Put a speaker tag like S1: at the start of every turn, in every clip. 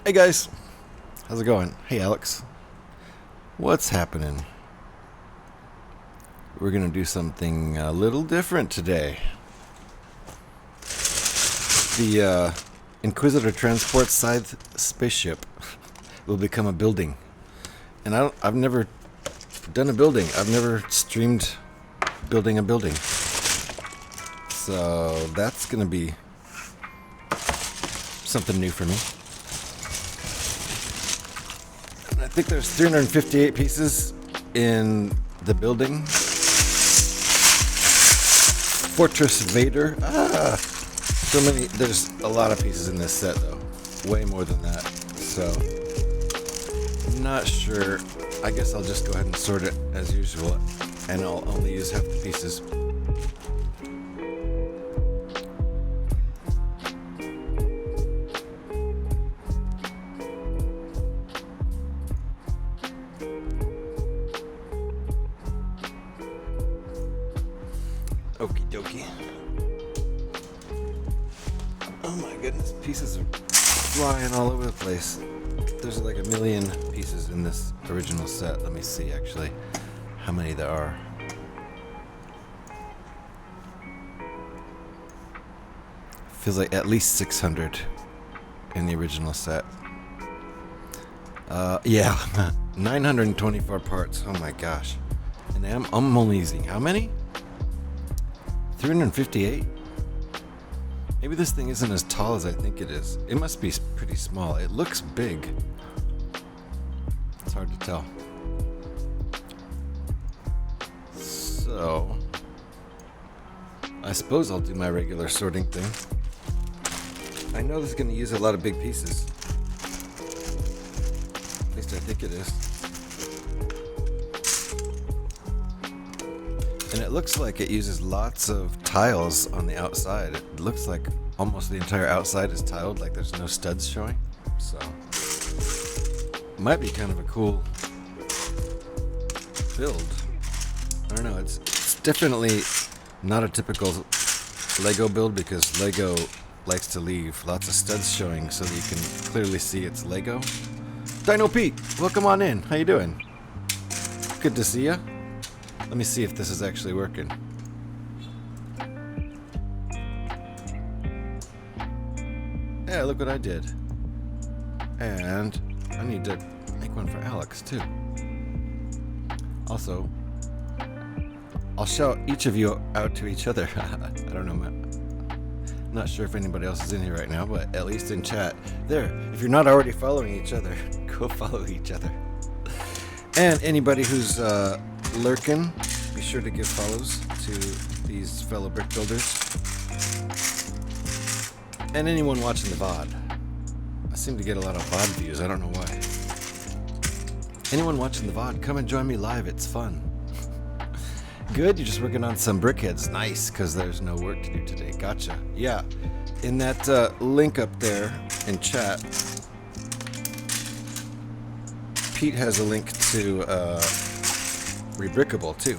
S1: Hey guys, how's it going? Hey Alex, what's happening? We're gonna do something a little different today. The Inquisitor transport scythe spaceship will become a building, and I've never done a building. I've never streamed building a building, so that's gonna be something new for me. I think there's 358 pieces in the building. Fortress Vader. So many. There's a lot of pieces in this set, though. Way more than that. So, I'm not sure. I guess I'll just go ahead and sort it as usual, and I'll only use half the pieces. Okie dokie. Oh my goodness, pieces are flying all over the place. There's like a million pieces in this original set. Let me see actually how many there are. Feels like at least 600 in the original set. Yeah, 924 parts. Oh my gosh. And I'm only using how many? 358? Maybe this thing isn't as tall as I think it is. It must be pretty small. It looks big. It's hard to tell. So, I suppose I'll do my regular sorting thing. I know this is going to use a lot of big pieces. At least I think it is. And it looks like it uses lots of tiles on the outside. It looks like almost the entire outside is tiled, like there's no studs showing. So, it might be kind of a cool build. I don't know, it's definitely not a typical Lego build because Lego likes to leave lots of studs showing so that you can clearly see it's Lego. Dino Pete, welcome on in. How you doing? Good to see ya. Let me see if this is actually working. Yeah, look what I did. And I need to make one for Alex, too. Also, I'll shout each of you out to each other. I don't know. I'm not sure if anybody else is in here right now, but at least in chat. There, if you're not already following each other, go follow each other. And anybody who's lurking, be sure to give follows to these fellow brick builders. And anyone watching the VOD. I seem to get a lot of VOD views, I don't know why. Anyone watching the VOD, come and join me live, it's fun. Good, you're just working on some brickheads. Nice, because there's no work to do today. Gotcha. Yeah, in that link up there in chat, Pete has a link to Rebrickable too.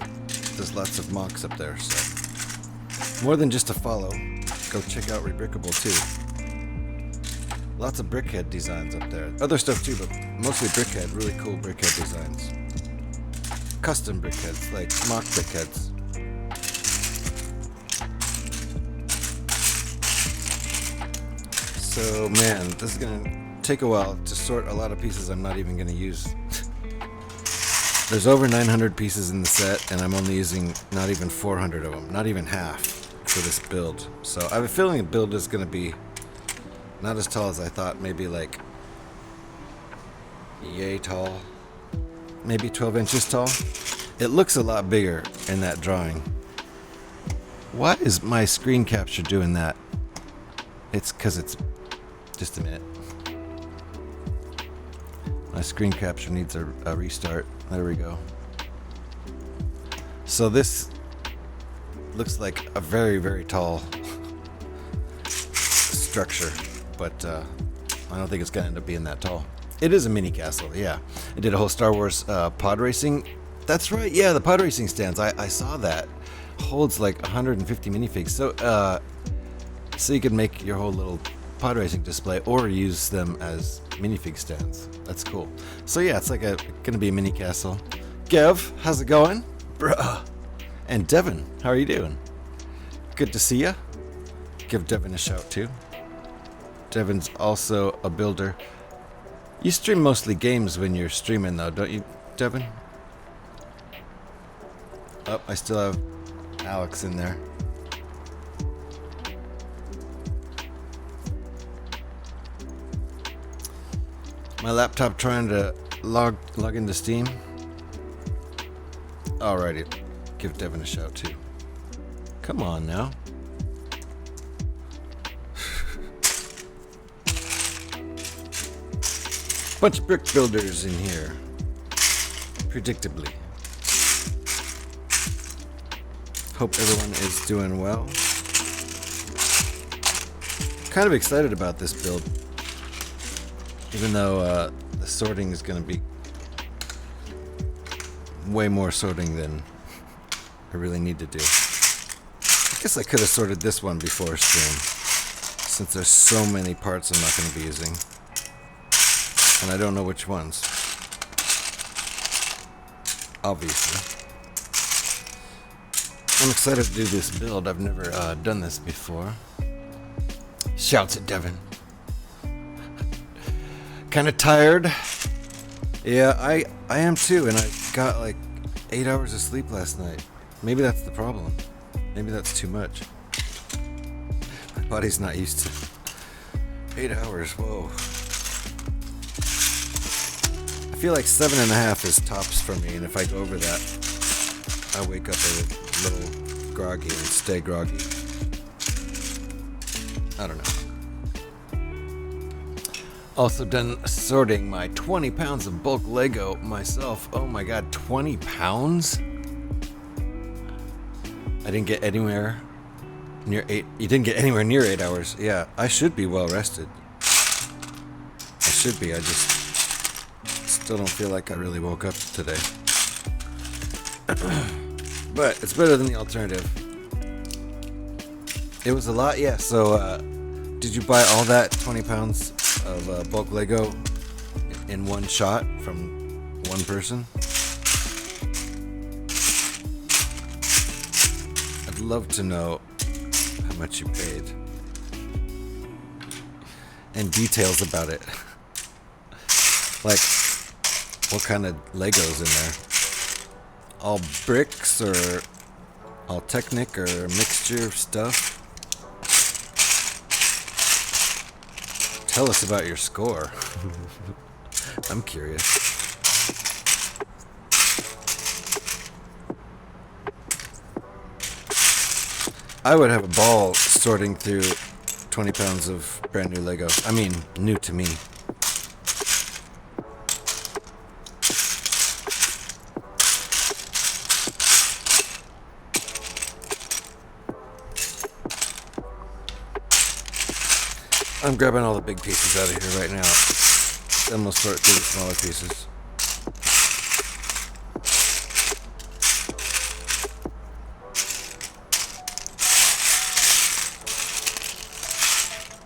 S1: There's lots of mocks up there, so more than just a follow, go check out Rebrickable too. Lots of brickhead designs up there. Other stuff too, but mostly brickhead. Really cool brickhead designs. Custom brickheads, like mock brickheads. So man, this is gonna take a while to sort a lot of pieces I'm not even gonna use. There's over 900 pieces in the set, and I'm only using not even 400 of them, not even half for this build. So I have a feeling the build is going to be not as tall as I thought, maybe like yay tall, maybe 12 inches tall. It looks a lot bigger in that drawing. Why is my screen capture doing that? It's because it's just a minute. My screen capture needs a restart. There we go. So this looks like a very, very tall structure, but I don't think it's going to end up being that tall. It is a mini castle, yeah. I did a whole Star Wars pod racing. That's right, yeah, the pod racing stands. I saw that. Holds like 150 minifigs. So you could make your whole little pod racing display or use them as minifig stands. That's cool. So yeah, it's like gonna be a mini castle. Gev, how's it going? Bruh. And Devin, how are you doing? Good to see ya. Give Devin a shout too. Devin's also a builder. You stream mostly games when you're streaming though, don't you, Devin? Oh, I still have Alex in there. My laptop trying to log into Steam. Alrighty, give Devin a shout too. Come on now. Bunch of brick builders in here. Predictably. Hope everyone is doing well. Kind of excited about this build. Even though the sorting is going to be way more sorting than I really need to do. I guess I could have sorted this one before stream, since there's so many parts I'm not going to be using. And I don't know which ones. Obviously. I'm excited to do this build. I've never done this before. Shouts at Devin. Kind of tired. Yeah, I am too, and I got like 8 hours of sleep last night. Maybe that's the problem. Maybe that's too much. My body's not used to 8 hours. Whoa. I feel like 7.5 is tops for me, and if I go over that, I wake up a little groggy and stay groggy. I don't know. Also done sorting my 20 pounds of bulk Lego myself. Oh my god, 20 pounds? I didn't get anywhere near 8. You didn't get anywhere near 8 hours. Yeah, I should be well rested. I should be. I just still don't feel like I really woke up today. But it's better than the alternative. It was a lot, yeah. So, did you buy all that 20 pounds of bulk Lego in one shot from one person? I'd love to know how much you paid and details about it. Like, what kind of Legos in there? All bricks or all Technic or a mixture of stuff? Tell us about your score. I'm curious. I would have a ball sorting through 20 pounds of brand new Lego. I mean, new to me. I'm grabbing all the big pieces out of here right now. Then we'll sort through the smaller pieces.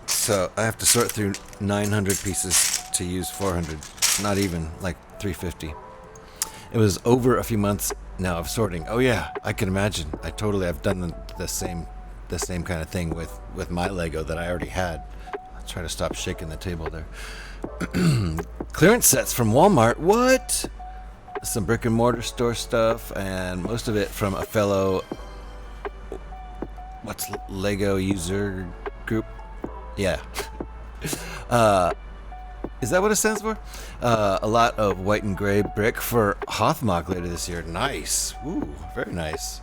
S1: So I have to sort through 900 pieces to use 400. Not even, like 350. It was over a few months now of sorting. Oh yeah, I can imagine. I've done the same kind of thing with my Lego that I already had. Try to stop shaking the table there. Clearance sets from Walmart. What? Some brick and mortar store stuff, and most of it from a fellow Lego user group. Yeah. Is that what it stands for? A lot of white and gray brick for Hothmog later this year. Nice. Ooh, very nice.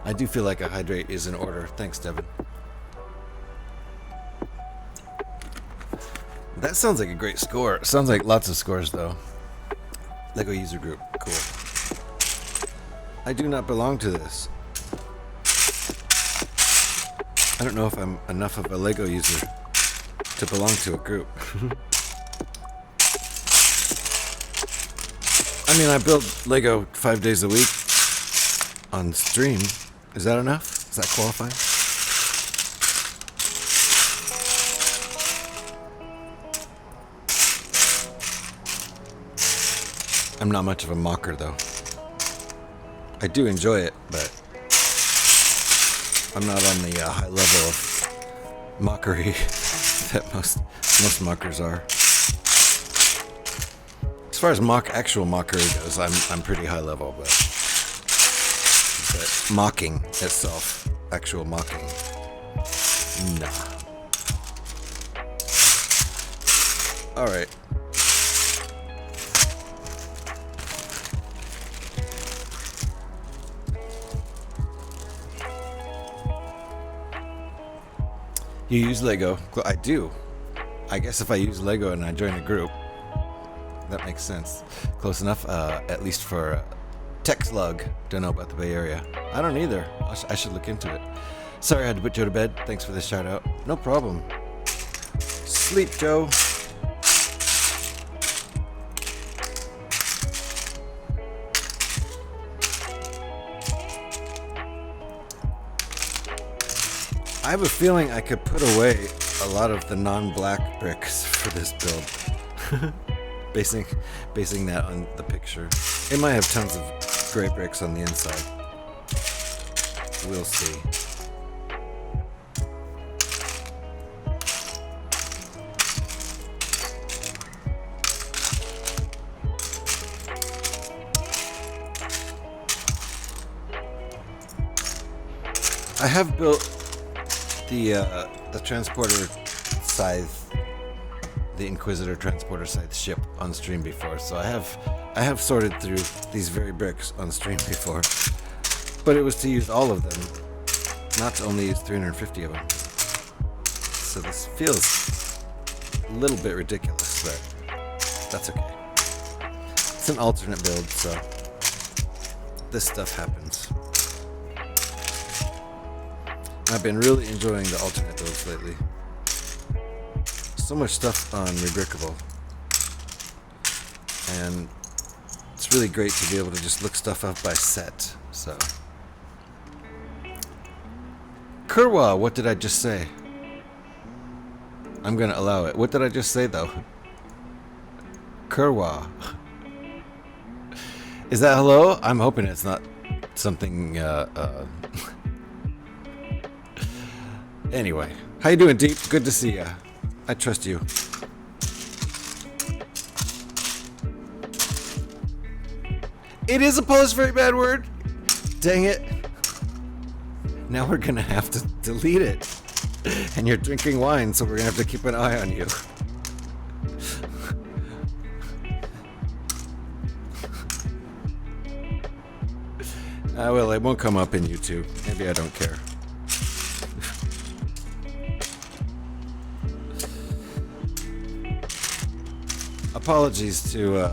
S1: I do feel like a hydrate is in order. Thanks, Devin. That sounds like a great score. Sounds like lots of scores, though. Lego user group. Cool. I do not belong to this. I don't know if I'm enough of a Lego user to belong to a group. I mean, I build Lego 5 days a week on stream. Is that enough? Does that qualify? I'm not much of a mocker, though. I do enjoy it, but I'm not on the high level of mockery that most mockers are. As far as actual mockery goes, I'm pretty high level, but mocking itself, actual mocking, nah. All right. You use Lego. I do. I guess if I use Lego and I join a group, that makes sense. Close enough, at least for Tech Slug. Don't know about the Bay Area. I don't either. I should look into it. Sorry I had to put Joe to bed. Thanks for the shout out. No problem. Sleep, Joe. I have a feeling I could put away a lot of the non-black bricks for this build. basing that on the picture. It might have tons of gray bricks on the inside. We'll see. I have built the transporter scythe, the Inquisitor transporter scythe ship on stream before, so I have sorted through these very bricks on stream before, but it was to use all of them, not to only use 350 of them. So this feels a little bit ridiculous, but that's okay. It's an alternate build, so this stuff happens. I've been really enjoying the alternate builds lately. So much stuff on Rebrickable. And it's really great to be able to just look stuff up by set. So. Kurwa, what did I just say? I'm gonna allow it. What did I just say though? Kurwa. Is that hello? I'm hoping it's not something Anyway, how you doing, Deep? Good to see ya. I trust you. It is a Polish very bad word. Dang it. Now we're gonna have to delete it. And you're drinking wine, so we're gonna have to keep an eye on you. Well, it won't come up in YouTube. Maybe I don't care. Apologies to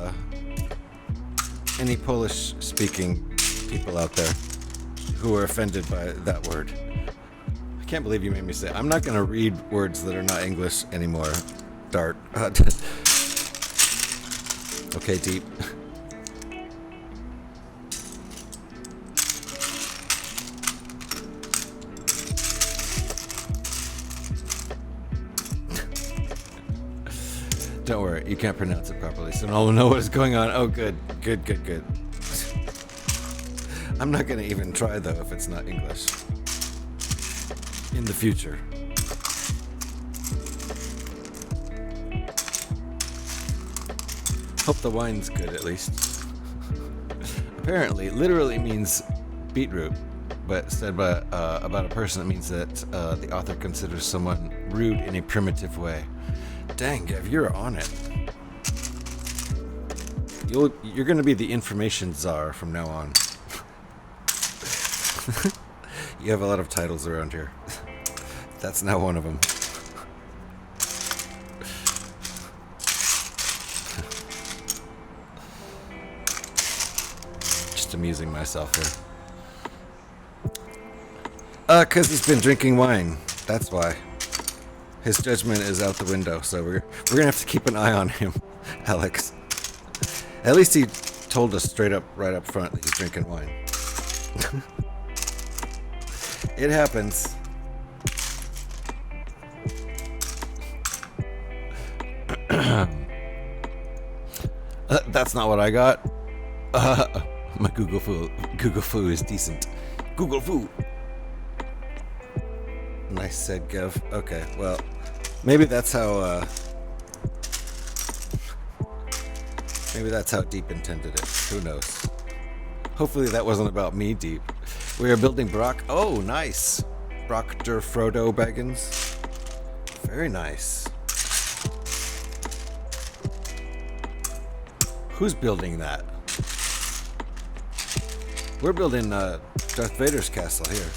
S1: any Polish-speaking people out there who are offended by that word. I can't believe you made me say it. I'm not going to read words that are not English anymore, Dart. Okay, Deep. Don't worry, you can't pronounce it properly, so no one will know what is going on. Oh, good. I'm not going to even try, though, if it's not English. In the future. Hope the wine's good, at least. Apparently, it literally means beetroot, but said by, about a person, it means that the author considers someone rude in a primitive way. Dang, Gav, you're on it. You're going to be the information czar from now on. You have a lot of titles around here. That's now one of them. Just amusing myself here. 'Cause he's been drinking wine. That's why. His judgment is out the window, so we're gonna have to keep an eye on him, Alex. At least he told us straight up, right up front, that he's drinking wine. It happens. That's not what I got. My Google Foo is decent. Google Foo. Nice said, Gev. Okay, well, maybe that's how. Maybe that's how Deep intended it. Who knows? Hopefully that wasn't about me, Deep. We are building Brock. Oh, nice. Brock der Frodo Baggins. Very nice. Who's building that? We're building Darth Vader's castle here.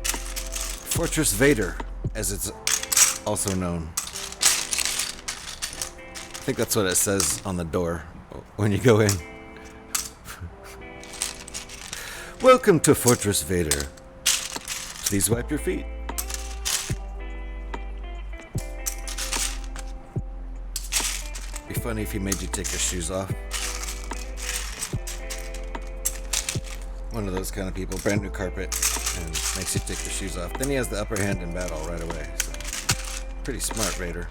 S1: Fortress Vader, as it's also known. I think that's what it says on the door when you go in. Welcome to Fortress Vader. Please wipe your feet. Be funny if he made you take your shoes off. One of those kind of people, brand new carpet, and makes you take your shoes off. Then he has the upper hand in battle right away. So, pretty smart, Vader.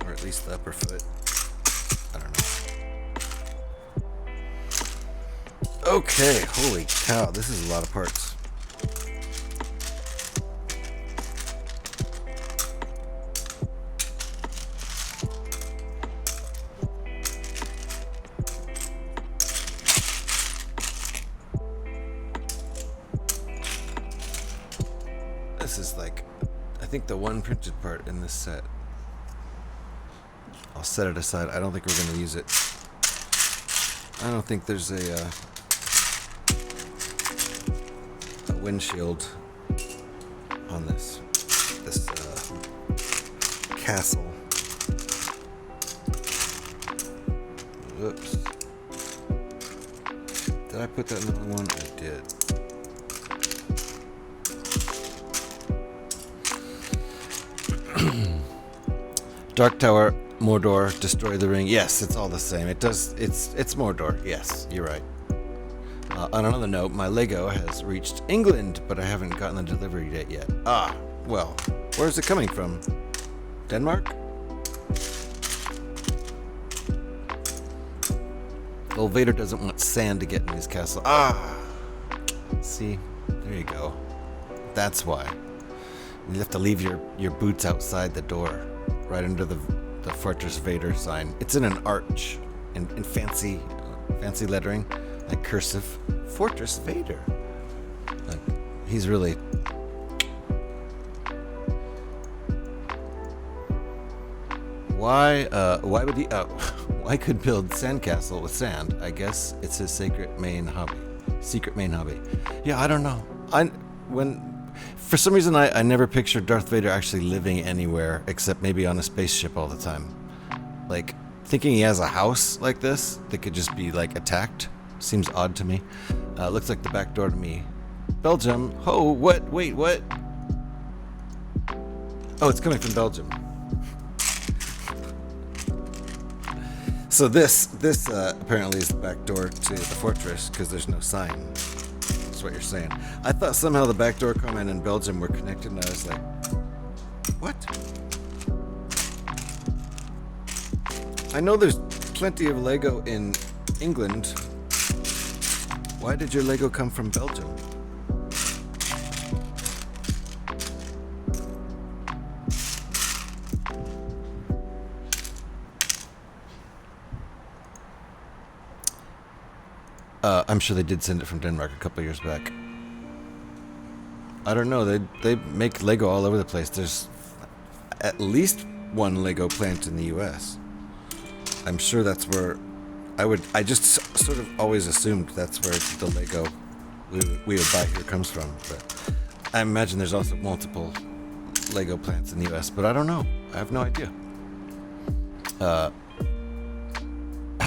S1: Or at least the upper foot. I don't know. Okay, holy cow, this is a lot of parts. This is like, I think the one printed part in this set. I'll set it aside. I don't think we're going to use it. I don't think there's a windshield on this castle. Whoops. Did I put that in the other one? I did. Dark Tower, Mordor, destroy the ring. Yes, it's all the same. It does. It's Mordor. Yes, you're right. On another note, my Lego has reached England, but I haven't gotten the delivery date yet. Ah, well, where's it coming from? Denmark? Well, Vader doesn't want sand to get in his castle. Ah, see, there you go. That's why. You have to leave your boots outside the door, right under the Fortress Vader sign. It's in an arch, in fancy lettering, like cursive. Fortress Vader. He's really. Why would he? Why could build sandcastle with sand? I guess it's his secret main hobby. Yeah, I don't know. For some reason, I never pictured Darth Vader actually living anywhere except maybe on a spaceship all the time. Like, thinking he has a house like this that could just be, like, attacked seems odd to me. Looks like the back door to me. Belgium. Oh, what? Wait, what? Oh, it's coming from Belgium. So this apparently is the back door to the fortress because there's no sign. That's what you're saying. I thought somehow the back door comment in Belgium were connected, and I was like, what? I know there's plenty of Lego in England. Why did your Lego come from Belgium? I'm sure they did send it from Denmark a couple years back. I don't know. They make Lego all over the place. There's at least one Lego plant in the U.S. I'm sure that's where I just sort of always assumed that's where the Lego we would buy here comes from. But I imagine there's also multiple Lego plants in the U.S. But I don't know. I have no idea.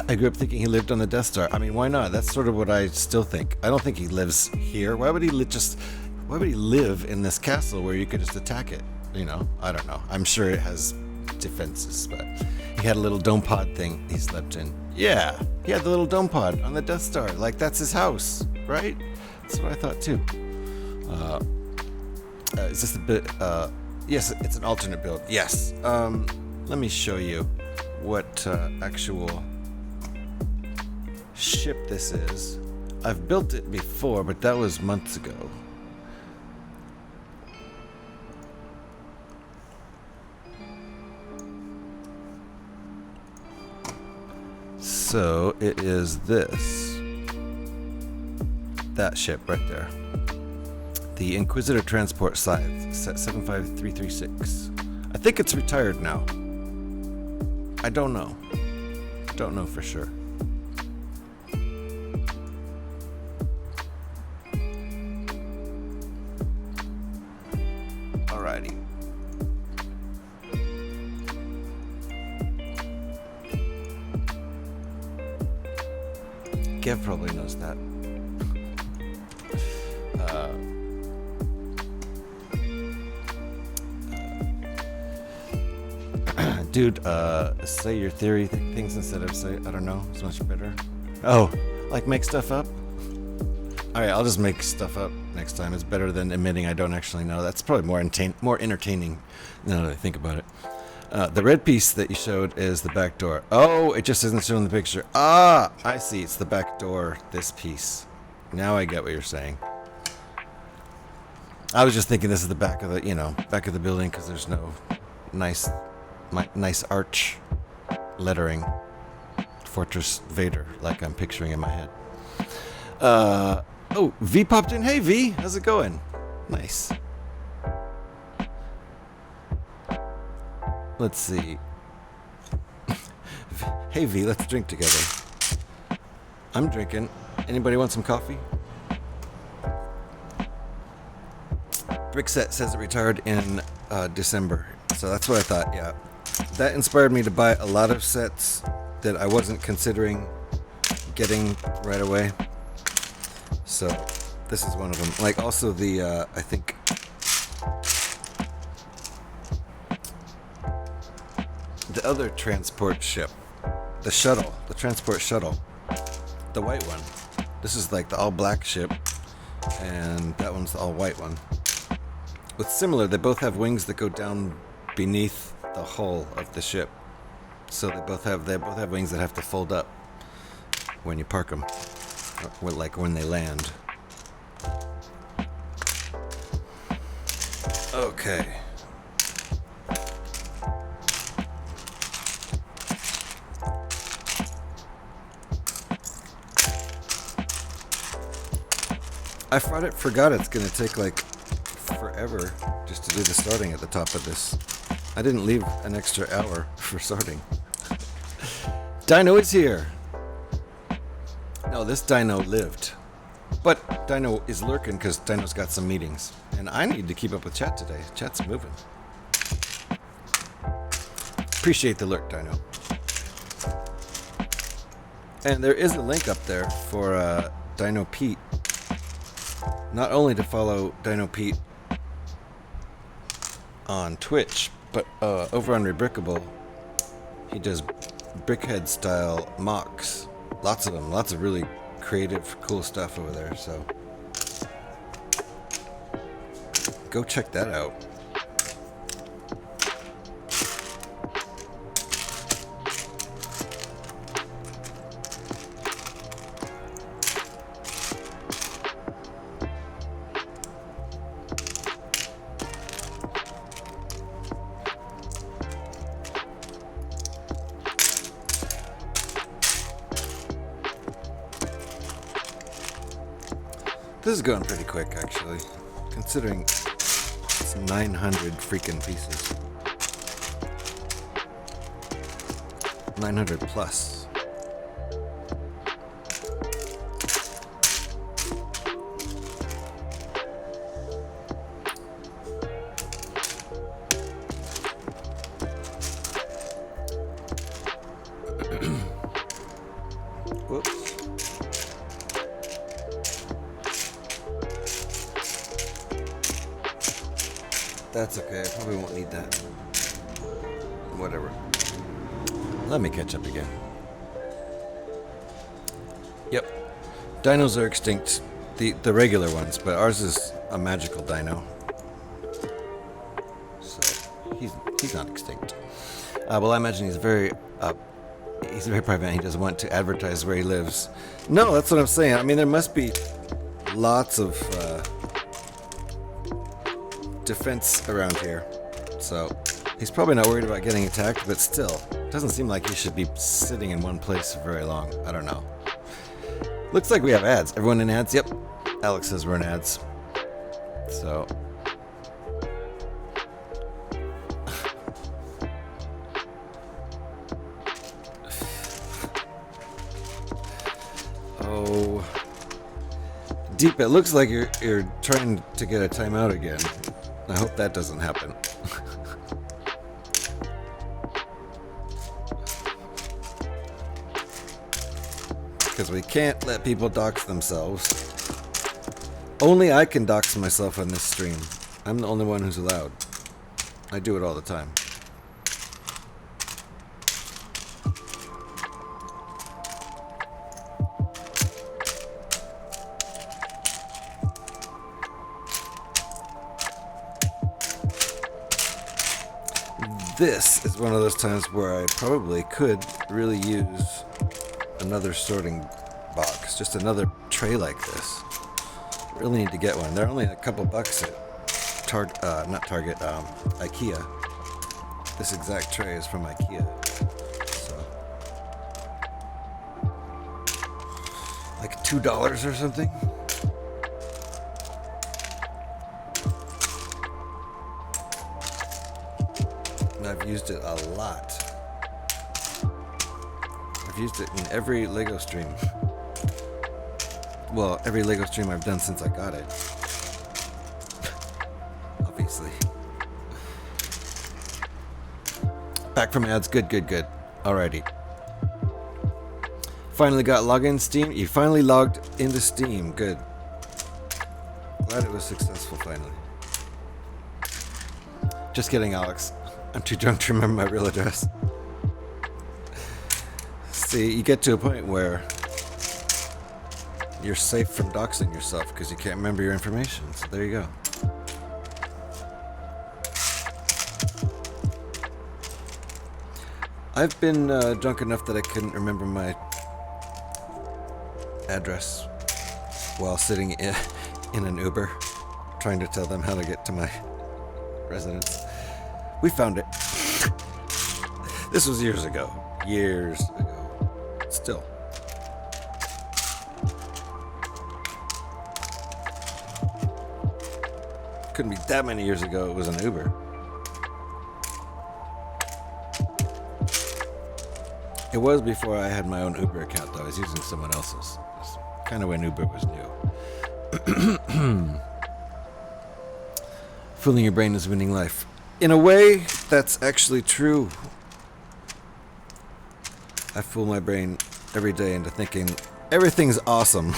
S1: I grew up thinking he lived on the Death Star. I mean, why not? That's sort of what I still think. I don't think he lives here. Why would he live in this castle where you could just attack it? You know, I don't know. I'm sure it has defenses, but he had a little dome pod thing he slept in. Yeah, he had the little dome pod on the Death Star. Like, that's his house, right? That's what I thought too. Is this a bit? Yes, it's an alternate build. Yes. Let me show you what actual ship this is. I've built it before, but that was months ago. So it is this. That ship right there. The Inquisitor Transport Scythe, set 75336. I think it's retired now. I don't know. Don't know for sure. Alrighty. Kev probably knows that. Dude, say your theory things instead of say, I don't know, it's much better. Oh, like make stuff up? Alright, I'll just make stuff up next time. It's better than admitting I don't actually know. That's probably more entertaining now that I think about it. The red piece that you showed is the back door. Oh, it just isn't shown in the picture. Ah, I see. It's the back door, this piece. Now I get what you're saying. I was just thinking this is the back of the, back of the building because there's no nice arch lettering. Fortress Vader, like I'm picturing in my head. Oh, V popped in. Hey, V, how's it going? Nice. Let's see. Hey, V, let's drink together. I'm drinking. Anybody want some coffee? Brickset says it retired in December. So that's what I thought, yeah. That inspired me to buy a lot of sets that I wasn't considering getting right away. So this is one of them. Like also the, I think, the other transport ship, the shuttle, the transport shuttle, the white one. This is like the all black ship, and that one's the all white one. What's similar, they both have wings that go down beneath the hull of the ship. So they both have wings that have to fold up when you park them, or like when they land. Okay. I forgot it's gonna take like forever just to do the starting at the top of this. I didn't leave an extra hour for starting. Dino is here. No, this Dino lived. But Dino is lurking because Dino's got some meetings. And I need to keep up with chat today. Chat's moving. Appreciate the lurk, Dino. And there is a link up there for Dino Pete. Not only to follow Dino Pete on Twitch, but over on Rebrickable, he does brickhead style mocks. Lots of them, lots of really creative, cool stuff over there, so go check that out. This is going pretty quick, actually, considering it's 900 freaking pieces. 900 plus. Whoops. That's okay, I probably won't need that. Whatever. Let me catch up again. Yep. Dinos are extinct. The regular ones, but ours is a magical dino. So he's not extinct. Well, I imagine he's very private. He doesn't want to advertise where he lives. No, that's what I'm saying. I mean, there must be lots of defense around here, so he's probably not worried about getting attacked. But still, it doesn't seem like he should be sitting in one place for very long. I don't know. Looks like we have ads. Everyone in ads? Yep. Alex says we're in ads. So. Oh. Deep, it looks like you're trying to get a timeout again. I hope that doesn't happen. Because we can't let people dox themselves. Only I can dox myself on this stream. I'm the only one who's allowed. I do it all the time. This is one of those times where I probably could really use another sorting box. Just another tray like this. Really need to get one. They're only a couple bucks at IKEA. This exact tray is from IKEA. So, like $2 or something. And I've used it a lot. I've used it in every Lego stream. Well, every Lego stream I've done since I got it. Obviously. Back from ads. Good. Alrighty. Finally got login Steam. You finally logged into Steam. Good. Glad it was successful finally. Just kidding, Alex. I'm too drunk to remember my real address. See, you get to a point where you're safe from doxing yourself because you can't remember your information. So there you go. I've been drunk enough that I couldn't remember my address while sitting in an Uber trying to tell them how to get to my residence. We found it. This was years ago. Still. Couldn't be that many years ago it was an Uber. It was before I had my own Uber account, though. I was using someone else's. It's kind of when Uber was new. Fooling your brain is winning life. In a way, that's actually true. I fool my brain every day into thinking everything's awesome.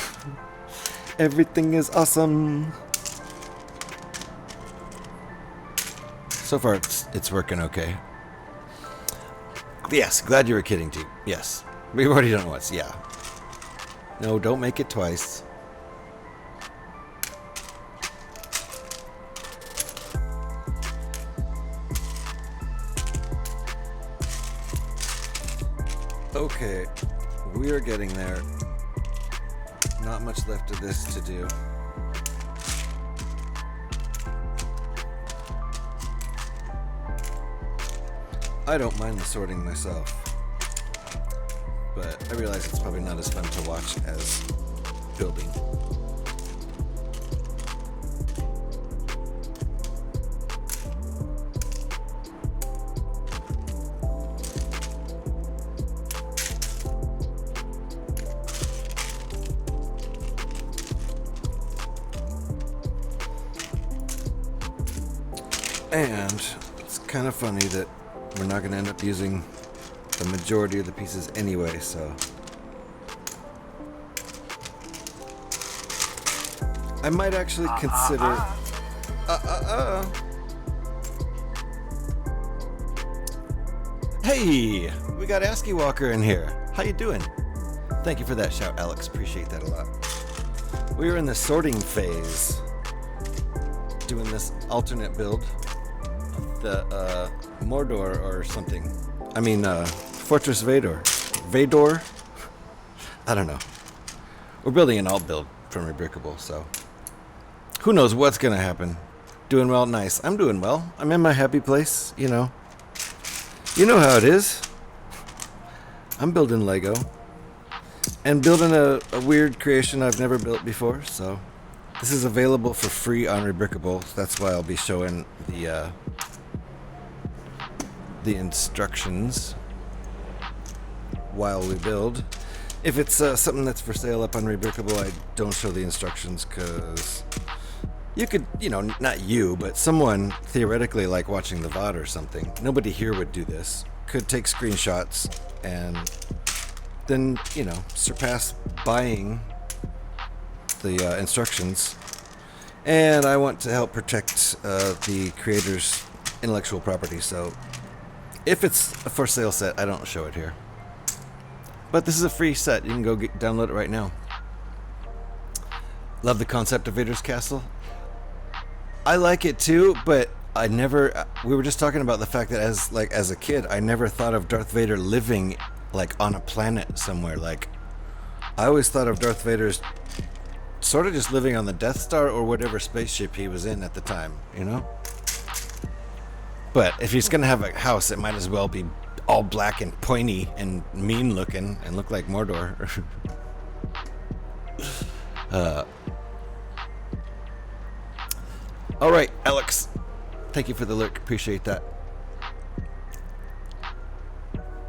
S1: Everything is awesome. So far, it's working okay. Yes, glad you were kidding, too. Yes. We've already done it once, yeah. No, don't make it twice. Okay, we are getting there. Not much left of this to do. I don't mind the sorting myself, but I realize it's probably not as fun to watch as building. And it's kind of funny that we're not going to end up using the majority of the pieces anyway, so I might actually consider Hey, we got ASCII Walker in here. How you doing? Thank you for that shout, Alex. Appreciate that a lot. We are in the sorting phase, doing this alternate build. the Mordor or something. I mean, Fortress Vader. Vador? I don't know. We're building an alt build from Rebrickable, so who knows what's gonna happen. Doing well, nice. I'm doing well. I'm in my happy place, you know. You know how it is. I'm building Lego. And building a weird creation I've never built before, so this is available for free on Rebrickable. That's why I'll be showing the instructions while we build. If it's something that's for sale up on Rebrickable, I don't show the instructions because you could, you know, not you, but someone theoretically like watching the VOD or something. Nobody here would do this. Could take screenshots and then, you know, surpass buying the instructions. And I want to help protect the creator's intellectual property, so if it's a for sale set, I don't show it here. But this is a free set. You can go download it right now. Love the concept of Vader's castle. I like it too, but I never... We were just talking about the fact that as a kid, I never thought of Darth Vader living like on a planet somewhere. Like, I always thought of Darth Vader as sort of just living on the Death Star or whatever spaceship he was in at the time, you know? But if he's gonna have a house, it might as well be all black and pointy and mean looking and look like Mordor. All right, Alex, thank you for the lurk. Appreciate that.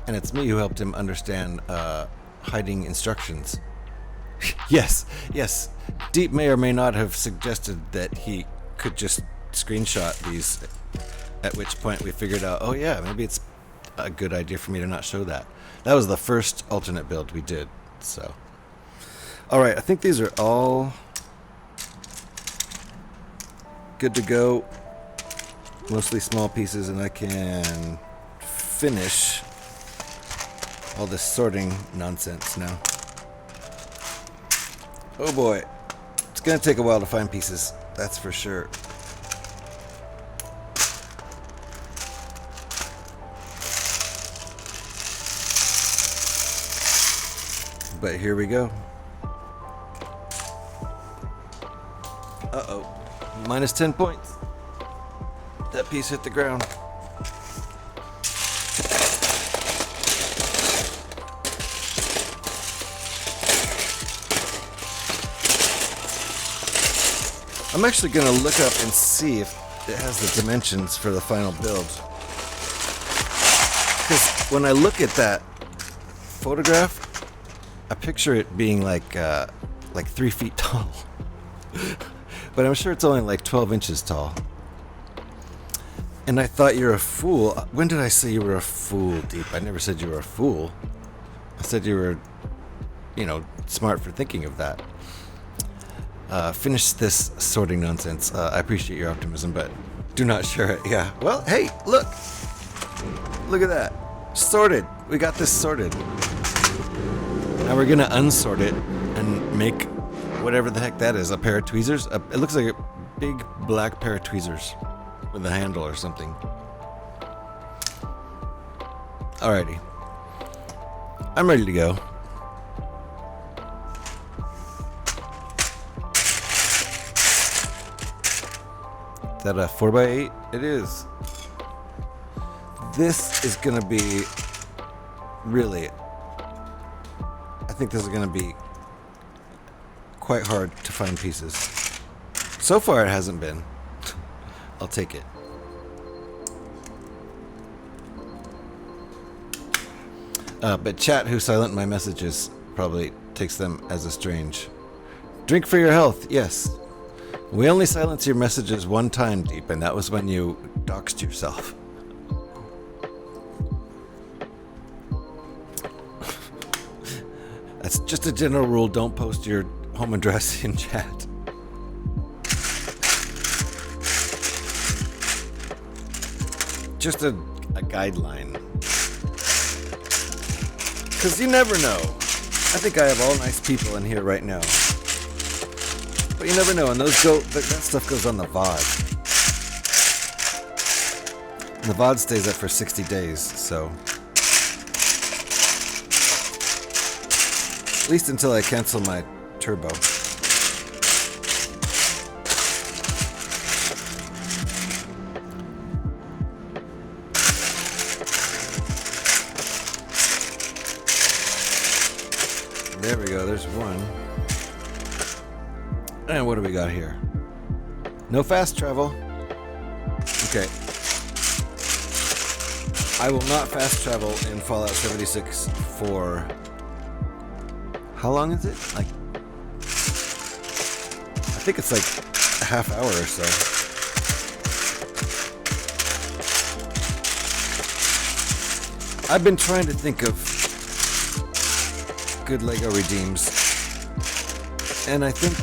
S1: And it's me who helped him understand hiding instructions. Yes. Deep may or may not have suggested that he could just screenshot these, at which point we figured out, oh yeah, maybe it's a good idea for me to not show that. That was the first alternate build we did, so. All right, I think these are all good to go. Mostly small pieces, and I can finish all this sorting nonsense now. Oh boy, it's gonna take a while to find pieces, that's for sure. But here we go. Uh-oh, minus 10 points. That piece hit the ground. I'm actually going to look up and see if it has the dimensions for the final build. Because when I look at that photograph, I picture it being like 3 feet tall. But I'm sure it's only like 12 inches tall. And I thought you're a fool. When did I say you were a fool, Deep? I never said you were a fool. I said you were, you know, smart for thinking of that. Finish this sorting nonsense. I appreciate your optimism, but do not share it. Yeah. Well, hey, look. Look at that. Sorted. We got this sorted. Now we're going to unsort it and make whatever the heck that is. A pair of tweezers. It looks like a big black pair of tweezers with a handle or something. Alrighty. I'm ready to go. Is that a 4x8? It is. This is gonna be really, I think this is gonna be quite hard to find pieces. So far it hasn't been. I'll take it. But chat who silent my messages probably takes them as a strange. Drink for your health, yes. We only silence your messages one time, Deep, and that was when you doxed yourself. That's just a general rule, don't post your home address in chat. Just a guideline. Because you never know. I think I have all nice people in here right now. But you never know, and that stuff goes on the VOD. And the VOD stays up for 60 days, so at least until I cancel my turbo. There we go, there's one. And what do we got here? No fast travel. Okay. I will not fast travel in Fallout 76 for... How long is it? Like... I think it's like a half hour or so. I've been trying to think of good LEGO redeems. And I think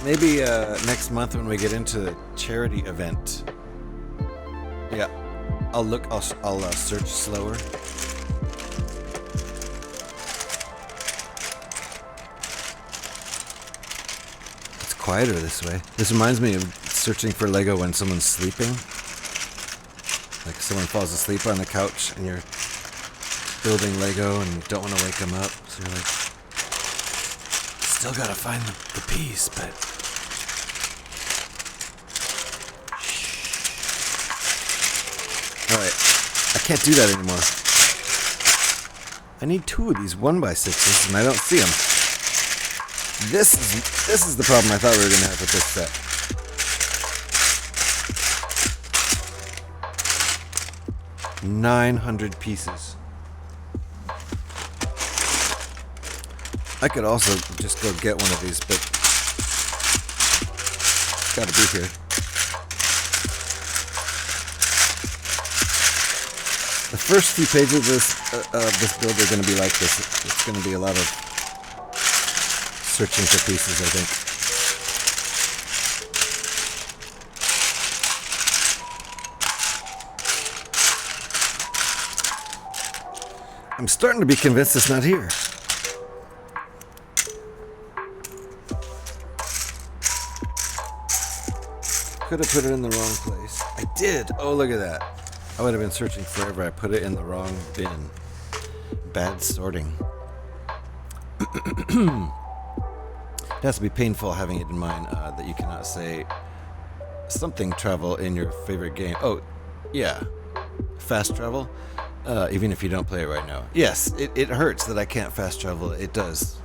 S1: maybe next month when we get into the charity event. Yeah, I'll search slower. It's quieter this way. This reminds me of searching for LEGO when someone's sleeping. Like someone falls asleep on the couch and you're building LEGO and you don't want to wake them up. So you're like, still gotta find the piece, but... Alright, I can't do that anymore. I need 2 of these 1x6s and I don't see them. This is the problem I thought we were going to have with this set. $900 pieces. I could also just go get one of these, but it's got to be here. The first few pages of this build are going to be like this. It's going to be a lot of searching for pieces, I think. I'm starting to be convinced it's not here. Could have put it in the wrong place. I did! Oh, look at that. I would have been searching forever. I put it in the wrong bin. Bad sorting. It has to be painful having it in mind that you cannot say something travel in your favorite game. Oh, yeah. Fast travel? Even if you don't play it right now. Yes, it hurts that I can't fast travel. It does.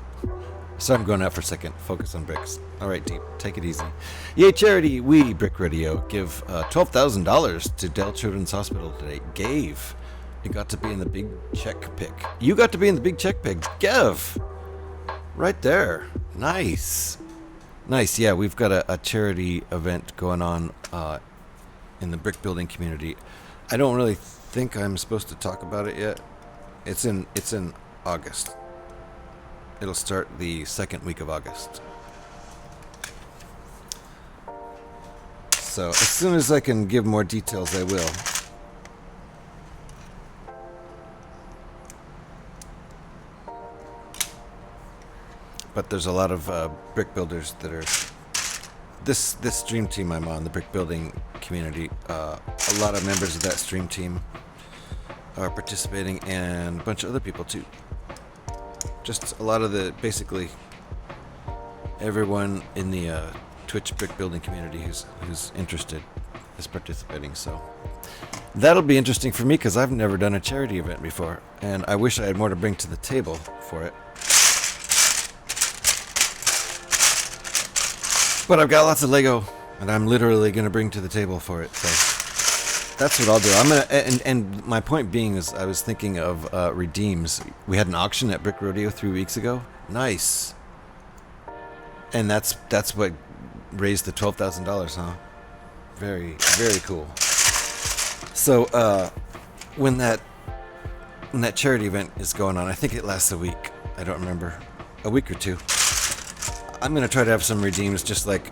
S1: So I'm going out for a second. Focus on bricks. All right, Deep. Take it easy. Yay, charity. We, Brick Radio, give $12,000 to Dell Children's Hospital today. Gave. You got to be in the big check pick. You got to be in the big check pick. Give. Right there. Nice. Nice. Yeah, we've got a charity event going on in the brick building community. I don't really think I'm supposed to talk about it yet. It's in August. It'll start the second week of August. So as soon as I can give more details, I will. But there's a lot of brick builders that are this stream team I'm on, the brick building community. A lot of members of that stream team are participating, and a bunch of other people too. Just a lot of basically everyone in the Twitch brick building community who's interested is participating. So that'll be interesting for me because I've never done a charity event before, and I wish I had more to bring to the table for it. But I've got lots of Lego, and I'm literally going to bring to the table for it. So that's what I'll do. I'm gonna, and my point being is, I was thinking of redeems. We had an auction at Brick Rodeo 3 weeks ago. Nice. And that's what raised the $12,000, huh? Very, very cool. So when that charity event is going on, I think it lasts a week. I don't remember, a week or two. I'm gonna try to have some redeems, just like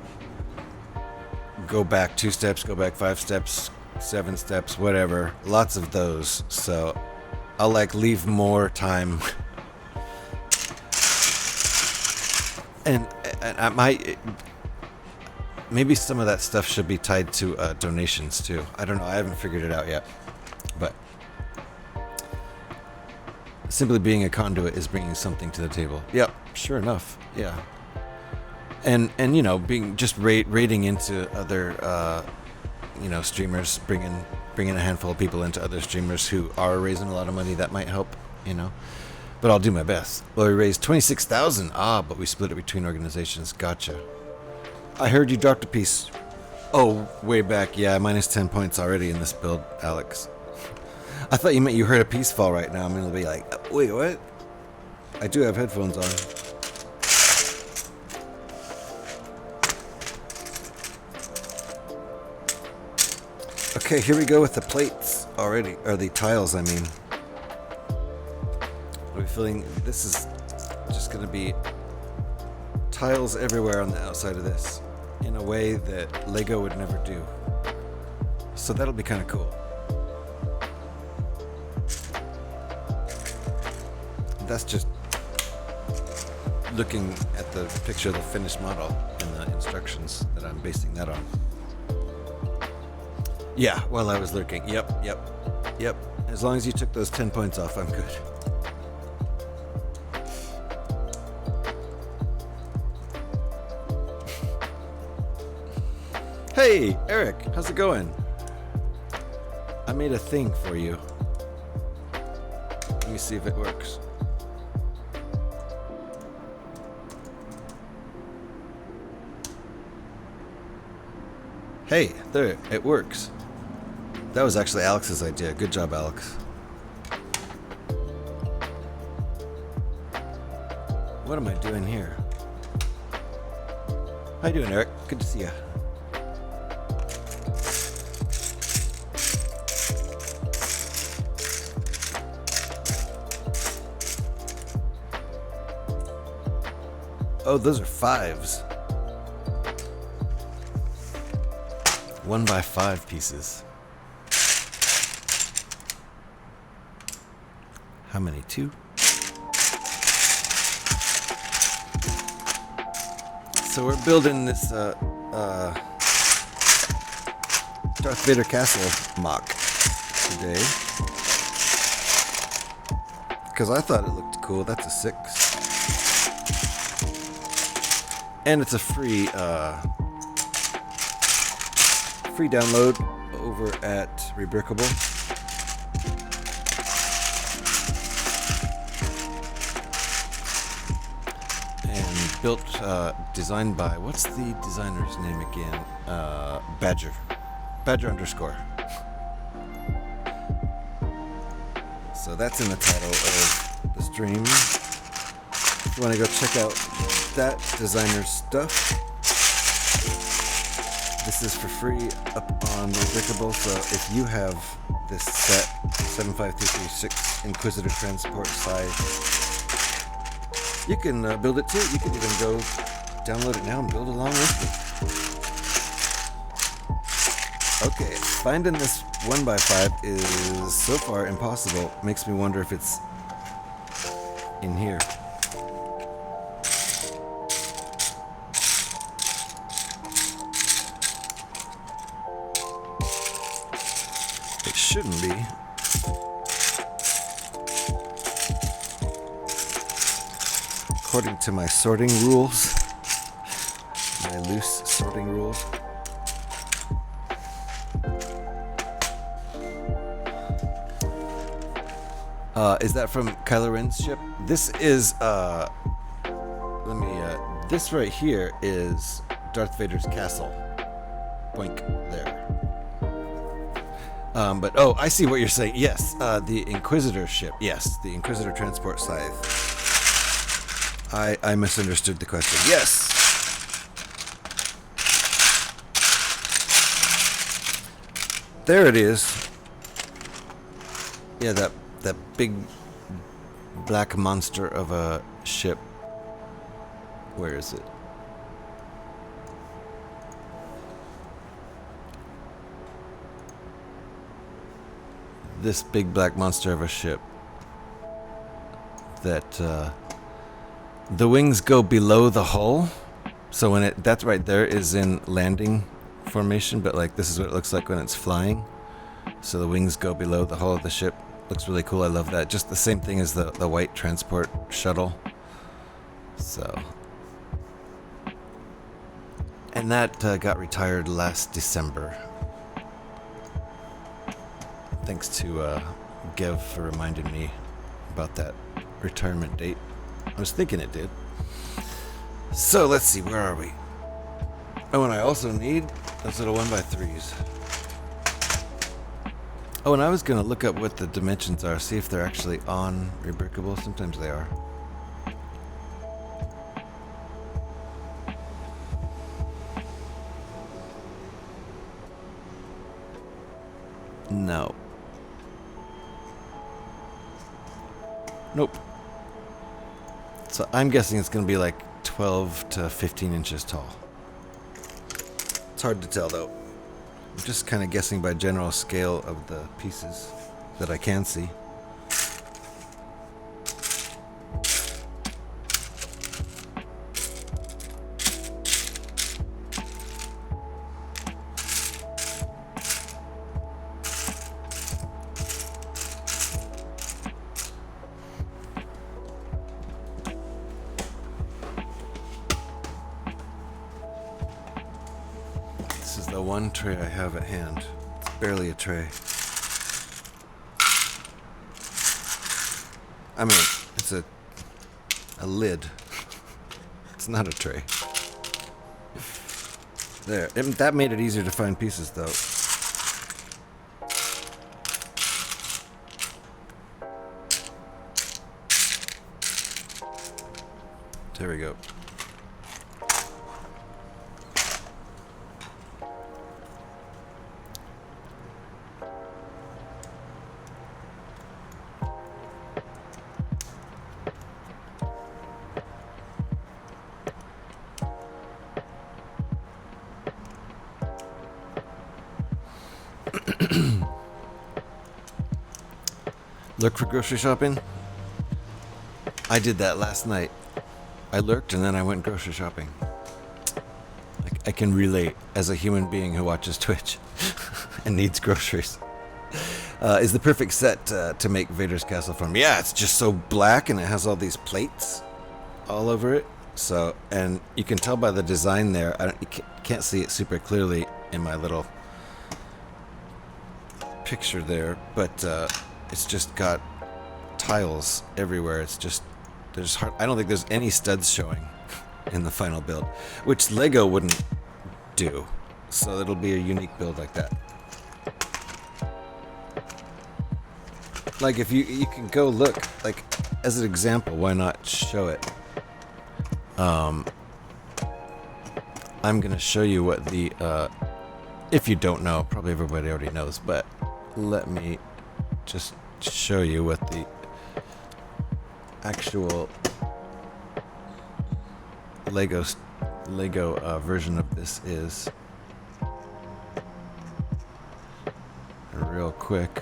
S1: go back 2 steps, go back 5 steps. 7 steps, whatever. Lots of those. So I'll like leave more time. And I might. maybe some of that stuff should be tied to donations too. I don't know. I haven't figured it out yet. But simply being a conduit is bringing something to the table. Yep, sure enough. Yeah. And you know, being just raiding into other you know, streamers, bringing a handful of people into other streamers who are raising a lot of money, that might help, you know. But I'll do my best. Well, we raised 26,000. But we split it between organizations. Gotcha. I heard you dropped a piece. Oh, way back. Yeah, minus 10 points already in this build, Alex. I thought you meant you heard a piece fall right now. I'm going to be like, wait, what? I do have headphones on. Okay, here we go with the plates already. Or the tiles, I mean. Are we feeling this is just going to be tiles everywhere on the outside of this in a way that Lego would never do. So that'll be kind of cool. That's just looking at the picture of the finished model and the instructions that I'm basing that on. Yeah, while I was lurking. Yep. As long as you took those 10 points off, I'm good. Hey, Eric, how's it going? I made a thing for you. Let me see if it works. Hey, there, it works. That was actually Alex's idea. Good job, Alex. What am I doing here? How you doing, Eric? Good to see you. Oh, those are 5s. 1x5 pieces. How many? 2? So we're building this Darth Vader castle mock today. Because I thought it looked cool. That's a 6. And it's a free download over at Rebrickable. And built, designed by, what's the designer's name again? Badger underscore. So that's in the title of the stream. If you want to go check out that designer's stuff, this is for free up on Rebrickable. So if you have this set 75336 Inquisitor transport size, you can build it too. You can even go download it now and build along with me. Okay, finding this 1x5 is so far impossible. Makes me wonder if it's in here. It shouldn't be. According to my sorting rules, my loose sorting rules. Is that from Kylo Ren's ship? This is, this right here is Darth Vader's castle. Boink, there. But, oh, I see what you're saying. Yes, the Inquisitor ship. Yes, the Inquisitor transport scythe. I misunderstood the question. Yes! There it is. Yeah, that big black monster of a ship. Where is it? This big black monster of a ship that the wings go below the hull So when that right there is in landing formation, but like this is what it looks like when it's flying. So the wings go below the hull of the ship. Looks really cool. I love that. Just the same thing as the white transport shuttle. So, and that got retired last December. Thanks to Gev for reminding me about that retirement date. I was thinking it did. So let's see, where are we? Oh, and I also need those little 1x3s. Oh, and I was gonna look up what the dimensions are, see if they're actually on Rebrickable. Sometimes they are. No. Nope. So I'm guessing it's gonna be like 12 to 15 inches tall. It's hard to tell though. I'm just kind of guessing by general scale of the pieces that I can see. This is the one tray I have at hand. It's barely a tray. I mean, it's a lid. It's not a tray. There. That made it easier to find pieces, though. There we go. Look for grocery shopping? I did that last night. I lurked and then I went grocery shopping. I can relate as a human being who watches Twitch and needs groceries. Is the perfect set to make Vader's castle from. Yeah, it's just so black and it has all these plates all over it. So, and you can tell by the design there. You can't see it super clearly in my little picture there, but it's just got tiles everywhere. It's just I don't think there's any studs showing in the final build, which Lego wouldn't do. So it'll be a unique build like that. Like if you can go look, like as an example, why not show it? I'm gonna show you what the if you don't know, probably everybody already knows, but let me just show you what the actual Lego version of this is. Real quick.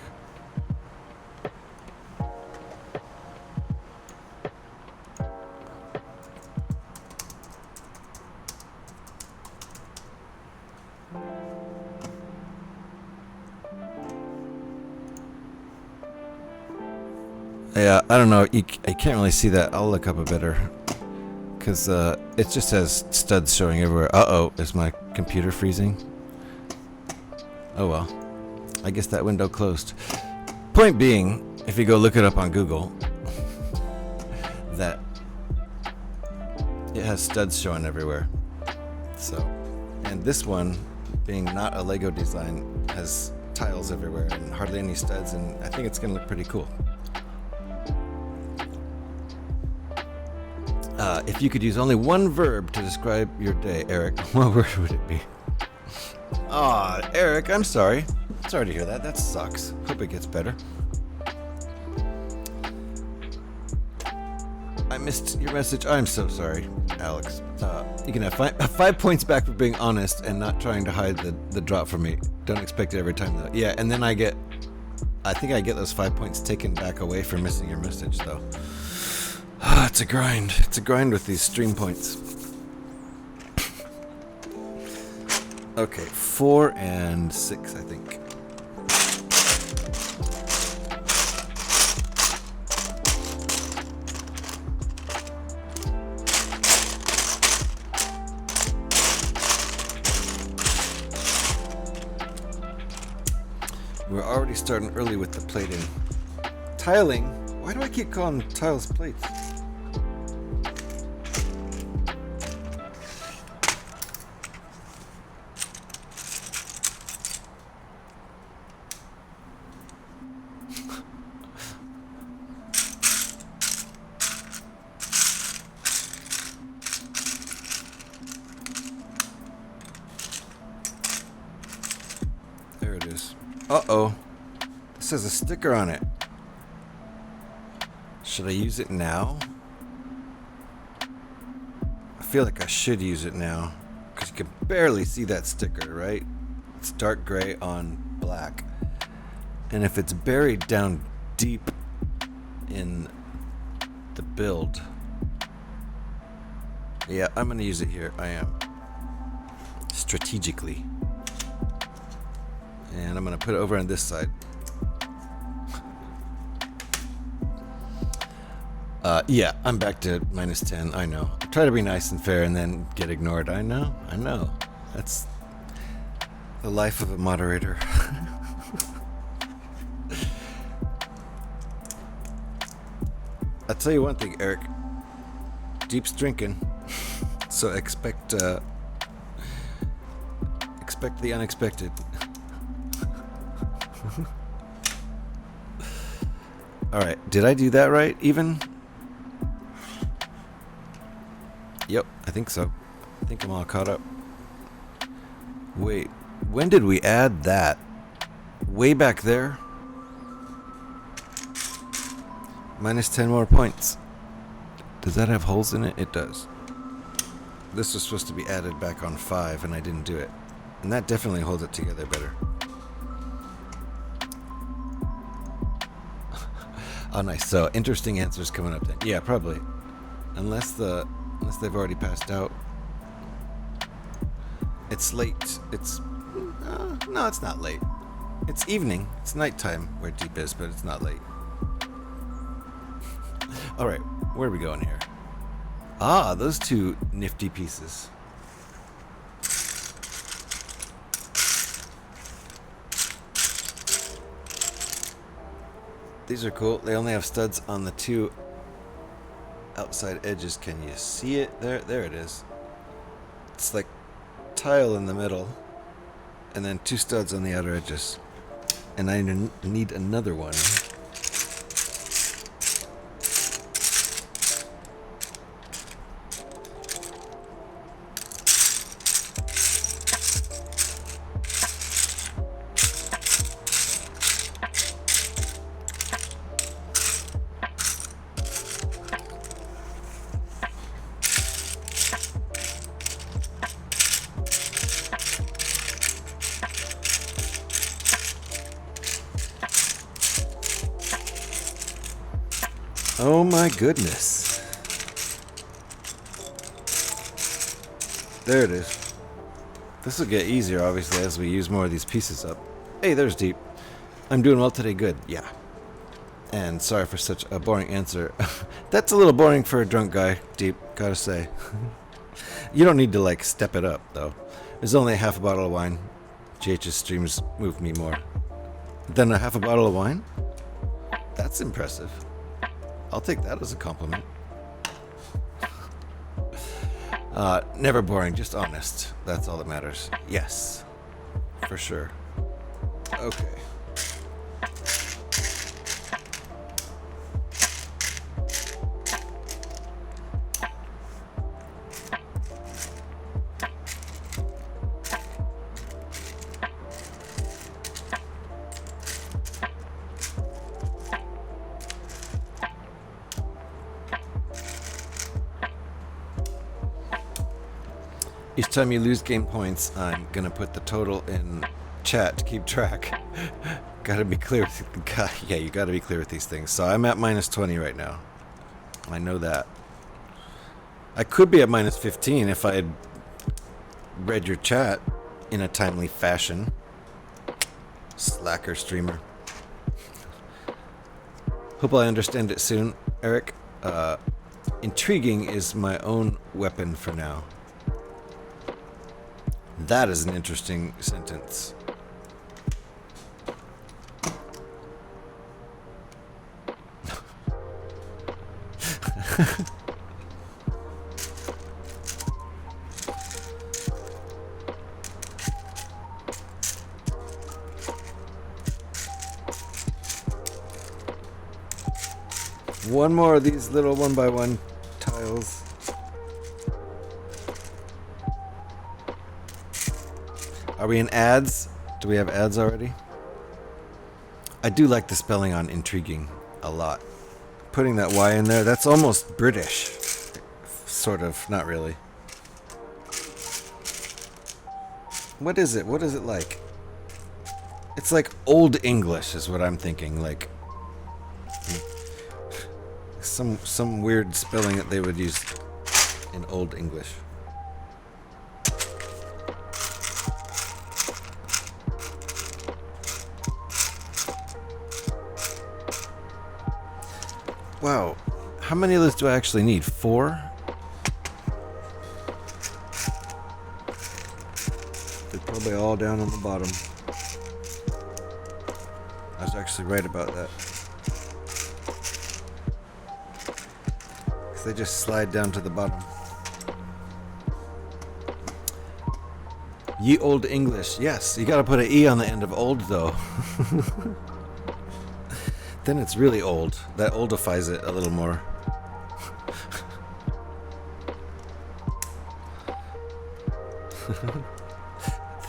S1: Yeah, I don't know. You can't really see that. I'll look up a better. Because it just has studs showing everywhere. Uh-oh, is my computer freezing? Oh well. I guess that window closed. Point being, if you go look it up on Google, that it has studs showing everywhere. So, and this one, being not a Lego design, has tiles everywhere and hardly any studs, and I think it's going to look pretty cool. If you could use only one verb to describe your day, Eric, what word would it be? Aw, Eric, I'm sorry. Sorry to hear that. That sucks. Hope it gets better. I missed your message. I'm so sorry, Alex. You can have 5 points back for being honest and not trying to hide the drop from me. Don't expect it every time, though. Yeah, and then I think I get those 5 points taken back away for missing your message, though. It's a grind. It's a grind with these stream points. Okay, 4 and 6, I think. We're already starting early with the plating. Tiling? Why do I keep calling tiles plates? There it is. Uh-oh. This has a sticker on it. Should I use it now? I feel like I should use it now, because you can barely see that sticker, right? It's dark gray on black. And if it's buried down deep in the build... Yeah, I'm going to use it here. I am. Strategically. And I'm going to put it over on this side. Yeah, I'm back to -10. I know. I try to be nice and fair and then get ignored. I know. That's the life of a moderator. I'll tell you one thing, Eric. Deep's drinking. So expect the unexpected. Alright, did I do that right, even? Yep, I think so. I think I'm all caught up. Wait, when did we add that? Way back there? -10 more points. Does that have holes in it? It does. This was supposed to be added back on 5, and I didn't do it. And that definitely holds it together better. Oh, nice. So, interesting answers coming up then. Yeah, probably. Unless they've already passed out. It's late. It's... no, it's not late. It's evening. It's nighttime where Deep is, but it's not late. Alright, where are we going here? Ah, those two nifty pieces. These are cool. They only have studs on the two outside edges. Can you see it? There it is. It's like tile in the middle, and then 2 studs on the outer edges. And I need another one. Oh my goodness. There it is. This will get easier, obviously, as we use more of these pieces up. Hey, there's Deep. I'm doing well today, good. Yeah. And sorry for such a boring answer. That's a little boring for a drunk guy, Deep, gotta say. You don't need to, like, step it up, though. There's only half a bottle of wine. GH's streams move me more. Than a half a bottle of wine? That's impressive. I'll take that as a compliment. Never boring, just honest. That's all that matters. Yes. For sure. Okay. Each time you lose game points, I'm gonna put the total in chat to keep track. Gotta be clear with yeah, you gotta be clear with these things. So I'm at -20 right now. I know that. I could be at -15 if I had read your chat, in a timely fashion. Slacker streamer. Hope I understand it soon, Eric. Intriguing is my own weapon for now. That is an interesting sentence. One more of these little 1x1 tiles. Are we in ads? Do we have ads already? I do like the spelling on intriguing a lot. Putting that Y in there, that's almost British. Sort of, not really. What is it? What is it like? It's like Old English is what I'm thinking, like some weird spelling that they would use in Old English. Wow, how many of those do I actually need? 4? They're probably all down on the bottom. I was actually right about that. They just slide down to the bottom. Ye Old English. Yes, you gotta put an E on the end of old though. Then it's really old. That oldifies it a little more.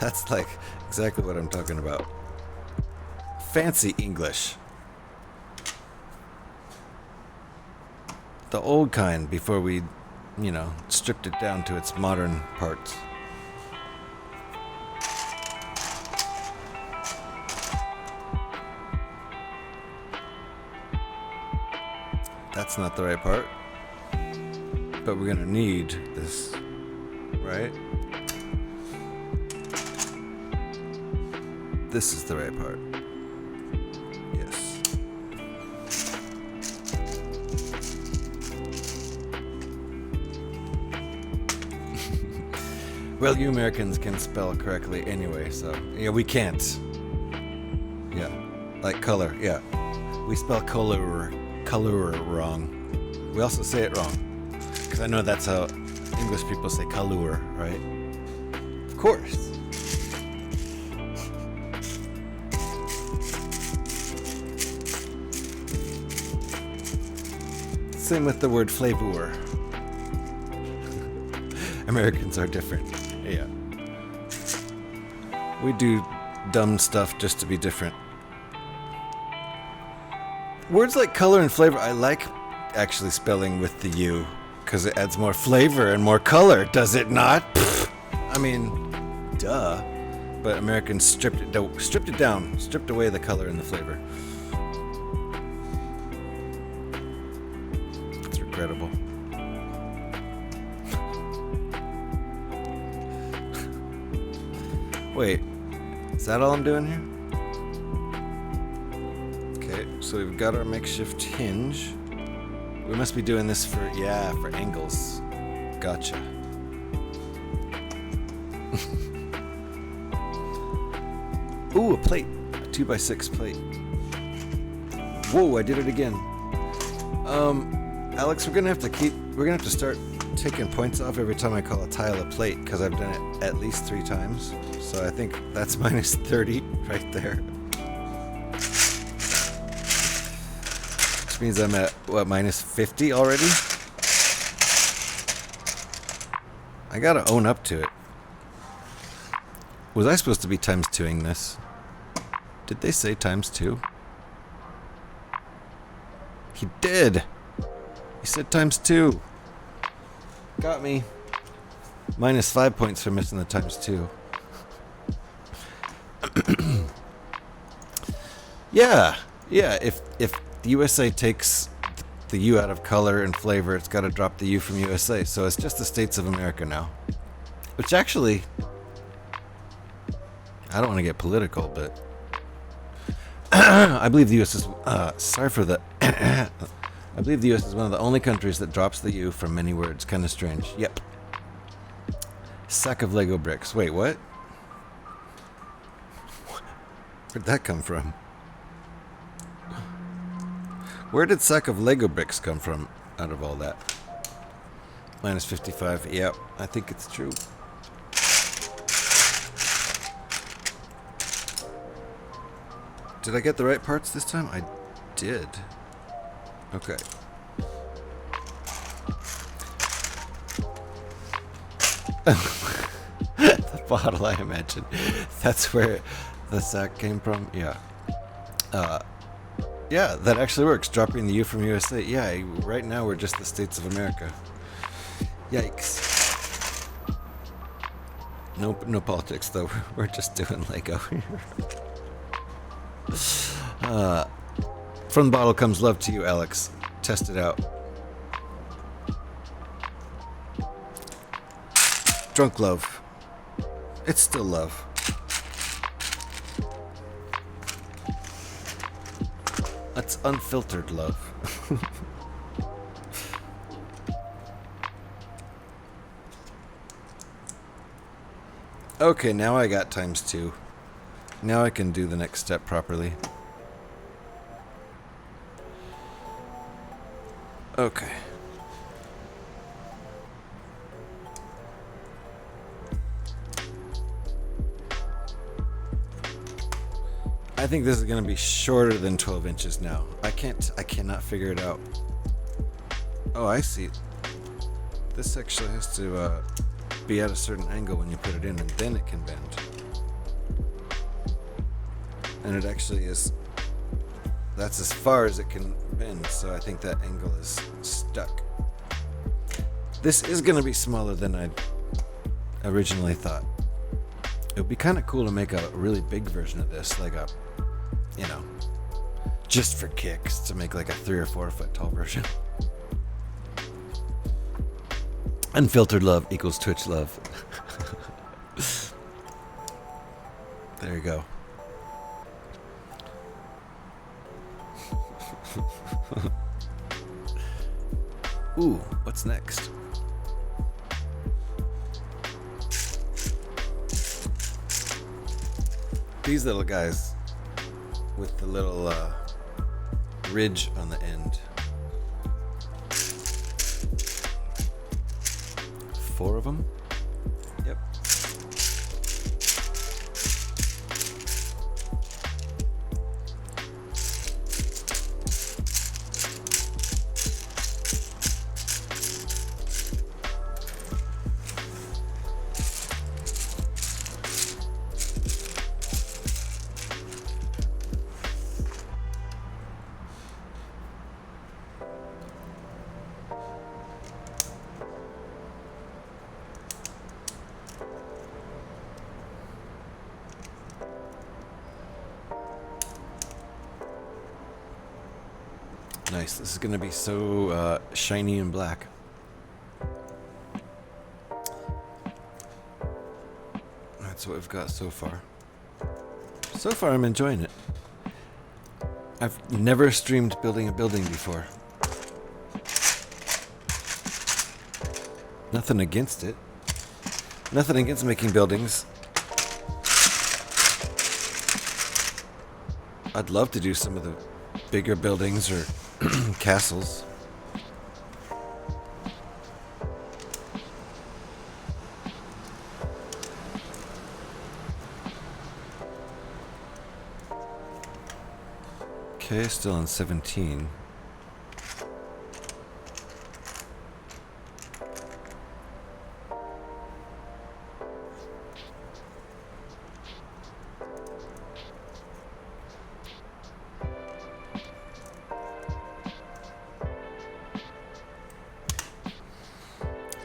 S1: That's like exactly what I'm talking about. Fancy English. The old kind before we, stripped it down to its modern parts. That's not the right part. But we're gonna need this, right? This is the right part. Yes. Well, you Americans can spell correctly anyway, so yeah, we can't. Yeah, like color. Yeah, we spell color wrong. We also say it wrong, because I know that's how English people say color, right? Of course. Same with the word flavor. Americans are different. Yeah. We do dumb stuff just to be different. Words like color and flavor, I like actually spelling with the U, because it adds more flavor and more color, does it not? I mean, duh. But Americans stripped it down, stripped away the color and the flavor. It's regrettable. Wait, is that all I'm doing here? Okay, so we've got our makeshift hinge. We must be doing this for angles. Gotcha. Ooh, a plate. A 2x6 plate. Whoa, I did it again. Alex, we're gonna have to start taking points off every time I call a tile a plate, because I've done it at least 3 times. So I think that's minus 30 right there. Which means I'm at, minus 50 already? I gotta own up to it. Was I supposed to be times 2ing this? Did they say times 2? He did! He said times 2. Got me. Minus 5 points for missing the times 2. Yeah. If the USA takes the U out of color and flavor, it's got to drop the U from USA. So it's just the States of America now. Which actually I don't want to get political, but I believe the U.S. is sorry for the. I believe the U.S. is one of the only countries that drops the U from many words. Kind of strange. Yep. Sack of Lego bricks. Wait, what? Where'd that come from? Where did sack of Lego bricks come from out of all that? Minus 55. Yep, I think it's true. Did I get the right parts this time? I did. Okay. The bottle, I imagine. That's where the sack came from? Yeah. Yeah, that actually works. Dropping the U from USA. Yeah, right now we're just the States of America. Yikes. No politics, though. We're just doing Lego here. From the bottle comes love to you, Alex. Test it out. Drunk love. It's still love. That's unfiltered love. Okay, now I got ×2. Now I can do the next step properly. Okay. I think this is going to be shorter than 12 inches now. I cannot figure it out. Oh, I see. This actually has to be at a certain angle when you put it in, and then it can bend. And it actually is. That's as far as it can bend, so I think that angle is stuck. This is going to be smaller than I originally thought. It would be kind of cool to make a really big version of this, like a, you know, just for kicks, to make like a 3 or 4 foot tall version. Unfiltered love equals Twitch love. There you go. Ooh, what's next? These little guys with the little ridge on the end. 4 of them? Yep. Nice. This is going to be so shiny and black. That's what we've got so far. So far, I'm enjoying it. I've never streamed building a building before. Nothing against it. Nothing against making buildings. I'd love to do some of the bigger buildings or castles. Okay, still on 17.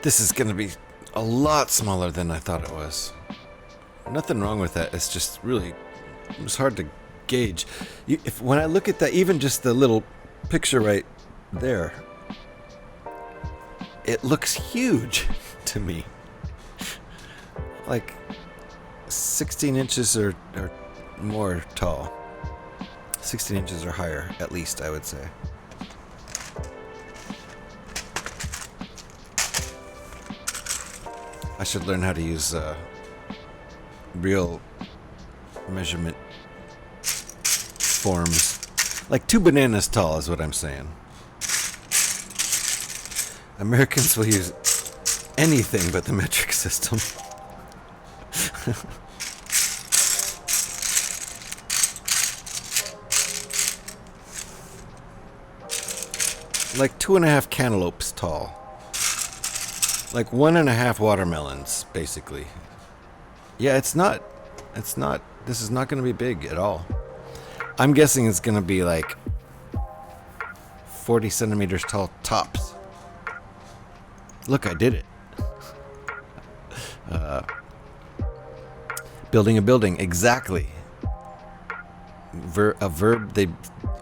S1: This is going to be a lot smaller than I thought it was. Nothing wrong with that. It's just really, it's hard to gauge. When I look at that, even just the little picture right there, it looks huge to me. Like 16 inches or more tall. 16 inches or higher, at least, I would say. I should learn how to use real measurement forms. Like 2 bananas tall is what I'm saying. Americans will use anything but the metric system. Like 2.5 cantaloupes tall. Like 1.5 watermelons, basically. Yeah, it's not. This is not going to be big at all. I'm guessing it's going to be like 40 centimeters tall tops. Look, I did it. Building a building, exactly. A verb.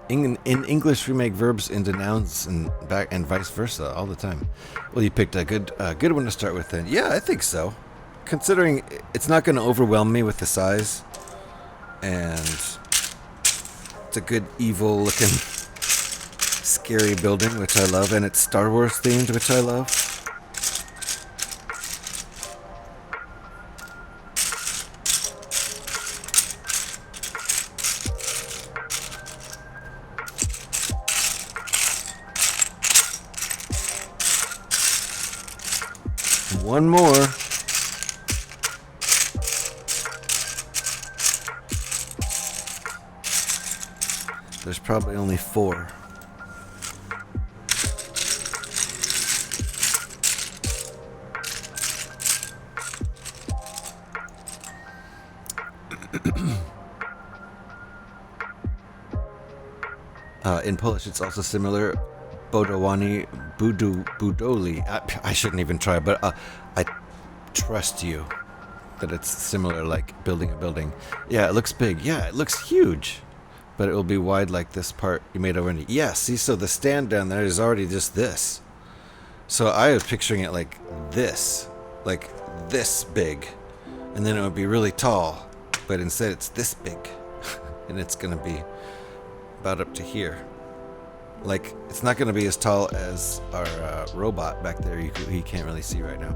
S1: In English we make verbs into nouns and vice versa all the time. Well, you picked a good one to start with then. Yeah, I think so. Considering it's not going to overwhelm me with the size, and it's a good evil looking scary building, which I love, and it's Star Wars themed, which I love. One more. There's probably only 4. In Polish, it's also similar. Budowani, budoli. I shouldn't even try, but I trust you that it's similar, like building a building. Yeah, it looks big. Yeah, it looks huge, but it will be wide like this part you made over. Yeah, see, so the stand down there is already just this. So I was picturing it like this big, and then it would be really tall, but instead it's this big, and it's gonna be about up to here. Like, it's not going to be as tall as our robot back there. He can't really see right now.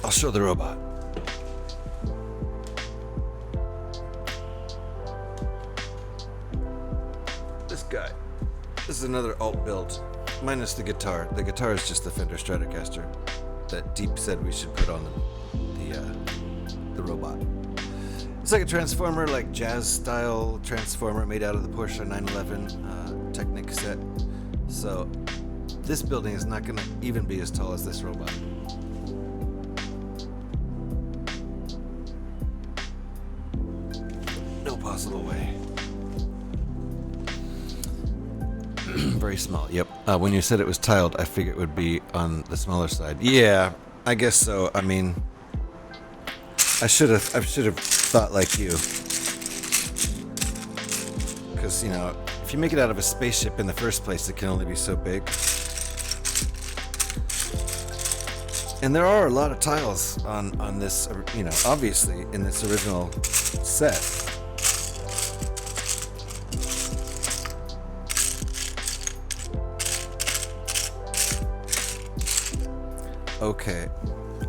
S1: I'll show the robot. This guy. This is another alt build, minus the guitar. The guitar is just the Fender Stratocaster that Deep said we should put on the robot. It's like a transformer, like jazz-style transformer made out of the Porsche 911 Technic set. So this building is not going to even be as tall as this robot. No possible way. Very small, yep. When you said it was tiled, I figured it would be on the smaller side. Yeah, I guess so. I mean, I should have thought like you, because if you make it out of a spaceship in the first place, it can only be so big. And there are a lot of tiles on this, obviously in this original set. Okay.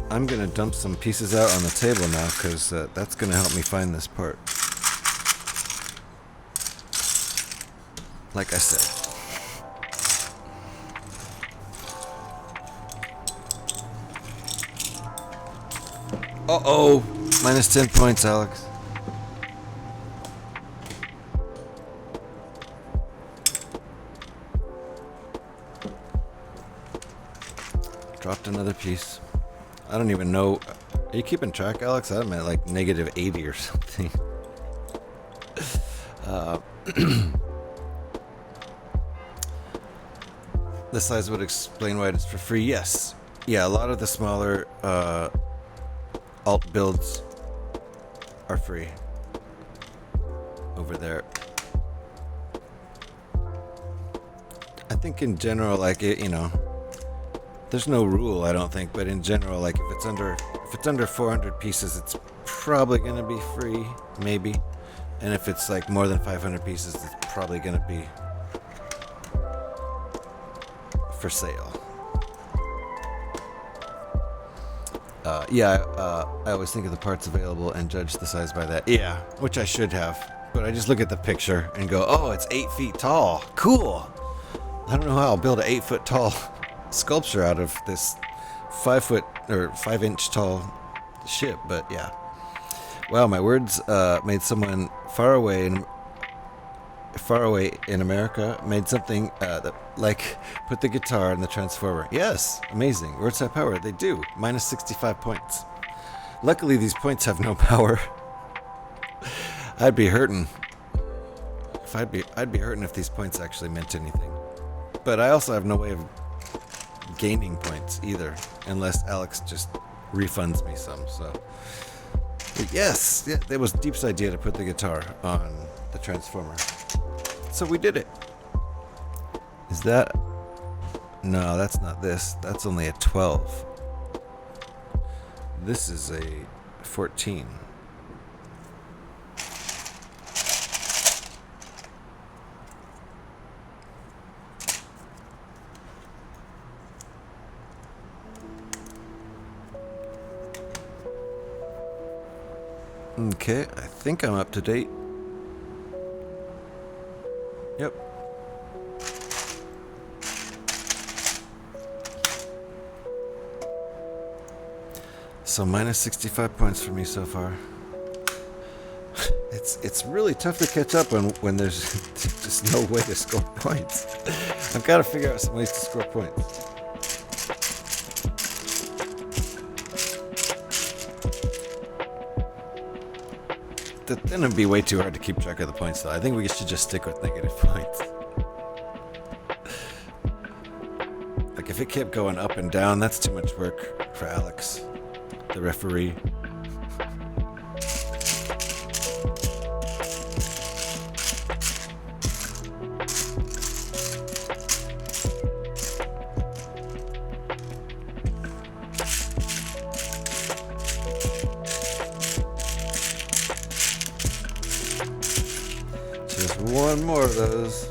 S1: I'm going to dump some pieces out on the table now, because that's going to help me find this part. Like I said. Uh-oh! Minus 10 points, Alex. Dropped another piece. I don't even know. Are you keeping track, Alex? I'm at like negative 80 or something. The size would explain why it's for free. Yes. Yeah, a lot of the smaller alt builds are free. Over there. I think in general, like it, There's no rule, I don't think, but in general, like if it's under 400 pieces, it's probably gonna be free, maybe. And if it's like more than 500 pieces, it's probably gonna be for sale. I always think of the parts available and judge the size by that. Yeah, which I should have. But I just look at the picture and go, oh, it's 8 feet tall. Cool. I don't know how I'll build an 8 foot tall sculpture out of this 5 foot or 5 inch tall ship, but yeah. Wow, my words made someone far away in America made something that like put the guitar in the transformer. Yes, amazing. Words have power. They do. Minus 65 points. Luckily, these points have no power. I'd be hurting. I'd be hurting if these points actually meant anything. But I also have no way of gaining points either, unless Alex just refunds me some. So yes, yeah, it was Deep's idea to put the guitar on the transformer. So we did it. Is that? No, that's not this. That's only a 12. This is a 14. Okay, I think I'm up to date. Yep. So minus 65 points for me so far. It's really tough to catch up when there's just no way to score points. I've got to figure out some ways to score points. Then it'd be way too hard to keep track of the points, though. I think we should just stick with negative points. Like, if it kept going up and down, that's too much work for Alex, the referee. One more of those.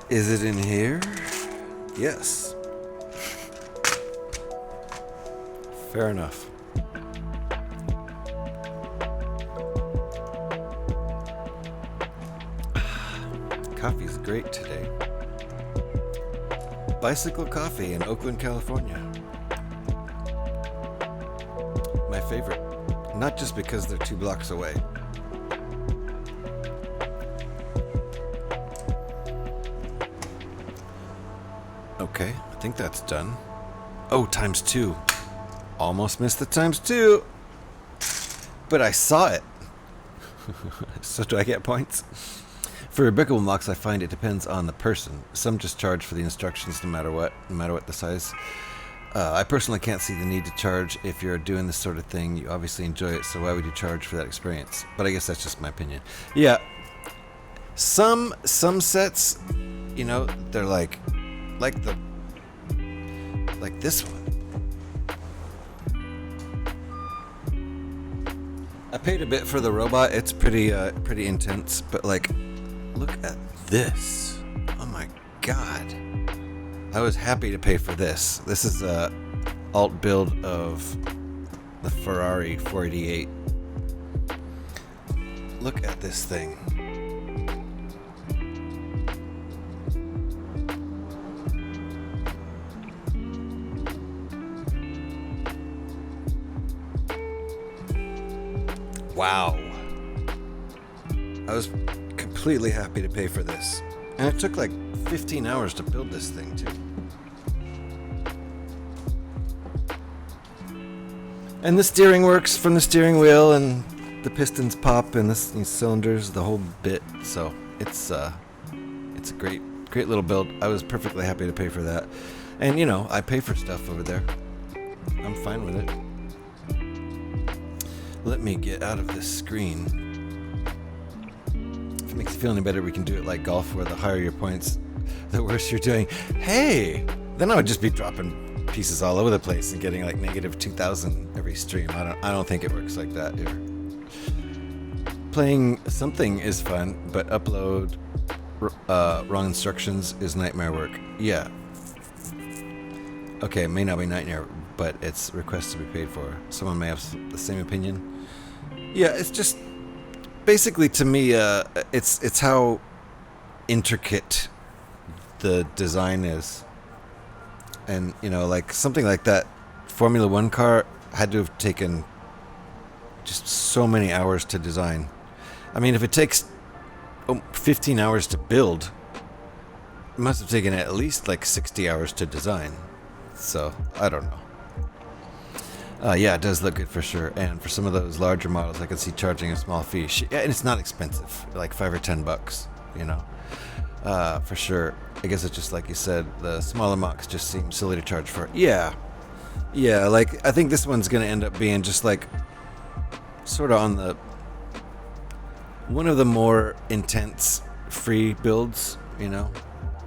S1: Is it in here? Yes. Fair enough. Coffee's great today. Bicycle Coffee in Oakland, California. My favorite. Not just because they're 2 blocks away. Okay, I think that's done. Oh, times 2. Almost missed the times 2. But I saw it. So do I get points? For Rebrickable blocks, I find it depends on the person. Some just charge for the instructions no matter what the size. I personally can't see the need to charge if you're doing this sort of thing. You obviously enjoy it, so why would you charge for that experience? But I guess that's just my opinion. Yeah, some sets, you know, they're like this one. I paid a bit for the robot. It's pretty intense, but like, look at this. Oh my god. I was happy to pay for this. This is a alt build of the Ferrari 488. Look at this thing. Wow. I was completely happy to pay for this. And it took like 15 hours to build this thing, too. And the steering works from the steering wheel, and the pistons pop, and these cylinders, the whole bit. So it's a great Great little build. I was perfectly happy to pay for that. And, you know, I pay for stuff over there. I'm fine with it. Let me get out of this screen. If it makes you feel any better, we can do it like golf, where the higher your points, the worse you're doing. Hey! Then I would just be dropping pieces all over the place and getting like negative 2,000 every stream. I don't think it works like that here. Playing something is fun, but upload wrong instructions is nightmare work. Yeah. Okay, it may not be nightmare, but it's request to be paid for. Someone may have the same opinion. Yeah, it's just basically, to me, it's how intricate the design is. And, you know, like something like that Formula One car had to have taken just so many hours to design. I mean, if it takes 15 hours to build, it must have taken at least like 60 hours to design. So, I don't know. Yeah, it does look good for sure. And for some of those larger models, I can see charging a small fee. Yeah, and it's not expensive, like $5 or $10, you know. For sure. I guess it's just like you said, the smaller mocks just seem silly to charge for. Yeah. Yeah, like, I think this one's going to end up being just like, sort of on the, one of the more intense free builds, you know.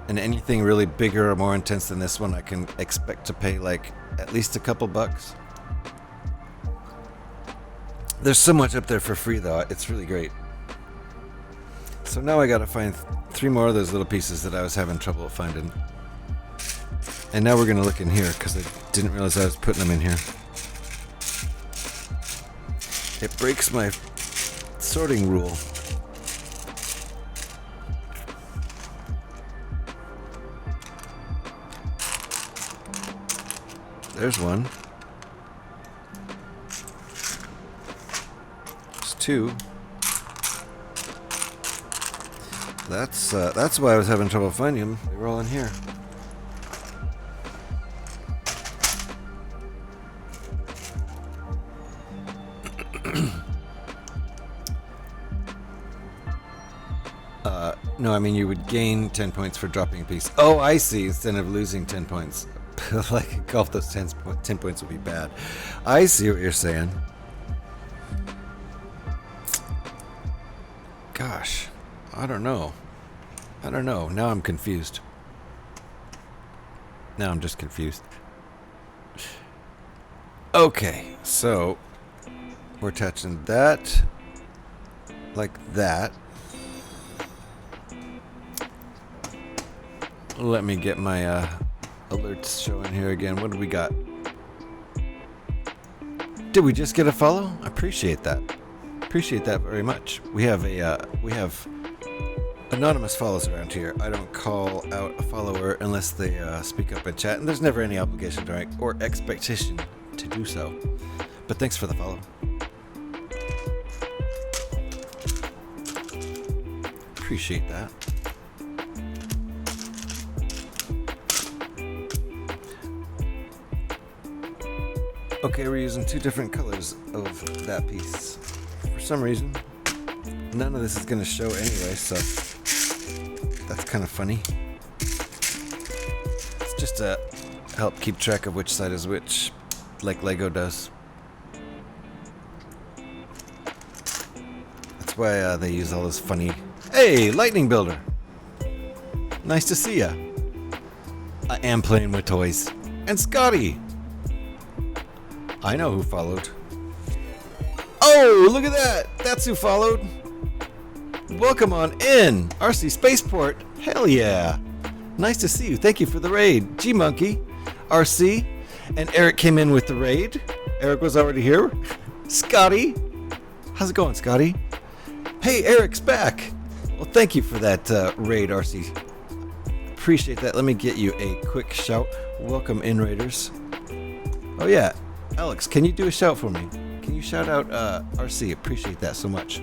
S1: And anything really bigger or more intense than this one, I can expect to pay like at least a couple bucks. There's so much up there for free though, it's really great. So now I gotta find 3 more of those little pieces that I was having trouble finding. And now we're gonna look in here, because I didn't realize I was putting them in here. It breaks my sorting rule. There's one. There's 2. That's why I was having trouble finding them. They were all in here. No, I mean you would gain 10 points for dropping a piece. Oh, I see. Instead of losing 10 points. Like golf, those 10 points would be bad. I see what you're saying. Gosh, I don't know. Now I'm confused. Now I'm just confused. Okay, so we're attaching that like that. Let me get my alerts showing here again. What do we got? Did we just get a follow? I appreciate that. Appreciate that very much. We have anonymous follows around here. I don't call out a follower unless they speak up in chat, and there's never any obligation or expectation to do so. But thanks for the follow. Appreciate that. Okay, we're using 2 different colors of that piece. For some reason, none of this is going to show anyway, so that's kind of funny. It's just to help keep track of which side is which, like Lego does. That's why they use all this funny... Hey, Lightning Builder! Nice to see ya. I am playing with toys. And Scotty! I know who followed. Oh, look at that! That's who followed. Welcome on in, RC Spaceport. Hell yeah! Nice to see you. Thank you for the raid, G Monkey, RC, and Eric came in with the raid. Eric was already here. Scotty, how's it going, Scotty? Hey, Eric's back. Well, thank you for that raid, RC. Appreciate that. Let me get you a quick shout. Welcome in, raiders. Oh yeah. Alex, can you do a shout for me? Can you shout out RC? Appreciate that so much.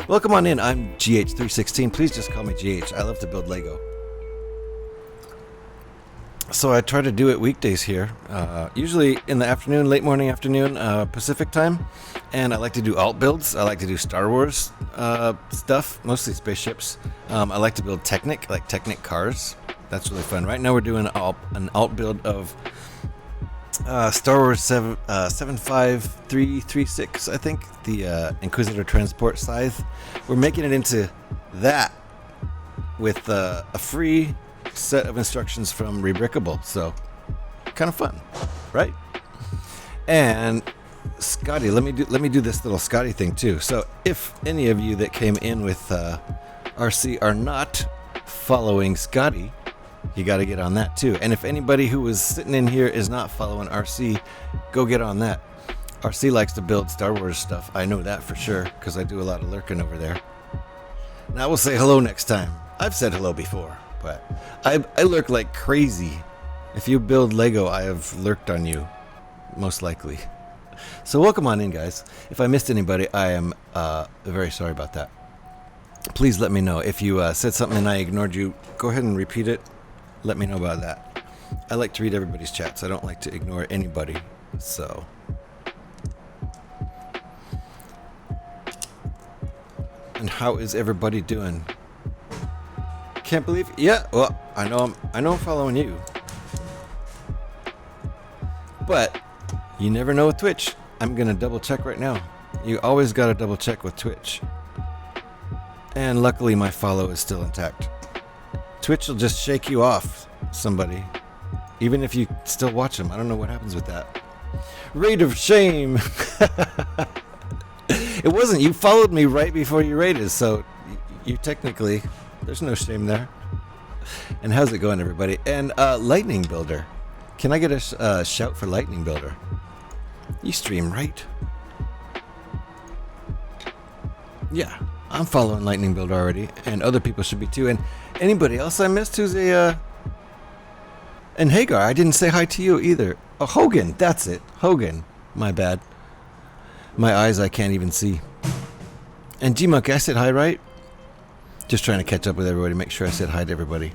S1: Welcome on in. I'm GH316. Please just call me GH. I love to build Lego. So I try to do it weekdays here, usually in the afternoon, late morning afternoon, Pacific time. And I like to do alt builds. I like to do Star Wars stuff, mostly spaceships. I like to build Technic cars. That's really fun. Right now we're doing an alt build of Star Wars 75336, I think, the Inquisitor transport scythe. We're making it into that with a free set of instructions from Rebrickable, so kind of fun, right? And Scotty, let me do this little Scotty thing too. So if any of you that came in with RC are not following Scotty, you got to get on that too. And if anybody who was sitting in here is not following RC, go get on that. RC likes to build Star Wars stuff. I know that for sure because I do a lot of lurking over there. Now we'll say hello next time. I've said hello before, but I lurk like crazy. If you build Lego, I have lurked on you, most likely. So welcome on in, guys. If I missed anybody, I am very sorry about that. Please let me know. If you said something and I ignored you, go ahead and repeat it. Let me know about that. I like to read everybody's chats. I don't like to ignore anybody. So. And how is everybody doing? Can't believe. Yeah. Well, I know I'm following you. But you never know with Twitch. I'm gonna double check right now. You always gotta double check with Twitch. And luckily my follow is still intact. Twitch will just shake you off, somebody. Even if you still watch them. I don't know what happens with that. Raid of shame. It wasn't. You followed me right before you raided, so you technically, there's no shame there. And how's it going, everybody? And Lightning Builder. Can I get a shout for Lightning Builder? You stream, right? Yeah, I'm following Lightning Builder already, and other people should be too. And anybody else I missed who's a... And Hagar, I didn't say hi to you either. Oh, Hogan, that's it. Hogan. My bad. My eyes I can't even see. And G-Monk, I said hi, right? Just trying to catch up with everybody, make sure I said hi to everybody.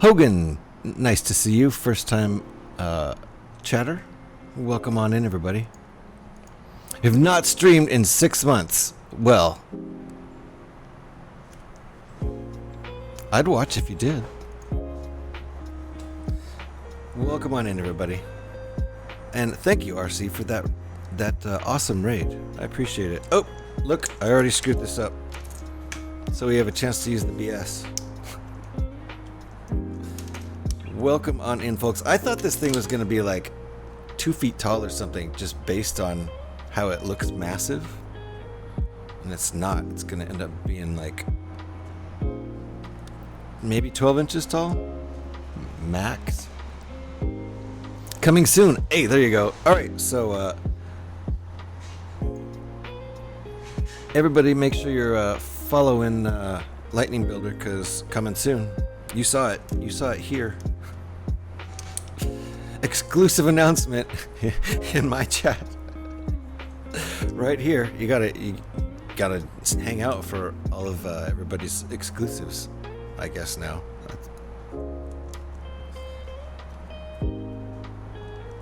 S1: Hogan, nice to see you. First time chatter. Welcome on in, everybody. Have not streamed in 6 months. Well, I'd watch if you did. Welcome on in, everybody. And thank you, RC, for that awesome raid. I appreciate it. Oh, look, I already screwed this up. So we have a chance to use the BS. Welcome on in, folks. I thought this thing was going to be like 2 feet tall or something, just based on how it looks massive. And it's not. It's going to end up being like maybe 12 inches tall. Max. Coming soon. Hey, there you go. All right, so everybody make sure you're following Lightning Builder, because coming soon. You saw it. You saw it here. Exclusive announcement in my chat. Right here. You gotta hang out for all of everybody's exclusives, I guess now.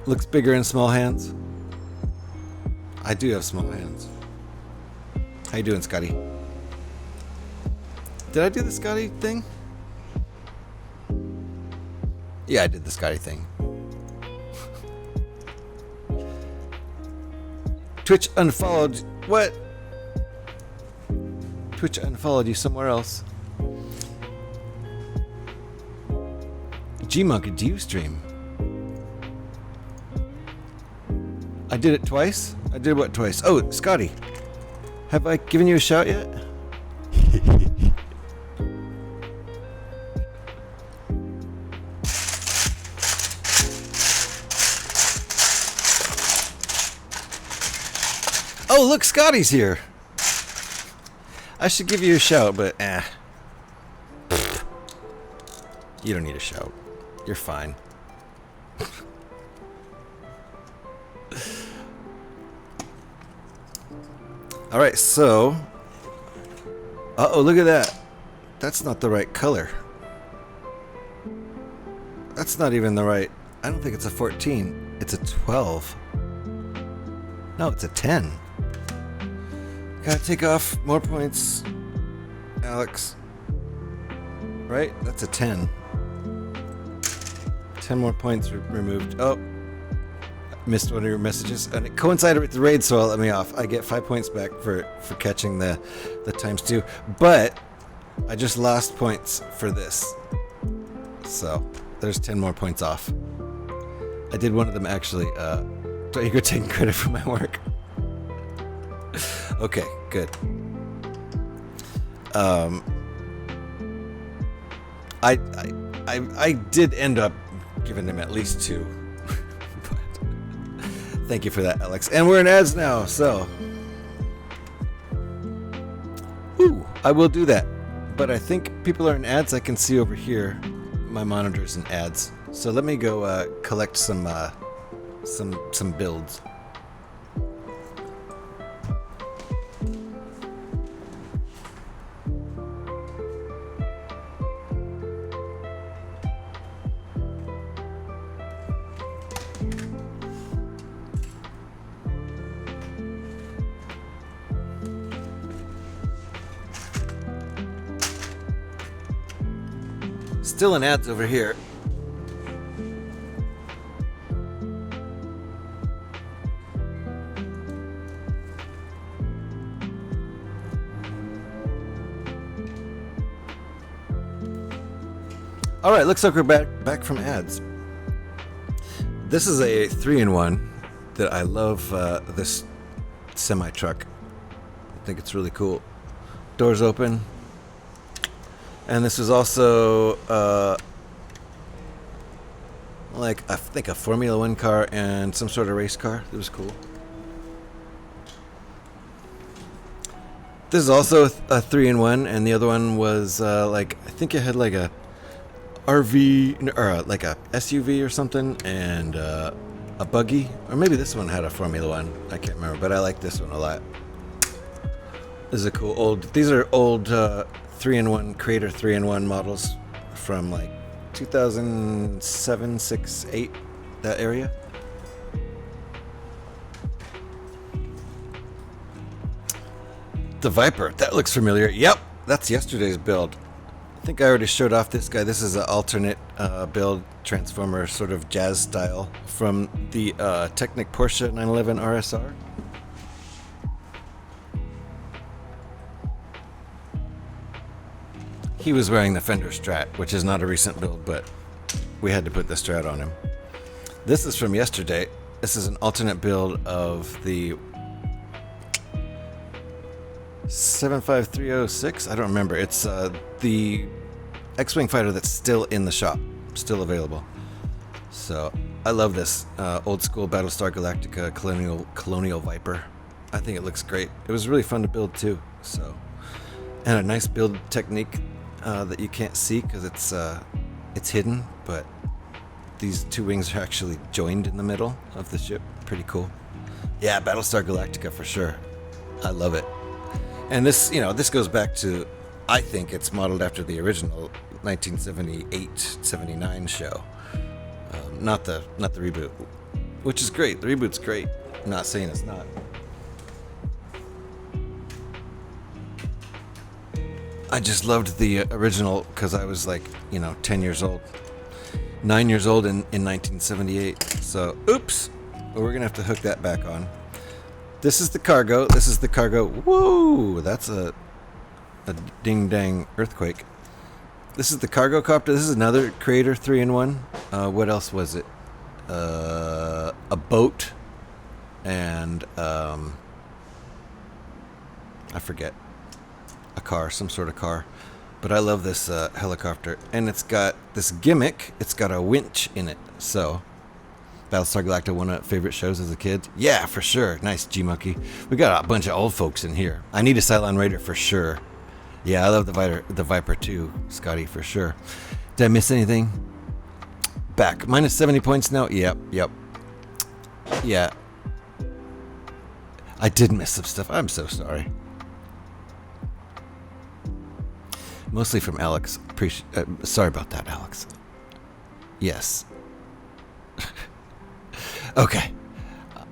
S1: Looks bigger in small hands. I do have small hands. How you doing, Scotty? Did I do the Scotty thing? Yeah, I did the Scotty thing. Twitch unfollowed. What? Twitch unfollowed you somewhere else. G-Monk, do you stream? I did it twice? I did what twice? Oh, Scotty. Have I given you a shout yet? Oh, look, Scotty's here. I should give you a shout, but you don't need a shout. You're fine. All right, so... Uh-oh, look at that. That's not the right color. That's not even the right. I don't think it's a 14. It's a 12. No, it's a 10. Gotta take off more points, Alex. Right? That's a 10. 10 more points removed. Oh, missed one of your messages. And it coincided with the raid, so I'll let me off. I get 5 points back for catching the times 2. But I just lost points for this. So there's 10 more points off. I did one of them actually. Don't you go taking credit for my work? Okay, good. I did end up giving him at least 2. But thank you for that, Alex. And we're in ads now, so I will do that. But I think people are in ads. I can see over here my monitors and ads. So let me go collect some builds. Still in ads over here. All right, looks like we're back from ads. This is a 3-in-1 that I love. This semi truck. I think it's really cool. Doors open. And this is also like I think a Formula One car and some sort of race car. It was cool. This is also a 3-in-1, and the other one was like I think it had like a RV or like a SUV or something, and a buggy, or maybe this one had a Formula One. I can't remember, but I like this one a lot. This is a cool old. These are old 3-in-1 Creator 3-in-1 models from like 2007, 6, 8, that area. The Viper, that looks familiar. Yep, that's yesterday's build. I think I already showed off this guy. This is an alternate build transformer, sort of jazz style, from the Technic Porsche 911 RSR. He was wearing the Fender Strat, which is not a recent build, but we had to put the Strat on him. This is from yesterday. This is an alternate build of the 75306. I don't remember. It's the X-Wing fighter that's still in the shop, still available. So I love this old school Battlestar Galactica Colonial Viper. I think it looks great. It was really fun to build too. So, and a nice build technique that you can't see because it's hidden, but these two wings are actually joined in the middle of the ship. Pretty cool. Yeah, Battlestar Galactica for sure. I love it. And this, this goes back to, I think it's modeled after the original 1978-79 show. Not the reboot, which is great. The reboot's great. I'm not saying it's not. I just loved the original because I was like, 10 years old. 9 years old in 1978. So, oops. Well, we're going to have to hook that back on. This is the cargo. Whoa! That's a ding-dang earthquake. This is the cargo copter. This is another Creator 3-in-1. What else was it? A boat. And, I forget. A car, some sort of car. But I love this helicopter. And it's got this gimmick. It's got a winch in it. So, Battlestar Galactica, one of my favorite shows as a kid. Yeah, for sure. Nice, G-Monkey. We got a bunch of old folks in here. I need a Cylon Raider for sure. Yeah, I love the Viper too, Scotty, for sure. Did I miss anything? Back. Minus 70 points now? Yep. Yeah. I did miss some stuff. I'm so sorry. Mostly from Alex. Sorry about that, Alex. Yes. Okay.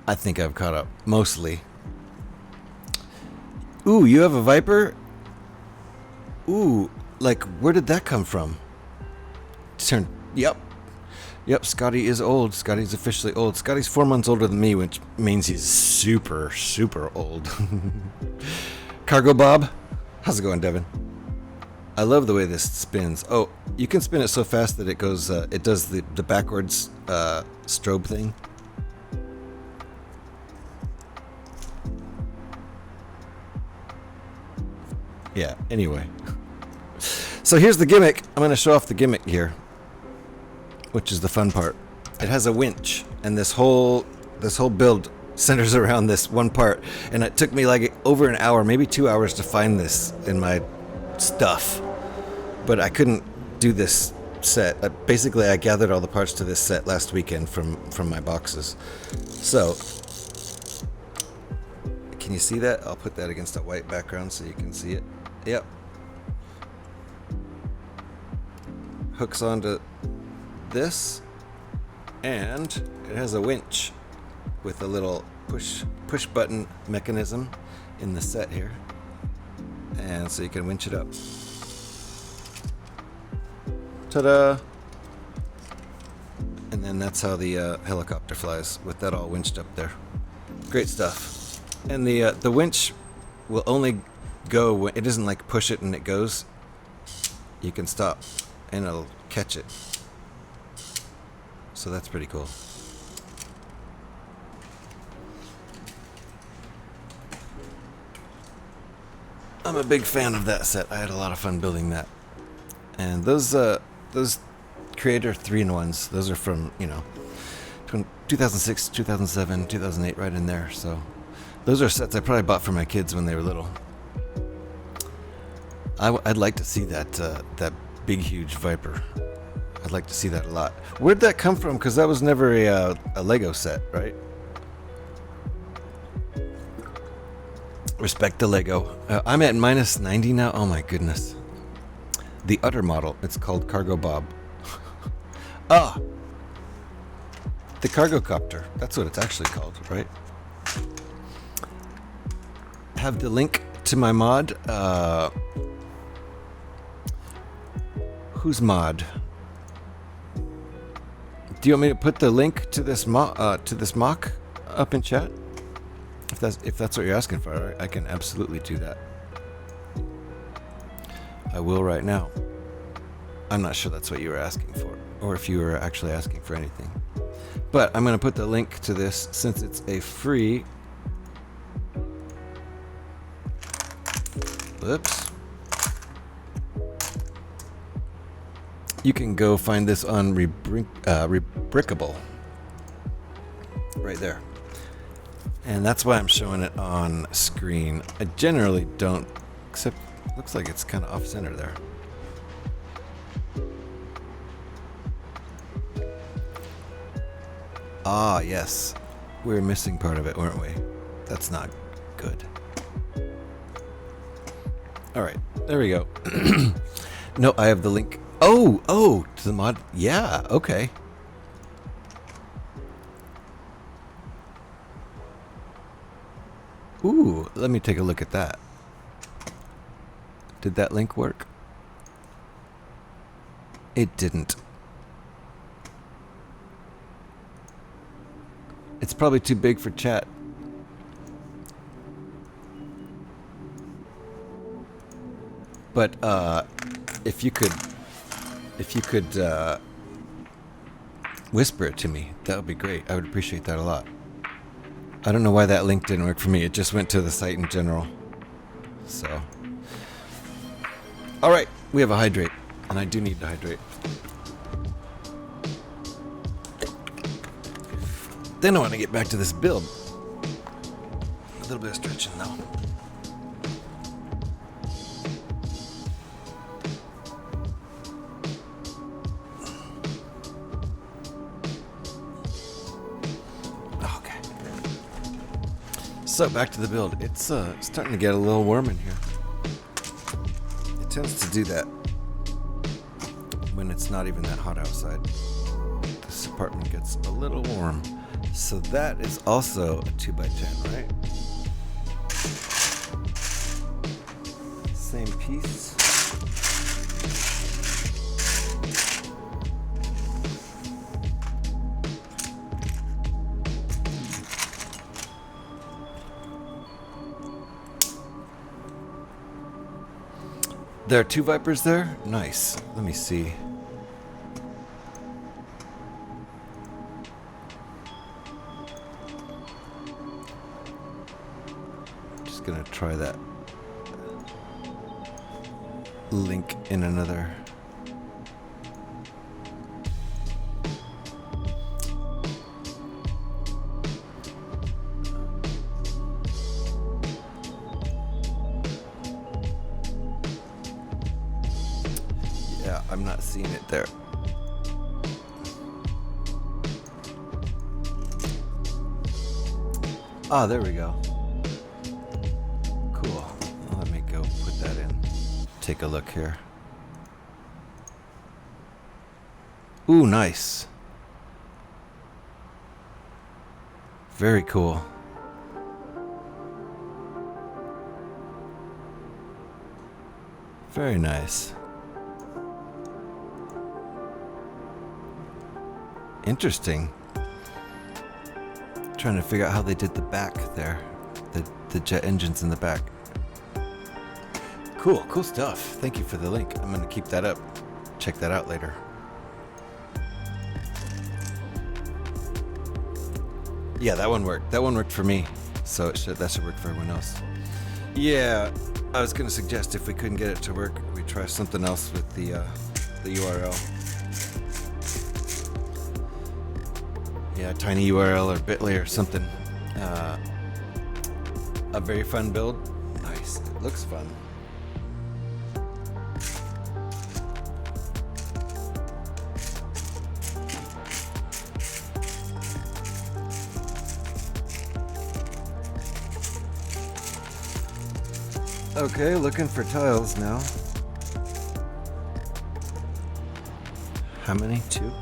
S1: I think I've caught up, mostly. Ooh, you have a Viper? Ooh, like, where did that come from? Yep. Yep, Scotty is old. Scotty's officially old. Scotty's 4 months older than me, which means he's super, super old. Cargo Bob? How's it going, Devin? I love the way this spins. Oh, you can spin it so fast that it goes, it does the backwards strobe thing. Yeah, anyway. So here's the gimmick. I'm going to show off the gimmick here, which is the fun part. It has a winch, and this whole build centers around this one part, and it took me like over an hour, maybe 2 hours to find this in my stuff. But I couldn't do this set. Basically, I gathered all the parts to this set last weekend from my boxes. So, can you see that? I'll put that against a white background so you can see it. Yep. Hooks onto this, and it has a winch with a little push button mechanism in the set here, and so you can winch it up. Ta-da! And then that's how the helicopter flies, with that all winched up there. Great stuff. And the winch will only go when it doesn't like push it and it goes. You can stop and it'll catch it. So that's pretty cool. I'm a big fan of that set. I had a lot of fun building that. And those Creator 3-in-1s, those are from, 2006, 2007, 2008, right in there. So those are sets I probably bought for my kids when they were little. I'd like to see that big, huge Viper. I'd like to see that a lot. Where'd that come from? Because that was never a Lego set, right? Respect the Lego. I'm at minus 90 now. Oh my goodness. The Utter model. It's called Cargo Bob. The Cargo Copter. That's what it's actually called, right? Have the link to my mod. Whose mod? Do you want me to put the link to this mock up in chat? If that's what you're asking for, I can absolutely do that. I will right now. I'm not sure that's what you were asking for, or if you were actually asking for anything. But I'm going to put the link to this since it's a free. Whoops. You can go find this on Rebrickable. Right there. And that's why I'm showing it on screen. I generally don't, except looks like it's kind of off center there. Ah, yes. We were missing part of it, weren't we? That's not good. All right, there we go. No, I have the link. Oh, to the mod. Yeah, okay. Ooh, let me take a look at that. Did that link work? It didn't. It's probably too big for chat. But if you could whisper it to me, that would be great. I would appreciate that a lot. I don't know why that link didn't work for me. It just went to the site in general. So, all right, we have a hydrate, and I do need to hydrate. Then I want to get back to this build. A little bit of stretching though. Okay. So back to the build. It's starting to get a little warm in here. It tends to do that when it's not even that hot outside. apartment gets a little warm. So that is also a 2x10, right? Same piece. There are 2 Vipers there? Nice. Let me see. Just gonna try that link in another. Yeah, I'm not seeing it there. Ah, there we go. Cool. Well, let me go put that in. Take a look here. Ooh, nice. Very cool. Very nice. Interesting. Trying to figure out how they did the back there. The jet engines in the back. Cool stuff. Thank you for the link. I'm gonna keep that up. Check that out later. Yeah, that one worked. That one worked for me. So that should work for everyone else. Yeah, I was gonna suggest if we couldn't get it to work, we try something else with the URL. Yeah, tiny URL or Bitly or something. A very fun build. Nice. It looks fun. Okay, looking for tiles now. How many? 2?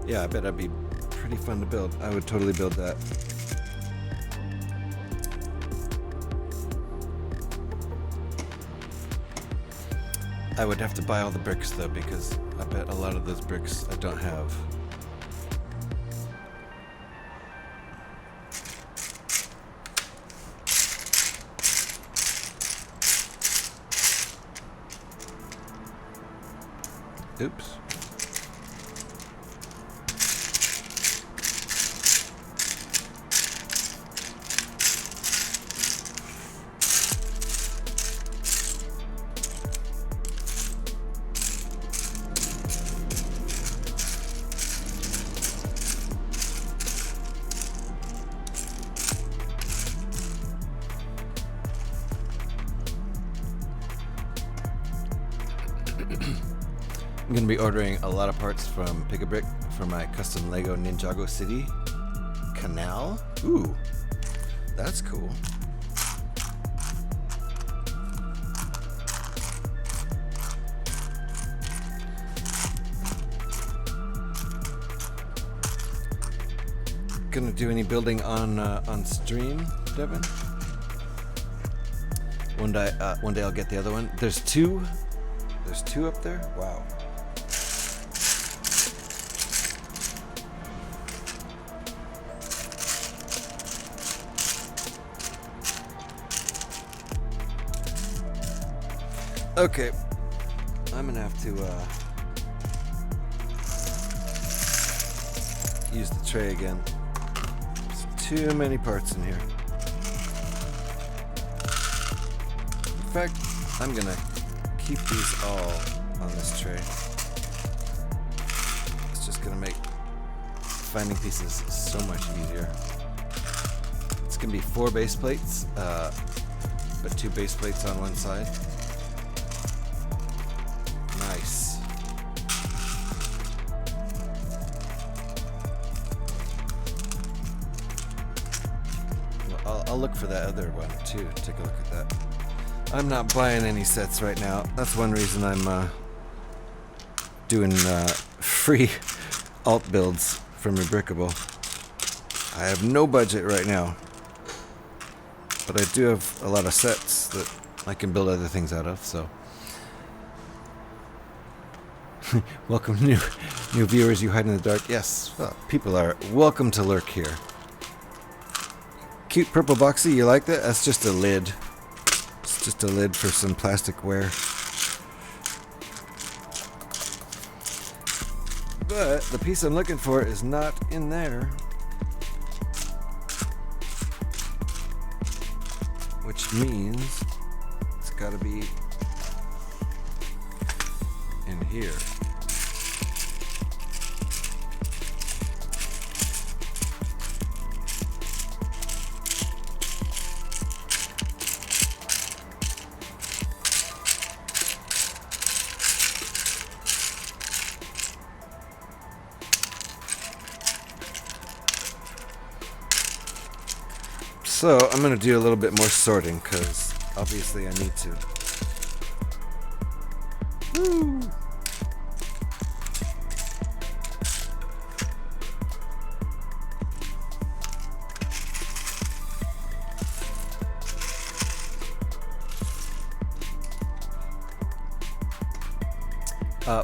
S1: Yeah, I bet that'd be pretty fun to build. I would totally build that. I would have to buy all the bricks though, because I bet a lot of those bricks I don't have. Oops. I'm going to be ordering a lot of parts from Pick-a-Brick for my custom Lego Ninjago City canal. Ooh, that's cool. Gonna do any building on stream, Devin? One day I'll get the other one. There's two up there. Wow. Okay, I'm gonna have to use the tray again. There's too many parts in here. In fact, I'm gonna keep these all on this tray. It's just gonna make finding pieces so much easier. can be 4 base plates, but 2 base plates on one side. Nice. Well, I'll look for that other one too. Take a look at that. I'm not buying any sets right now. That's one reason I'm doing free alt builds from Rebrickable. I have no budget right now, but I do have a lot of sets that I can build other things out of. So, welcome new viewers. You hide in the dark. Yes, well, people are welcome to lurk here. Cute purple boxy. You like that? That's just a lid. It's just a lid for some plasticware. But the piece I'm looking for is not in there. Which means it's got to be in here. So I'm going to do a little bit more sorting because obviously I need to. Woo.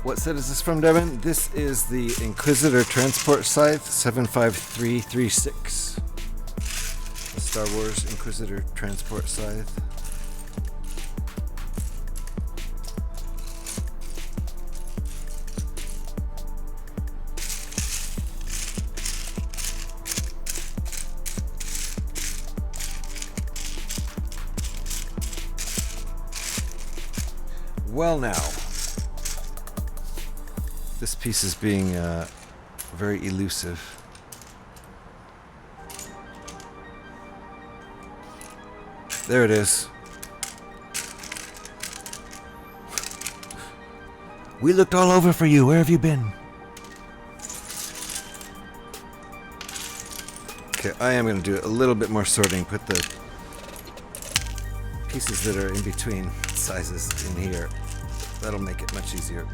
S1: What set is this from, Devin? This is the Inquisitor Transport Scythe 75336. Star Wars Inquisitor Transport Scythe. Well, now this piece is being very elusive. There it is. We looked all over for you. Where have you been? Okay, I am going to do a little bit more sorting. Put the pieces that are in between sizes in here. That'll make it much easier.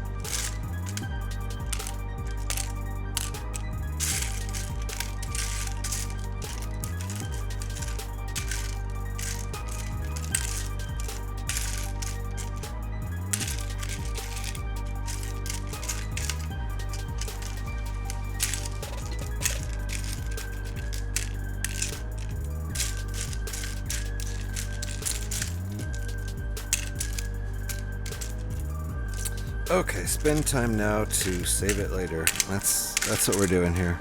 S1: Okay, spend time now to save it later. That's what we're doing here.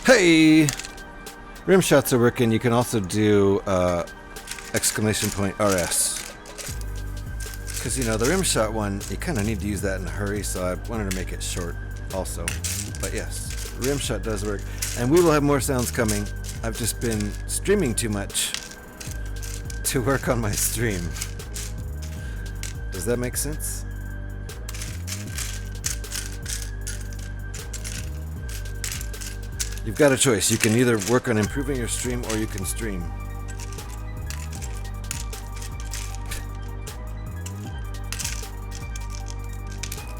S1: Hey! Rim shots are working. You can also do exclamation point RS. Because, you know, the rim shot one, you kind of need to use that in a hurry, so I wanted to make it short also. But yes, rim shot does work. And we will have more sounds coming. I've just been streaming too much to work on my stream. Does that make sense? You've got a choice. You can either work on improving your stream or you can stream.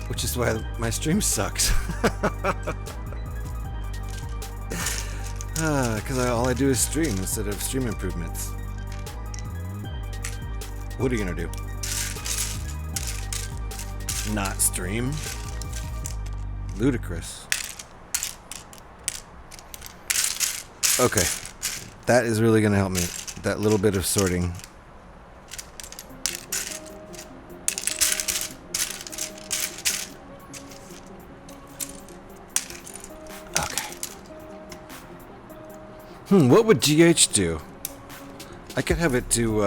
S1: Which is why my stream sucks. Because all I do is stream instead of stream improvements. What are you going to do? Not stream? Ludicrous. Okay, that is really going to help me. That little bit of sorting. Okay. What would GH do? I could have it do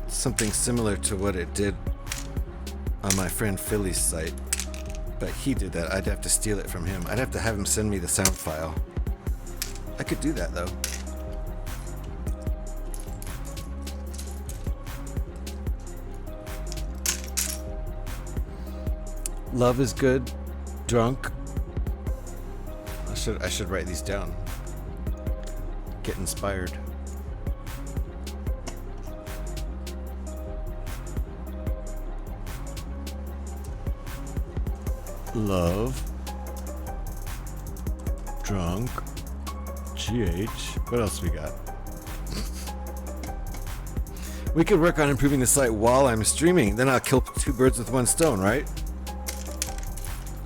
S1: something similar to what it did on my friend Philly's site. But he did that. I'd have to steal it from him. I'd have to have him send me the sound file. I could do that though. Love is good. Drunk. I should write these down. Get inspired. Love. Drunk. GH. What else we got? We could work on improving the site while I'm streaming. Then I'll kill two birds with one stone, right?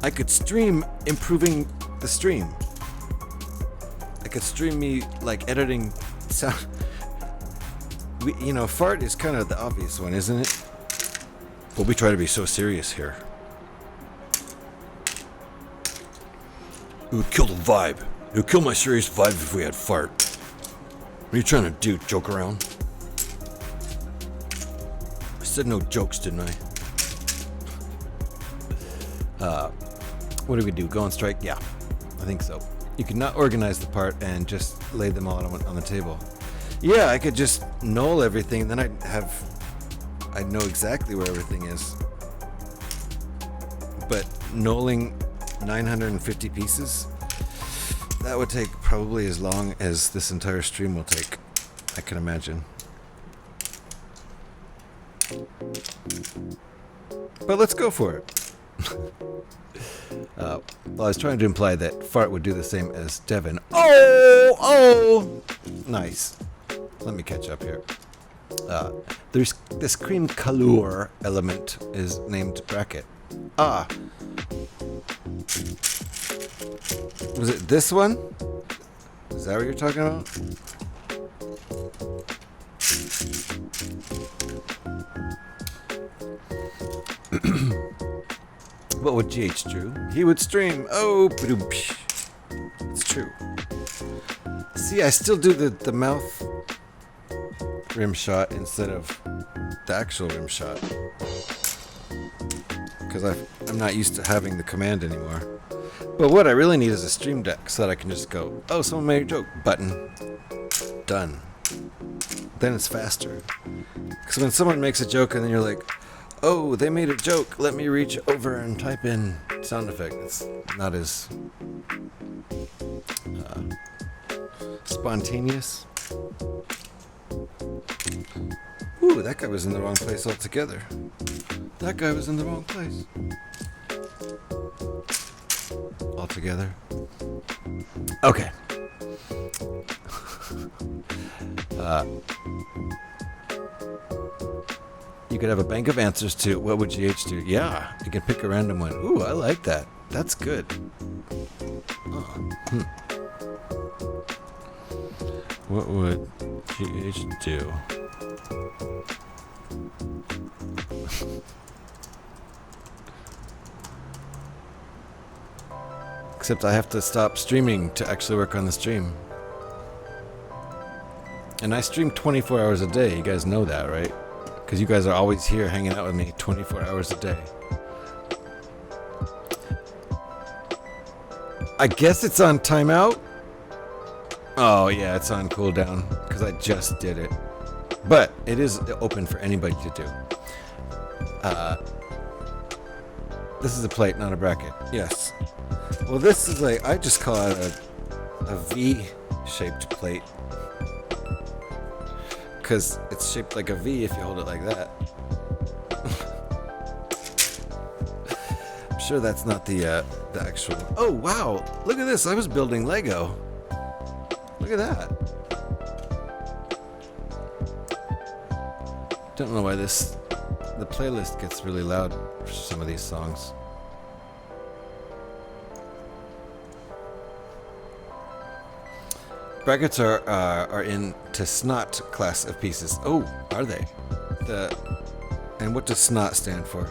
S1: I could stream improving the stream. I could stream me like editing sound. Fart is kind of the obvious one, isn't it? But we try to be so serious here. It would kill the vibe. It would kill my serious vibe if we had fart. What are you trying to do? Joke around? I said no jokes, didn't I? What do we do? Go on strike? Yeah, I think so. You could not organize the part and just lay them all on the table. Yeah, I could just null everything, then I'd know exactly where everything is. But nulling 950 pieces, that would take probably as long as this entire stream will take, I can imagine. But let's go for it. Well, I was trying to imply that Fart would do the same as Devin. Oh! Nice. Let me catch up here. There's this cream color element is named bracket. Was it this one? Is that what you're talking about? What would GH do? He would stream. Oh, it's true. See, I still do the mouth rim shot instead of the actual rim shot. Because I'm not used to having the command anymore. But what I really need is a stream deck so that I can just go, oh, someone made a joke. Button. Done. Then it's faster. Because when someone makes a joke and then you're like, oh, they made a joke. Let me reach over and type in sound effect. It's not as spontaneous. Ooh, that guy was in the wrong place altogether. That guy was in the wrong place. Altogether. Okay. You could have a bank of answers to what would GH do? Yeah, you can pick a random one. Ooh, I like that. That's good. What would GH do? Except I have to stop streaming to actually work on the stream. And I stream 24 hours a day. You guys know that, right? Because you guys are always here hanging out with me 24 hours a day. I guess it's on timeout. Oh, yeah, it's on cooldown because I just did it. But it is open for anybody to do. This is a plate, not a bracket. Yes. Well, this is like, I just call it a V-shaped plate. Because it's shaped like a V if you hold it like that. I'm sure that's not the actual... Oh, wow! Look at this! I was building Lego. Look at that. Don't know why the playlist gets really loud for some of these songs. Brackets are in to snot class of pieces. Oh, are they? And what does snot stand for?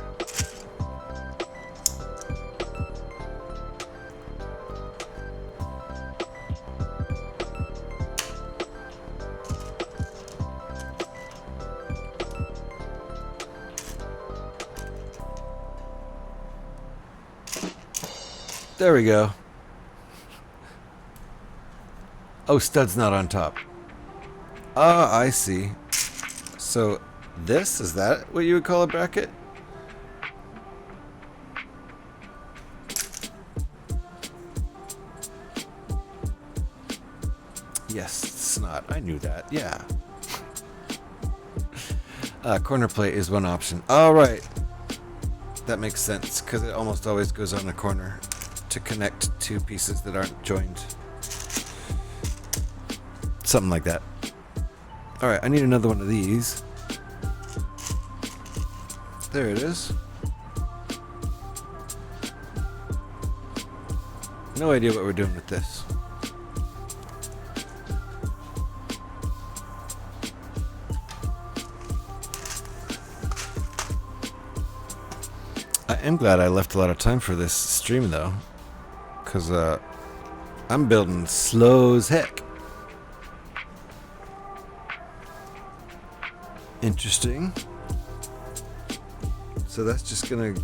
S1: There we go. Oh, stud's not on top. Ah, I see. So this, is that what you would call a bracket? Yes, it's not. I knew that. Yeah. Corner plate is one option. All right. That makes sense because it almost always goes on a corner to connect two pieces that aren't joined. Something like that. All right, I need another one of these. There it is. No idea what we're doing with this. I am glad I left a lot of time for this stream though, because I'm building slow as heck. Interesting. So that's just gonna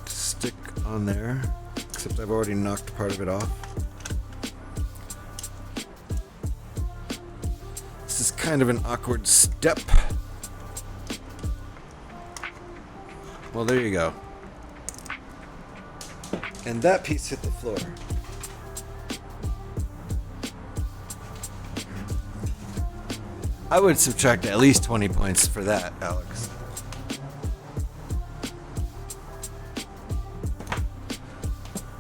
S1: stick on there, except I've already knocked part of it off. This is kind of an awkward step. Well, there you go. And that piece hit the floor. I would subtract at least 20 points for that, Alex.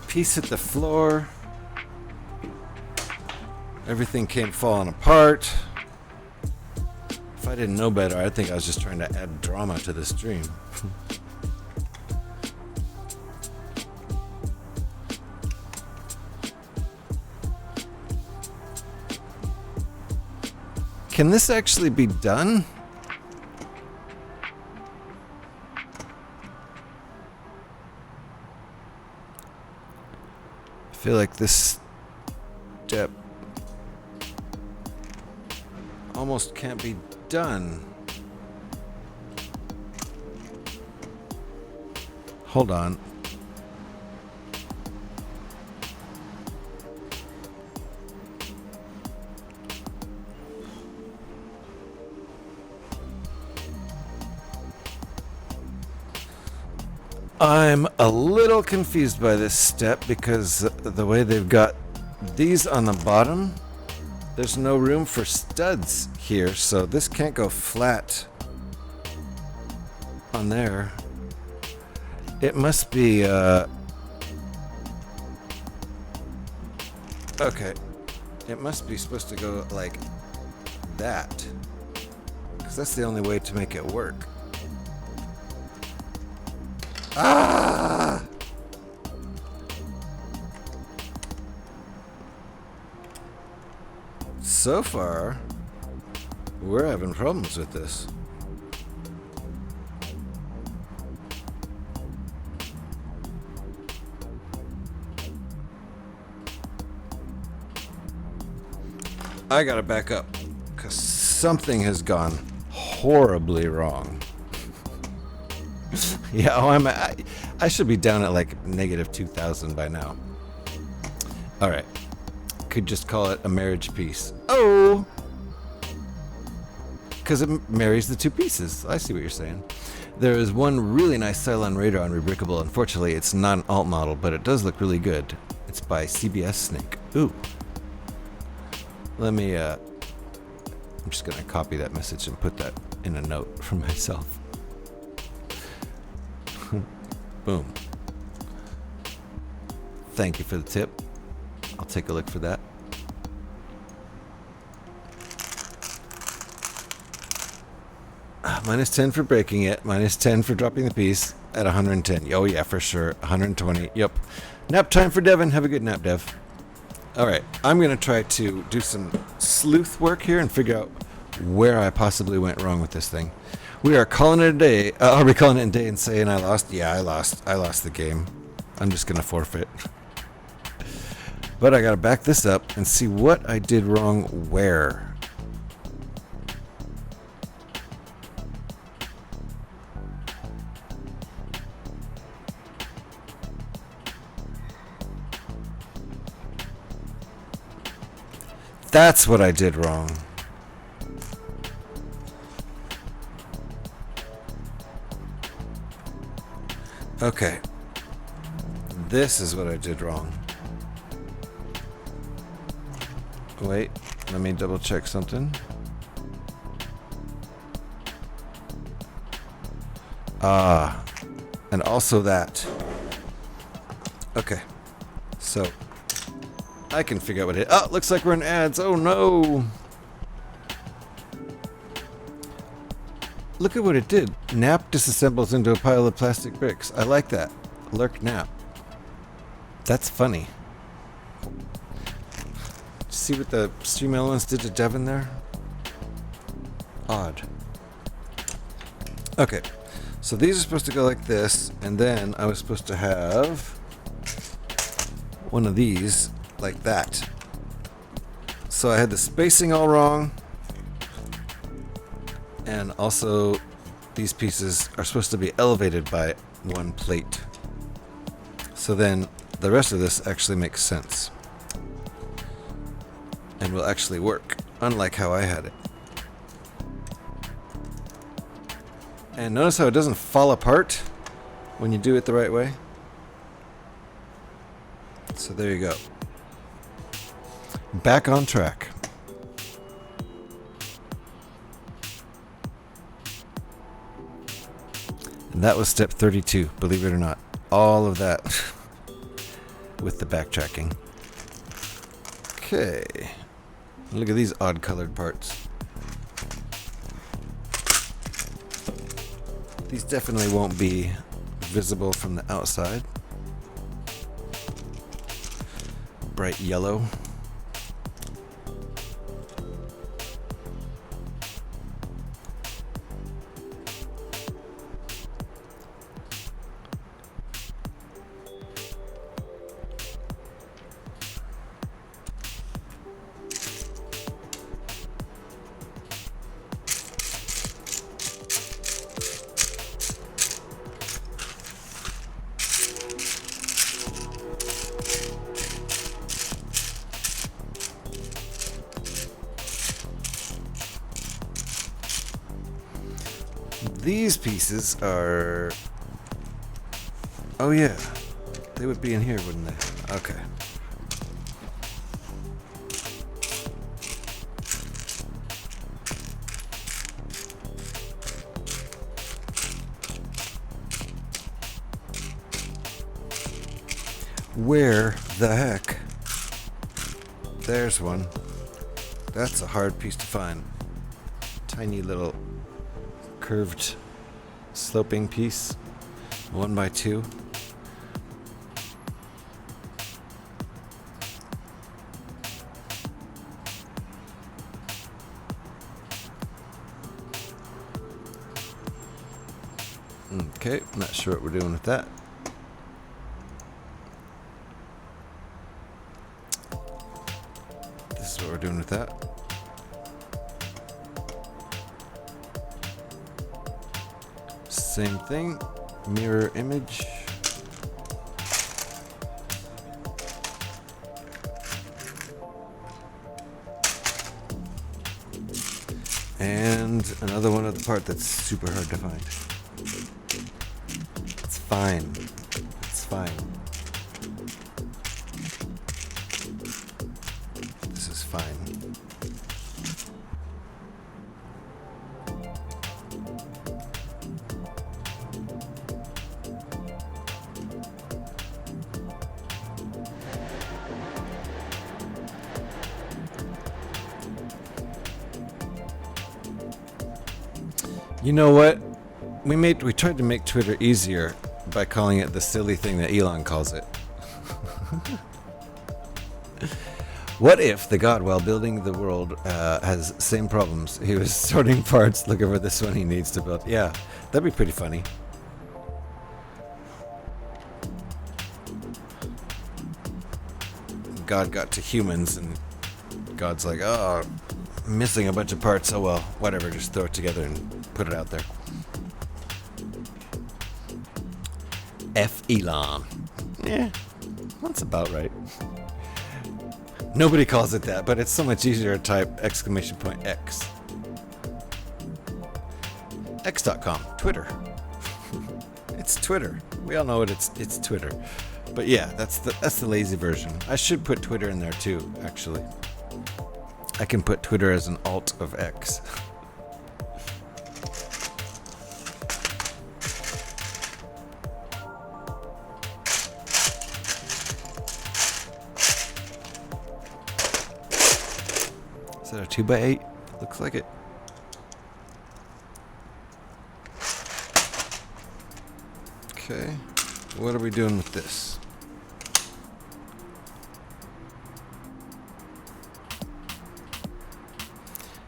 S1: Piece hit the floor. Everything came falling apart. If I didn't know better, I think I was just trying to add drama to the stream. Can this actually be done? I feel like this step almost can't be done. Hold on. I'm a little confused by this step because the way they've got these on the bottom, there's no room for studs here, so this can't go flat on there. It must be, okay. It must be supposed to go like that, because that's the only way to make it work. Ah! So far, we're having problems with this. I gotta back up, because something has gone horribly wrong. Yeah, oh, I should be down at like negative 2,000 by now. All right, could just call it a marriage piece. Oh, because it marries the two pieces. I see what you're saying. There is one really nice Cylon radar on Rebrickable. Unfortunately, it's not an alt model, but it does look really good. It's by CBS Snake. Ooh. Let me, I'm just gonna copy that message and put that in a note for myself. Boom. Thank you for the tip. I'll take a look for that. Minus 10 for breaking it. Minus 10 for dropping the piece at 110. Oh yeah, for sure. 120. Yep. Nap time for Devin. Have a good nap, Dev. Alright, I'm going to try to do some sleuth work here and figure out where I possibly went wrong with this thing. We are calling it a day. Are we calling it a day and saying I lost? Yeah, I lost. I lost the game. I'm just going to forfeit. But I got to back this up and see what I did wrong where. That's what I did wrong. Okay. This is what I did wrong. Wait, let me double check something. And also that. Okay. So, I can figure out what it... Oh, looks like we're in ads. Oh, no. Look at what it did. Nap disassembles into a pile of plastic bricks. I like that. Lurk nap. That's funny. See what the Stream Elements did to Devin there? Odd. Okay. So these are supposed to go like this, and then I was supposed to have one of these like that. So I had the spacing all wrong, and also these pieces are supposed to be elevated by one plate. So then the rest of this actually makes sense and will actually work, unlike how I had it. And notice how it doesn't fall apart when you do it the right way. So there you go. Back on track. And that was step 32, believe it or not. All of that with the backtracking. Okay. Look at these odd colored parts. These definitely won't be visible from the outside. Bright yellow. These pieces are... Oh yeah, they would be in here, wouldn't they? Okay. Where the heck? There's one. That's a hard piece to find. Tiny little curved sloping piece, 1x2. Okay, not sure what we're doing with that. This is what we're doing with that. Same thing, mirror image. And another one of the part that's super hard to find. It's fine. It's fine. This is fine. You know what? We tried to make Twitter easier by calling it the silly thing that Elon calls it. What if the god, while building the world, has same problems? He was sorting parts, looking for this one he needs to build. Yeah, that'd be pretty funny. God got to humans, and God's like, oh, missing a bunch of parts. Oh well, whatever, just throw it together and put it out there. F. Elon. Yeah, that's about right. Nobody calls it that, but it's so much easier to type !X. X.com, Twitter. It's Twitter. We all know it's Twitter. But yeah, that's the lazy version. I should put Twitter in there too, actually. I can put Twitter as an alt of X. Is that a 2x8? Looks like it. Okay, what are we doing with this?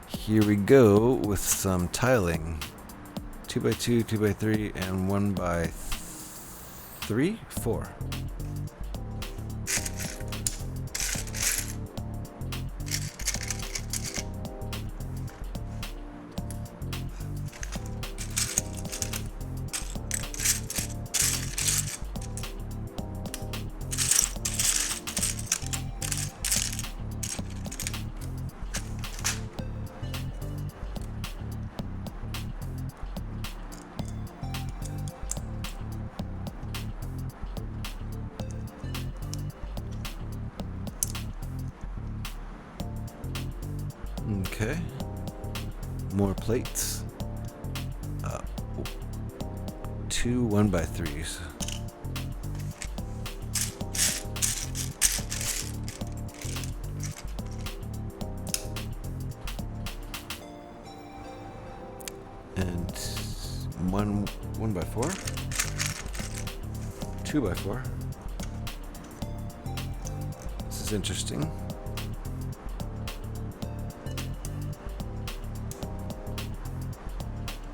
S1: Here we go with some tiling. 2x2, 2x3, and 1x3? 4. Okay. More plates. 2 1x3s. And 1x4. 2x4. This is interesting.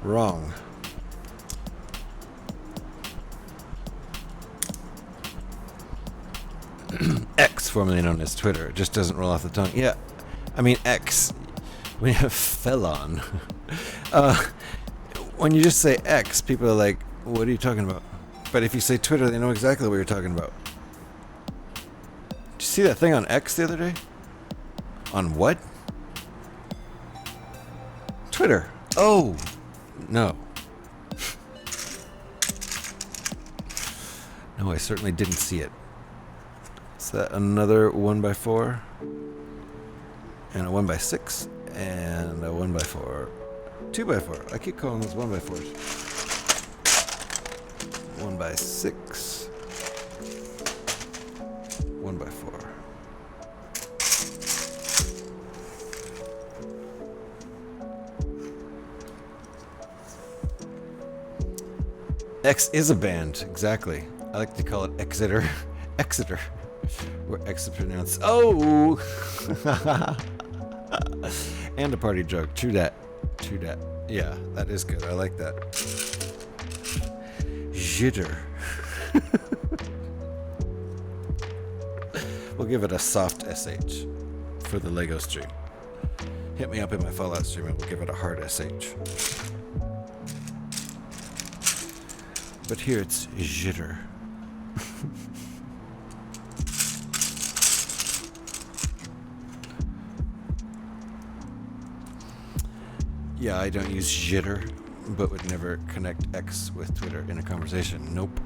S1: Wrong. X, formerly known as Twitter. It just doesn't roll off the tongue. Yeah, I mean X. We have felon. When you just say X, people are like, "What are you talking about?" But if you say Twitter, they know exactly what you're talking about. Did you see that thing on X the other day? On what? Twitter. Oh. No. No, I certainly didn't see it. Is that another 1x4? And a 1x6? And a 1x4. 2x4. I keep calling those 1x4s. 1x6. 1x4. X is a band, exactly. I like to call it Exeter. Exeter. Where X is pronounced. Oh! And a party joke. True that. True that. Yeah, that is good. I like that. Jitter. We'll give it a soft SH for the Lego stream. Hit me up in my Fallout stream and we'll give it a hard SH. But here it's jitter. Yeah, I don't use jitter, but would never connect X with Twitter in a conversation. Nope.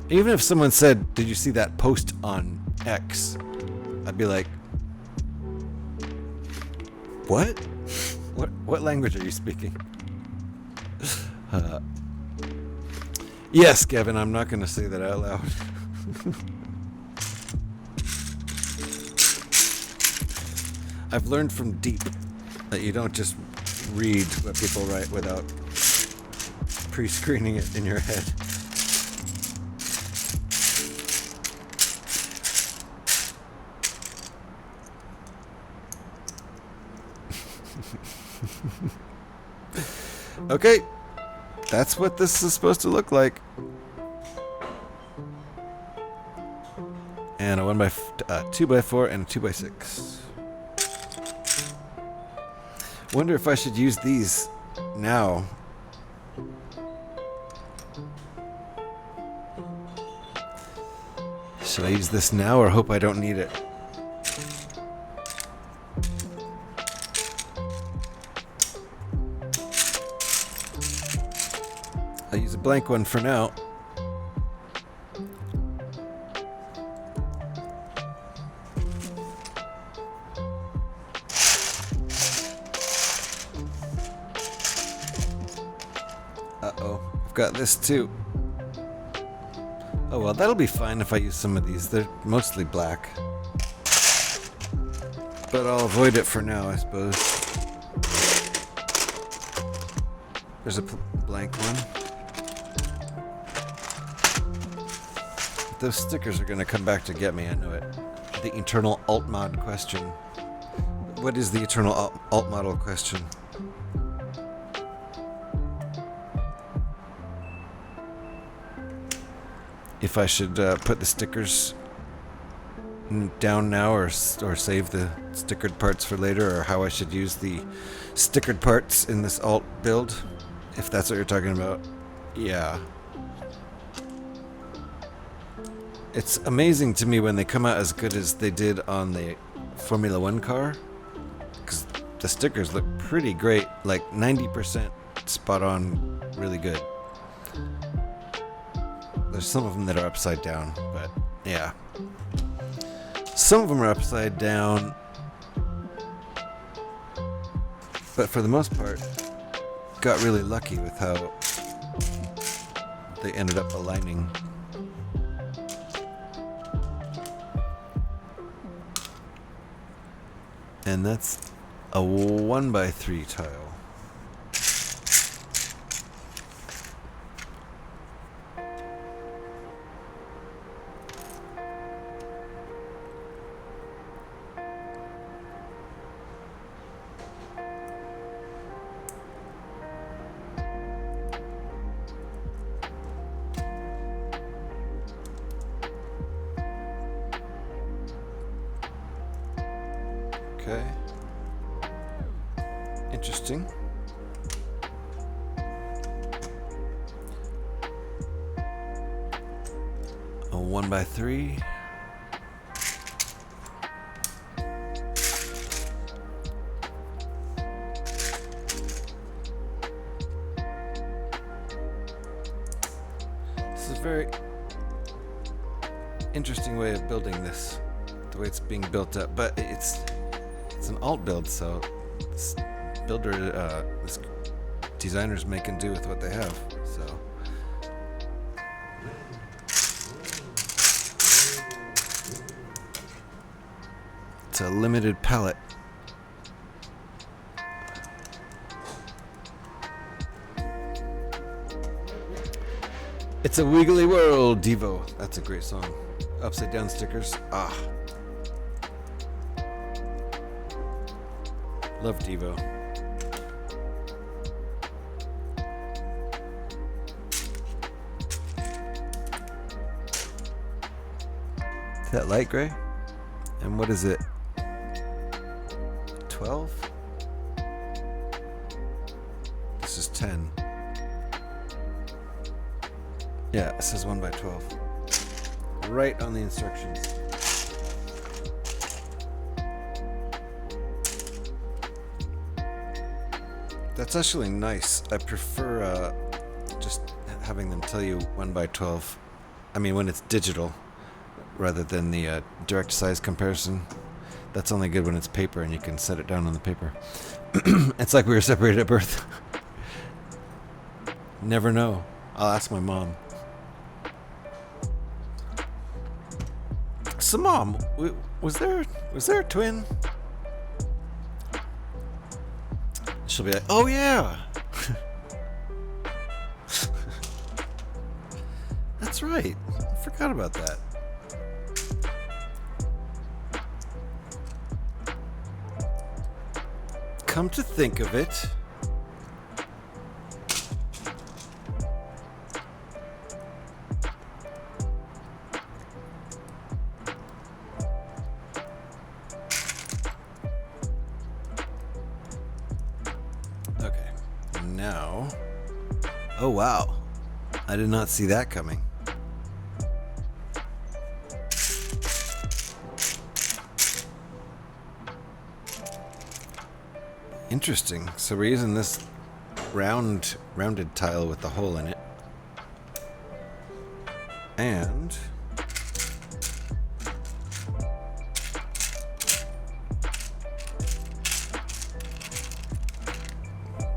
S1: Even if someone said, "Did you see that post on X?" I'd be like, "What? What language are you speaking?" Yes, Kevin, I'm not going to say that out loud. I've learned from Deep that you don't just read what people write without pre-screening it in your head. Okay. That's what this is supposed to look like. And a 2x4 and a 2x6. Wonder if I should use these now. Should I use this now or hope I don't need it? I'll use a blank one for now. Uh-oh, I've got this too. Oh well, that'll be fine if I use some of these. They're mostly black. But I'll avoid it for now, I suppose. There's a blank one. Those stickers are going to come back to get me, I know it. The eternal alt mod question. What is the eternal alt model question? If I should put the stickers down now or save the stickered parts for later, or how I should use the stickered parts in this alt build, if that's what you're talking about. Yeah. It's amazing to me when they come out as good as they did on the Formula 1 car, because the stickers look pretty great, like 90% spot on, really good. There's some of them that are upside down, but yeah. Some of them are upside down, but for the most part, got really lucky with how they ended up aligning. And that's a 1x3 tile. Okay. Interesting. A 1x3. This is a very interesting way of building this, the way it's being built up, but it's an alt build, so this this designer's making do with what they have. So it's a limited palette. It's a wiggly world, Devo. That's a great song. Upside down stickers. Ah. Love Devo. Is that light gray? And what is it? 12? This is 10. Yeah, it says 1x12. Right on the instructions. That's actually nice. I prefer just having them tell you 1x12. I mean, when it's digital, rather than the direct size comparison. That's only good when it's paper and you can set it down on the paper. It's like we were separated at birth. Never know. I'll ask my mom. So, Mom, was there a twin? She'll be like, oh yeah. That's right. I forgot about that. Come to think of it, okay, now, oh wow, I did not see that coming. Interesting. So we're using this rounded tile with the hole in it. And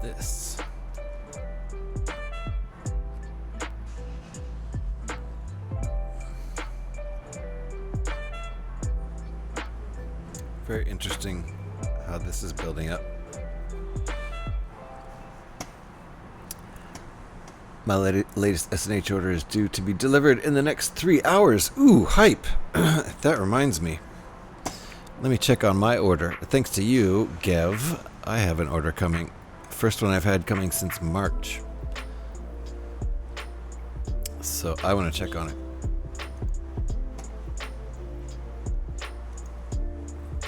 S1: this. Very interesting how this is building up. My latest SNH order is due to be delivered in the next 3 hours. Ooh, hype. That reminds me. Let me check on my order. Thanks to you, Gev, I have an order coming. First one I've had coming since March. So I want to check on it.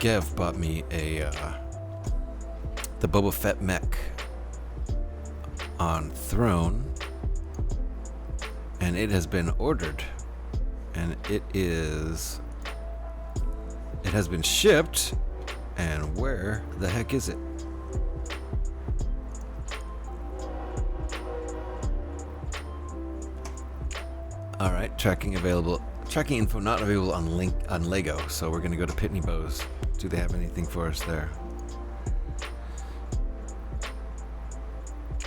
S1: Gev bought me the Boba Fett mech on Throne. And it has been ordered, and it has been shipped, and where the heck is it? All right, tracking info not available on Lego, so we're gonna go to Pitney Bowes. Do they have anything for us there?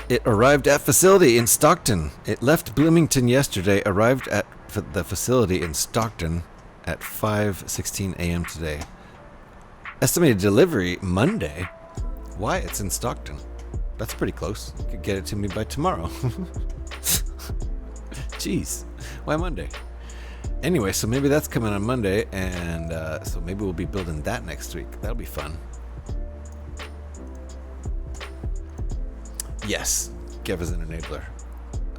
S1: It arrived at facility in Stockton. It left Bloomington yesterday, arrived at the facility in Stockton at 5:16 a.m. today. Estimated delivery Monday. Why? It's in Stockton. That's pretty close. You could get it to me by tomorrow. Jeez. Why Monday? Anyway, so maybe that's coming on Monday, and so maybe we'll be building that next week. That'll be fun. Yes, Gev is an enabler.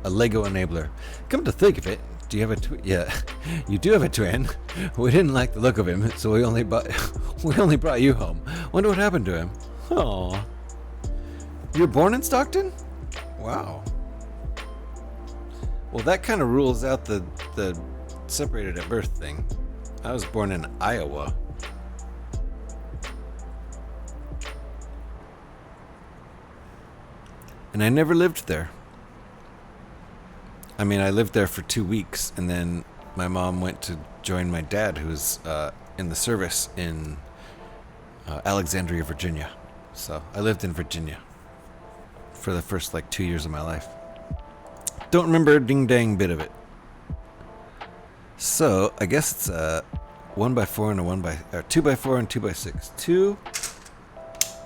S1: A Lego enabler. Come to think of it, do you have a twin? Yeah, you do have a twin. We didn't like the look of him, so we only brought you home. Wonder what happened to him. Aw. You were born in Stockton? Wow. Well, that kind of rules out the separated at birth thing. I was born in Iowa. And I never lived there. I mean, I lived there for 2 weeks, and then my mom went to join my dad, who's in the service in Alexandria, Virginia. So I lived in Virginia for the first 2 years of my life. Don't remember a ding-dang bit of it. So I guess it's a 1x4 and a 2x4 and 2x6. Two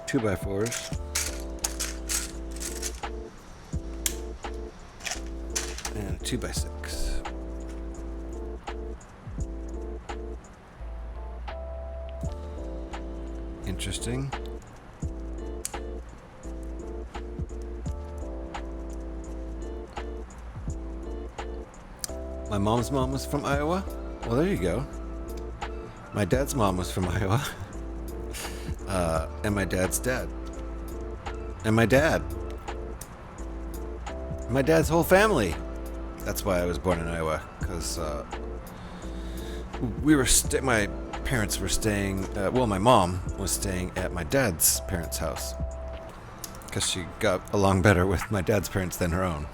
S1: 2x4s. And a 2x6. Interesting. My mom's mom was from Iowa? Well, there you go. My dad's mom was from Iowa. And my dad's dad. And my dad. My dad's whole family. That's why I was born in Iowa, because my parents were staying, my mom was staying at my dad's parents' house, because she got along better with my dad's parents than her own.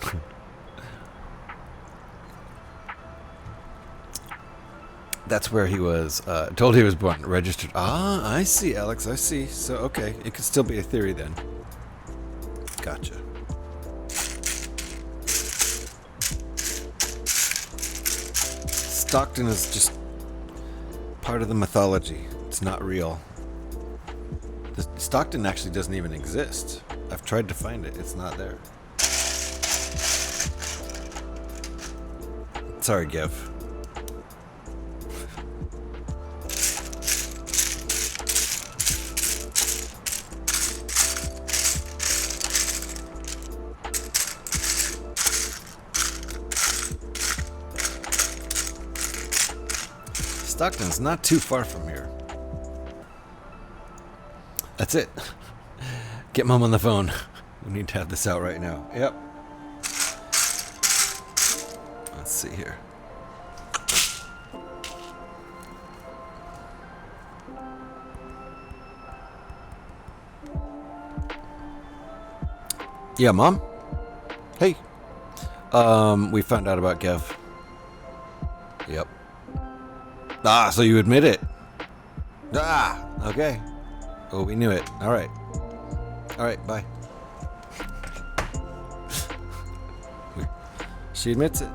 S1: That's where he was told he was born, registered. Ah, I see, Alex, I see. So, okay, it could still be a theory then. Gotcha. Stockton is just part of the mythology. It's not real. Stockton actually doesn't even exist. I've tried to find it. It's not there. Sorry, Gev. Stockton's not too far from here. That's it. Get Mom on the phone. We need to have this out right now. Yep. Let's see here. Yeah, Mom? Hey. We found out about Gev. Yep. Ah, so you admit it. Ah, okay. Oh, we knew it. Alright. Alright, bye. She admits it.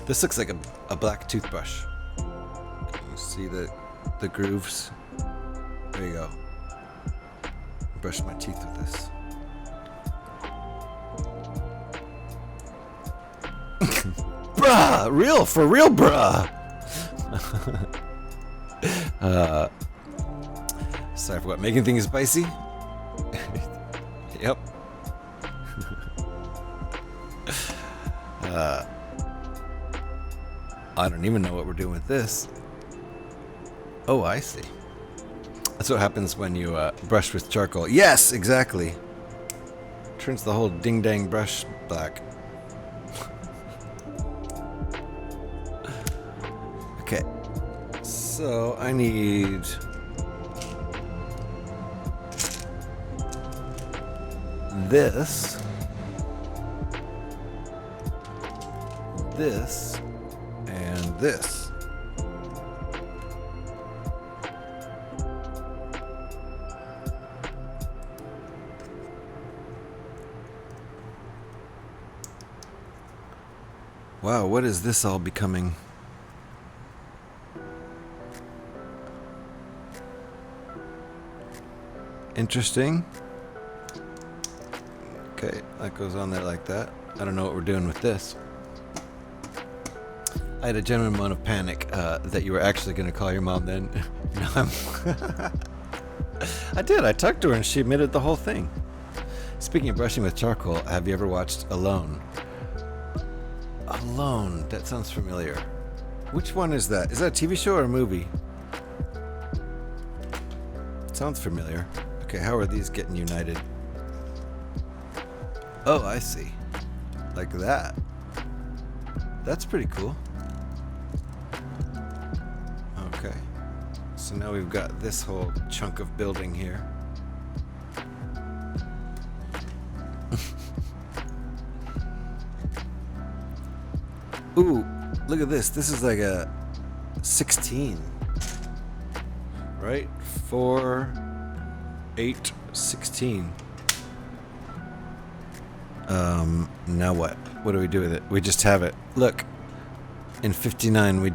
S1: This looks like a black toothbrush. You see the grooves? There you go. Brush my teeth with this. Bruh! Real, for real, bruh! Sorry for what? Making things spicy? Yep. I don't even know what we're doing with this. Oh, I see. That's what happens when you brush with charcoal. Yes, exactly. Turns the whole ding-dang brush black. Okay. So I need... this. This. And this. Wow, what is this all becoming? Interesting. Okay, that goes on there like that. I don't know what we're doing with this. I had a genuine amount of panic that you were actually going to call your mom then. No, I did. I talked to her and she admitted the whole thing. Speaking of brushing with charcoal, have you ever watched Alone? Alone. That sounds familiar. Which one is that? Is that a TV show or a movie? It sounds familiar. Okay, how are these getting united? Oh, I see. Like that. That's pretty cool. Okay. So now we've got this whole chunk of building here. Ooh, look at this. This is like a 16. Right? 4, 8, 16. Now what? What do we do with it? We just have it. Look. In 59,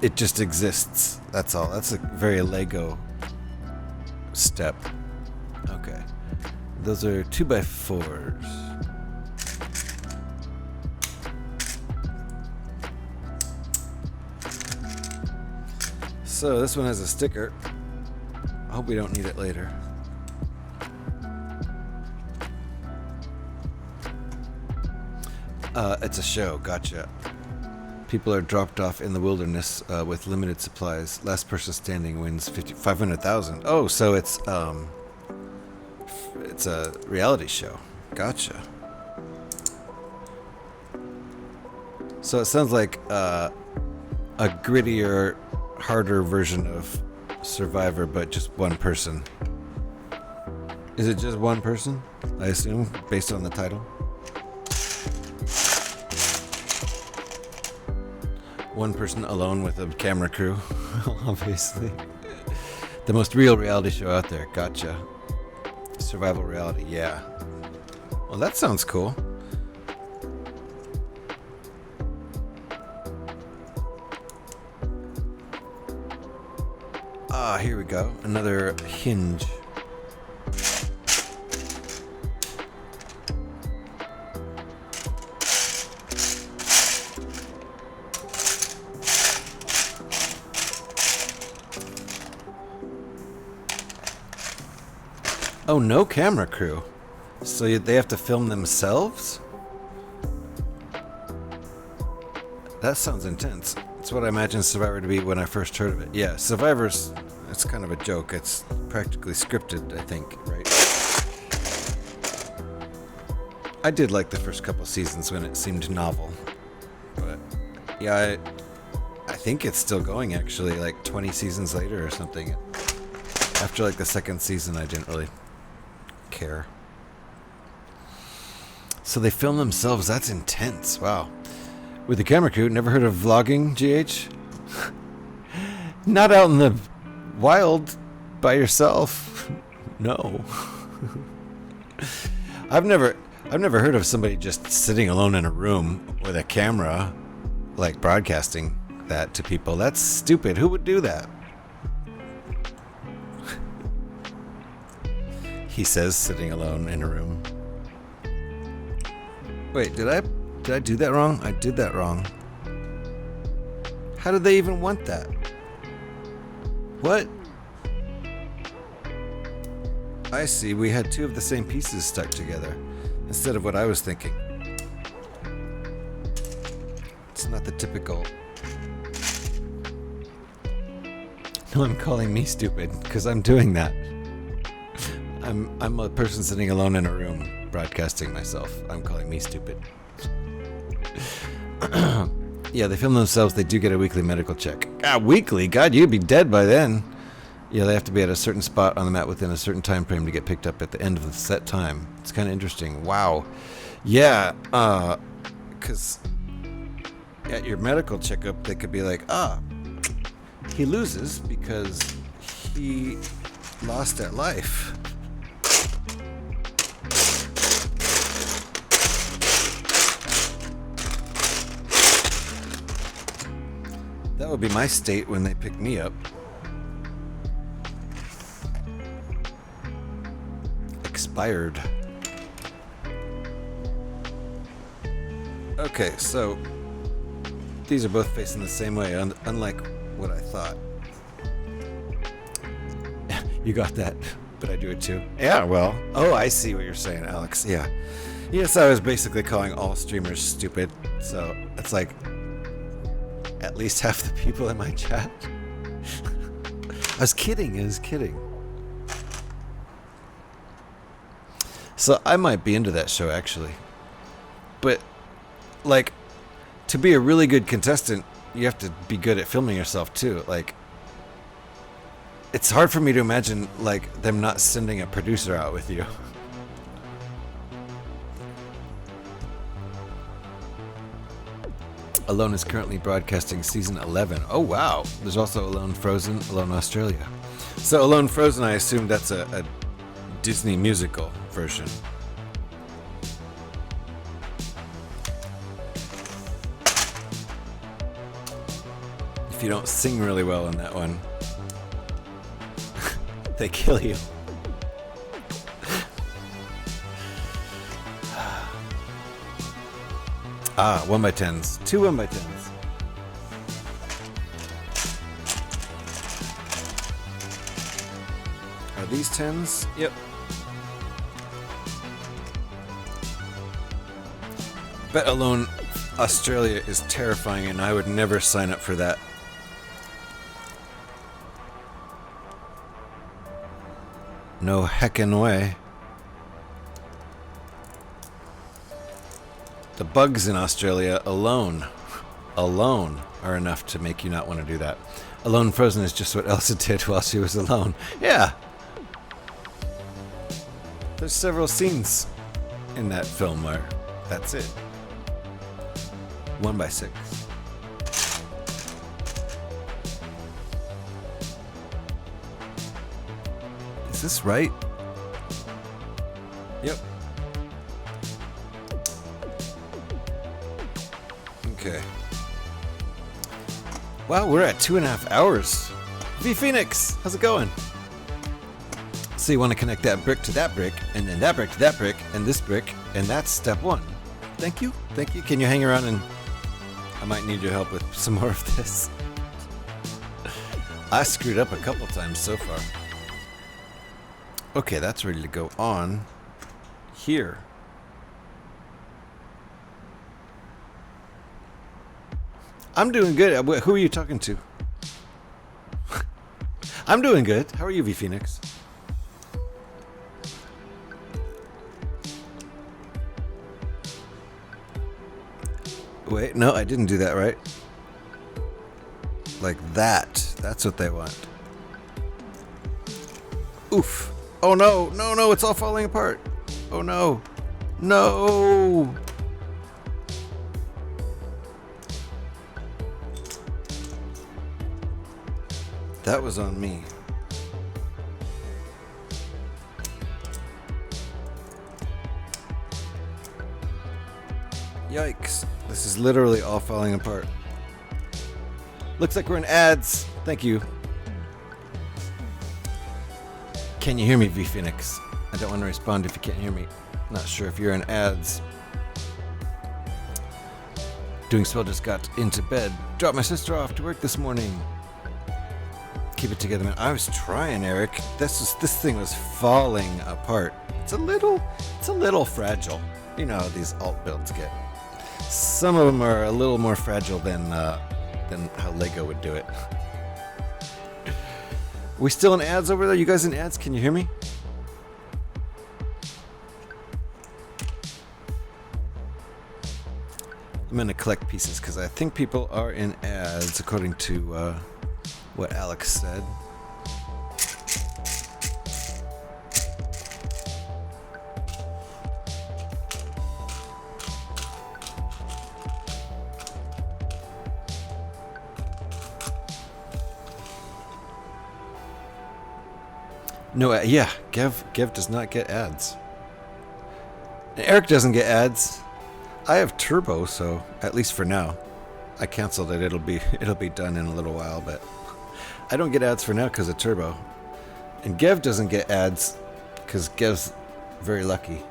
S1: it just exists. That's all. That's a very Lego step. Okay. Those are 2x4s. So this one has a sticker. I hope we don't need it later. It's a show. Gotcha. People are dropped off in the wilderness with limited supplies. Last person standing wins 500,000. Oh, so it's a reality show. Gotcha. So it sounds like a grittier, harder version of Survivor, but just one person. Is it just one person? I assume, based on the title. One person alone with a camera crew, obviously. The most real reality show out there. Gotcha. Survival reality, yeah. Well, that sounds cool. Ah, here we go. Another hinge. Oh, no camera crew. So they have to film themselves? That sounds intense. It's what I imagined Survivor to be when I first heard of it. Yeah, Survivor's, it's kind of a joke. It's practically scripted, I think, right? I did like the first couple seasons when it seemed novel. But, yeah, I think it's still going, actually, like 20 seasons later or something. After like the second season, I didn't really care. So they film themselves. That's intense. Wow. With the camera crew. Never heard of vlogging, GH? Not out in the wild by yourself. No. I've never heard of somebody just sitting alone in a room with a camera, like broadcasting that to people. That's stupid. Who would do that? He says, sitting alone in a room. Wait, did I do that wrong? I did that wrong. How did they even want that? What? I see. We had two of the same pieces stuck together instead of what I was thinking. It's not the typical. No, I'm calling me stupid because I'm doing that. I'm a person sitting alone in a room broadcasting myself. I'm calling me stupid. Yeah, they film themselves. They do get a weekly medical check. Weekly? God, you'd be dead by then. Yeah, they have to be at a certain spot on the mat within a certain time frame to get picked up at the end of the set time. It's kind of interesting. Wow. Yeah, because at your medical checkup, they could be like, he loses because he lost at life. That would be my state when they pick me up. Expired. Okay, so these are both facing the same way, unlike what I thought. You got that, but I do it too. Yeah, well. Oh, I see what you're saying, Alex. Yeah. Yes, I was basically calling all streamers stupid, so it's like at least half the people in my chat. I was kidding. So I might be into that show, actually. But, like, to be a really good contestant, you have to be good at filming yourself, too. Like, it's hard for me to imagine, like, them not sending a producer out with you. Alone is currently broadcasting season 11. Oh, wow. There's also Alone Frozen, Alone Australia. So Alone Frozen, I assume that's a Disney musical version. If you don't sing really well in that one, they kill you. Ah, 1x10s. 2 1x10s. Are these 10s? Yep. Bet Alone Australia is terrifying and I would never sign up for that. No heckin' way. The bugs in Australia alone are enough to make you not want to do that. Alone Frozen is just what Elsa did while she was alone. Yeah. There's several scenes in that film where that's it. 1x6. Is this right? Yep. Okay. Wow, we're at 2.5 hours. V Phoenix, how's it going? So you want to connect that brick to that brick, and then that brick to that brick, and this brick, and that's step 1. Thank you. Can you hang around and I might need your help with some more of this. I screwed up a couple times so far. Okay, that's ready to go on here. I'm doing good. Who are you talking to? I'm doing good. How are you, V Phoenix? Wait, no, I didn't do that right. Like that. That's what they want. Oof. Oh no, no, no, it's all falling apart. Oh no. No. That was on me. Yikes. This is literally all falling apart. Looks like we're in ads. Thank you. Can you hear me, V Phoenix? I don't want to respond if you can't hear me. Not sure if you're in ads. Doing swell, just got into bed. Dropped my sister off to work this morning. Keep it together, man. I was trying, Eric. This thing was falling apart. It's a little fragile. You know how these alt builds get. Some of them are a little more fragile than how Lego would do it. We still in ads over there? You guys in ads? Can you hear me? I'm gonna collect pieces because I think people are in ads according to what Alex said. No, yeah, Gev does not get ads. And Eric doesn't get ads. I have Turbo, so at least for now. I canceled it. It'll be done in a little while, but I don't get ads for now because of Turbo. And Gev doesn't get ads because Gev's very lucky.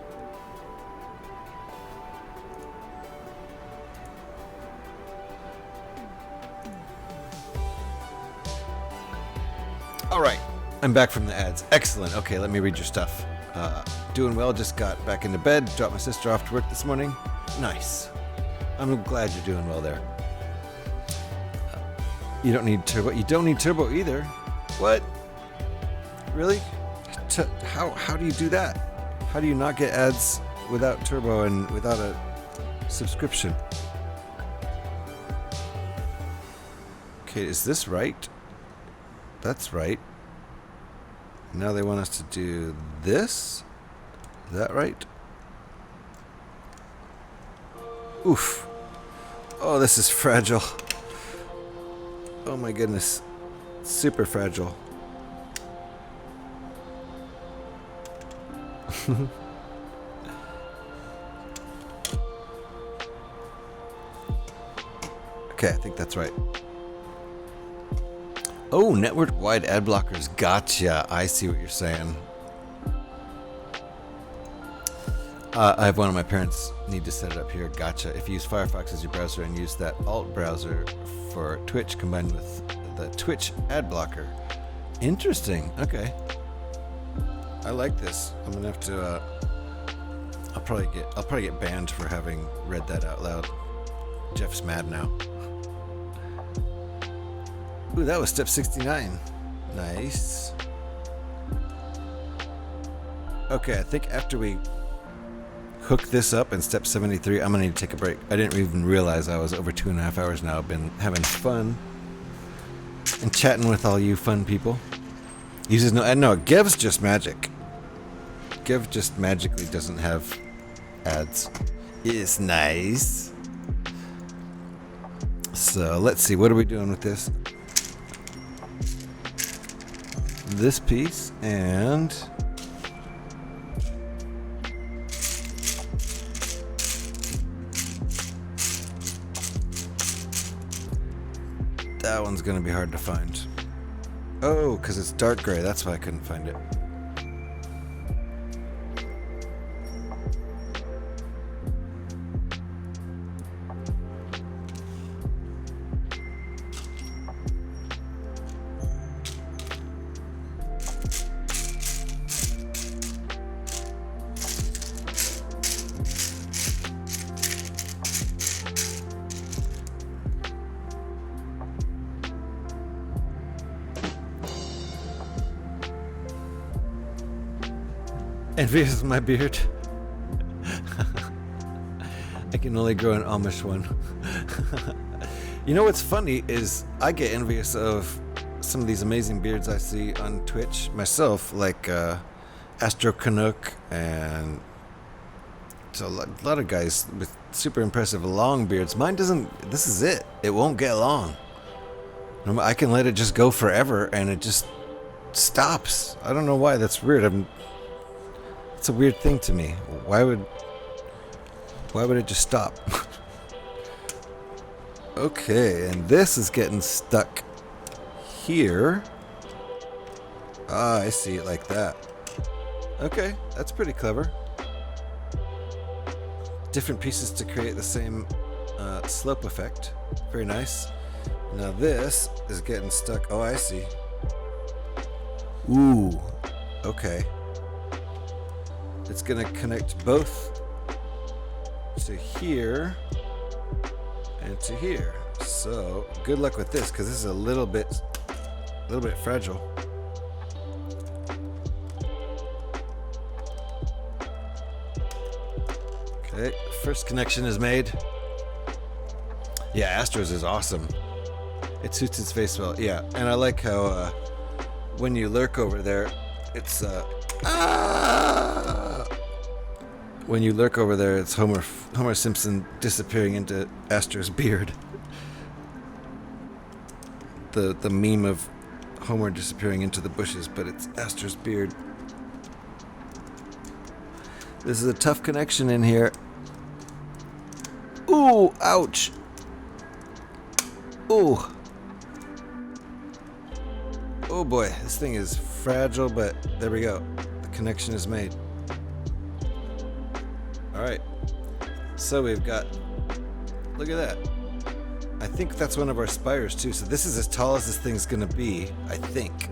S1: All right. I'm back from the ads. Excellent. Okay, let me read your stuff. Doing well. Just got back into bed. Dropped my sister off to work this morning. Nice. I'm glad you're doing well there. You don't need Turbo. You don't need Turbo either. What? Really? How do you do that? How do you not get ads without Turbo and without a subscription? Okay, is this right? That's right. Now they want us to do this? Is that right? Oof. Oh, this is fragile. Oh my goodness. Super fragile. Okay, I think that's right. Oh, network-wide ad blockers. Gotcha. I see what you're saying. I have one of my parents need to set it up here. Gotcha. If you use Firefox as your browser and use that alt browser for Twitch combined with the Twitch ad blocker. Interesting. Okay. I like this. I'm gonna have to. I'll probably get banned for having read that out loud. Jeff's mad now. Ooh, that was step 69. Nice. Okay, I think after we hook this up in step 73, I'm gonna need to take a break. I didn't even realize I was over 2.5 hours now. I've been having fun and chatting with all you fun people. Uses no, Gev's just magic. Gev just magically doesn't have ads. It's nice. So let's see, what are we doing with this? This piece and that one's gonna be hard to find. Oh, because it's dark gray, that's why I couldn't find it. Envious of my beard. I can only grow an Amish one. You know what's funny is I get envious of some of these amazing beards I see on Twitch myself, like Astro Canuck, and so a lot of guys with super impressive long beards. Mine doesn't. This is it. It won't get long. I can let it just go forever, and it just stops. I don't know why. That's weird. It's a weird thing to me. Why would it just stop? Okay, and this is getting stuck here. Ah, I see it like that. Okay, that's pretty clever. Different pieces to create the same slope effect. Very nice. Now this is getting stuck. Oh, I see. Ooh, okay. It's gonna connect both to here and to here. So good luck with this, because this is a little bit fragile. Okay, first connection is made. Yeah, Astro's is awesome. It suits its face well. Yeah, and I like how when you lurk over there, it's when you lurk over there, it's Homer Simpson disappearing into Astro's beard. The meme of Homer disappearing into the bushes, but it's Astro's beard. This is a tough connection in here. Ooh, ouch. Ooh. Oh boy, this thing is fragile, but there we go. The connection is made. Alright. So we've got, look at that. I think that's one of our spires too. So this is as tall as this thing's gonna be, I think.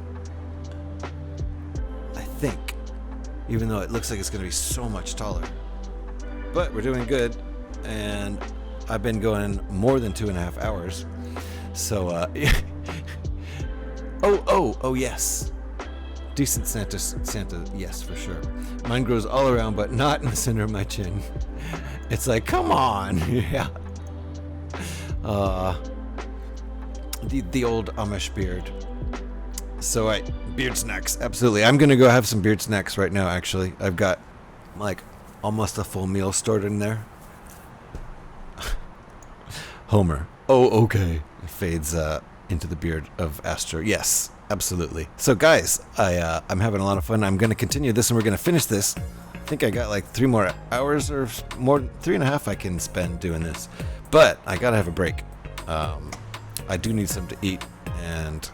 S1: Even though it looks like it's gonna be so much taller. But we're doing good, and I've been going more than 2.5 hours. So oh yes. Decent Santa, yes, for sure. Mine grows all around, but not in the center of my chin. It's like, come on. Yeah. The old Amish beard. So beard snacks, absolutely. I'm gonna go have some beard snacks right now, actually. I've got like almost a full meal stored in there. Homer. Oh, okay. It fades into the beard of Astro. Yes, absolutely. So guys, I'm having a lot of fun. I'm gonna continue this and we're gonna finish this. I think I got like 3 more hours or more, 3.5 I can spend doing this. But I gotta have a break. I do need something to eat, and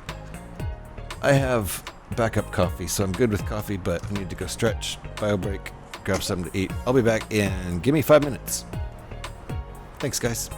S1: I have backup coffee, so I'm good with coffee, but I need to go stretch, bio break, grab something to eat. I'll be back in, give me 5 minutes. Thanks, guys.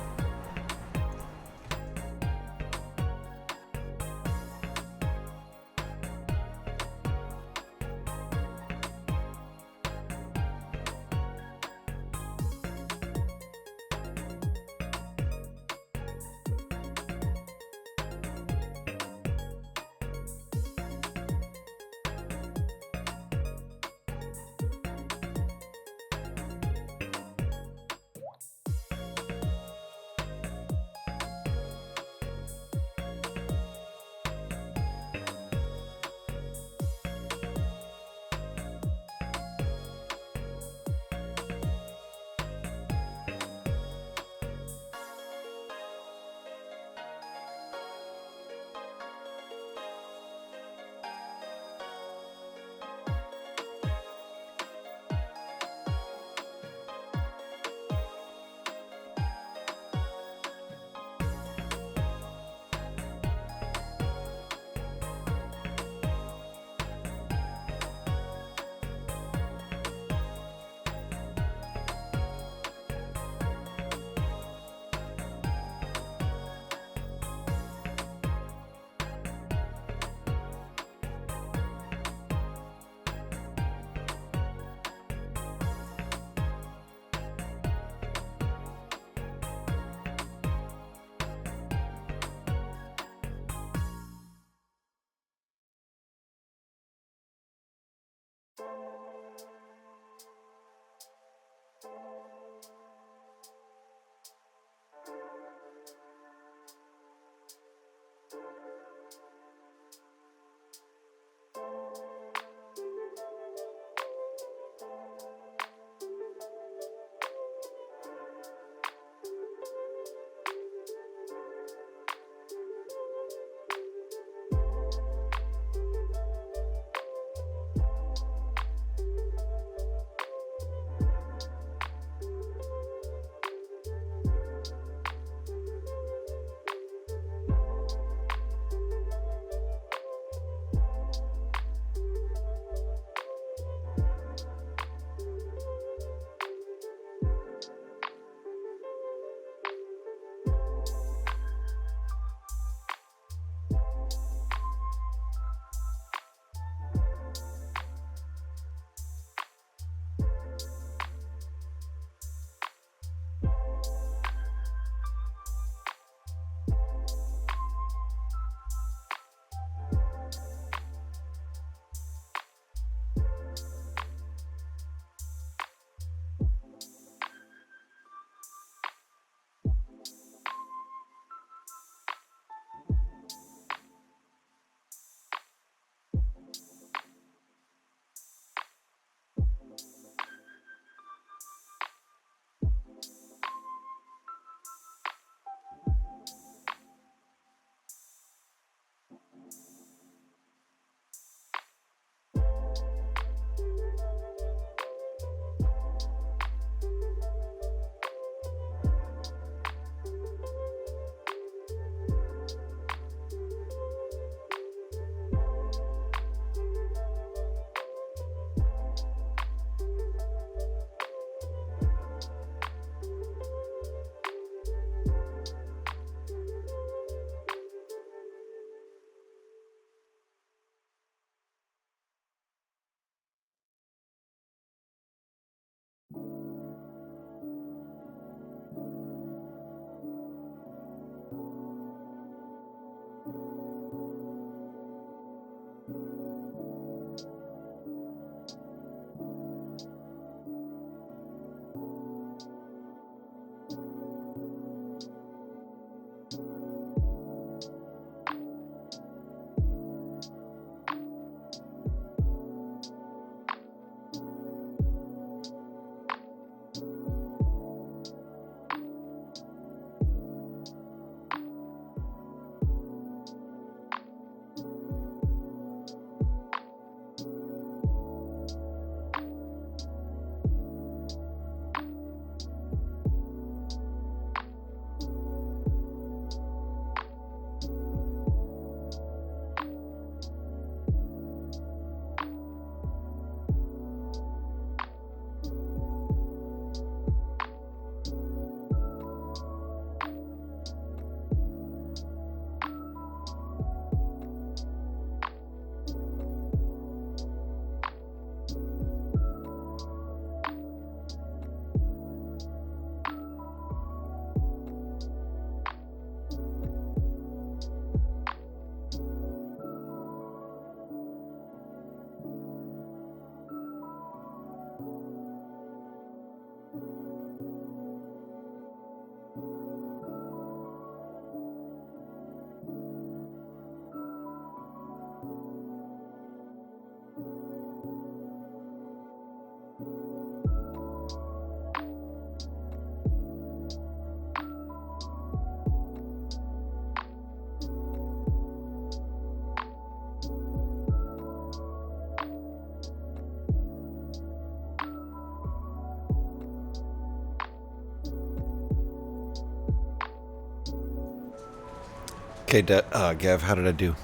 S1: Okay, Gav, how did I do?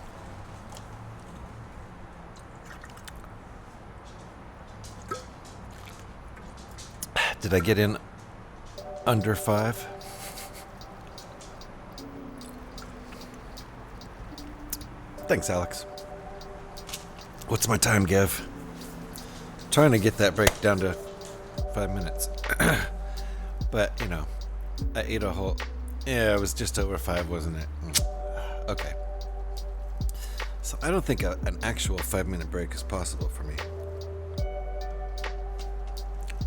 S1: Did I get in under 5? Thanks, Alex. What's my time, Gav? Trying to get that break down to 5 minutes. But, you know, I ate a whole... Yeah, it was just over 5, wasn't it? Okay. So I don't think an actual 5-minute break is possible for me.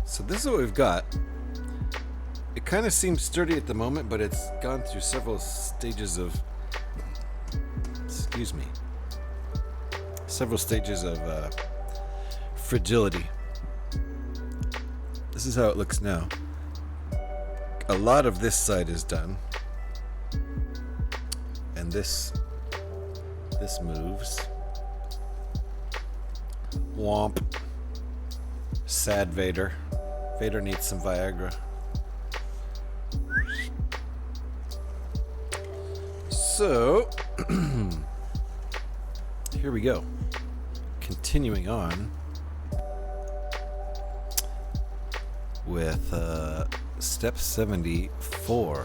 S1: So this is what we've got. It kind of seems sturdy at the moment, but it's gone through several stages of... Excuse me. Several stages of fragility. This is how it looks now. A lot of this side is done, and this moves. Womp. Sad Vader. Vader needs some Viagra. So here we go. Continuing on with step 74.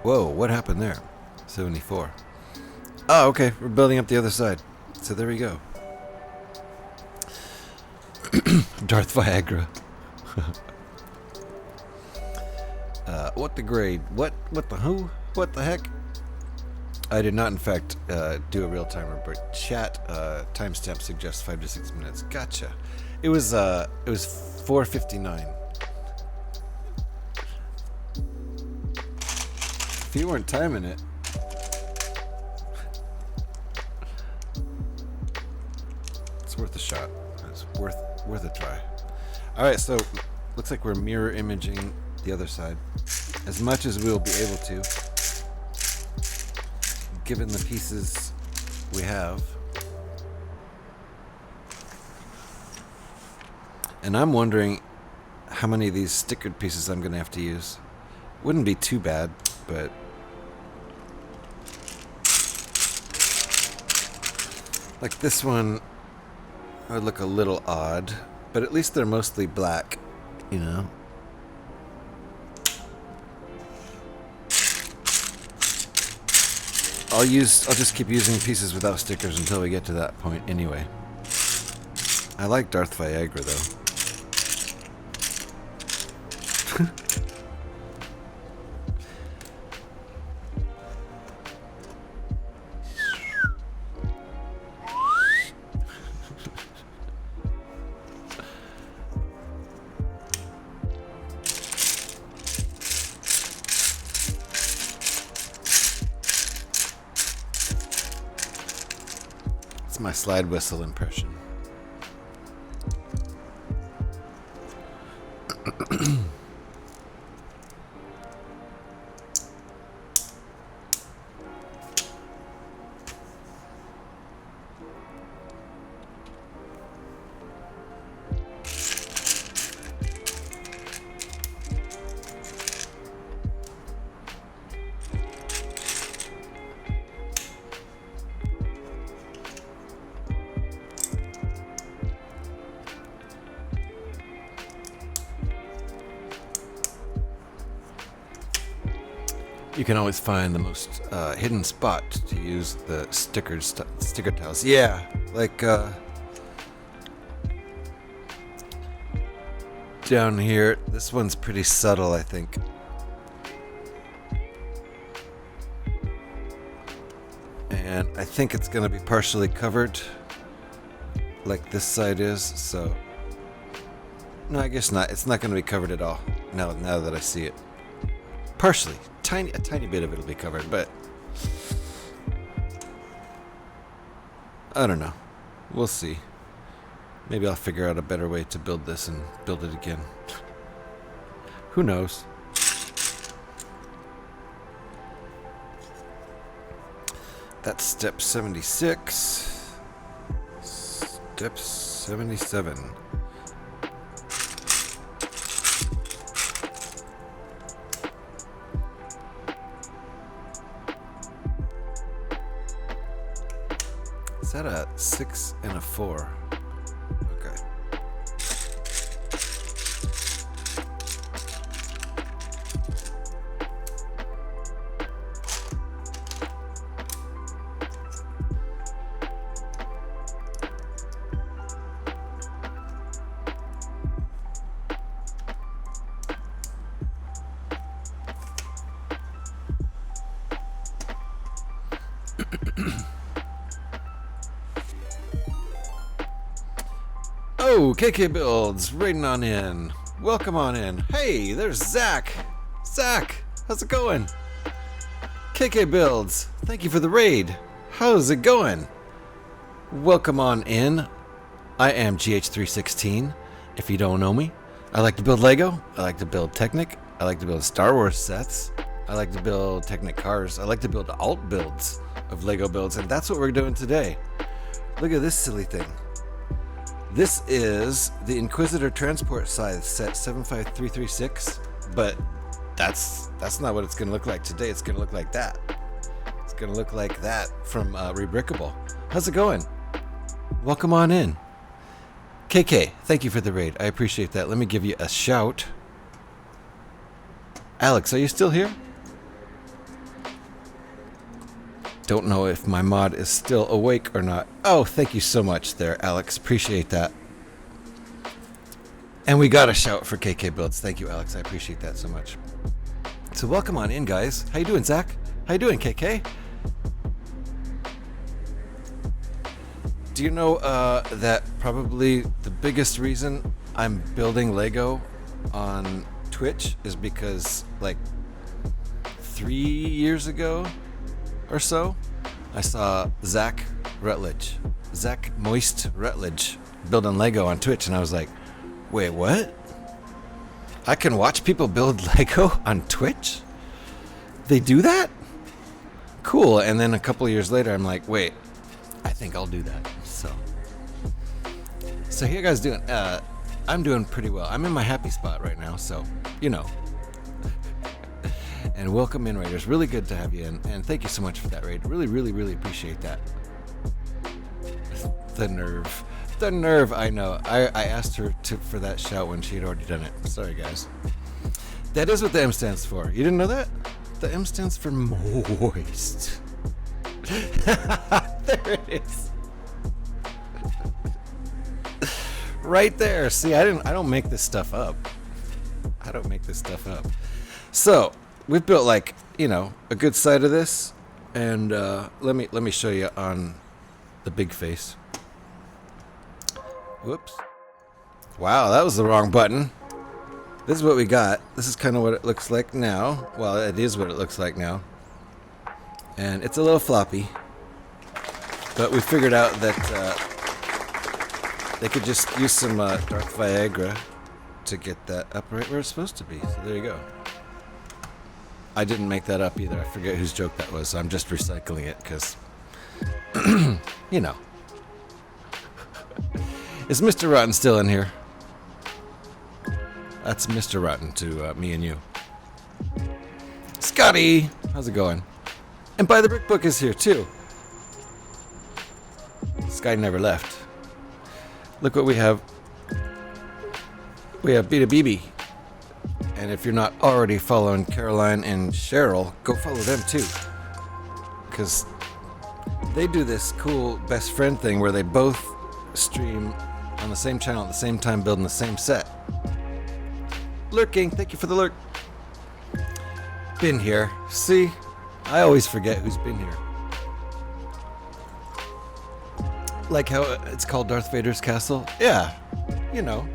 S1: Whoa, what happened there? 74. Oh, okay, we're building up the other side. So there we go. Darth Viagra. What the grade? What the who? What the heck? I did not, in fact, do a real timer, but chat timestamp suggests 5 to 6 minutes. Gotcha. It was 4:59. If you weren't timing it, it's worth a shot. It's worth a try. All right, so looks like we're mirror imaging the other side as much as we'll be able to, given the pieces we have. And I'm wondering how many of these stickered pieces I'm going to have to use. Wouldn't be too bad, but like this one would look a little odd, but at least they're mostly black, you know. I'll just keep using pieces without stickers until we get to that point anyway. I like Darth Viagra though. It's my slide whistle impression. You can always find the most hidden spot to use the sticker tiles. Yeah, like down here. This one's pretty subtle, I think. And I think it's going to be partially covered, like this side is. So, no, I guess not. It's not going to be covered at all. Now that I see it, partially. A tiny bit of it'll be covered, but I don't know. We'll see. Maybe I'll figure out a better way to build this and build it again. Who knows? That's step 76. Step 77. Is that a 6 and a 4? Okay. Oh, KK Builds, raiding on in. Welcome on in. Hey, there's Zach. Zach, how's it going? KK Builds, thank you for the raid. How's it going? Welcome on in. I am GH316. If you don't know me, I like to build Lego. I like to build Technic. I like to build Star Wars sets. I like to build Technic cars. I like to build alt builds of Lego builds, and that's what we're doing today. Look at this silly thing. This is the Inquisitor Transport Scythe set 75336, but that's not what it's going to look like today. It's going to look like that. It's going to look like that from Rebrickable. How's it going? Welcome on in. KK, thank you for the raid. I appreciate that. Let me give you a shout. Alex, are you still here? Don't know if my mod is still awake or not. Oh, thank you so much there, Alex. Appreciate that. And we got a shout for KK Builds. Thank you, Alex. I appreciate that so much. So welcome on in, guys. How you doing, Zach? How you doing, KK? Do you know that probably the biggest reason I'm building Lego on Twitch is because, like, 3 years ago or so, I saw Zach Moist Rutledge building Lego on Twitch, and I was like, wait, what? I can watch people build Lego on Twitch? They do that? Cool. And then a couple of years later, I'm like, wait, I think I'll do that. So how you guys doing? I'm doing pretty well. I'm in my happy spot right now, so, you know. And welcome in, Raiders. Really good to have you in. And thank you so much for that raid. Really, really, really appreciate that. The nerve. The nerve, I know. I asked her for that shout when she had already done it. Sorry, guys. That is what the M stands for. You didn't know that? The M stands for moist. There it is. Right there. See, I don't make this stuff up. I don't make this stuff up. So, we've built, like, you know, a good side of this, and let me show you on the big face. Whoops. Wow, that was the wrong button. This is what we got. This is kind of what it looks like now. Well, it is what it looks like now. And it's a little floppy, but we figured out that they could just use some Darth Vader to get that up right where it's supposed to be. So there you go. I didn't make that up either. I forget whose joke that was. So I'm just recycling it because, you know. Is Mr. Rotten still in here? That's Mr. Rotten to me and you. Scotty! How's it going? And Buy the Brick Book is here too. Sky never left. Look what we have. We have Beta BB. And if you're not already following Caroline and Cheryl, go follow them too. Because they do this cool best friend thing where they both stream on the same channel at the same time building the same set. Lurking, thank you for the lurk. Been here. See? I always forget who's been here. Like how it's called Darth Vader's Castle? Yeah, you know.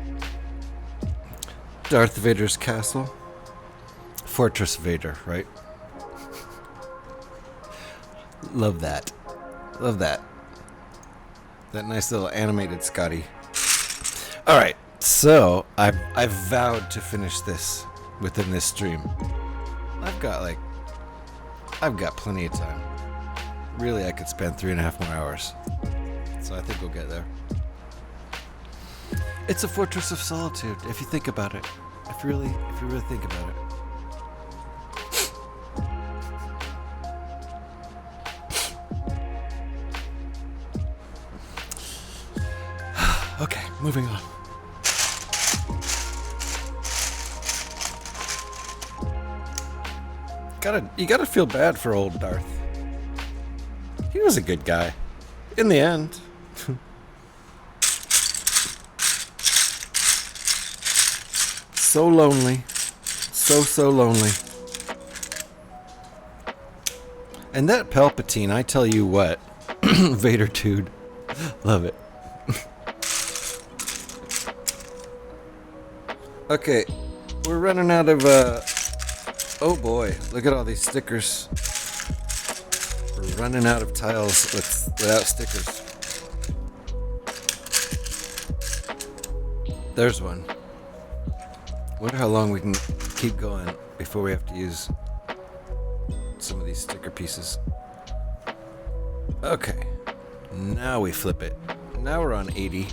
S1: Darth Vader's Castle. Fortress Vader, right? Love that. Love that. That nice little animated Scotty. Alright, so I've vowed to finish this within this stream. I've got plenty of time. Really, I could spend 3.5 more hours. So I think we'll get there. It's a fortress of solitude, if you think about it. If you really think about it. Moving on. You gotta feel bad for old Darth. He was a good guy. In the end. So lonely. So lonely. And that Palpatine, I tell you what. Vader dude. Love it. Okay, we're running out of, oh boy, look at all these stickers. We're running out of tiles without stickers. There's one. Wonder how long we can keep going before we have to use some of these sticker pieces. Okay, now we flip it. Now we're on 80.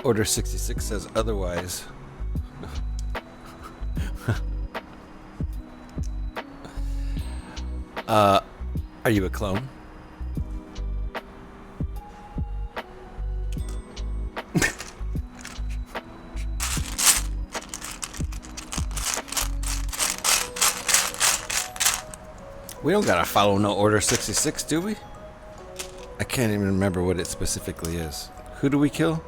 S1: Order 66 says otherwise. Are you a clone? We don't gotta follow no Order 66, do we? I can't even remember what it specifically is. Who do we kill?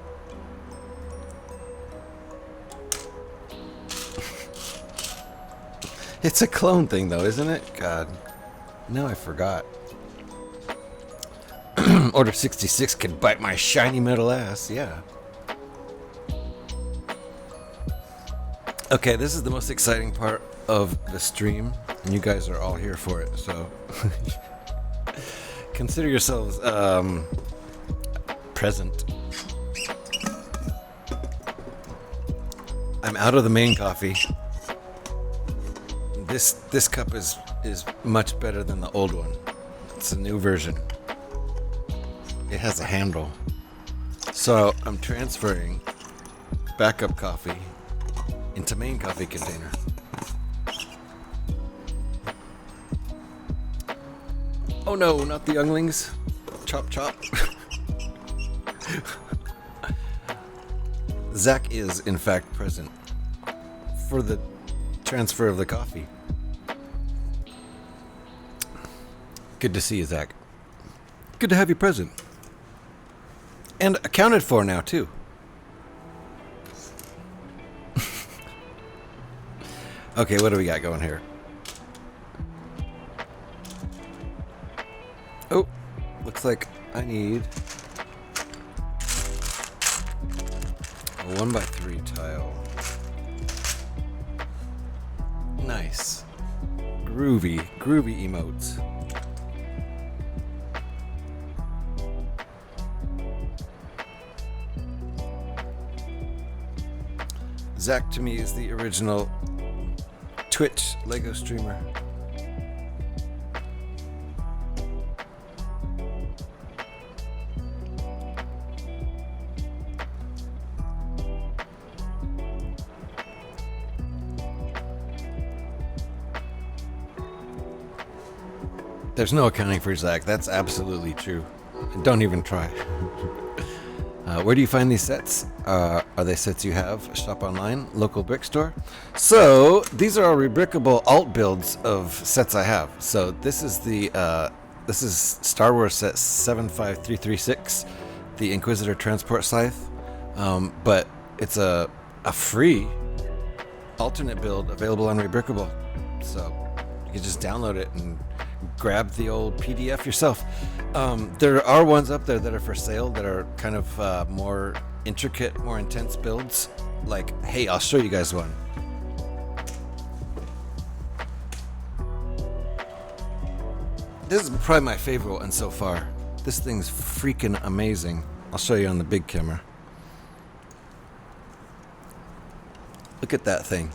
S1: It's a clone thing though, isn't it? God. No, I forgot. Order 66 can bite my shiny metal ass, yeah. Okay, this is the most exciting part of the stream, and you guys are all here for it, so consider yourselves present. I'm out of the main coffee. This cup is much better than the old one. It's a new version. It has a handle. So I'm transferring backup coffee into main coffee container. Oh no, not the younglings. Chop chop. Zach is in fact present for the transfer of the coffee. Good to see you, Zach. Good to have you present. And accounted for now, too. Okay, what do we got going here? Oh, looks like I need a 1x3 tile. Nice. Groovy emotes. Zach to me is the original Twitch Lego streamer. There's no accounting for Zach. That's absolutely true. Don't even try. Where do you find these sets? Are they sets you have? Shop online, local brick store. So these are all Rebrickable alt builds of sets I have. So this is this is Star Wars set 75336, the Inquisitor Transport Scythe, but it's a free alternate build available on Rebrickable. So you can just download it and grab the old PDF yourself. There are ones up there that are for sale that are kind of more intricate, more intense builds. Like, hey, I'll show you guys one. This is probably my favorite one so far. This thing's freaking amazing. I'll show you on the big camera. Look at that thing.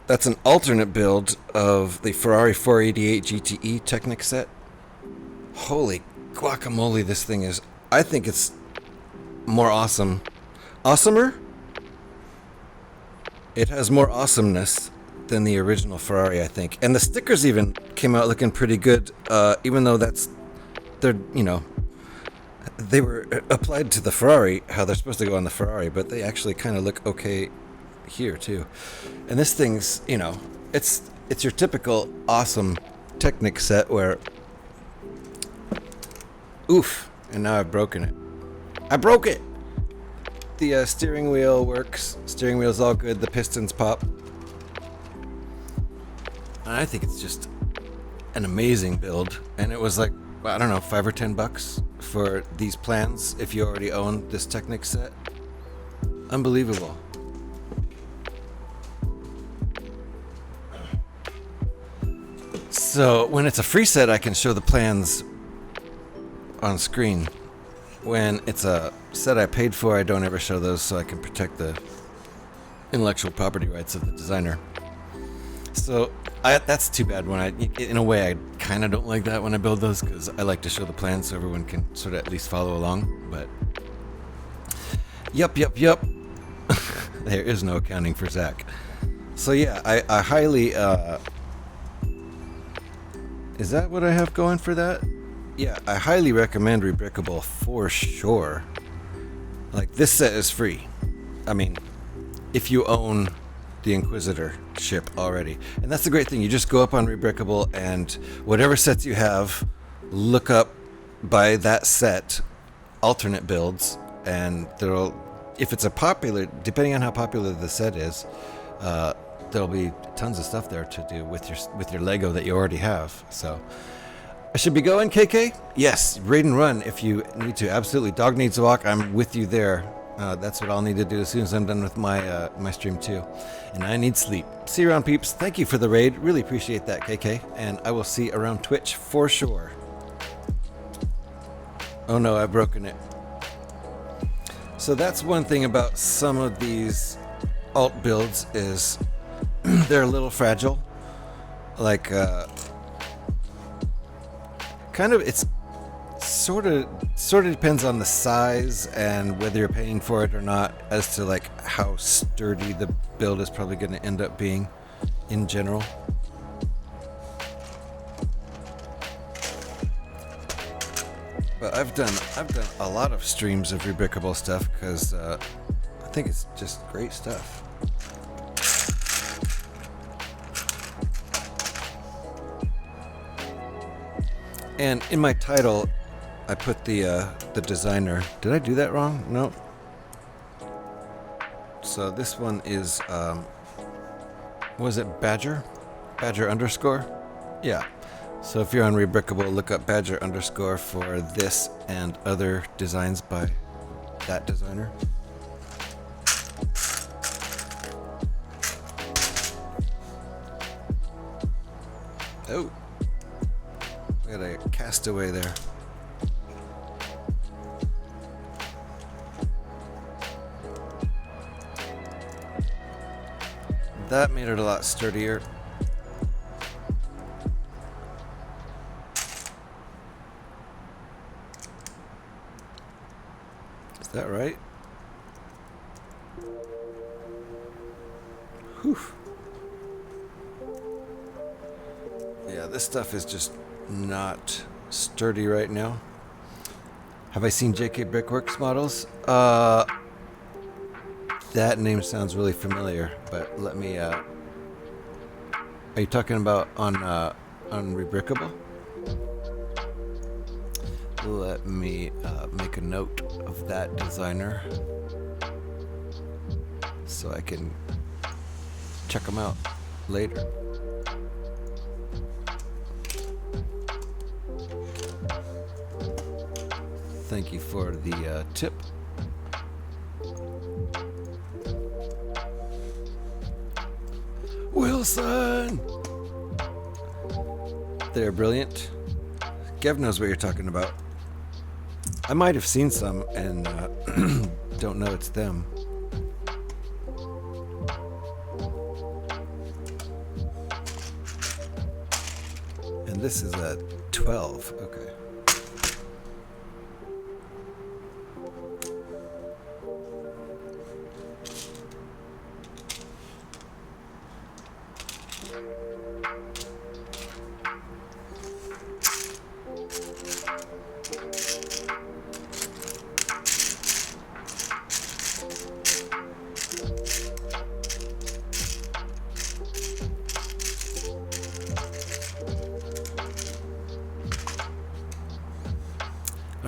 S1: That's an alternate build of the Ferrari 488 GTE Technic set. Holy guacamole, this thing is... I think it's more awesome. Awesomer? It has more awesomeness than the original Ferrari, I think. And the stickers even came out looking pretty good, even though that's they're, they were applied to the Ferrari how they're supposed to go on the Ferrari, but they actually kind of look okay here too. And this thing's, it's your typical awesome Technic set where, oof, and now I've broken it. I broke it! The steering wheel works. Steering wheel's all good. The pistons pop. And I think it's just an amazing build. And it was like, I don't know, $5 or $10 for these plans if you already own this Technic set. Unbelievable. So when it's a free set, I can show the plans on screen. When it's a set I paid for, I don't ever show those so I can protect the intellectual property rights of the designer. So that's too bad. In a way, I kind of don't like that when I build those, because I like to show the plans so everyone can sort of at least follow along. But yup. There is no accounting for Zach. So yeah, I highly... is that what I have going for that? Yeah, I highly recommend Rebrickable for sure. Like, this set is free. I mean, if you own the Inquisitor ship already. And that's the great thing. You just go up on Rebrickable and whatever sets you have, look up by that set alternate builds, and if it's a popular, depending on how popular the set is, there'll be tons of stuff there to do with your Lego that you already have. So I should be going, KK? Yes, raid and run if you need to. Absolutely. Dog needs a walk. I'm with you there. That's what I'll need to do as soon as I'm done with my stream too. And I need sleep. See you around, peeps. Thank you for the raid. Really appreciate that, KK. And I will see you around Twitch for sure. Oh no, I've broken it. So that's one thing about some of these alt builds is they're a little fragile. Like, kind of, it's sort of depends on the size and whether you're paying for it or not as to like how sturdy the build is probably going to end up being in general. But I've done a lot of streams of Rebrickable stuff because I think it's just great stuff. And in my title, I put the designer. Did I do that wrong? No. So this one is, was it Badger? Badger underscore? Yeah. So if you're on Rebrickable, look up Badger underscore for this and other designs by that designer. Oh. We got a castaway there. That made it a lot sturdier. Is that right? Whew. Yeah, this stuff is just not sturdy right now. Have I seen JK Brickworks models? That name sounds really familiar, but let me, are you talking about on Rebrickable? Let me make a note of that designer so I can check them out later. Thank you for the tip. Wilson! They're brilliant. Gev knows what you're talking about. I might have seen some and don't know it's them. And this is a 12. Okay.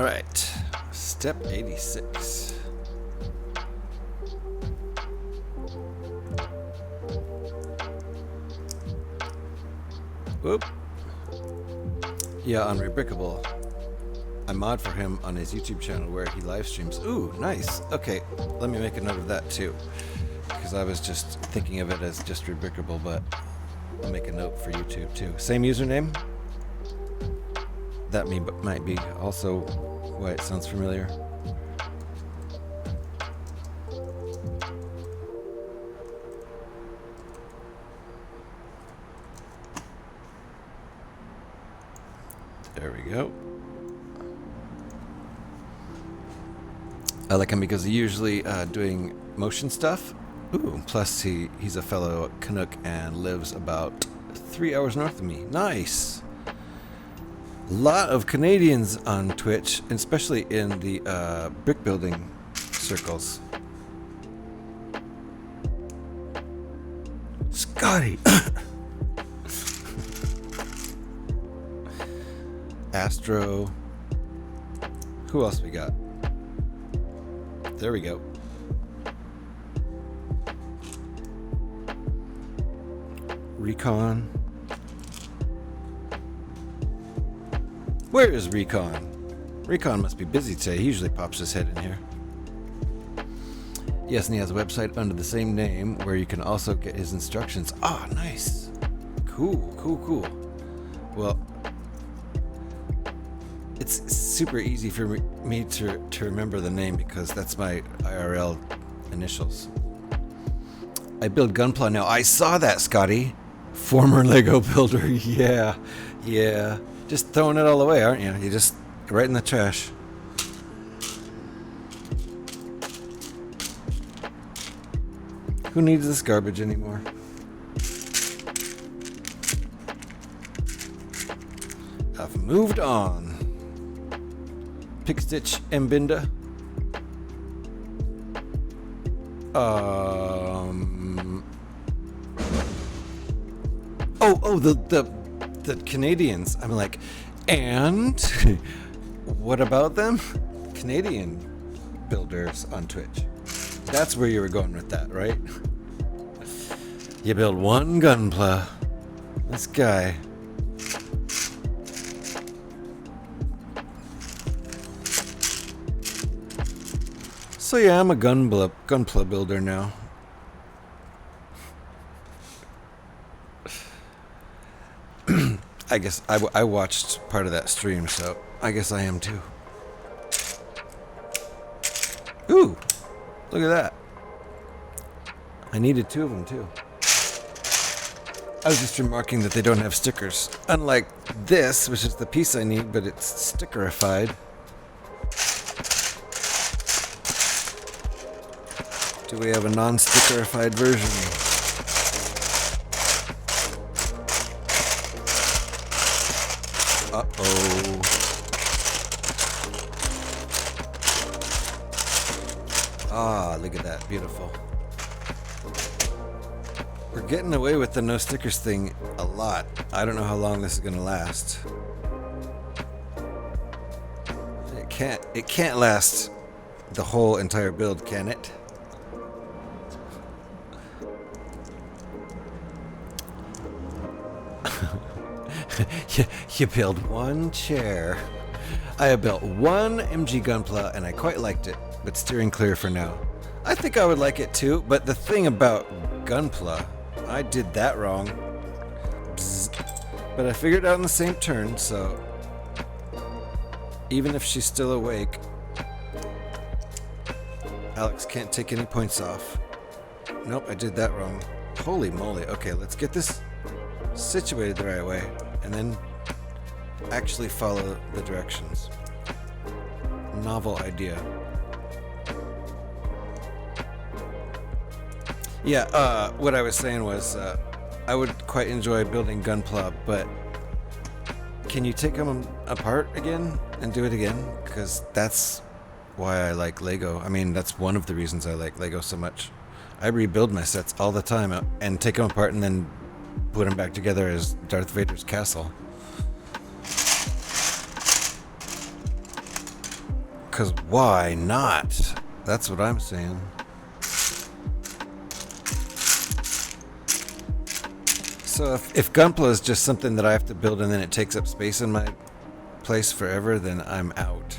S1: All right, step 86. Whoop. Yeah, on Rebrickable. I mod for him on his YouTube channel where he live streams. Ooh, nice. Okay, let me make a note of that too, because I was just thinking of it as just Rebrickable, but I'll make a note for YouTube too. Same username? That might be also why it sounds familiar. There we go. I like him because he's usually doing motion stuff. Ooh, plus he's a fellow Canuck and lives about 3 hours north of me. Nice. A lot of Canadians on Twitch, especially in the brick building circles. Scotty. Astro. Who else we got? There we go. Recon. Where is Recon? Recon must be busy today. He usually pops his head in here. Yes, and he has a website under the same name where you can also get his instructions. Ah, nice. Cool, cool, cool. Well, it's super easy for me to remember the name because that's my IRL initials. I build Gunpla now. I saw that, Scotty. Former Lego builder. Yeah, yeah. Just throwing it all away, aren't you? You just right in the trash. Who needs this garbage anymore? I've moved on. Pickstitch and Binda. Oh, the Canadians. I'm like, and what about them? Canadian builders on Twitch. That's where you were going with that, right? You build one Gunpla. This guy. So yeah, I'm a Gunpla builder now. I guess I watched part of that stream, so I guess I am too. Ooh, look at that. I needed 2 of them too. I was just remarking that they don't have stickers. Unlike this, which is the piece I need, but it's stickerified. Do we have a non-stickerified version? Uh-oh. Ah, look at that. Beautiful. We're getting away with the no stickers thing a lot. I don't know how long this is going to last. It can't last the whole entire build, can it? You build one chair. I have built one MG Gunpla and I quite liked it, but steering clear for now. I think I would like it too, but the thing about Gunpla, I did that wrong. Bzz. But I figured it out in the same turn, so even if she's still awake, Alex can't take any points off. Nope, I did that wrong. Holy moly. Okay, let's get this situated the right way and then actually follow the directions. Novel idea. Yeah, what I was saying was I would quite enjoy building Gunpla, but can you take them apart again and do it again? Because that's why I like Lego. I mean, that's one of the reasons I like Lego so much. I rebuild my sets all the time and take them apart and then put them back together as Darth Vader's castle. Because why not? That's what I'm saying. So if Gunpla is just something that I have to build and then it takes up space in my place forever, then I'm out.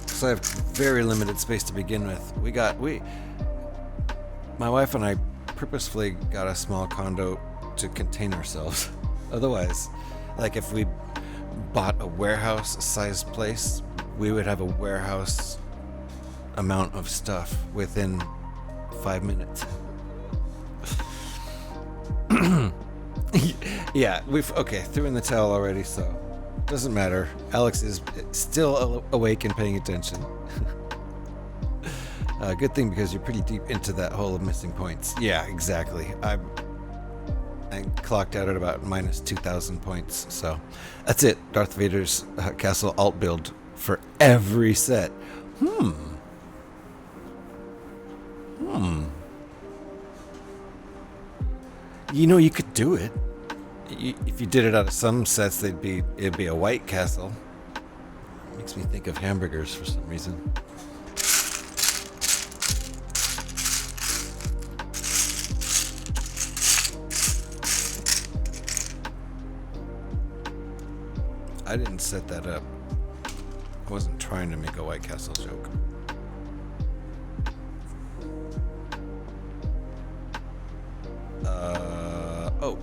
S1: So I have very limited space to begin with. My wife and I purposefully got a small condo to contain ourselves. Otherwise, like if we bought a warehouse-sized place, we would have a warehouse amount of stuff within 5 minutes. Yeah, threw in the towel already, so doesn't matter. Alex is still awake and paying attention. Good thing, because you're pretty deep into that hole of missing points. Yeah, exactly. I clocked out at about minus 2,000 points, so that's it. Darth Vader's castle alt build for every set. You know, you could do it. If you did it out of some sets, it'd be a white castle. Makes me think of hamburgers for some reason. I didn't set that up. I wasn't trying to make a White Castle joke. Oh,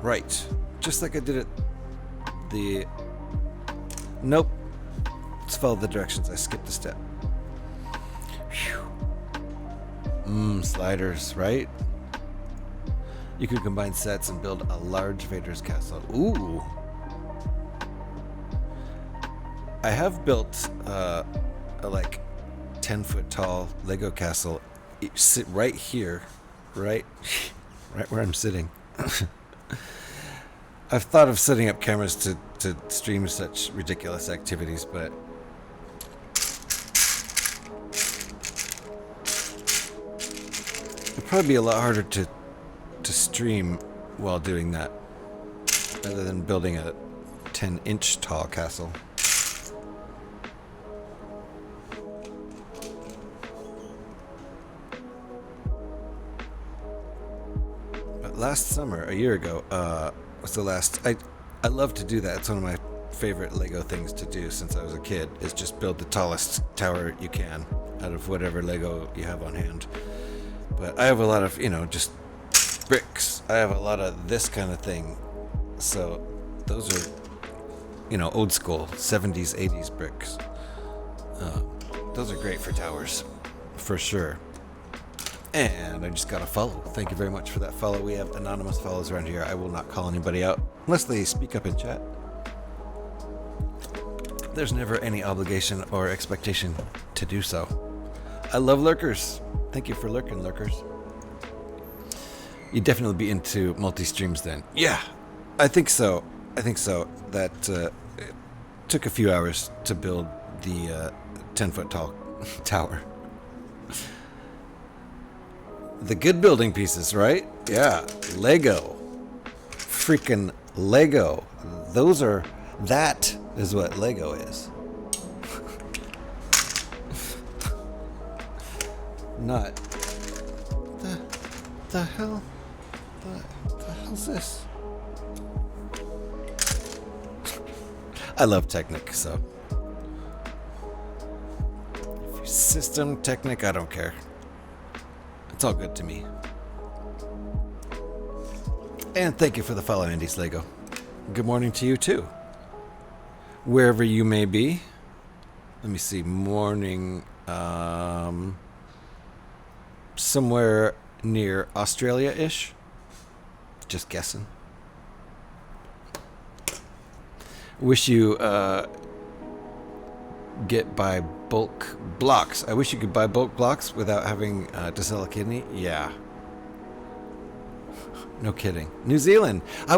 S1: right. Just like I did it. Nope. Let's follow the directions. I skipped a step. Sliders, right? You could combine sets and build a large Vader's castle. Ooh. I have built a like 10-foot tall Lego castle. Sit right here, right where I'm sitting. I've thought of setting up cameras to stream such ridiculous activities, but it'd probably be a lot harder to stream while doing that, rather than building a 10-inch tall castle. Last summer, a year ago, was the last. I love to do that. It's one of my favorite Lego things to do since I was a kid. Is just build the tallest tower you can out of whatever Lego you have on hand. But I have a lot of, just bricks. I have a lot of this kind of thing. So those are, old school 70s, 80s bricks. Those are great for towers, for sure. And I just got a follow. Thank you very much for that follow. We have anonymous follows around here. I will not call anybody out unless they speak up in chat. There's never any obligation or expectation to do so. I love lurkers. Thank you for lurking, lurkers. You'd definitely be into multi-streams then. Yeah, I think so. That it took a few hours to build the 10-foot tall tower. The good building pieces, right? Yeah, Lego. Freaking Lego. That is what Lego is. Not. The hell? The hell's this? I love Technic, so. If you're system Technic, I don't care. It's all good to me. And thank you for the follow, Andy's Lego. Good morning to you too. Wherever you may be. Let me see. Morning. Somewhere near Australia-ish. Just guessing. Wish you get by bulk blocks. I wish you could buy bulk blocks without having to sell a kidney. Yeah. No kidding. New Zealand. I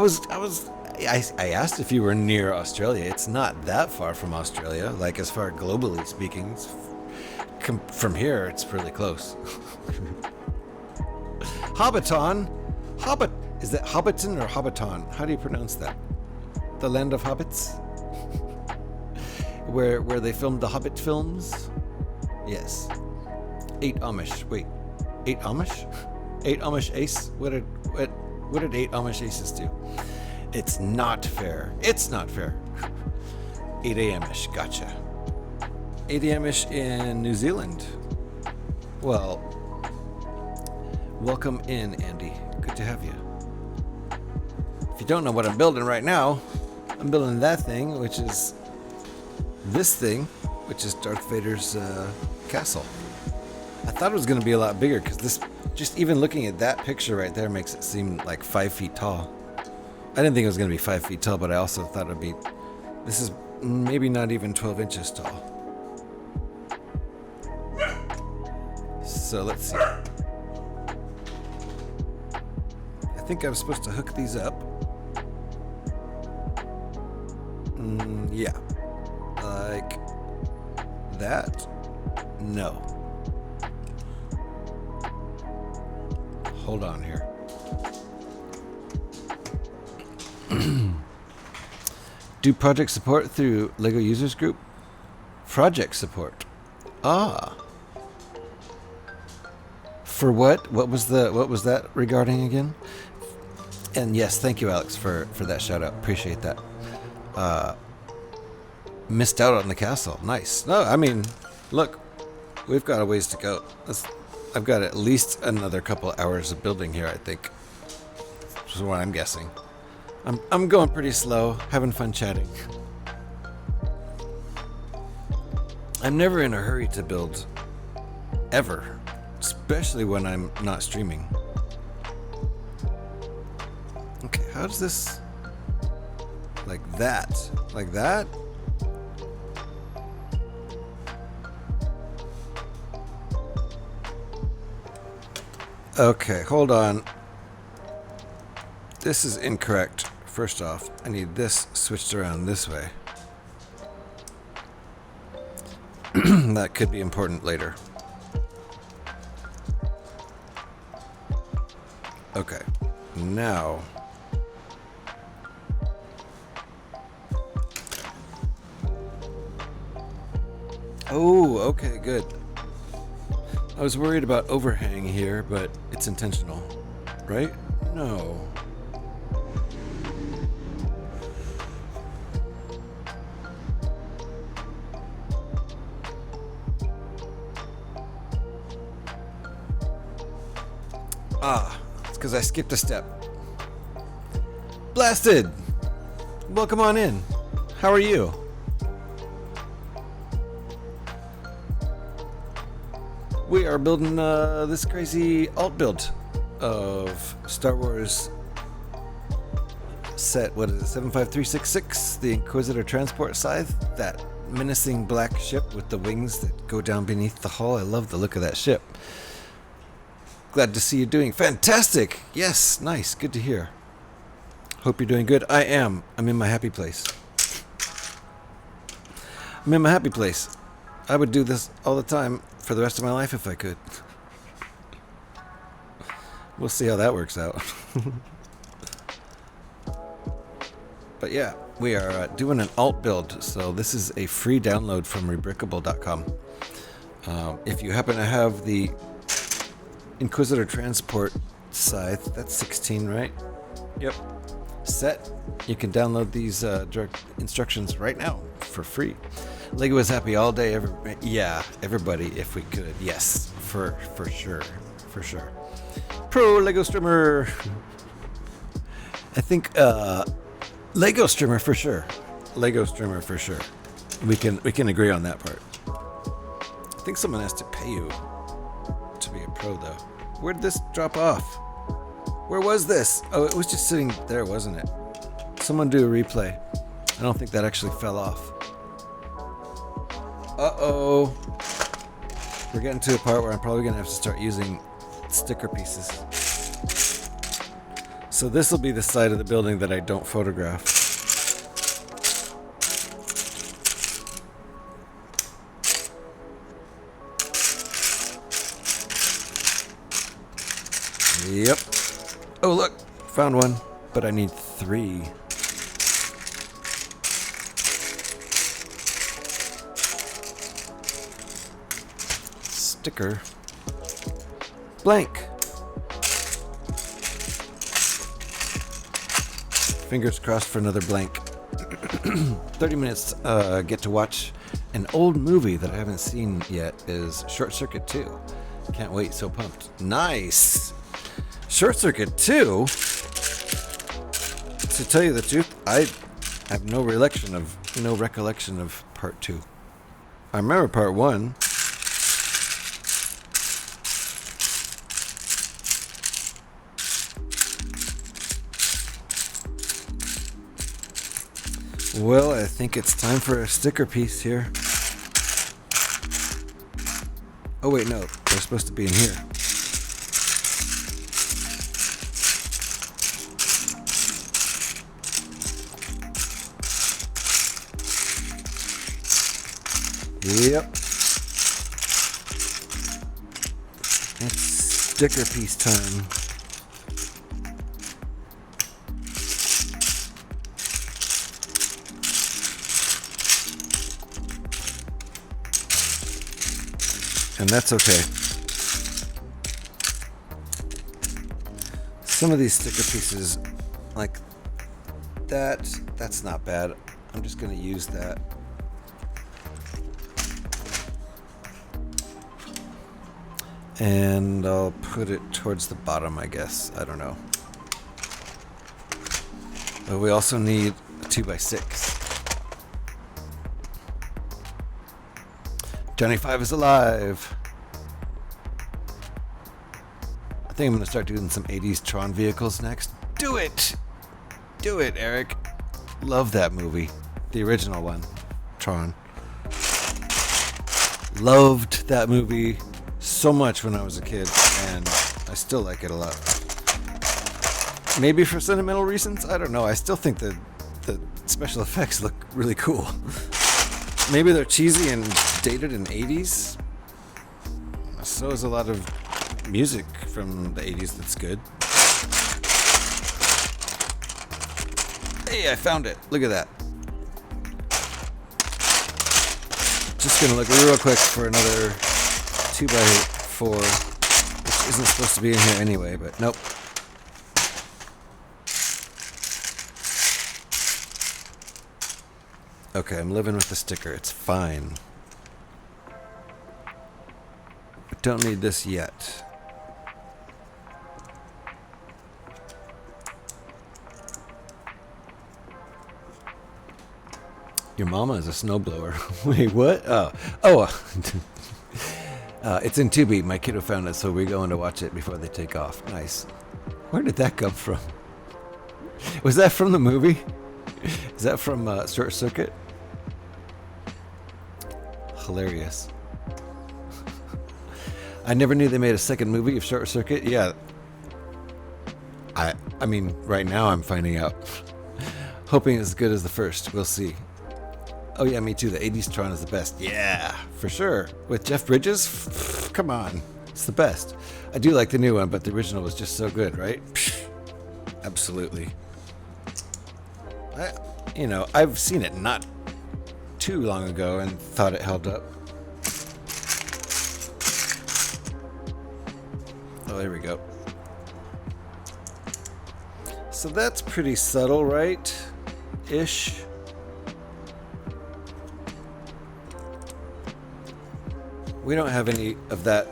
S1: asked if you were near Australia. It's not that far from Australia. Like, as far globally speaking, from here, it's really close. Hobbiton. Is that Hobbiton or Hobbiton? How do you pronounce that? the land of hobbits, where they filmed the Hobbit films. Yes, 8 Amish. Wait, 8 Amish? 8 Amish Ace? What did 8 Amish Aces do? It's not fair. It's not fair. 8 Amish. Gotcha. 8 Amish in New Zealand. Well, welcome in, Andy. Good to have you. If you don't know what I'm building right now, I'm building that thing, which is this thing, which is Darth Vader's castle. I thought it was going to be a lot bigger because this, just even looking at that picture right there makes it seem like 5 feet tall. I didn't think it was going to be 5 feet tall, but I also thought it would be, this is maybe not even 12 inches tall. So let's see. I think I'm supposed to hook these up. Yeah. Like that? No. Hold on here. Do project support through LEGO Users Group? Project support. Ah. For what? What was that regarding again? And yes, thank you, Alex, for that shout out. Appreciate that. Missed out on the castle. Nice. No, I mean, look, we've got a ways to go. I've got at least another couple hours of building here, I think. Which is what I'm guessing. I'm going pretty slow, having fun chatting. I'm never in a hurry to build, ever, especially when I'm not streaming. Okay, how does this, like that, like that? Okay, hold on. This is incorrect. First off, I need this switched around this way. That could be important later. Okay, now. Oh, okay, good. I was worried about overhang here, but it's intentional, right? No. Ah, it's because I skipped a step. Blasted! Welcome on in. How are you? We are building this crazy alt build of Star Wars set, what is it, 75366, the Inquisitor Transport Scythe, that menacing black ship with the wings that go down beneath the hull. I love the look of that ship. Glad to see you doing fantastic. Yes, nice, good to hear. Hope you're doing good. I am. I'm in my happy place. I'm in my happy place. I would do this all the time for the rest of my life if I could. We'll see how that works out. But yeah, we are doing an alt build, so this is a free download from Rebrickable.com. If you happen to have the Inquisitor Transport Scythe, that's 16, right? Yep. Set, you can download these direct instructions right now for free. Lego is happy all day. Yeah, everybody, if we could. Yes, for sure, for sure. Pro Lego streamer. I think Lego streamer for sure. Lego streamer for sure. We can agree on that part. I think someone has to pay you to be a pro though. Where'd this drop off? Where was this? Oh, it was just sitting there, wasn't it? Someone do a replay. I don't think that actually fell off. Uh-oh. We're getting to a part where I'm probably going to have to start using sticker pieces. So this will be the side of the building that I don't photograph. Yep. Oh, look. Found one. But I need 3. sticker. Blank. Fingers crossed for another blank. 30 minutes get to watch an old movie that I haven't seen yet is Short Circuit 2. Can't wait, so pumped. Nice! Short Circuit 2? To tell you the truth, I have no recollection of part 2. I remember part 1. Well, I think it's time for a sticker piece here. Oh wait, no, they're supposed to be in here. Yep. It's sticker piece time. And that's okay. Some of these sticker pieces, like that's not bad. I'm just going to use that. And I'll put it towards the bottom, I guess. I don't know. But we also need a 2x6. Johnny 5 is alive. I think I'm going to start doing some 80s Tron vehicles next. Do it! Do it, Eric. Love that movie. The original one. Tron. Loved that movie so much when I was a kid, and I still like it a lot. Maybe for sentimental reasons? I don't know. I still think that the special effects look really cool. Maybe they're cheesy and dated in 80s. So is a lot of music from the 80s that's good. Hey, I found it. Look at that. Just gonna look real quick for another 2x4, which isn't supposed to be in here anyway, but nope. Okay, I'm living with the sticker. It's fine. I don't need this yet. Your mama is a snowblower. Wait, what? It's in Tubi. My kiddo found it, so we're going to watch it before they take off. Nice. Where did that come from? Was that from the movie? Is that from Short Circuit? Hilarious. I never knew they made a second movie of Short Circuit. Yeah. I mean, right now I'm finding out. Hoping it's as good as the first. We'll see. Oh yeah, me too. The 80s Tron is the best. Yeah, for sure. With Jeff Bridges? Come on. It's the best. I do like the new one, but the original was just so good, right? Absolutely. I've seen it not too long ago and thought it held up. Oh, there we go. So that's pretty subtle, right? Ish. We don't have any of that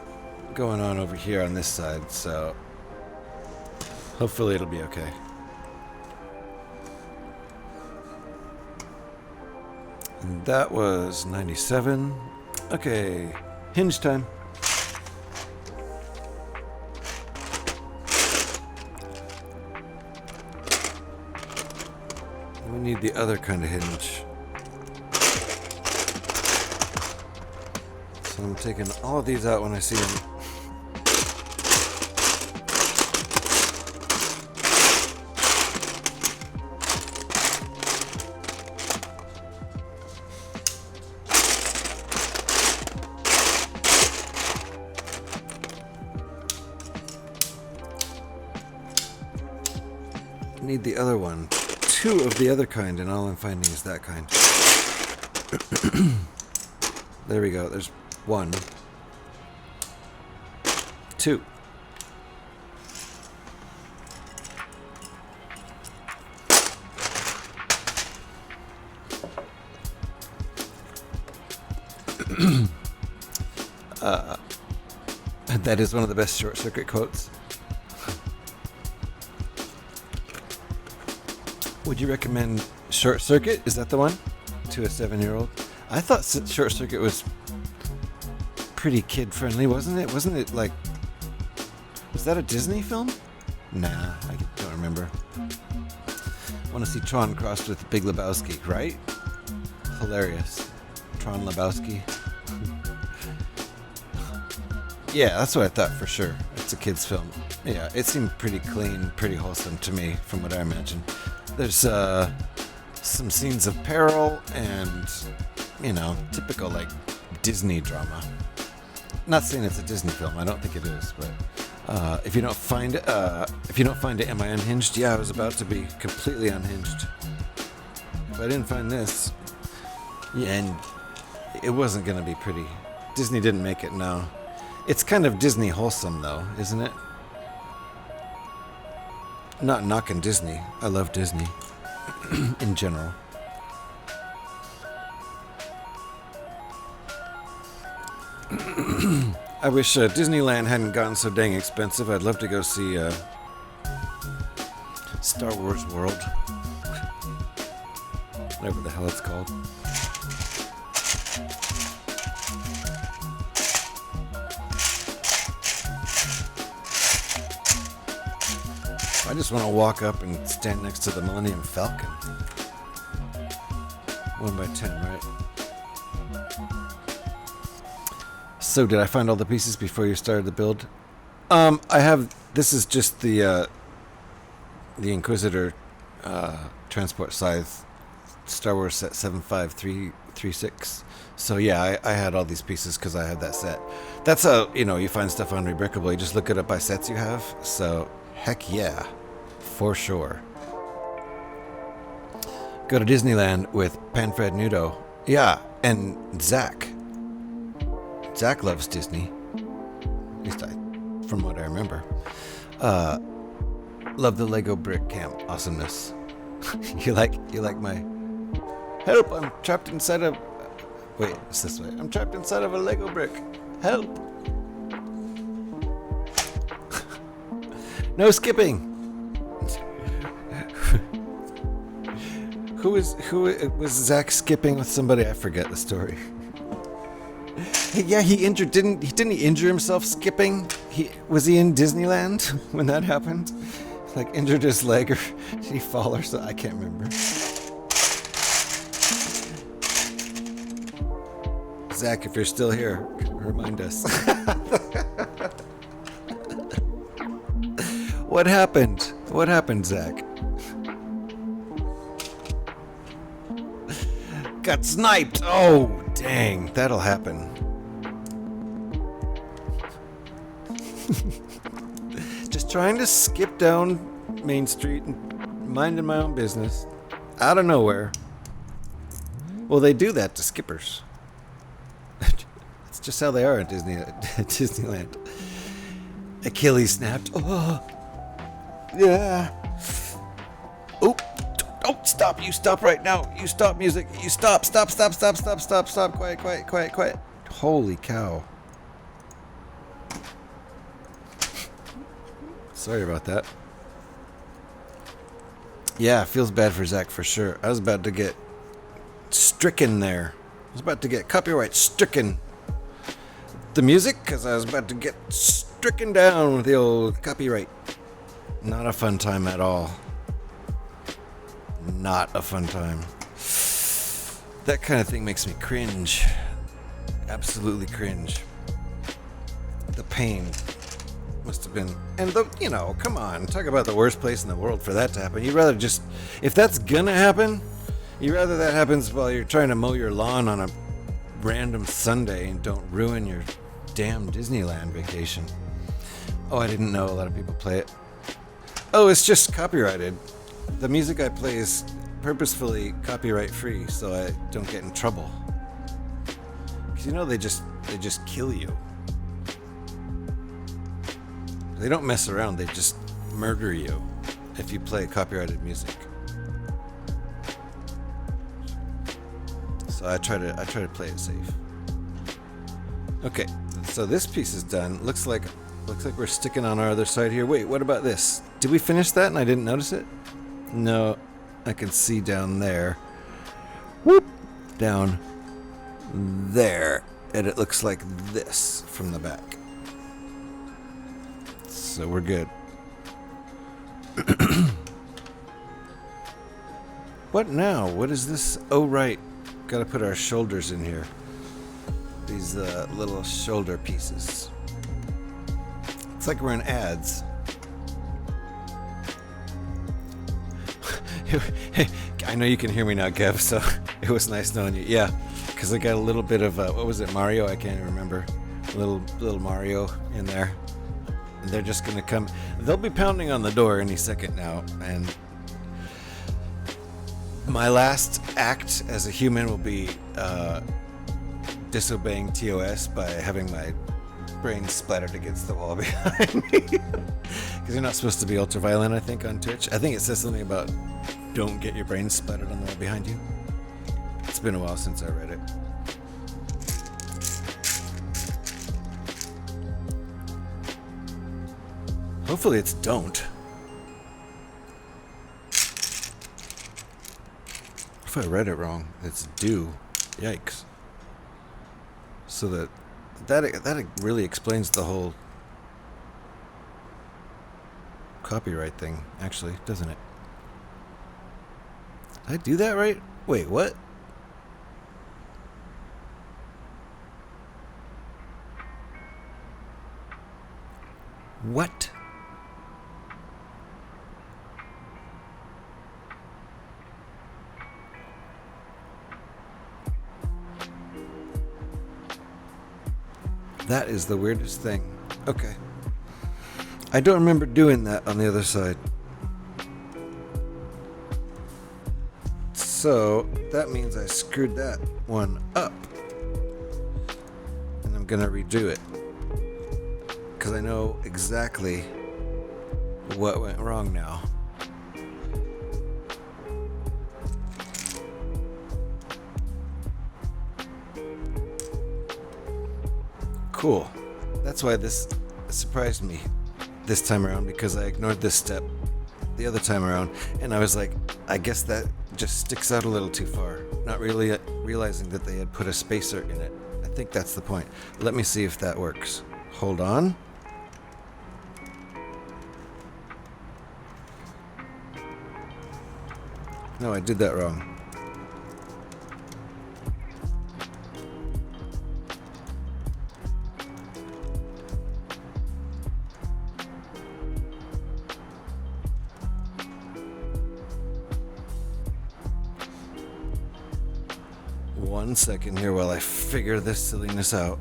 S1: going on over here on this side, so hopefully it'll be okay. And that was 97. Okay, hinge time. We need the other kind of hinge. So I'm taking all of these out when I see them. I need the other one. Two of the other kind, and all I'm finding is that kind. There we go. There's one. 2. That is one of the best Short Circuit quotes. Would you recommend Short Circuit? Is that the one? To a 7-year-old? I thought Short Circuit was pretty kid-friendly, wasn't it? Wasn't it like... Was that a Disney film? Nah, I don't remember. Want to see Tron crossed with Big Lebowski, right? Hilarious. Tron Lebowski. Yeah, that's what I thought for sure. It's a kid's film. Yeah, it seemed pretty clean, pretty wholesome to me, from what I imagine. There's some scenes of peril and, typical like Disney drama. Not saying it's a Disney film. I don't think it is, but if you don't find it, am I unhinged? Yeah, I was about to be completely unhinged. If I didn't find this, yeah, and it wasn't gonna be pretty. Disney didn't make it. No. It's kind of Disney wholesome, though, isn't it? Not knocking Disney. I love Disney in general. I wish Disneyland hadn't gotten so dang expensive. I'd love to go see Star Wars World. Whatever the hell it's called. I just want to walk up and stand next to the Millennium Falcon. 1x10, right? So, did I find all the pieces before you started the build? I have. This is just the Inquisitor transport scythe, Star Wars set 75336. So yeah, I had all these pieces because I had that set. That's how you find stuff on Rebrickable. You just look it up by sets you have. So heck yeah. For sure. Go to Disneyland with Panfred Nudo. Yeah, and Zach. Zach loves Disney. At least from what I remember. Love the Lego brick camp awesomeness. You like my help? I'm trapped inside of. Wait, it's this way. I'm trapped inside of a Lego brick. Help! No skipping. Who was Zach skipping with somebody? I forget the story. Yeah, he didn't he injure himself skipping? Was he in Disneyland when that happened? Like injured his leg or did he fall or something? I can't remember. Zach, if you're still here, remind us. What happened? What happened, Zach? Got sniped! Oh, dang. That'll happen. Just trying to skip down Main Street and minding my own business. Out of nowhere. Well, they do that to skippers. It's just how they are at Disneyland. Achilles snapped. Oh. Yeah. Oh. Oh, stop. You stop right now. You stop music. You stop. Stop. Quiet. Holy cow. Sorry about that. Yeah, feels bad for Zach for sure. I was about to get stricken there. I was about to get copyright stricken. The music, because I was about to get stricken down with the old copyright. Not a fun time at all. Not a fun time. That kind of thing makes me cringe. Absolutely cringe. The pain must have been, and come on, talk about the worst place in the world for that to happen. You'd rather just, if that's gonna happen, you'd rather that happens while you're trying to mow your lawn on a random Sunday and don't ruin your damn Disneyland vacation. Oh, I didn't know a lot of people play it. Oh, it's just copyrighted. The music I play is purposefully copyright free so I don't get in trouble. Because they just kill you. They don't mess around. They just murder you if you play copyrighted music. So I try to play it safe. Okay, so this piece is done. Looks like we're sticking on our other side here. Wait, what about this? Did we finish that and I didn't notice it? No, I can see down there. Whoop! Down there. And it looks like this from the back. So we're good. What now? What is this? Oh, right. Gotta put our shoulders in here. These little shoulder pieces. It's like we're in ads. Hey, I know you can hear me now, Kev, so it was nice knowing you. Yeah, because I got a little bit of, what was it, Mario? I can't even remember. Little Mario in there. And they're just going to come. They'll be pounding on the door any second now. And my last act as a human will be disobeying TOS by having my brain splattered against the wall behind me. Because you're not supposed to be ultra-violent, I think, on Twitch. I think it says something about don't get your brain splattered on the wall behind you. It's been a while since I read it. Hopefully it's don't. If I read it wrong, it's do. Yikes. So that really explains the whole copyright thing, actually, doesn't it? Did I do that right? Wait, what? What? That is the weirdest thing. Okay. I don't remember doing that on the other side. So that means I screwed that one up. And I'm gonna redo it. Because I know exactly what went wrong now. Cool. That's why this surprised me this time around, because I ignored this step the other time around, and I was like, I guess that just sticks out a little too far, not really realizing that they had put a spacer in it. I think that's the point. Let me see if that works. Hold on. No, I did that wrong. One second here while I figure this silliness out.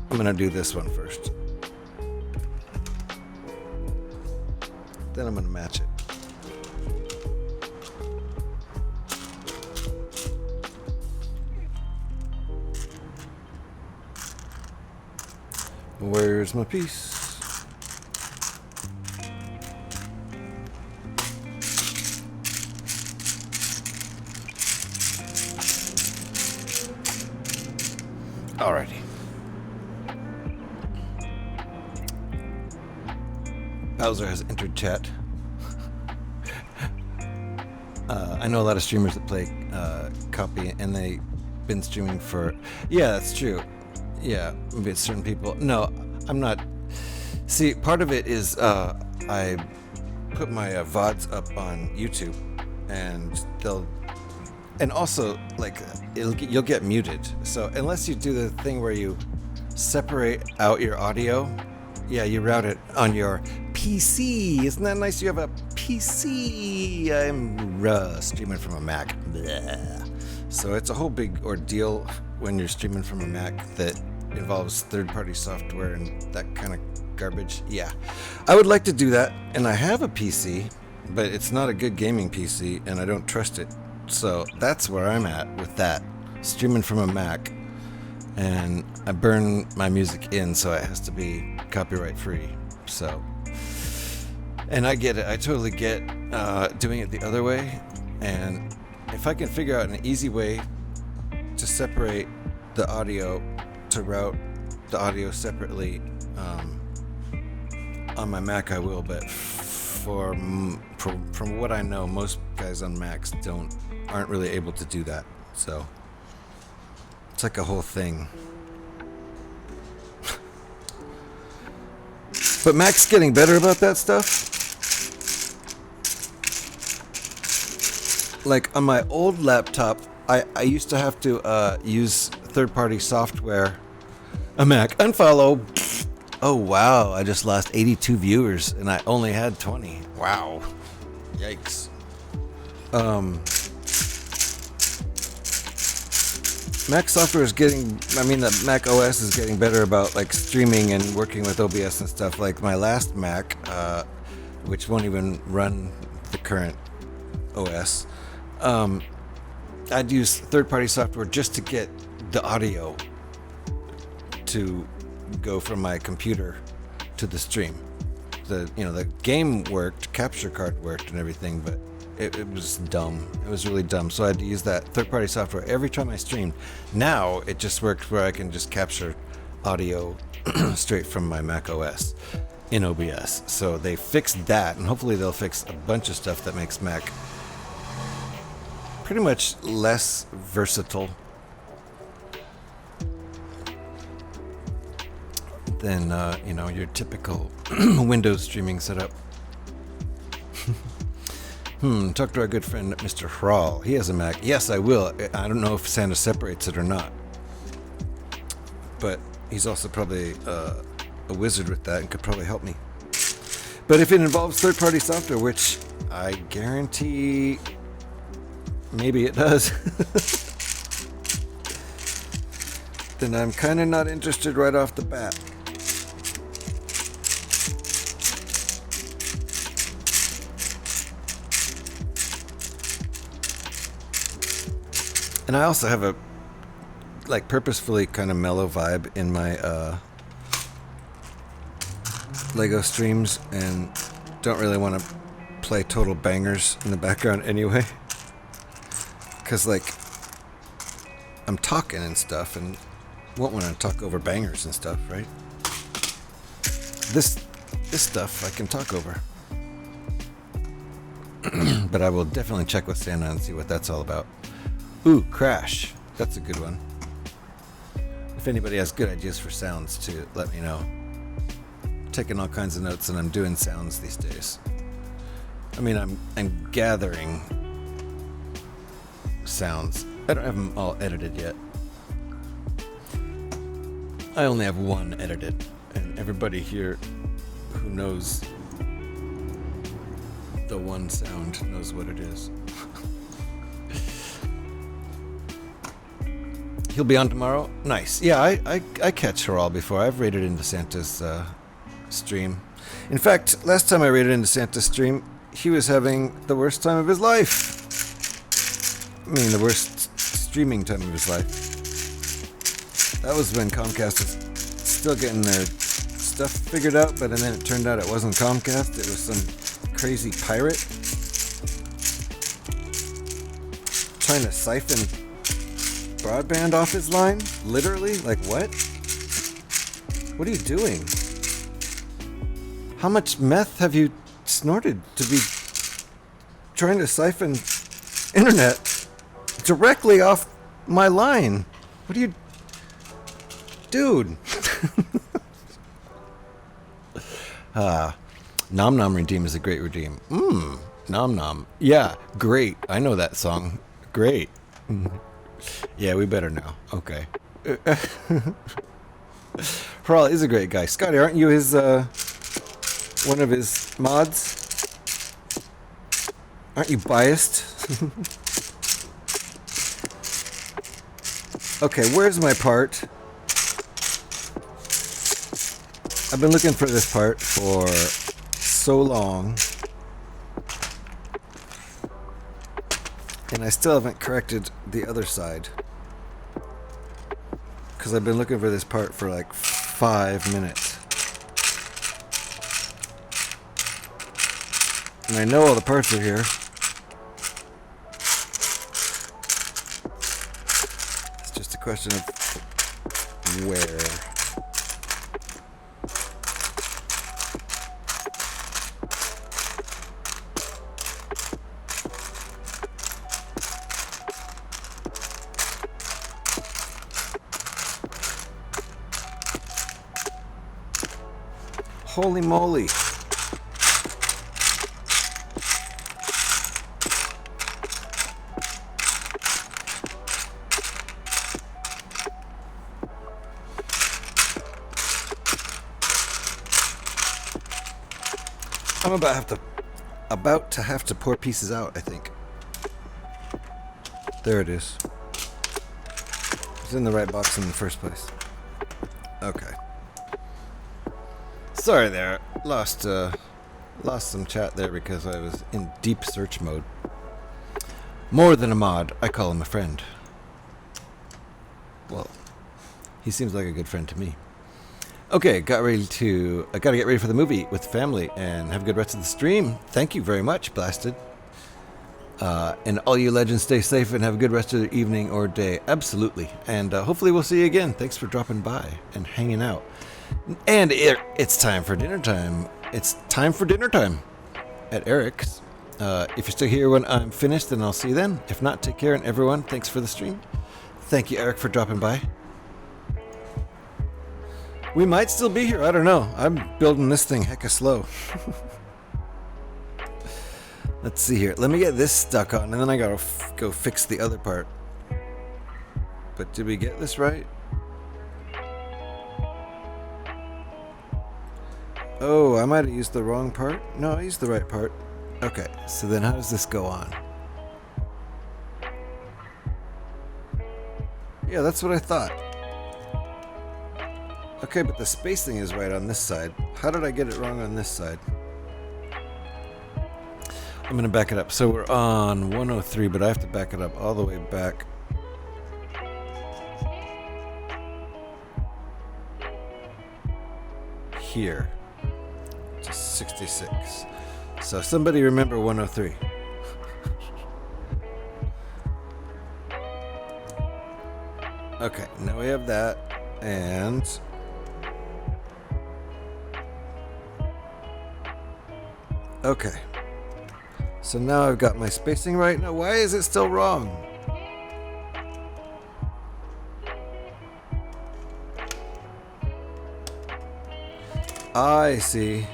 S1: I'm gonna do this one first. Then I'm gonna match it. Where's my piece? Alrighty. Bowser has entered chat. I know a lot of streamers that play copy, and they've been streaming for... Yeah, that's true. Yeah, maybe it's certain people. No, I'm not. See, part of it is I put my VODs up on YouTube, and and also, like, you'll get muted. So unless you do the thing where you separate out your audio, yeah, you route it on your PC. Isn't that nice? You have a PC. I'm streaming from a Mac. Blah. So it's a whole big ordeal when you're streaming from a Mac that involves third-party software and that kind of garbage. Yeah, I would like to do that, and I have a PC, but it's not a good gaming PC, and I don't trust it. So that's where I'm at with that, streaming from a Mac, and I burn my music in, so it has to be copyright free. So, and I get it. I totally get doing it the other way, and if I can figure out an easy way to separate the audio, to route the audio separately on my Mac, I will. But from what I know, most guys on Macs aren't really able to do that. So it's like a whole thing. But Mac's getting better about that stuff. Like on my old laptop, I used to have to use third-party software. A Mac. Unfollow. Oh, wow. I just lost 82 viewers, and I only had 20. Wow. Yikes. Mac software is the Mac OS is getting better about like streaming and working with OBS and stuff. Like my last Mac, which won't even run the current OS, I'd use third-party software just to get the audio to go from my computer to the stream. The game worked, capture card worked and everything, but it was dumb. It was really dumb. So I had to use that third-party software every time I streamed. Now it just works where I can just capture audio straight from my Mac OS in OBS. So they fixed that, and hopefully they'll fix a bunch of stuff that makes Mac pretty much less versatile than your typical Windows streaming setup. Talk to our good friend Mr. Hrawl. He has a Mac. Yes, I will. I don't know if Santa separates it or not, but he's also probably a wizard with that and could probably help me. But if it involves third-party software, which I guarantee maybe it does, then I'm kind of not interested right off the bat. And I also have a purposefully kind of mellow vibe in my Lego streams, and don't really want to play total bangers in the background anyway, because I'm talking and stuff and won't want to talk over bangers and stuff, right? This stuff I can talk over. But I will definitely check with Santa and see what that's all about. Ooh, Crash. That's a good one. If anybody has good ideas for sounds, to let me know. I'm taking all kinds of notes, and I'm doing sounds these days. I mean, I'm gathering sounds. I don't have them all edited yet. I only have one edited, and everybody here who knows the one sound knows what it is. He'll be on tomorrow? Nice. Yeah, I catch Hrawl before. I've raided into Santa's stream. In fact, last time I raided into Santa's stream, he was having the worst time of his life. I mean, the worst streaming time of his life. That was when Comcast was still getting their stuff figured out, but then it turned out it wasn't Comcast, it was some crazy pirate trying to siphon broadband off his line? Literally? Like, what? What are you doing? How much meth have you snorted to be trying to siphon internet directly off my line? What are you... Dude. Nom Nom Redeem is a great redeem. Nom Nom. Yeah, great. I know that song. Great. Yeah, we better know. Okay. Hrawl is a great guy. Scotty, aren't you his, one of his mods? Aren't you biased? Okay, where's my part? I've been looking for this part for so long, and I still haven't corrected the other side, because I've been looking for this part for like 5 minutes. And I know all the parts are here. It's just a question of where. Holy moly. I'm about to have to pour pieces out, I think. There it is. It's in the right box in the first place. Okay. Sorry there. Lost some chat there because I was in deep search mode. More than a mod, I call him a friend. Well, he seems like a good friend to me. Okay, I gotta get ready for the movie with the family and have a good rest of the stream. Thank you very much, Blasted. And all you legends, stay safe and have a good rest of the evening or day. Absolutely. And hopefully we'll see you again. Thanks for dropping by and hanging out. And it's time for dinner time. It's time for dinner time at Eric's. If you're still here when I'm finished, then I'll see you then. If not, take care, and everyone, thanks for the stream. Thank you, Eric, for dropping by. We might still be here. I don't know. I'm building this thing hecka slow. Let's see here. Let me get this stuck on, and then I gotta go fix the other part. But did we get this right? Oh, I might have used the wrong part. No, I used the right part. Okay, so then how does this go on? Yeah, that's what I thought. Okay, but the spacing is right on this side. How did I get it wrong on this side? I'm going to back it up. So we're on 103, but I have to back it up all the way back. Here. To 66. So somebody remember 103. Okay, now we have that, and okay. So now I've got my spacing right. Now, why is it still wrong? I see.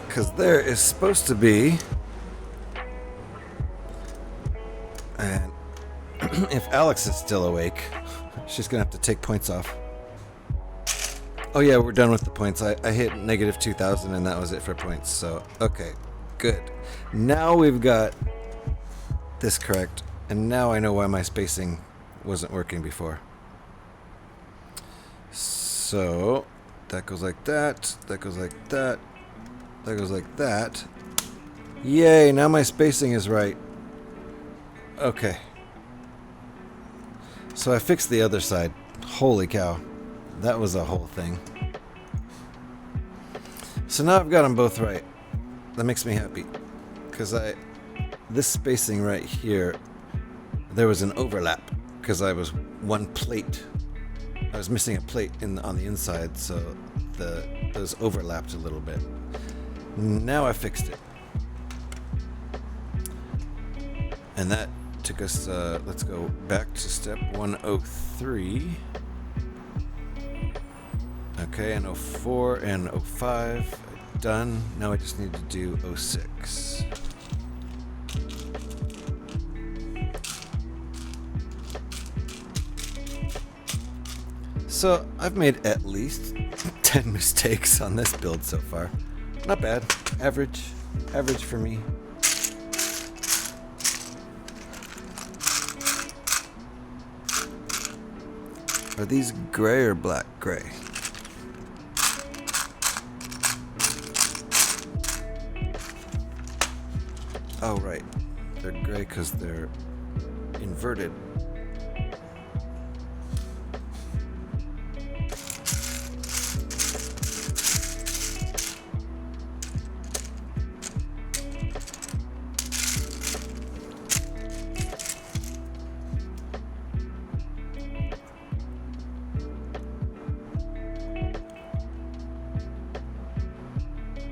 S1: Because there is supposed to be, and if Alex is still awake, she's gonna have to take points off. Oh yeah, we're done with the points. I hit negative 2,000 and that was it for points. So, okay, good. Now we've got this correct, and now I know why my spacing wasn't working before. So, that goes like that, that goes like that. That goes like that. Yay, now my spacing is right. Okay. So I fixed the other side. Holy cow. That was a whole thing. So now I've got them both right. That makes me happy. Because this spacing right here, there was an overlap. Because I was one plate. I was missing a plate on the inside, so those overlapped a little bit. Now I fixed it. And that took us, let's go back to step 103. Okay, and 04 and 05, done. Now I just need to do 06. So I've made at least 10 mistakes on this build so far. Not bad. Average. Average for me. Are these gray or black? Gray. Oh, right. They're gray because they're inverted.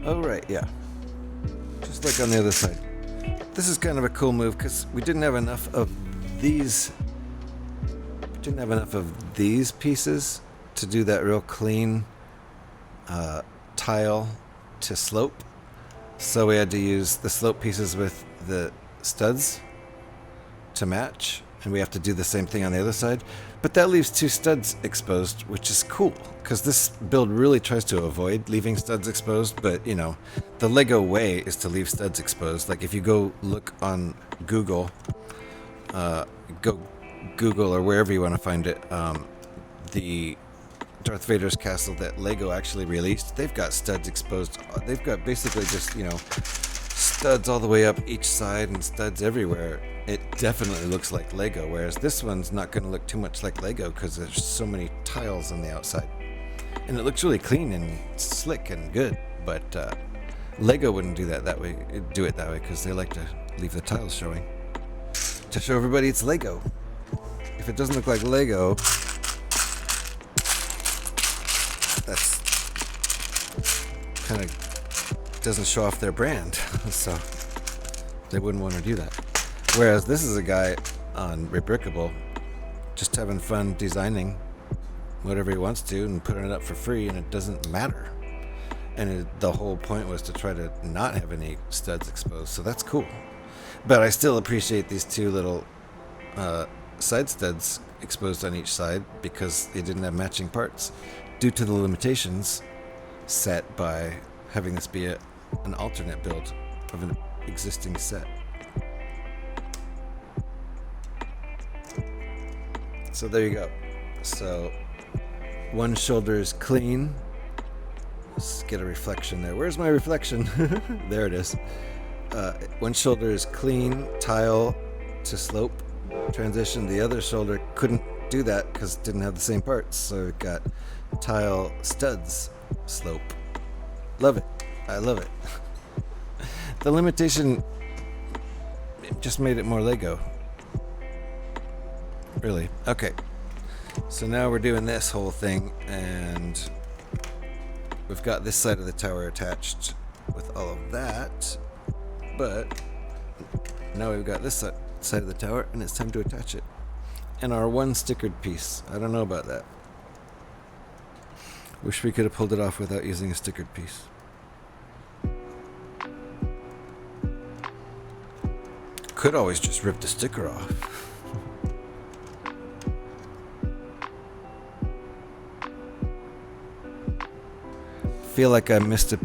S1: Oh, right, yeah. Just like on the other side. This is kind of a cool move because we didn't have enough of these. We didn't have enough of these pieces to do that real clean tile to slope. So we had to use the slope pieces with the studs to match. And we have to do the same thing on the other side. But that leaves 2 studs exposed, which is cool, because this build really tries to avoid leaving studs exposed, but, you know, the Lego way is to leave studs exposed. Like, if you go look on Google, go Google or wherever you want to find it, the Darth Vader's castle that Lego actually released, they've got studs exposed. They've got basically just, you know, studs all the way up each side and studs everywhere. It definitely looks like Lego, whereas this one's not going to look too much like Lego because there's so many tiles on the outside. And it looks really clean and slick and good, but Lego wouldn't do that way. Do it that way because they like to leave the tiles showing to show everybody it's Lego. If it doesn't look like Lego, that's kind of doesn't show off their brand, so they wouldn't want to do that. Whereas this is a guy on Rebrickable just having fun designing whatever he wants to and putting it up for free, and it doesn't matter. And the whole point was to try to not have any studs exposed, so that's cool. But I still appreciate these 2 little side studs exposed on each side because they didn't have matching parts due to the limitations set by having this be an alternate build of an existing set. So there you go. So one shoulder is clean. Let's get a reflection there. Where's my reflection? There it is. One shoulder is clean, tile to slope transition. The other shoulder couldn't do that because it didn't have the same parts. So it got tile studs slope. Love it. I love it. The limitation just made it more Lego. Really? Okay. So now we're doing this whole thing, and we've got this side of the tower attached with all of that, but now we've got this side of the tower, and it's time to attach it. And our one stickered piece. I don't know about that. Wish we could have pulled it off without using a stickered piece. Could always just rip the sticker off. Feel like I missed it.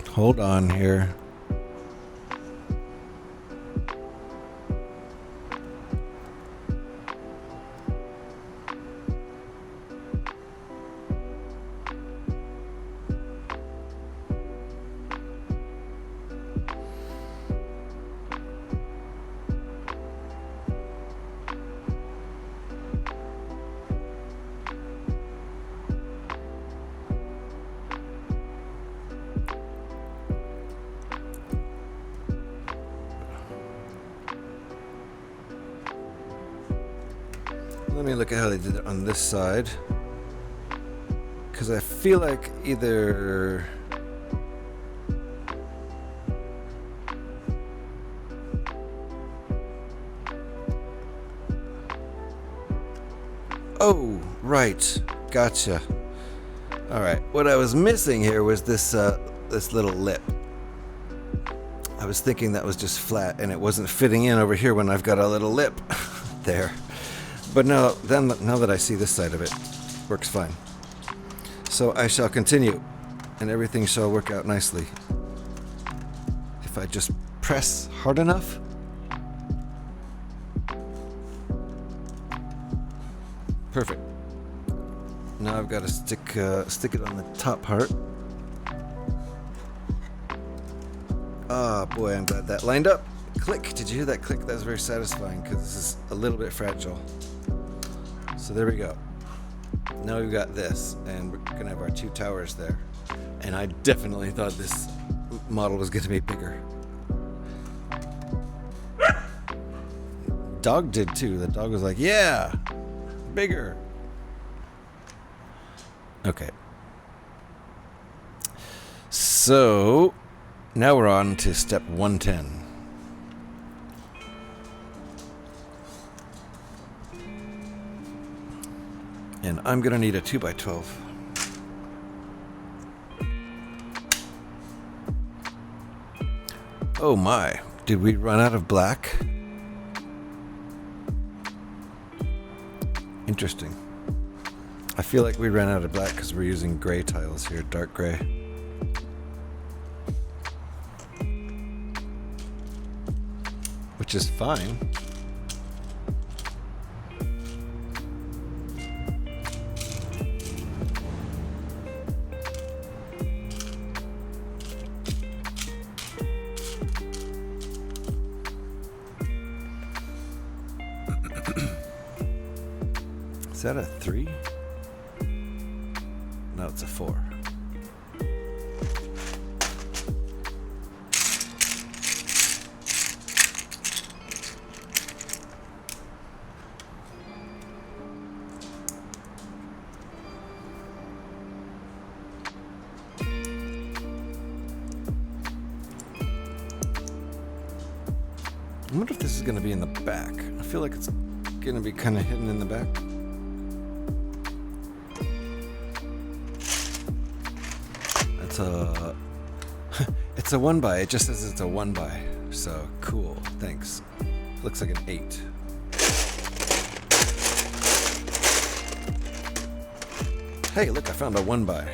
S1: Hold on here. Let me look at how they did it on this side, because I feel like either oh, right, gotcha. All right, what I was missing here was this this little lip. I was thinking that was just flat and it wasn't fitting in over here when I've got a little lip there. But now that I see this side of it, works fine. So I shall continue, and everything shall work out nicely. if I just press hard enough. Perfect. Now I've got to stick it on the top part. Ah, boy, I'm glad that lined up. Click. Did you hear that click? That was very satisfying because this is a little bit fragile. So there we go. Now we've got this, and we're going to have our two towers there. And I definitely thought this model was going to be bigger. Dog did too. The dog was like, yeah, bigger. Okay. So now we're on to step 110. And I'm going to need a 2x12. Oh my, did we run out of black? Interesting. I feel like we ran out of black because we're using gray tiles here, dark gray. Which is fine. Is that a 3? No, it's a 4. I wonder if this is going to be in the back. I feel like it's going to be kind of hidden in the back. It's a 1 by. It just says it's a 1 by. So cool. Thanks. Looks like an 8. Hey, look, I found a 1 by.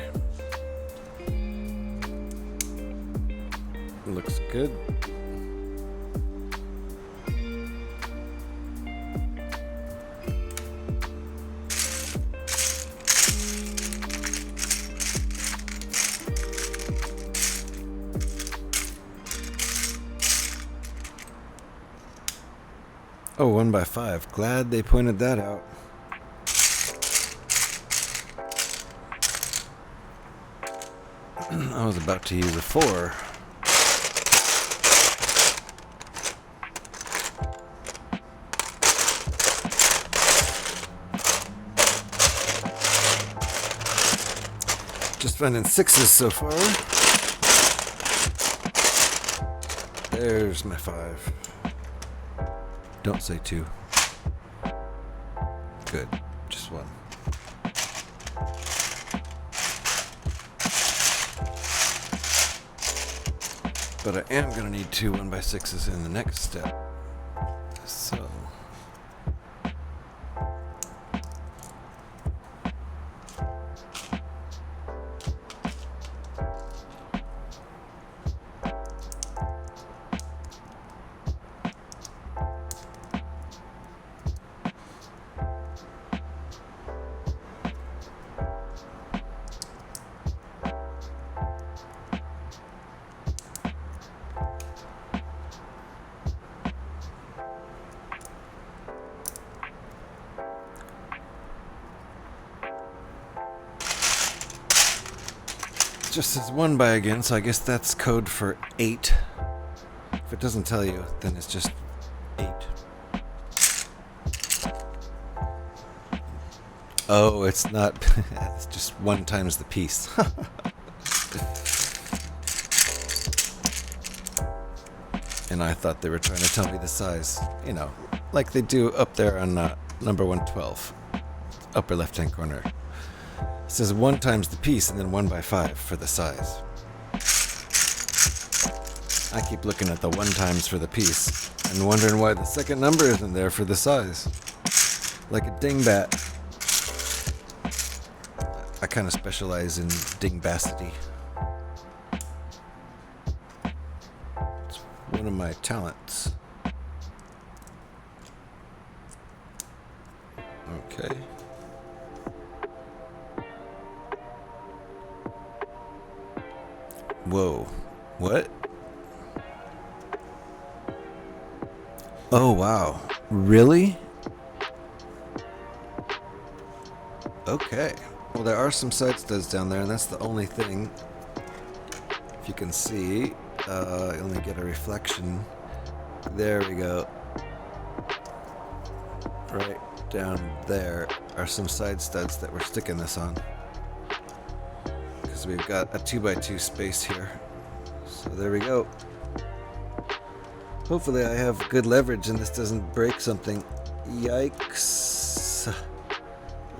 S1: Looks good. Oh, 1 by 5. Glad they pointed that out. I was about to use a 4. Just finding 6s so far. There's my 5. Don't say 2. Good. Just 1. But I am going to need 2 1x6s in the next step. So. Just says 1 by again, so I guess that's code for 8. If it doesn't tell you, then it's just 8. Oh, it's not. It's just 1 times the piece. And I thought they were trying to tell me the size, you know, like they do up there on number 112, upper left-hand corner. It says 1 times the piece and then 1 by 5 for the size. I keep looking at the 1 times for the piece and wondering why the second number isn't there for the size. Like a dingbat. I kind of specialize in dingbacity. one of my talents. Okay. Whoa. What? Oh, wow. Really? Okay. Well, there are some side studs down there, and that's the only thing. If you can see, I only get a reflection. There we go. Right down there are some side studs that we're sticking this on. Because we've got a 2x2 space here. So there we go. Hopefully I have good leverage and this doesn't break something. Yikes.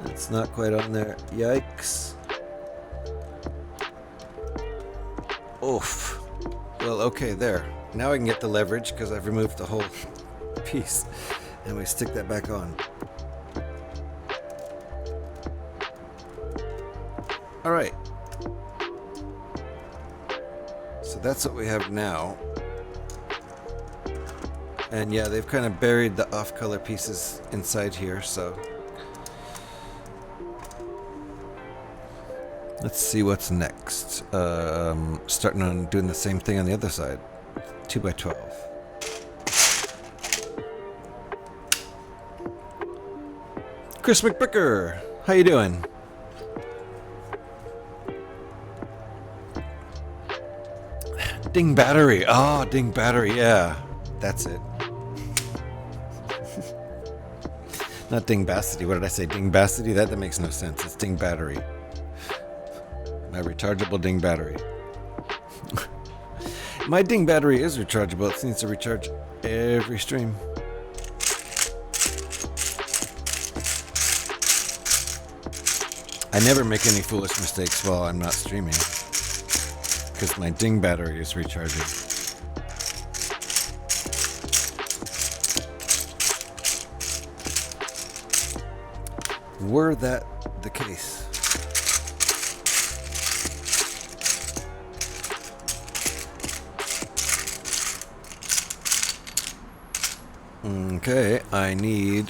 S1: It's not quite on there. Yikes. Oof. Well, okay, there. Now I can get the leverage because I've removed the whole piece. And we stick that back on. Alright. So that's what we have now. And yeah, they've kind of buried the off-color pieces inside here, so let's see what's next. Starting on doing the same thing on the other side. 2x12. Chris McBricker, how you doing? Ding battery. Oh, ding battery. Yeah, that's it. Not Dingbacity. What did I say? Dingbacity? That makes no sense. It's Ding Battery. My rechargeable Ding Battery. My Ding Battery is rechargeable. It needs to recharge every stream. I never make any foolish mistakes while I'm not streaming. Because my Ding Battery is recharging. Were that the case? Okay, I need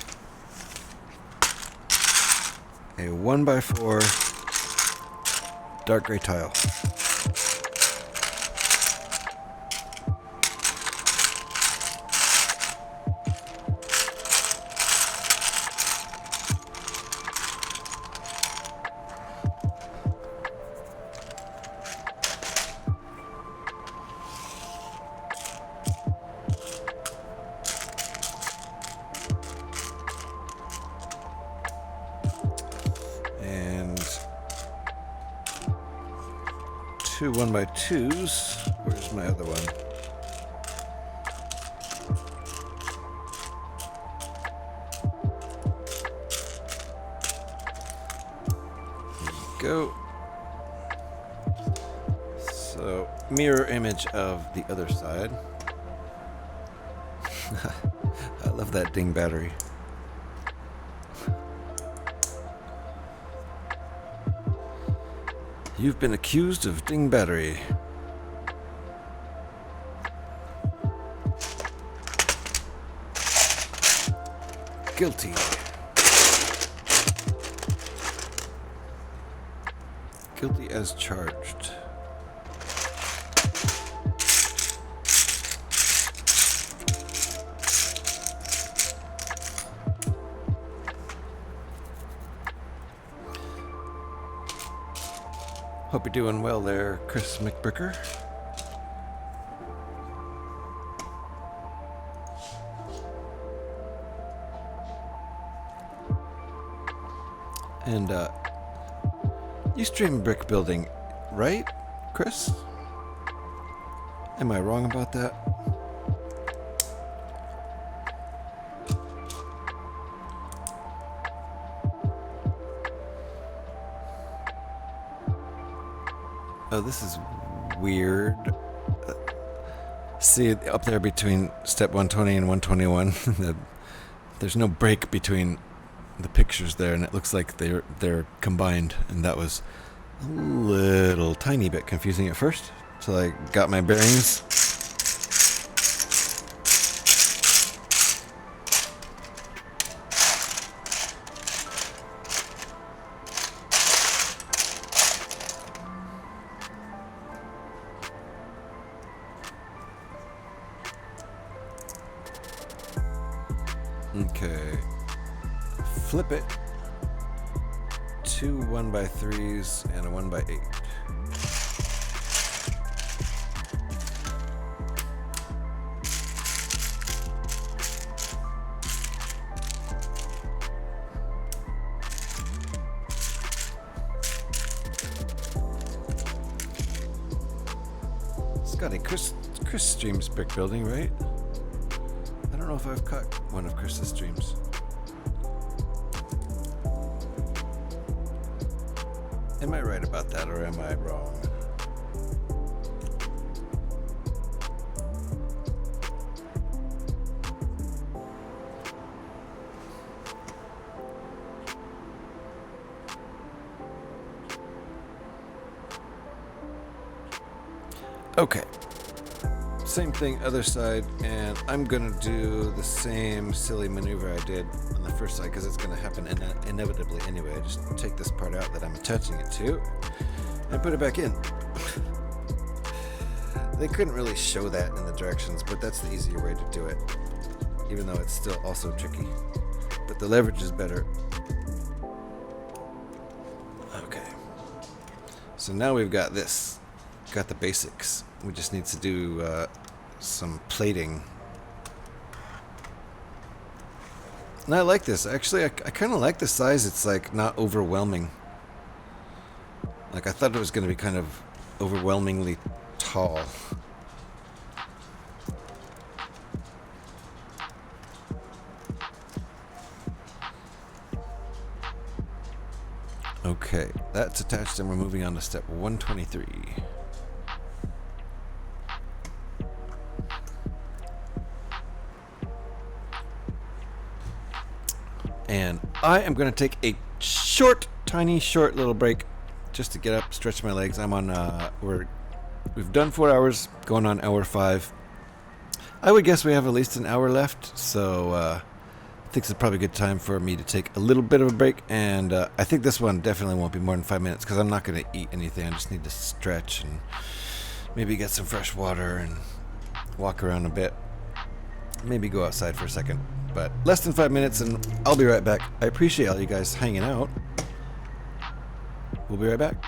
S1: a 1x4 dark gray tile. Two 1x2s. Where's my other one? There you go. So, mirror image of the other side. I love that Ding Battery. You've been accused of Ding Battery. Guilty. Guilty as charged. Hope you're doing well there, Chris McBricker. And you stream brick building, right, Chris? Am I wrong about that? Oh, this is weird. See, up there between step 120 and 121, there's no break between the pictures there, and it looks like they're combined, and that was a little tiny bit confusing at first, till I got my bearings. Okay. Flip it. 2 1x3s and a 1x8. Scotty, Chris streams brick building, right? I don't know if I've caught one of Chris's streams. Am I right about that, or am I wrong? Okay. Same thing, other side, and I'm gonna do the same silly maneuver I did on the first side because it's gonna happen inevitably anyway. I just take this part out that I'm attaching it to and put it back in. They couldn't really show that in the directions, but that's the easier way to do it, even though it's still also tricky. But the leverage is better. Okay. So now we've got this. Got the basics. We just need to do some plating. And I like this. Actually, I kind of like the size. It's like not overwhelming. Like I thought it was going to be kind of overwhelmingly tall. Okay, that's attached and we're moving on to step 123. And I am going to take a tiny short little break just to get up, stretch my legs. I'm on, we've done 4 hours, going on hour 5. I would guess we have at least an hour left, so I think it's probably a good time for me to take a little bit of a break. And I think this one definitely won't be more than 5 minutes because I'm not going to eat anything. I just need to stretch and maybe get some fresh water and walk around a bit. Maybe go outside for a second. But less than 5 minutes and I'll be right back. I appreciate all you guys hanging out. We'll be right back.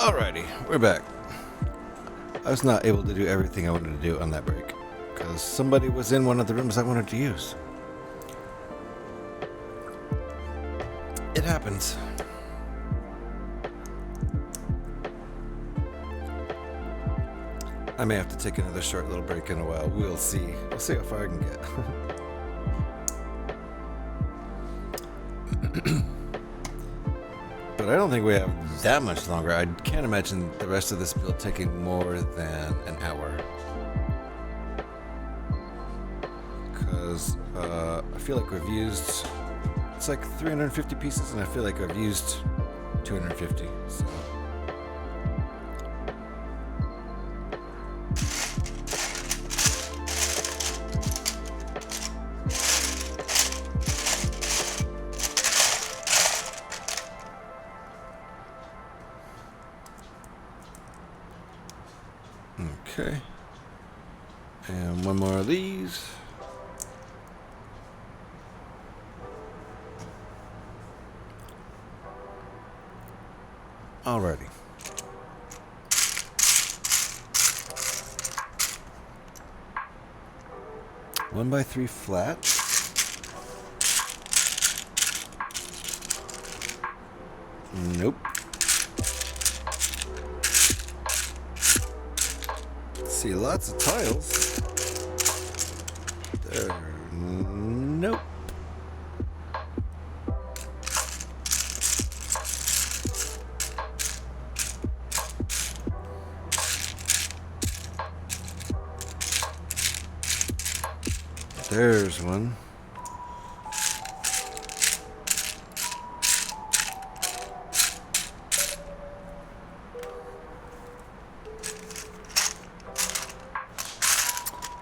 S1: Alrighty, we're back. I was not able to do everything I wanted to do on that break because somebody was in one of the rooms I wanted to use. It happens. I may have to take another short little break in a while. We'll see. We'll see how far I can get. But I don't think we have that much longer. I can't imagine the rest of this build taking more than an hour. Because I feel like we've used... It's like 350 pieces, and I feel like I've used 250. So. Okay. And one more of these. Alrighty. One by three flat. Nope. See lots of tiles. There. Nope. There's one.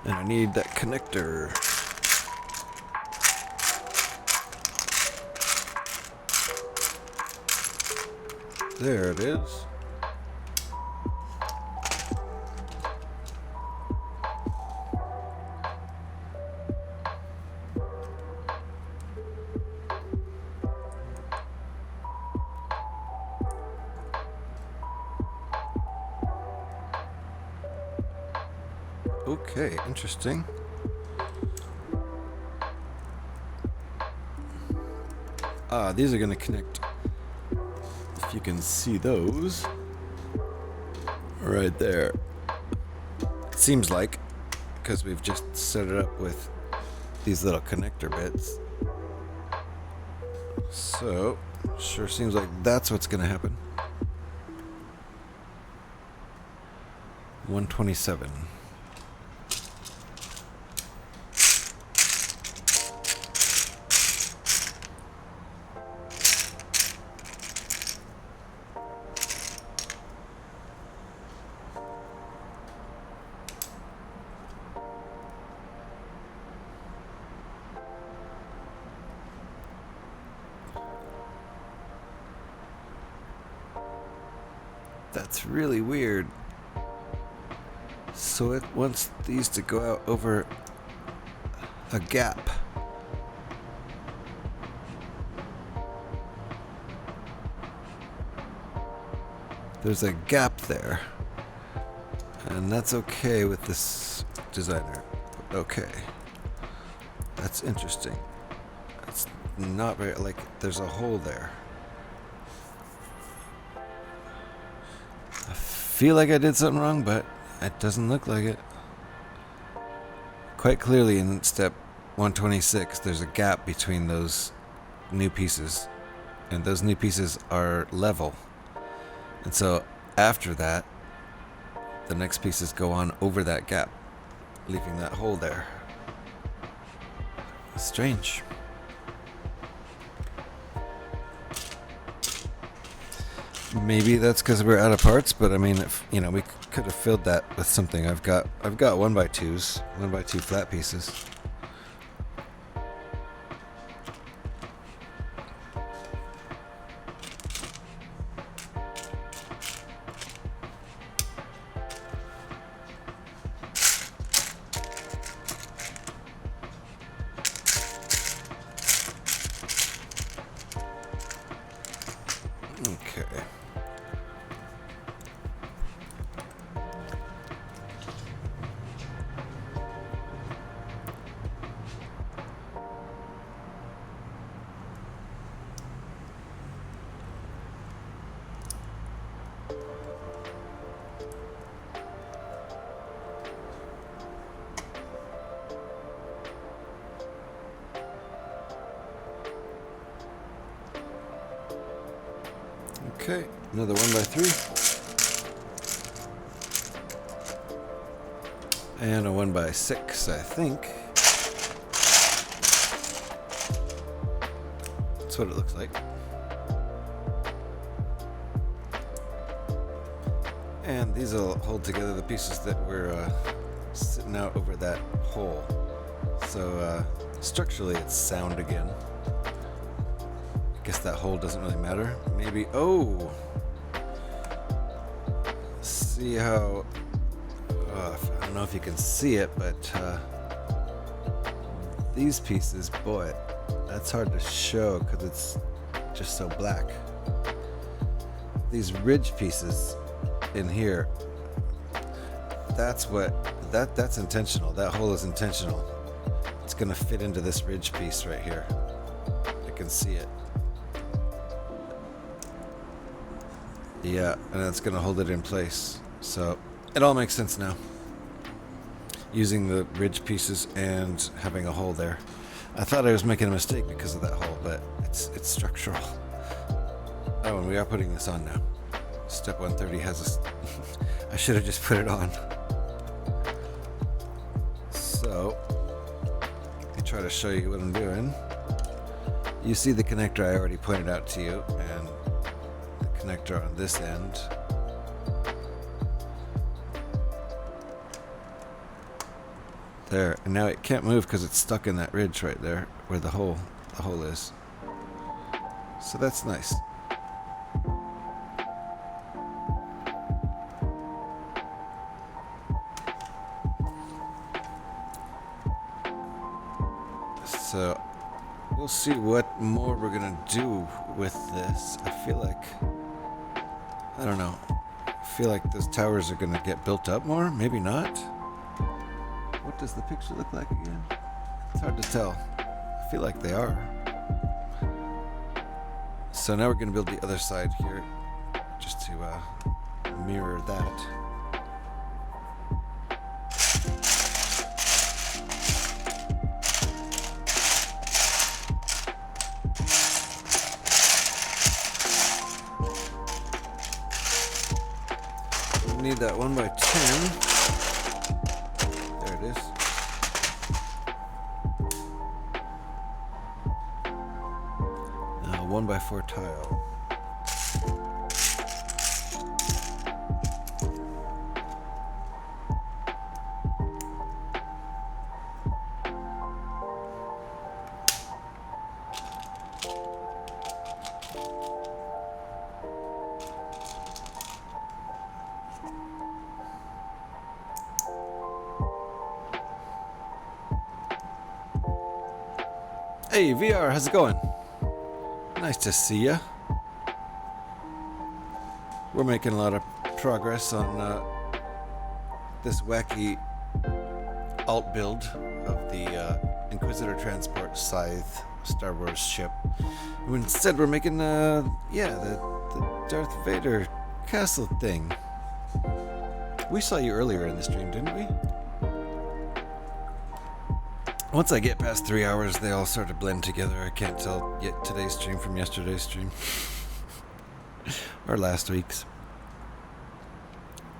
S1: And I need that connector. There it is. Okay, interesting. These are going to connect, if you can see those, right there. It seems like, because we've just set it up with these little connector bits. So, sure seems like that's what's going to happen. 127. That's really weird. So it wants these to go out over a gap. There's a gap there. And that's okay with this designer. Okay. That's interesting. It's not very, like, there's a hole there. I feel like I did something wrong, but it doesn't look like it. Quite clearly in step 126, there's a gap between those new pieces. And those new pieces are level. And so after that, the next pieces go on over that gap, leaving that hole there. Strange. Maybe that's because we're out of parts, but I mean, if, you know, we could have filled that with something. I've got 1x2s, 1x2 flat pieces. Okay. Okay, another 1x3. And a 1x6, I think. That's what it looks like. And these will hold together the pieces that were sitting out over that hole. So structurally it's sound again. I guess that hole doesn't really matter. Maybe, oh! See how, I don't know if you can see it, but these pieces, boy, that's hard to show because it's just so black. These ridge pieces in here, that's intentional. That hole is intentional. It's gonna fit into this ridge piece right here. I can see it. Yeah, and it's gonna hold it in place. So it all makes sense now. Using the ridge pieces and having a hole there. I thought I was making a mistake because of that hole, but it's structural. Oh, and we are putting this on now. Step 130 has a... I should have just put it on. So, let me try to show you what I'm doing. You see the connector I already pointed out to you, and the connector on this end. There, and now it can't move because it's stuck in that ridge right there where the hole is. So that's nice. So we'll see what more we're gonna do with this. I feel like, I don't know, I feel like those towers are gonna get built up more, maybe not. What does the picture look like again? It's hard to tell. I feel like they are. So now we're gonna build the other side here, just to mirror that. We need that 1x10. There it is. Now 1x4 tile. Hey VR, how's it going? Nice to see ya. We're making a lot of progress on this wacky alt build of the Inquisitor Transport Scythe Star Wars ship. Instead we're making the Darth Vader castle thing. We saw you earlier in the stream, didn't we? Once I get past 3 hours, they all sort of blend together. I can't tell yet today's stream from yesterday's stream. Or last week's.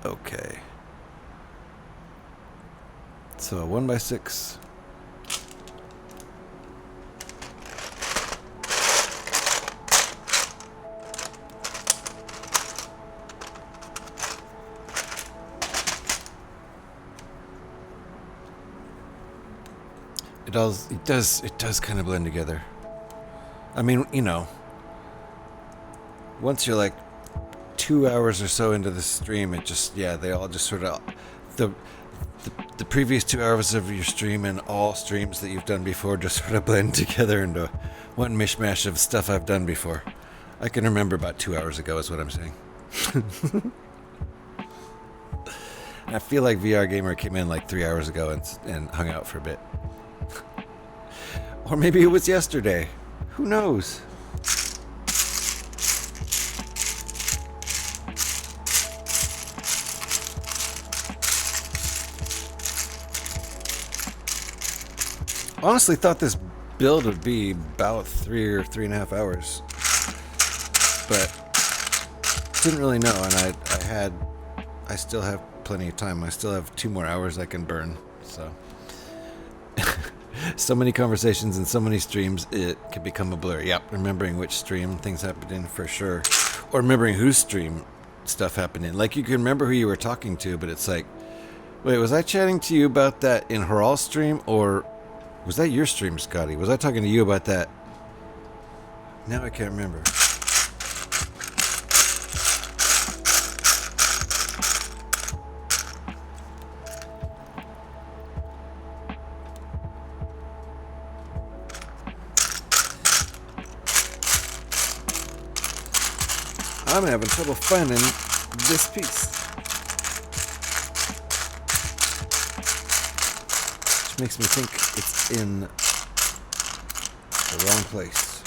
S1: Okay. So 1x6. It does kind of blend together. I mean, you know, once you're like 2 hours or so into the stream, it just, they all just sort of, the previous 2 hours of your stream and all streams that you've done before just sort of blend together into one mishmash of stuff I've done before. I can remember about 2 hours ago is what I'm saying. I feel like VR Gamer came in like 3 hours ago and hung out for a bit. Or maybe it was yesterday. Who knows? Honestly thought this build would be about 3 or 3.5 hours. But didn't really know, and I still have plenty of time. I still have 2 more hours I can burn. So, so many conversations and so many streams, it can become a blur. Yep, remembering which stream things happened in for sure, or remembering whose stream stuff happened in. Like you can remember who you were talking to, but it's like, wait, was I chatting to you about that in Haral's stream, or was that your stream, Scotty? Was I talking to you about that? Now I can't remember. I'm having trouble finding this piece. Which makes me think it's in the wrong place.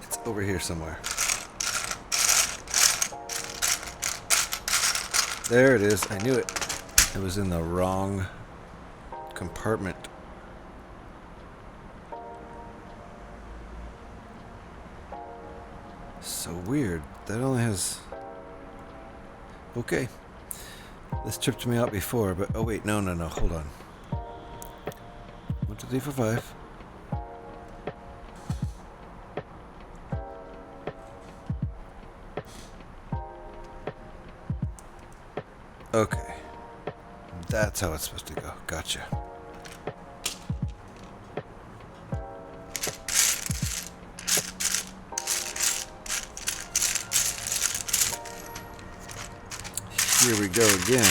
S1: It's over here somewhere. There it is. I knew it. It was in the wrong compartment. So weird. That only has... Okay. This tripped me out before, but... Oh, wait. No. Hold on. 1, 2, 3, 4, 5. Okay. That's how it's supposed to go. Gotcha. Here we go again.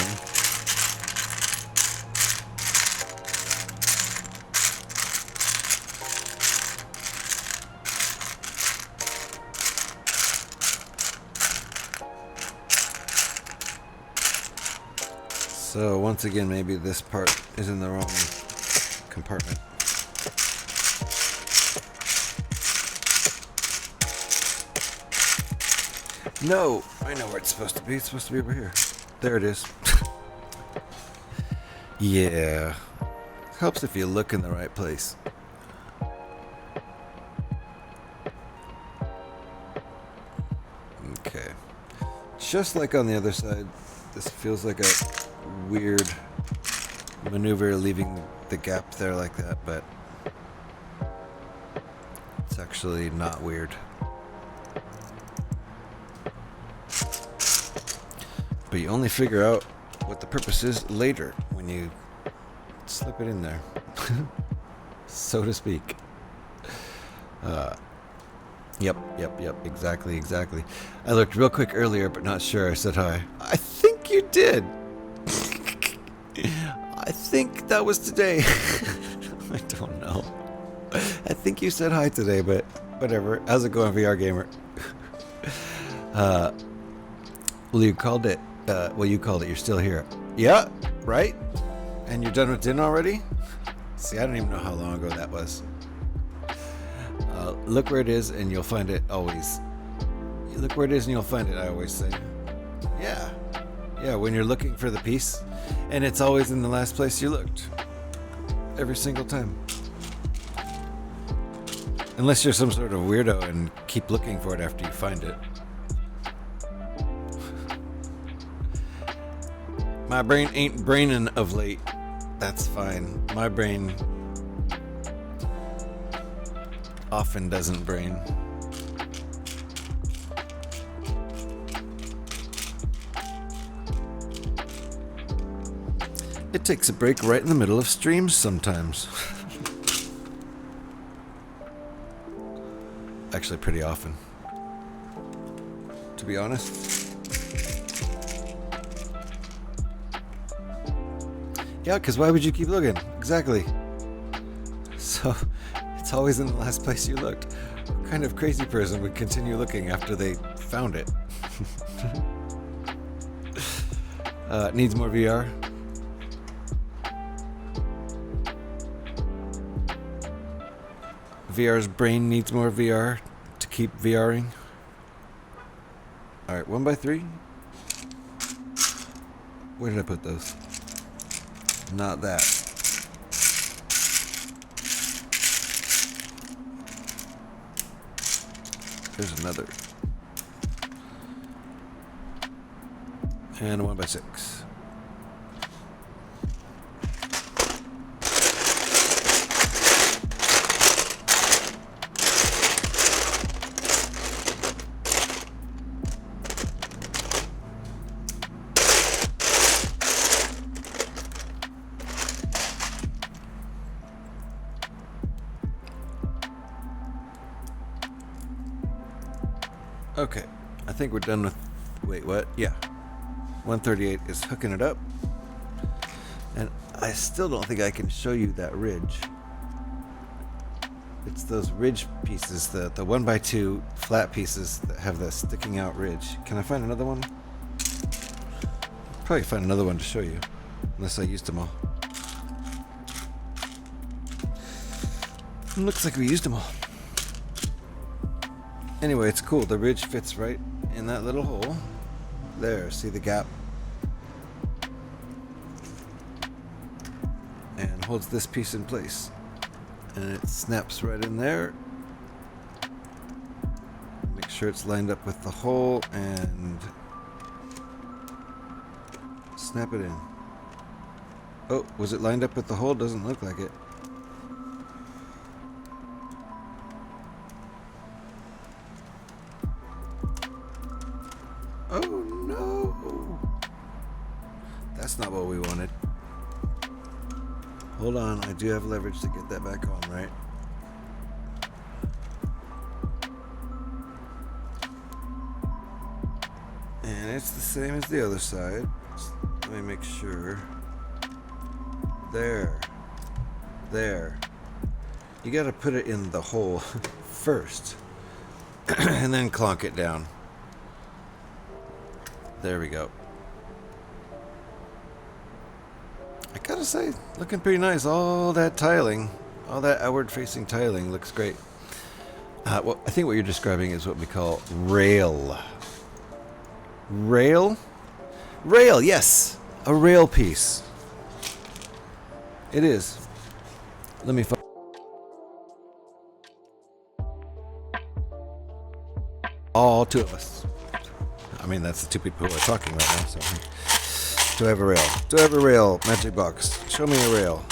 S1: So once again, maybe this part is in the wrong compartment. No, I know where it's supposed to be. It's supposed to be over here. There it is. Yeah. Helps if you look in the right place. Okay. Just like on the other side, this feels like a weird maneuver leaving the gap there like that, but it's actually not weird. But you only figure out what the purpose is later when you slip it in there, so to speak. Yep, exactly. I looked real quick earlier, but not sure. I said hi. I think you did. I think that was today. I don't know. I think you said hi today, but whatever. How's it going, VR Gamer? Well, you called it. You called it. You're still here. Yeah, right? And you're done with dinner already? See, I don't even know how long ago that was. Look where it is and you'll find it always. Look where it is and you'll find it, I always say. Yeah, when you're looking for the piece, and it's always in the last place you looked. Every single time. Unless you're some sort of weirdo and keep looking for it after you find it. My brain ain't braining of late. That's fine. My brain often doesn't brain. It takes a break right in the middle of streams sometimes. Actually, pretty often. To be honest. Yeah, because why would you keep looking? Exactly. So, it's always in the last place you looked. What kind of crazy person would continue looking after they found it? Needs more VR? VR's brain needs more VR to keep VRing. Alright, 1 by 3. Where did I put those? Not that. there's another. And a 1x6. Okay, I think we're done with, wait, what? Yeah. 138 is hooking it up. And I still don't think I can show you that ridge. It's those ridge pieces, the 1x2 flat pieces that have the sticking out ridge. Can I find another one? Probably find another one to show you, unless I used them all. Looks like we used them all. Anyway, it's cool. The ridge fits right in that little hole. There, see the gap? And holds this piece in place. And it snaps right in there. Make sure it's lined up with the hole and snap it in. Oh, was it lined up with the hole? Doesn't look like it. Oh no! That's not what we wanted. Hold on, I do have leverage to get that back on, right? And it's the same as the other side. Let me make sure. There. There. You gotta put it in the hole first. And then clonk it down. There we go. I gotta say, looking pretty nice. All that tiling, all that outward facing tiling looks great. Well, I think what you're describing is what we call rail. Rail? Rail, yes! A rail piece. It is. Let me find. All two of us. I mean, that's the two people who are talking right now, so. Do I have a rail? Do I have a rail? Magic box. Show me a rail.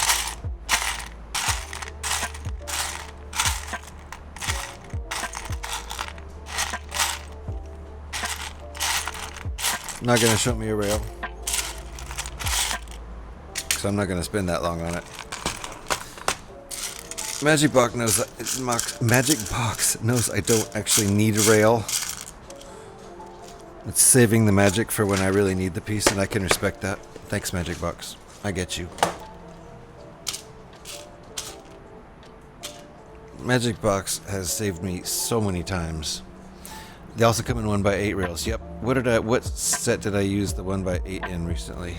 S1: Not gonna show me a rail. Because I'm not gonna spend that long on it. Magic box knows that Magic box knows I don't actually need a rail. It's saving the magic for when I really need the piece, and I can respect that. Thanks, Magic Box. I get you. Magic Box has saved me so many times. They also come in 1x8 rails. Yep. What set did I use the 1x8 in recently?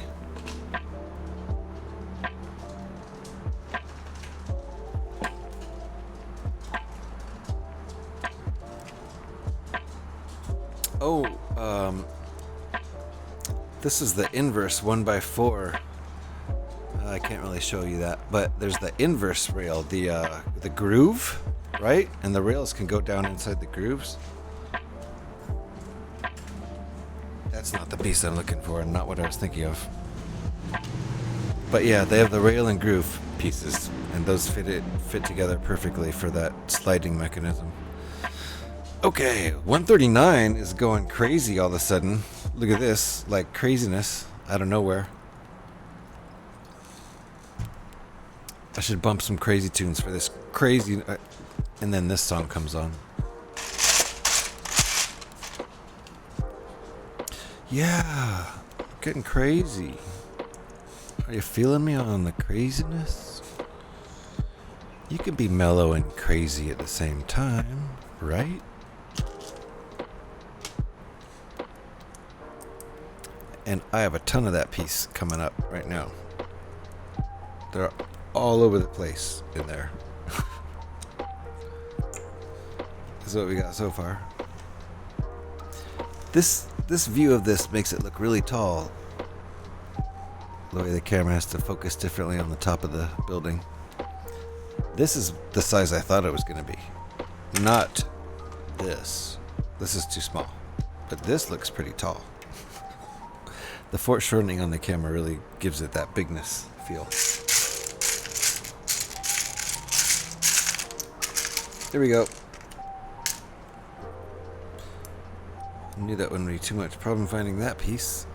S1: Oh, this is the inverse 1x4. I can't really show you that, but there's the inverse rail, the groove, right? And the rails can go down inside the grooves. That's not the piece I'm looking for, and not what I was thinking of. But yeah, they have the rail and groove pieces, and those fit together perfectly for that sliding mechanism. Okay, 139 is going crazy all of a sudden. Look at this, like craziness out of nowhere. I should bump some crazy tunes for this crazy, and then this song comes on. Yeah, getting crazy. Are you feeling me on the craziness? You can be mellow and crazy at the same time, right? And I have a ton of that piece coming up right now. They're all over the place in there. This is what we got so far. This view of this makes it look really tall. The way the camera has to focus differently on the top of the building. This is the size I thought it was going to be. Not this. This is too small. But this looks pretty tall. The foreshortening on the camera really gives it that bigness feel. There we go. I knew that wouldn't be too much problem finding that piece.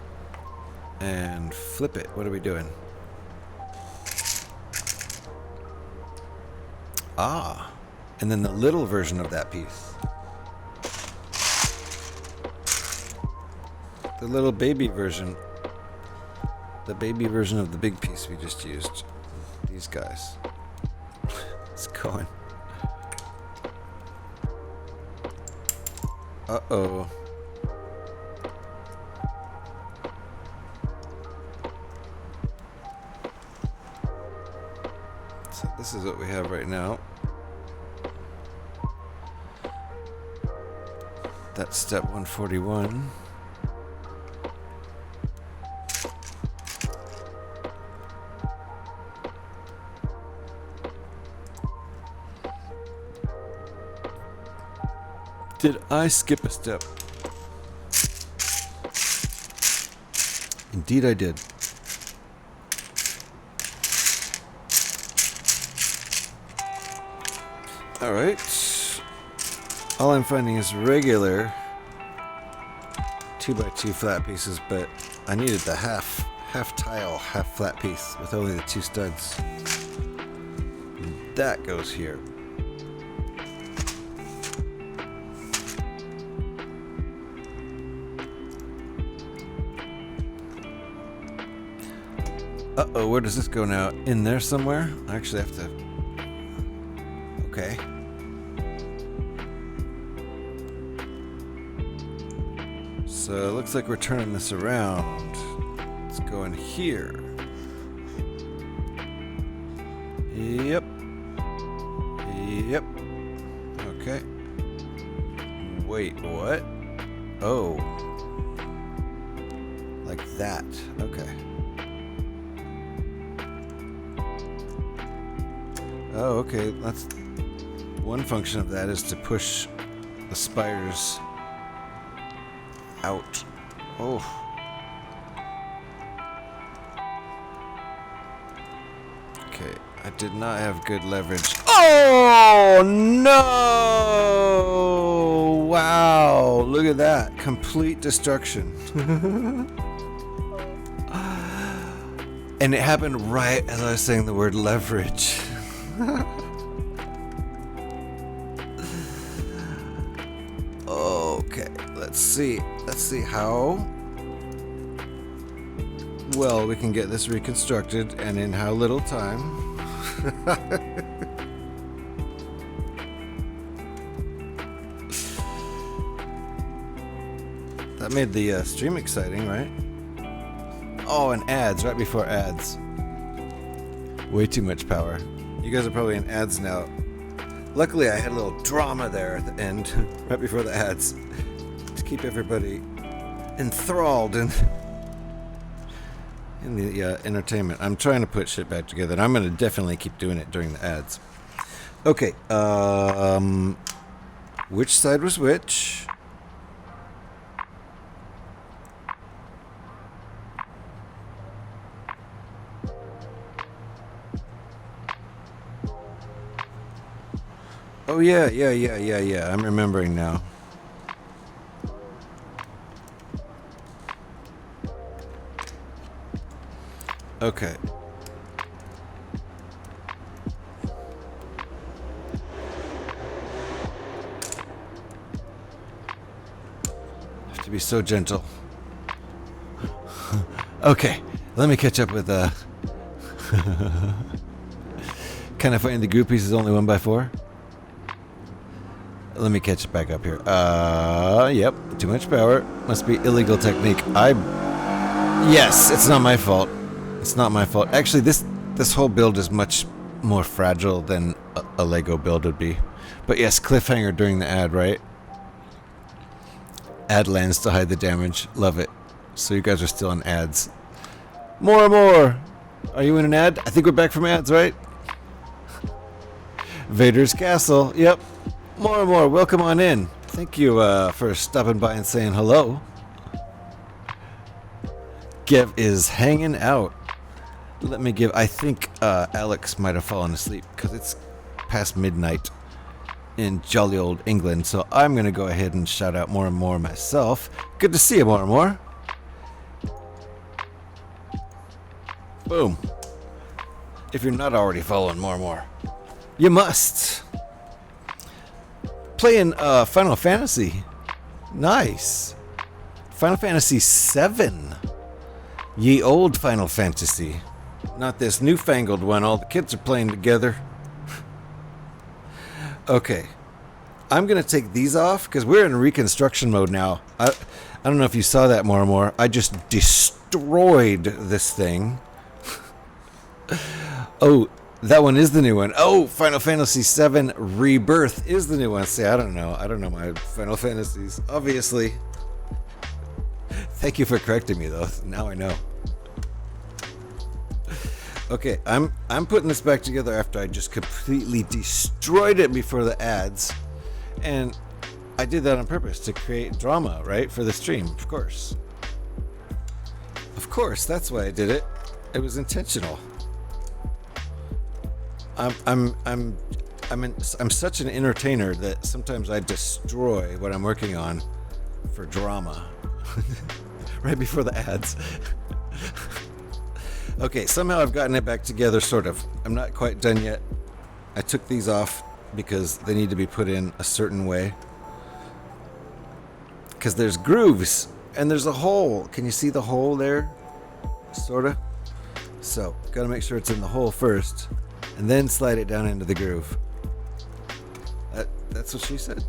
S1: And flip it. What are we doing? Ah. And then the little version of that piece. The little baby version. The baby version of the big piece we just used. These guys. It's going. Uh-oh. So this is what we have right now. That's step 141. Did I skip a step? Indeed I did. Alright. All I'm finding is regular 2x2 flat pieces, but I needed the half tile, half flat piece with only the 2 studs. And that goes here. Uh-oh, where does this go now? In there somewhere? I actually have to... Okay. So it looks like we're turning this around. Let's go in here. Yep. Yep. Okay. Wait, what? Oh. Like that. Okay. Oh, okay. That's one function of that is to push the spiders out. Oh. Okay, I did not have good leverage. Oh no! Wow, look at that. Complete destruction. And it happened right as I was saying the word leverage. Okay, let's see how well we can get this reconstructed and in how little time. That made the stream exciting, right? Oh, and ads, right before ads. Way too much power. You guys are probably in ads now. Luckily, I had a little drama there at the end, right before the ads, to keep everybody enthralled in the entertainment. I'm trying to put shit back together, and I'm going to definitely keep doing it during the ads. Okay, which side was which? Oh yeah, I'm remembering now. Okay. Have to be so gentle. Okay, let me catch up with Can I find the group pieces only 1x4? Let me catch it back up here. Yep, too much power. Must be illegal technique. Yes, it's not my fault. It's not my fault. Actually, this whole build is much more fragile than a Lego build would be. But yes, cliffhanger during the ad, right? Ad lands to hide the damage. Love it. So you guys are still in ads. More and more. Are you in an ad? I think we're back from ads, right? Vader's castle. Yep. More and more. Welcome on in. Thank you for stopping by and saying hello. Gev is hanging out. Let me give. I think Alex might have fallen asleep because it's past midnight in jolly old England. So I'm going to go ahead and shout out more and more myself. Good to see you, more and more. Boom. If you're not already following more and more, you must. Playing Final Fantasy. Nice. Final Fantasy 7. Ye old Final Fantasy. Not this newfangled one all the kids are playing together. Okay. I'm going to take these off because we're in reconstruction mode now. I don't know if you saw that more and more. I just destroyed this thing. Oh, that one is the new one. Oh, Final Fantasy VII Rebirth is the new one. See, I don't know. I don't know my Final Fantasies, obviously. Thank you for correcting me, though. Now I know. Okay, I'm putting this back together after I just completely destroyed it before the ads. And I did that on purpose to create drama, right? For the stream, of course. Of course, that's why I did it. It was intentional. I'm such an entertainer that sometimes I destroy what I'm working on for drama. Right before the ads. Okay, somehow I've gotten it back together, sort of. I'm not quite done yet. I took these off because they need to be put in a certain way. Because there's grooves and there's a hole. Can you see the hole there? Sorta. So, gotta make sure it's in the hole first. And then slide it down into the groove. That's what she said.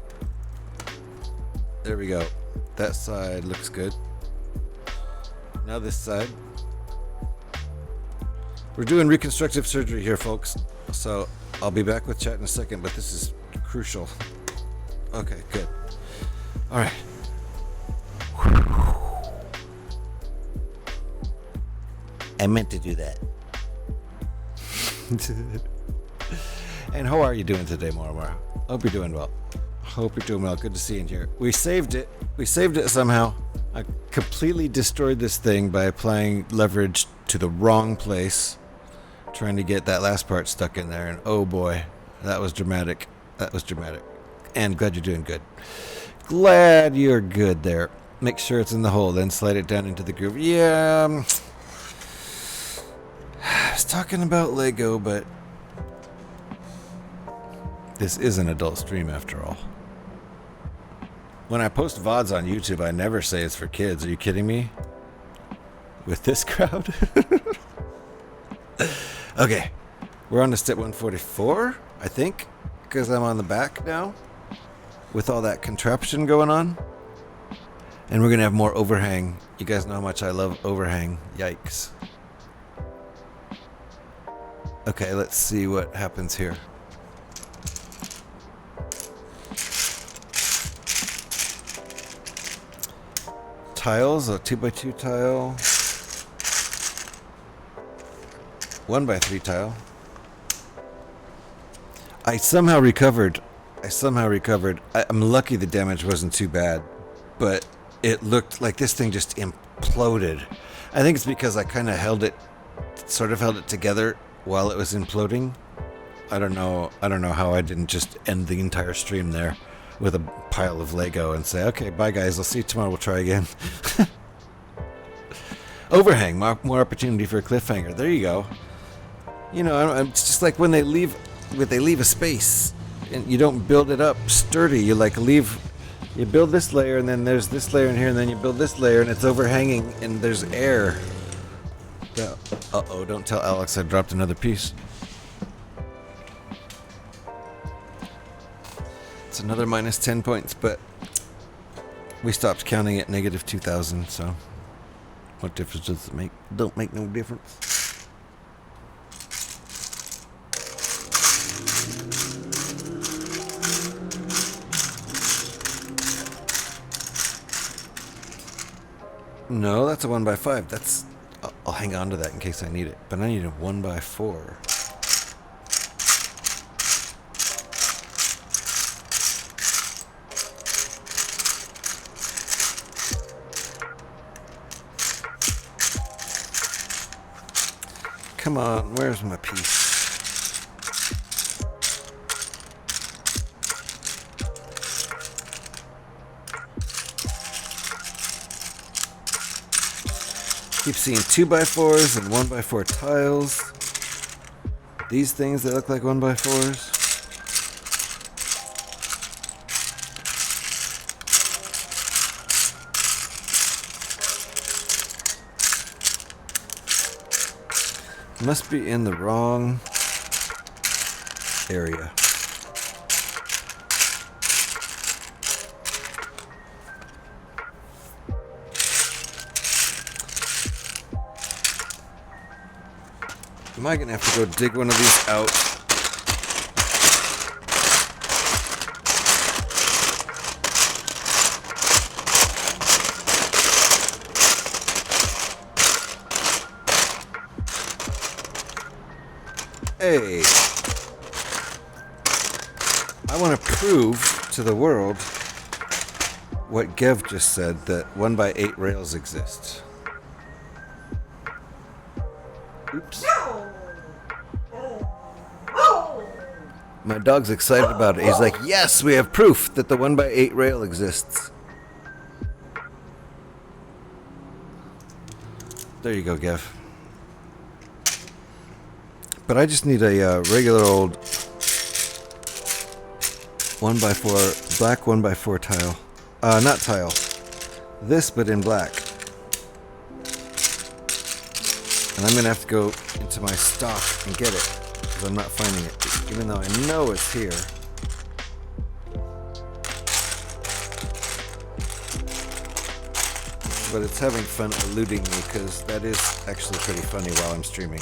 S1: There we go. That side looks good. Now this side. We're doing reconstructive surgery here, folks. So I'll be back with chat in a second, but this is crucial. Okay, good. All right. I meant to do that. And how are you doing today, Mormor? Hope you're doing well. Hope you're doing well. Good to see you in here. We saved it. We saved it somehow. I completely destroyed this thing by applying leverage to the wrong place, trying to get that last part stuck in there. And oh boy, that was dramatic. That was dramatic. And glad you're doing good. Glad you're good there. Make sure it's in the hole, then slide it down into the groove. Yeah. I was talking about Lego, but this is an adult stream after all. When I post VODs on YouTube, I never say it's for kids. Are you kidding me? With this crowd? Okay. We're on to step 144, I think, because I'm on the back now with all that contraption going on. And we're going to have more overhang. You guys know how much I love overhang. Yikes. Okay, let's see what happens here. Tiles, a 2x2 tile, 1x3 tile. I somehow recovered. I'm lucky the damage wasn't too bad, but it looked like this thing just imploded. I think it's because I kind of held it together while it was imploding. I don't know how I didn't just end the entire stream there with a pile of Lego and say, okay, bye guys, I'll see you tomorrow, we'll try again. Overhang, more opportunity for a cliffhanger. There you go. You know, it's just like when they leave a space and you don't build it up sturdy. You build this layer and then there's this layer in here and then you build this layer and it's overhanging and there's air. Uh-oh, don't tell Alex I dropped another piece. It's another minus 10 points, but we stopped counting at negative 2,000, so what difference does it make? Don't make no difference. No, that's a 1x5. I'll hang on to that in case I need it, but I need a 1x4. come on, where's my piece? Keep seeing 2x4s and 1x4 tiles. These things that look like 1x4s. Must be in the wrong area. Am I gonna have to go dig one of these out? Hey, I want to prove to the world what Gev just said, that 1x8 rails exist. Oops. My dog's excited about it. He's like, yes, we have proof that the 1x8 rail exists. There you go, Gev. But I just need a regular old 1x4, black 1x4 tile. Not tile. This, but in black. And I'm going to have to go into my stock and get it, because I'm not finding it, even though I know it's here. But it's having fun eluding me, because that is actually pretty funny while I'm streaming.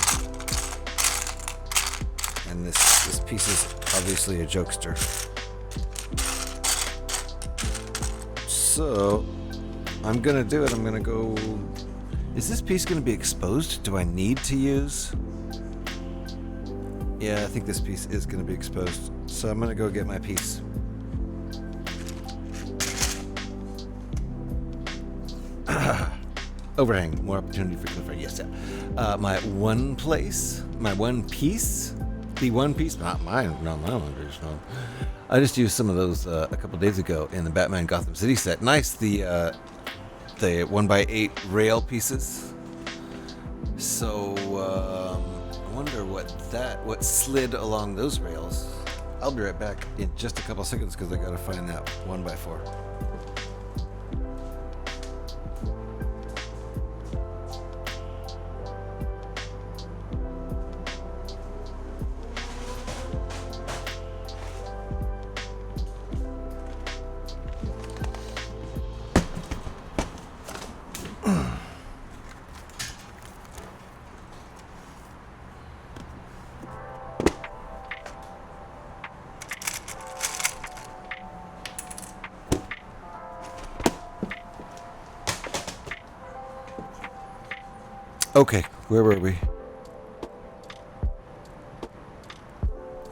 S1: And this piece is obviously a jokester. So, I'm going to do it. I'm going to go... Is this piece going to be exposed? Do I need to use? Yeah, I think this piece is going to be exposed. So I'm going to go get my piece. Overhang. More opportunity for cliffhanger. Yes, yeah. My one place. My one piece. The one piece. Not mine. Not my one piece. No. I just used some of those a couple days ago in the Batman Gotham City set. Nice. The 1x8 rail pieces. So I wonder what slid along those rails. I'll be right back in just a couple seconds, because I gotta find that 1x4. Okay, where were we?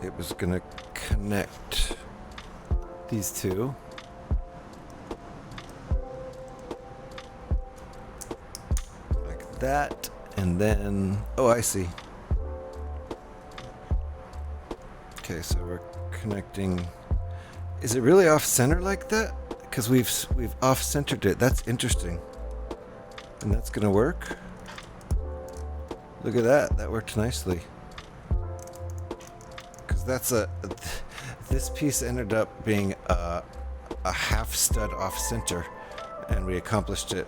S1: It was gonna connect these two. Like that, and then... Oh, I see. Okay, so we're connecting... Is it really off-center like that? Because we've off-centered it. That's interesting. And that's gonna work? Look at that. That worked nicely. Because that's this piece ended up being a half stud off center, and we accomplished it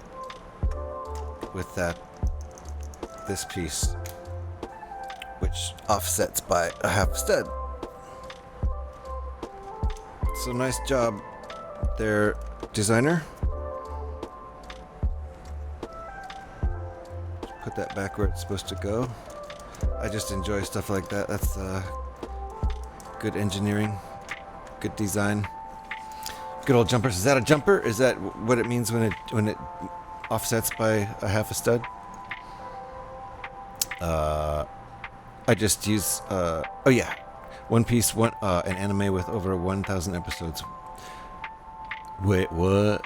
S1: with this piece, which offsets by a half stud. So nice job there, designer. Put that back where it's supposed to go. I just enjoy stuff like that. That's good engineering, good design. Good old jumpers. Is that a jumper? Is that what it means when it offsets by a half a stud? I just use oh yeah, One Piece, an anime with over 1,000 episodes. Wait, what?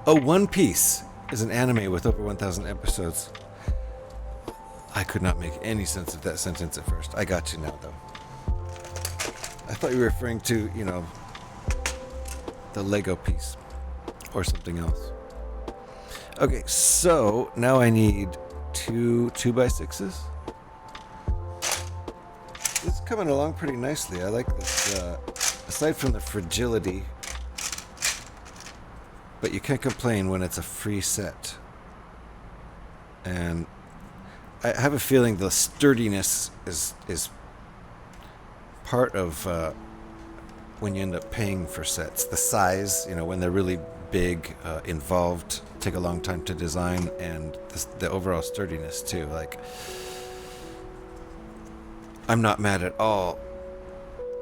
S1: Oh, One Piece is an anime with over 1,000 episodes. I could not make any sense of that sentence at first. I got you now, though. I thought you were referring to, the Lego piece or something else. Okay, so now I need two 2x6s. This is coming along pretty nicely. I like this, aside from the fragility, but you can't complain when it's a free set. And I have a feeling the sturdiness is part of when you end up paying for sets. The size, when they're really big, involved, take a long time to design, and the overall sturdiness too. Like, I'm not mad at all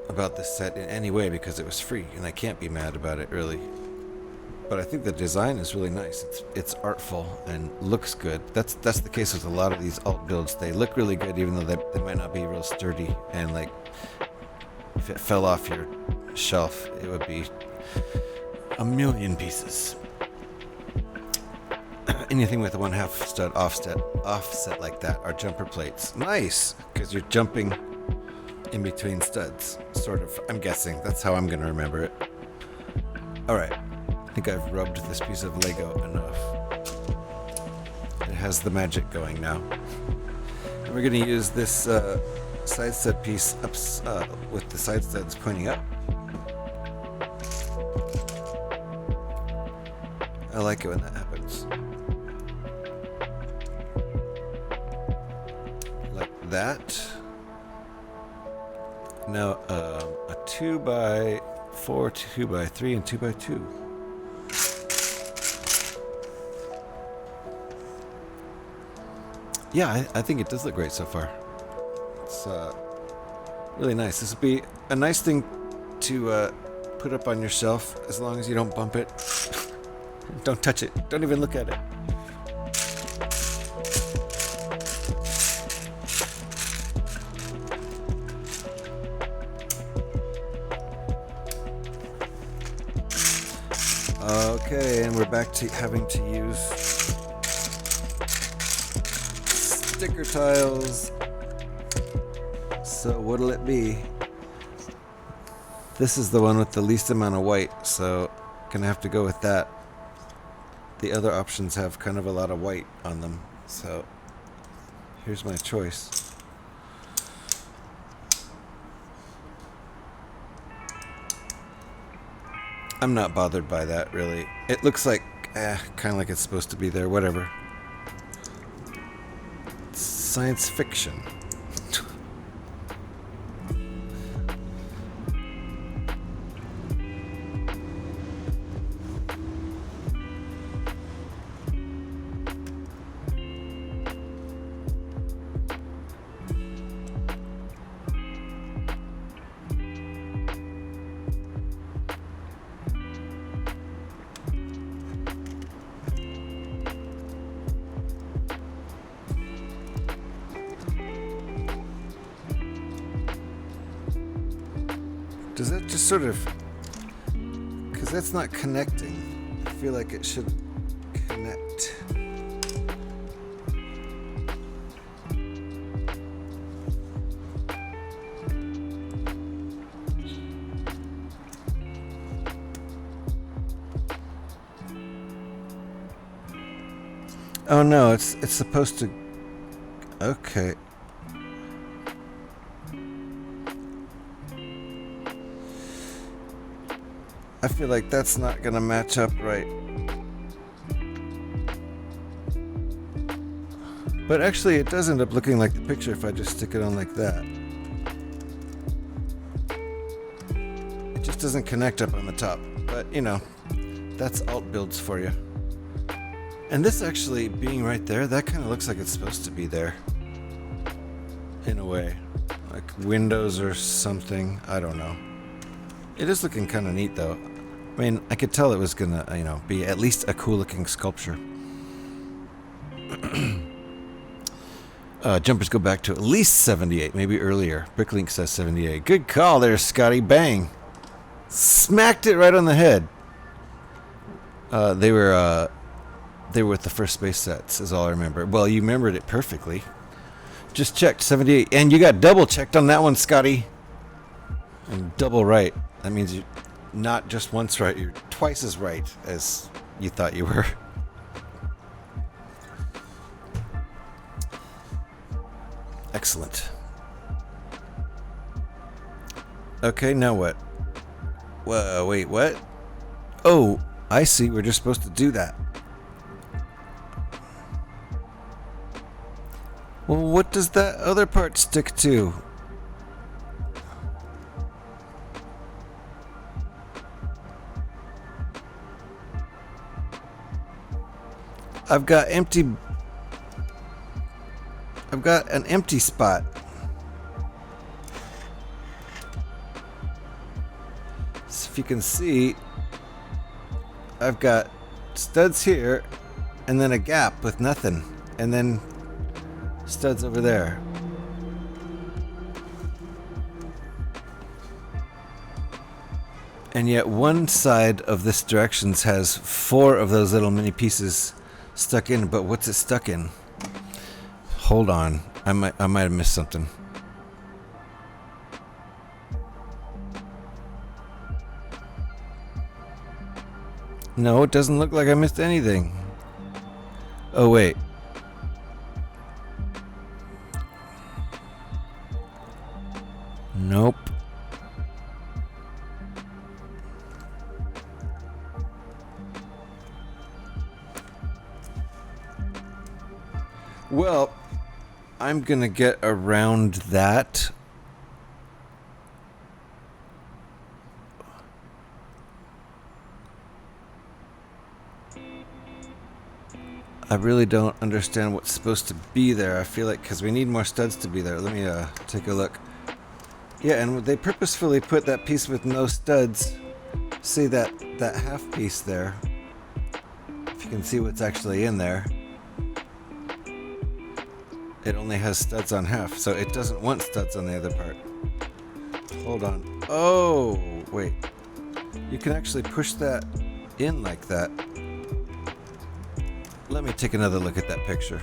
S1: about this set in any way because it was free, and I can't be mad about it really. But I think the design is really nice. It's artful and looks good. That's the case with a lot of these alt builds. They look really good even though they might not be real sturdy, and like if it fell off your shelf it would be a million pieces. Anything with a 1/2 stud offset like that are jumper plates. Nice, because you're jumping in between studs, sort of. I'm guessing that's how I'm going to remember it. Alright, I think I've rubbed this piece of Lego enough. It has the magic going now. And we're going to use this side stud piece up, with the side studs pointing up. I like it when that happens. Like that. Now a 2x4, 2x3, and 2x2. Yeah, I think it does look great so far. It's really nice. This would be a nice thing to put up on your shelf as long as you don't bump it. Don't touch it. Don't even look at it. Okay, and we're back to having to use sticker tiles. So what'll it be? This is the one with the least amount of white, so gonna have to go with that. The other options have kind of a lot of white on them, so here's my choice. I'm not bothered by that, really. It looks like, kind of like it's supposed to be there, whatever. It's science fiction. Does that just sort of... Because that's not connecting. I feel like it should connect. Oh no, it's supposed to... Okay. I feel like that's not gonna match up right. But actually it does end up looking like the picture if I just stick it on like that. It just doesn't connect up on the top. But that's alt builds for you. And this actually being right there, that kind of looks like it's supposed to be there. In a way. Like windows or something, I don't know. It is looking kind of neat, though. I mean, I could tell it was gonna, be at least a cool-looking sculpture. Jumpers go back to at least 78, maybe earlier. Bricklink says 78. Good call there, Scotty. Bang! Smacked it right on the head. They were with the first space sets, is all I remember. Well, you remembered it perfectly. Just checked 78, and you got double checked on that one, Scotty. And double right. That means you're not just once right, you're twice as right as you thought you were. Excellent. Okay, now what? Whoa, wait, what? Oh, I see. We're just supposed to do that. Well, what does that other part stick to? I've got an empty spot. So if you can see, I've got studs here, and then a gap with nothing, and then studs over there. And yet one side of this directions has 4 of those little mini pieces stuck in, but what's it stuck in? Hold on. I might have missed something. No, it doesn't look like I missed anything. Oh, wait. Nope. Well, I'm gonna get around that. I really don't understand what's supposed to be there. I feel like because we need more studs to be there. Let me take a look. Yeah, and they purposefully put that piece with no studs. See that half piece there. If you can see what's actually in there. It only has studs on half, so it doesn't want studs on the other part. Hold on. Oh, wait. You can actually push that in like that. Let me take another look at that picture.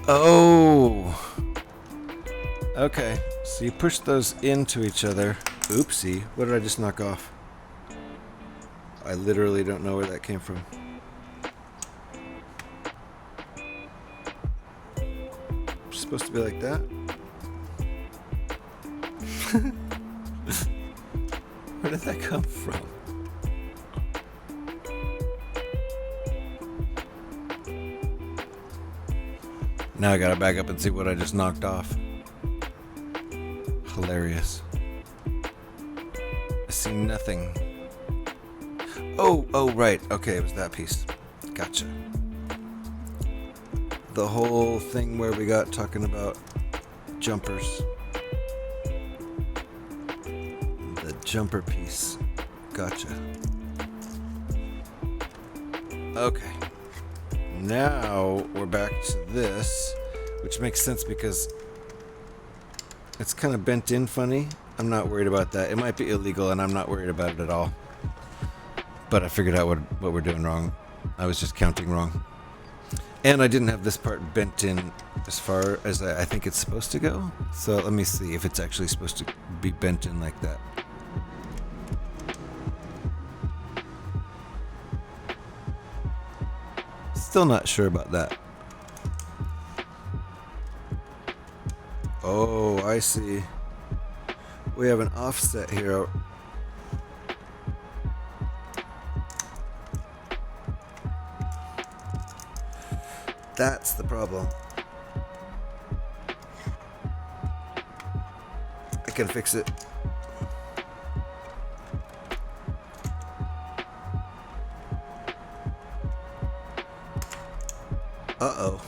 S1: Oh. Okay. So you push those into each other. Oopsie. What did I just knock off? I literally don't know where that came from. It's supposed to be like that? Where did that come from? Now I gotta back up and see what I just knocked off. Hilarious. I see nothing. Oh, right. Okay, it was that piece. Gotcha. The whole thing where we got talking about jumpers. The jumper piece. Gotcha. Okay. Now we're back to this, which makes sense because it's kind of bent in funny. I'm not worried about that. It might be illegal and I'm not worried about it at all. But I figured out what we're doing wrong. I was just counting wrong. And I didn't have this part bent in as far as I think it's supposed to go. So let me see if it's actually supposed to be bent in like that. Still not sure about that. Oh, I see. We have an offset here. That's the problem. I can fix it. Uh-oh.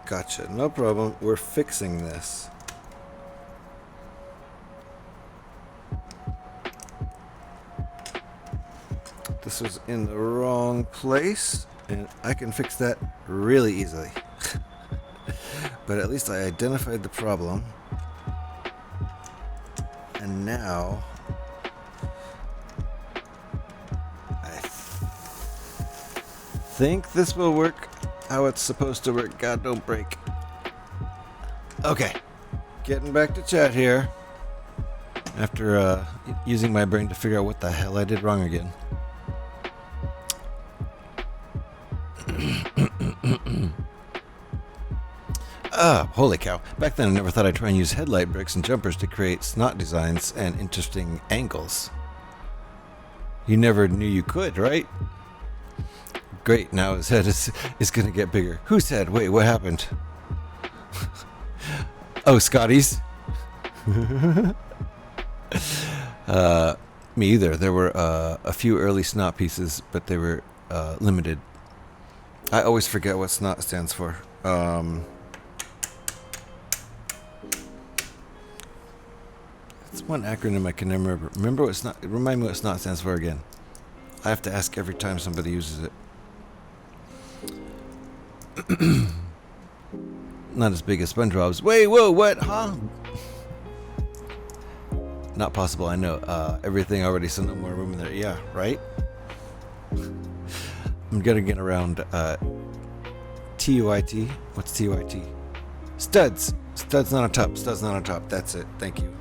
S1: Gotcha. No problem. We're fixing this. This was in the wrong place, and I can fix that really easily. But at least I identified the problem. And now I think this will work how it's supposed to work. God, don't break. Okay. Getting back to chat here. After using my brain to figure out what the hell I did wrong again. Holy cow. Back then I never thought I'd try and use headlight bricks and jumpers to create snot designs and interesting angles. You never knew you could, right? Great, now his head is going to get bigger. Whose head? Wait, what happened? Oh, Scotty's? Me either. There were a few early snot pieces, but they were limited. I always forget what snot stands for. It's one acronym I can never remember. What snot? Remind me what snot stands for again. I have to ask every time somebody uses it. Not as big as SpongeBob's. Wait, whoa, what? Huh? Not possible, I know. Everything already, so no more room in there. Yeah, right? I'm gonna get around TUIT. What's TUIT? Studs. Studs not on top. Studs not on top. That's it. Thank you.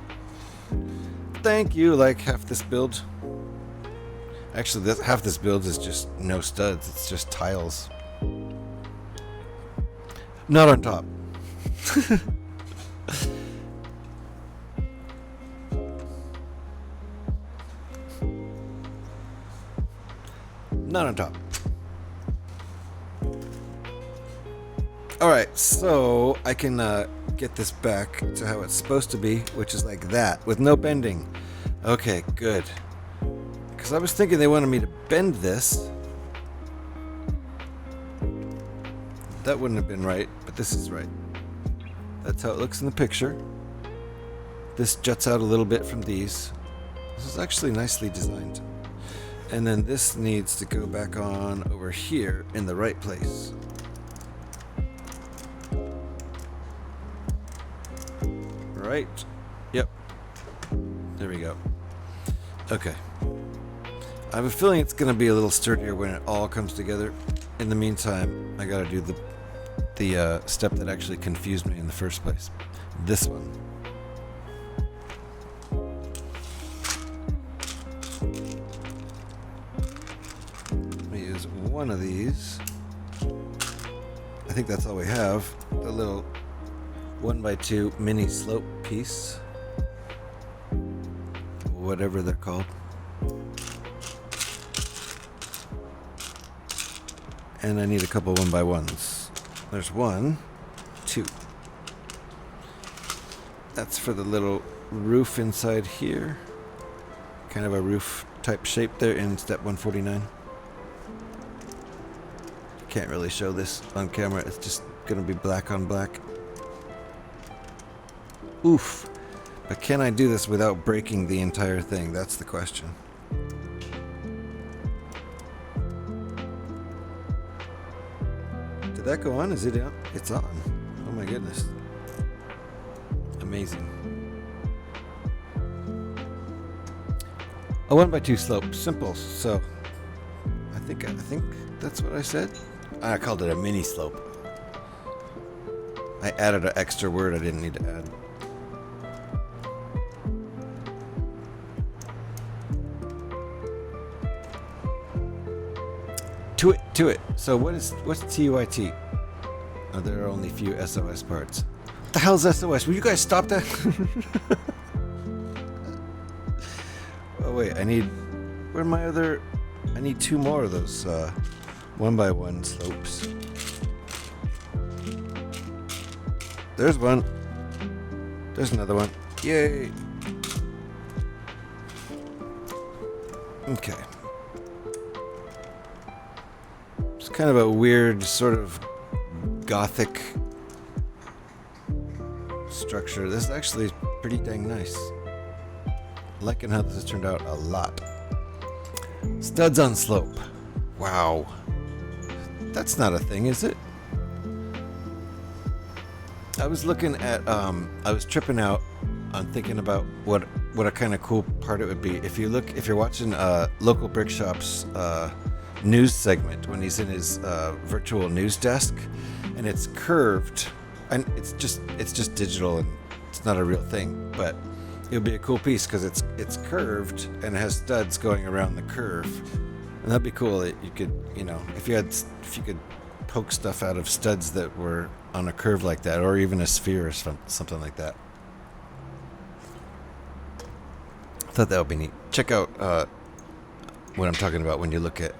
S1: Thank you. Like half this build. Actually, half this build is just no studs. It's just tiles. Not on top. Not on top. Alright, so I can get this back to how it's supposed to be, which is like that, with no bending. Okay, good. Because I was thinking they wanted me to bend this. That wouldn't have been right, but this is right. That's how it looks in the picture. This juts out a little bit from these. This is actually nicely designed. And then this needs to go back on over here in the right place. Right? Yep. There we go. Okay. I have a feeling it's going to be a little sturdier when it all comes together. In the meantime, I got to do the step that actually confused me in the first place. This one. Let me use one of these. I think that's all we have. The little 1x2 mini slope piece. Whatever they're called. And I need a couple 1x1s. There's 1, 2. That's for the little roof inside here. Kind of a roof type shape there in step 149. Can't really show this on camera. It's just going to be black on black. Oof. But can I do this without breaking the entire thing? That's the question. Did that go on? Is it on? It's on. Oh my goodness. Amazing. A 1x2 slope. Simple. So I think that's what I said. I called it a mini slope. I added an extra word I didn't need to add. To it. So what's TUIT? Oh, there are only a few SOS parts. What the hell's SOS? Will you guys stop that? Oh wait, where are my other? I need 2 more of those 1x1 slopes. There's one. There's another one. Yay! Okay. It's kind of a weird sort of gothic structure. This is actually pretty dang nice. Liking how this has turned out a lot. Studs on slope. Wow. That's not a thing, is it? I was looking at, I was tripping out on thinking about what a kind of cool part it would be if you're watching local brick shop's news segment when he's in his virtual news desk, and it's curved, and it's just digital and it's not a real thing, but it would be a cool piece because it's curved and it has studs going around the curve, and that'd be cool. That you could, if you could poke stuff out of studs that were on a curve like that, or even a sphere or something like that. I thought that would be neat. Check out what I'm talking about when you look at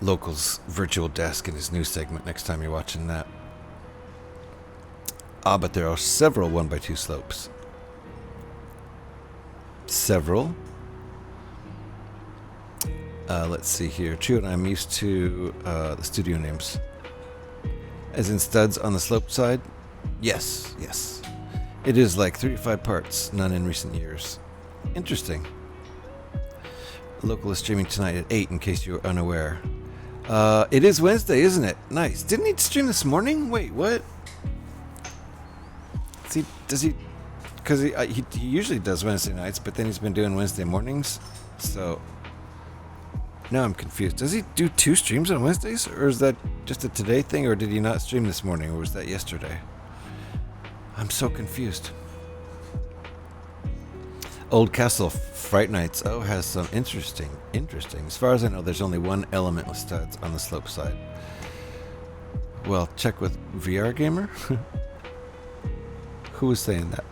S1: Local's virtual desk in his news segment next time you're watching that. But there are several 1x2 slopes. Several. Let's see here. True, and I'm used to the studio names. As in studs on the slope side? Yes. It is like 3 to 5 parts, none in recent years. Interesting. Local is streaming tonight at 8, in case you're unaware. It is Wednesday, isn't it? Nice. Didn't he stream this morning? Wait, what? Does he? Because he usually does Wednesday nights, but then he's been doing Wednesday mornings. So now I'm confused. Does he do 2 streams on Wednesdays, or is that just a today thing, or did he not stream this morning, or was that yesterday? I'm so confused. Old Castle Fright Nights has some interesting. As far as I know, there's only one element with studs on the slope side. Well, check with VR Gamer. Who was saying that?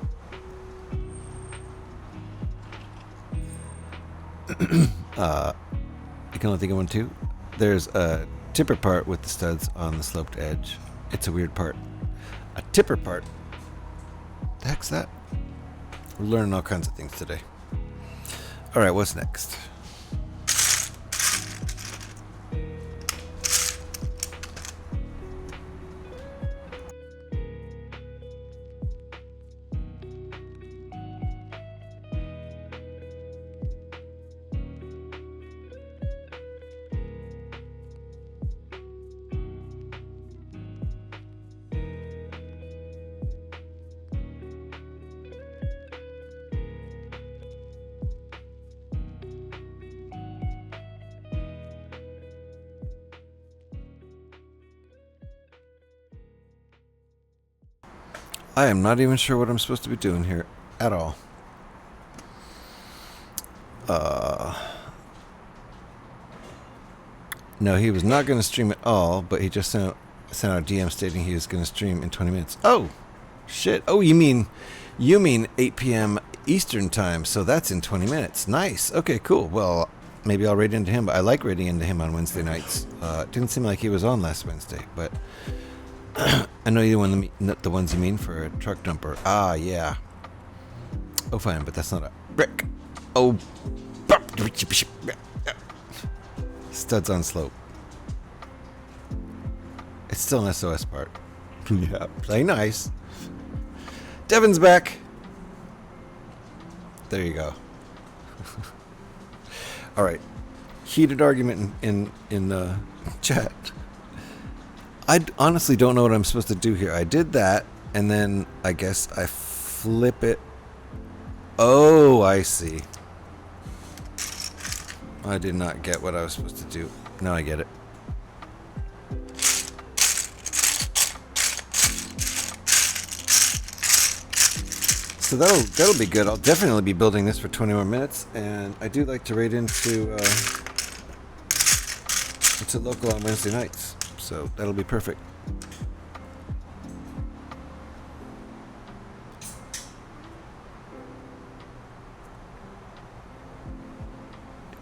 S1: You can only think of one too. There's a tipper part with the studs on the sloped edge. It's a weird part. A tipper part? The heck's that? We're learning all kinds of things today. Alright, what's next? I am not even sure what I'm supposed to be doing here at all. No, he was not going to stream at all, but he just sent out a DM stating he was going to stream in 20 minutes. Oh, shit. Oh, you mean 8 p.m. Eastern time, so that's in 20 minutes. Nice. Okay, cool. Well, maybe I'll raid into him, but I like raiding into him on Wednesday nights. It didn't seem like he was on last Wednesday, but I know the ones you mean for a truck dumper. Ah, yeah. Oh, fine, but that's not a brick. Oh. Studs on slope. It's still an SOS part. Yeah, play nice. Devin's back. There you go. All right. Heated argument in the chat. I honestly don't know what I'm supposed to do here. I did that, and then I guess I flip it. Oh, I see. I did not get what I was supposed to do. Now I get it. So that'll be good. I'll definitely be building this for 20 more minutes, and I do like to raid into local on Wednesday nights. So that'll be perfect.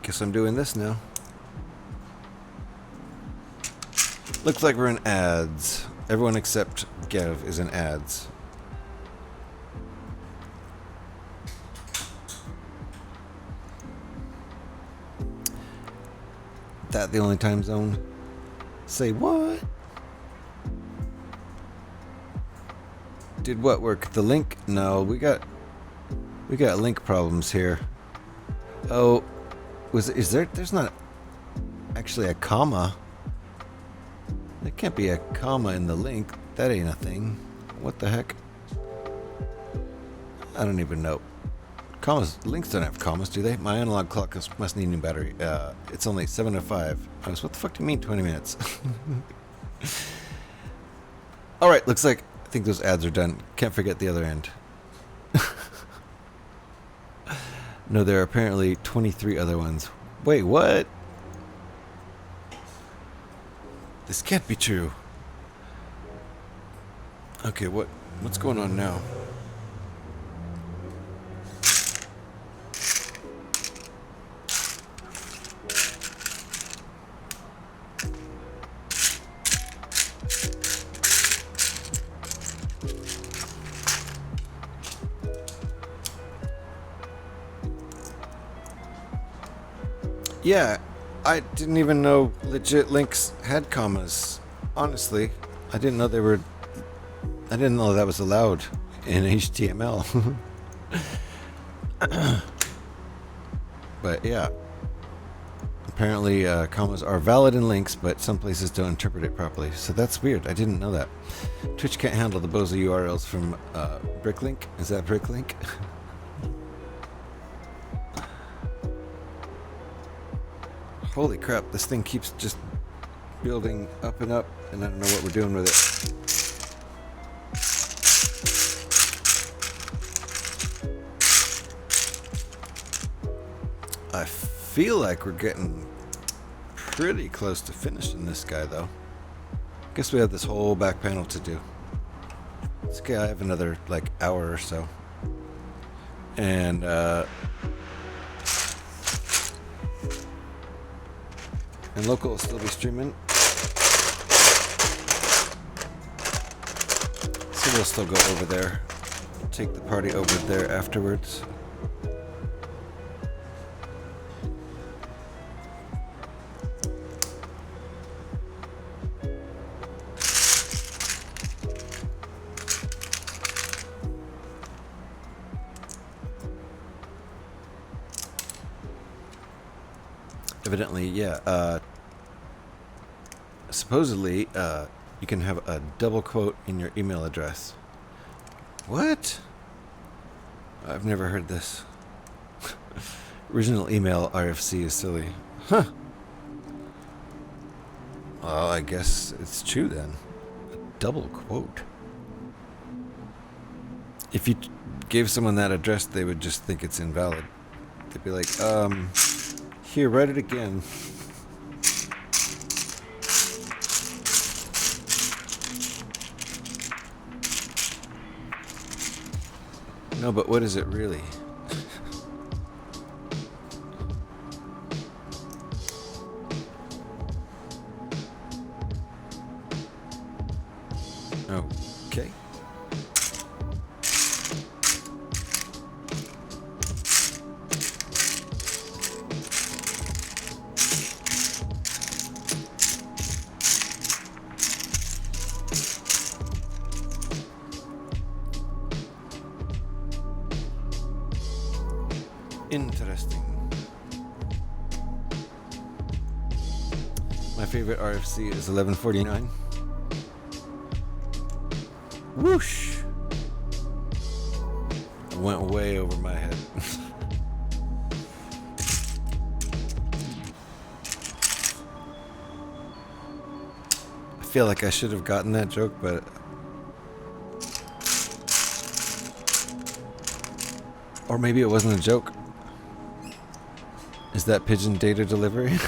S1: Guess I'm doing this now. Looks like we're in ads. Everyone except Gev is in ads. That the only time zone? Say what? Did what work? The link? No, we got link problems here. Oh, there's not actually a comma. There can't be a comma in the link. That ain't a thing. What the heck? I don't even know. Links don't have commas, do they? My analog clock must need new battery. It's only 7:05. What the fuck do you mean 20 minutes? Alright, looks like I think those ads are done. Can't forget the other end. No, there are apparently 23 other ones. Wait, what? This can't be true. Okay, what's going on now? Yeah, I didn't even know legit links had commas. Honestly, I didn't know that was allowed in HTML. But yeah, apparently commas are valid in links, but some places don't interpret it properly. So that's weird. I didn't know that. Twitch can't handle the bozo URLs from Bricklink. Is that Bricklink? Holy crap, this thing keeps just building up and up, and I don't know what we're doing with it. I feel like we're getting pretty close to finishing this guy, though. Guess we have this whole back panel to do. It's okay, I have another, hour or so. And, and local will still be streaming. So we'll still go over there. Take the party over there afterwards. Evidently, yeah. Supposedly, you can have a double quote in your email address. What? I've never heard this. Original email RFC is silly. Huh. Well, I guess it's true then. A double quote. If you gave someone that address, they would just think it's invalid. They'd be like, here, write it again. No, but what is it really? Okay. Interesting. My favorite RFC is 1149. Whoosh! I went way over my head. I feel like I should have gotten that joke, but or maybe it wasn't a joke. Is that pigeon data delivery?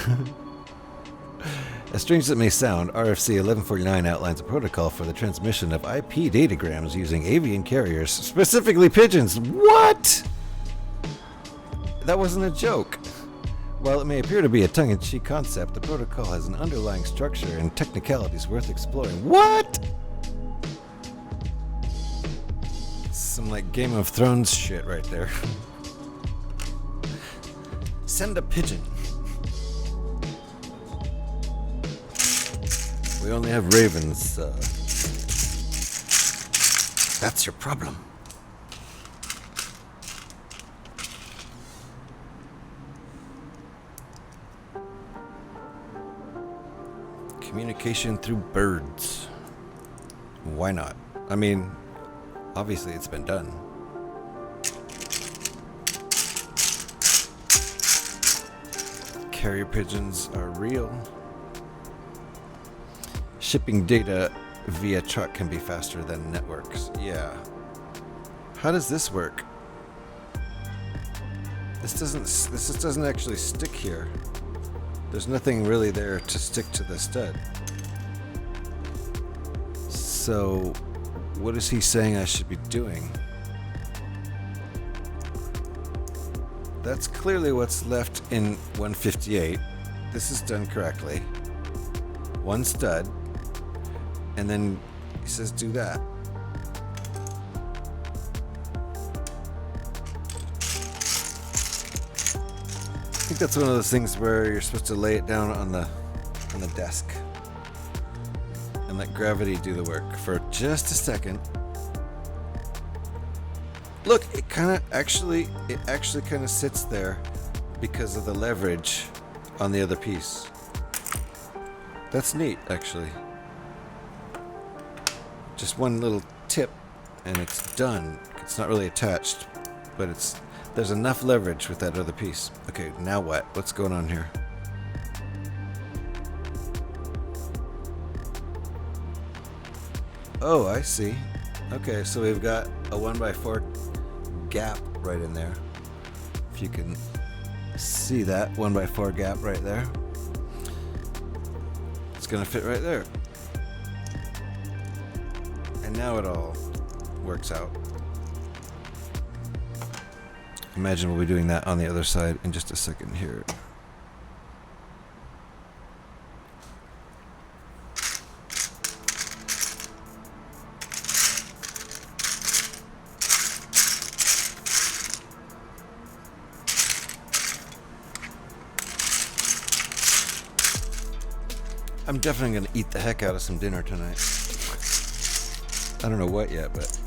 S1: As strange as it may sound, RFC 1149 outlines a protocol for the transmission of IP datagrams using avian carriers, specifically pigeons. What? That wasn't a joke. While it may appear to be a tongue-in-cheek concept, the protocol has an underlying structure and technicalities worth exploring. What? Some Game of Thrones shit right there. Send a pigeon. We only have ravens. That's your problem. Communication through birds. Why not? I mean, obviously it's been done. Carrier pigeons are real. Shipping data via truck can be faster than networks. Yeah. How does this work? This just doesn't actually stick here. There's nothing really there to stick to the stud. So, what is he saying I should be doing? That's clearly what's left in 158. This is done correctly. One stud. And then he says do that. I think that's one of those things where you're supposed to lay it down on the desk and let gravity do the work for just a second. Look, it actually kind of sits there because of the leverage on the other piece. That's neat, actually. Just one little tip and it's done. It's not really attached, but there's enough leverage with that other piece. Okay, now what? What's going on here? Oh, I see. Okay, so we've got a 1x4 gap right in there. If you can see that 1x4 gap right there. It's gonna fit right there. And now it all works out. Imagine we'll be doing that on the other side in just a second here. I'm definitely going to eat the heck out of some dinner tonight. I don't know what yet, but...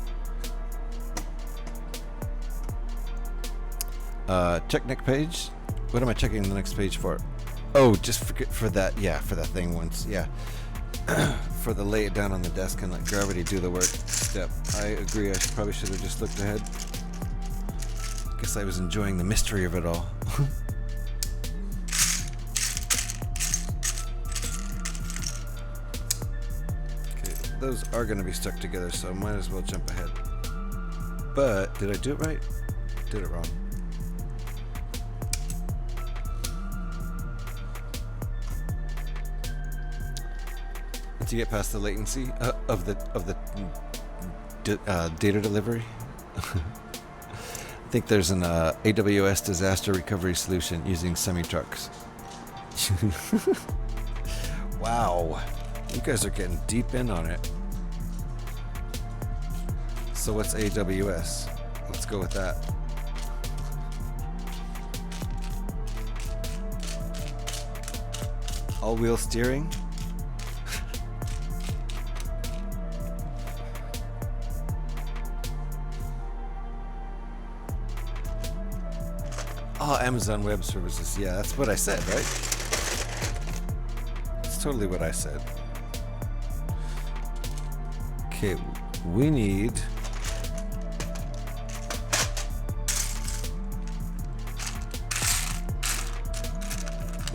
S1: check next page. What am I checking the next page for? Oh, just for that. Yeah, for that thing once. Yeah. For the lay it down on the desk and let gravity do the work step. I agree. I probably should have just looked ahead. Guess I was enjoying the mystery of it all. Those are going to be stuck together, so I might as well jump ahead. But, did I do it right? Did it wrong. Once you get past the latency of the data delivery, I think there's an AWS disaster recovery solution using semi-trucks. Wow. You guys are getting deep in on it. So what's AWS? Let's go with that. All-wheel steering? Oh, Amazon Web Services. Yeah, that's what I said, right? That's totally what I said. Okay, we need...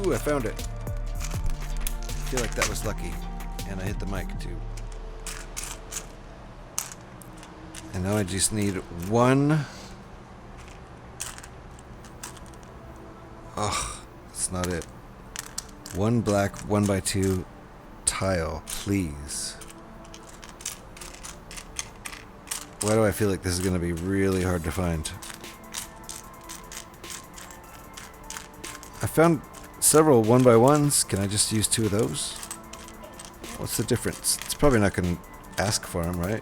S1: Ooh, I found it. I feel like that was lucky. And I hit the mic too. And now I just need one... Oh, that's not it. One black 1x2 tile, please. Why do I feel like this is going to be really hard to find? I found several 1x1s. Can I just use two of those? What's the difference? It's probably not going to ask for them, right?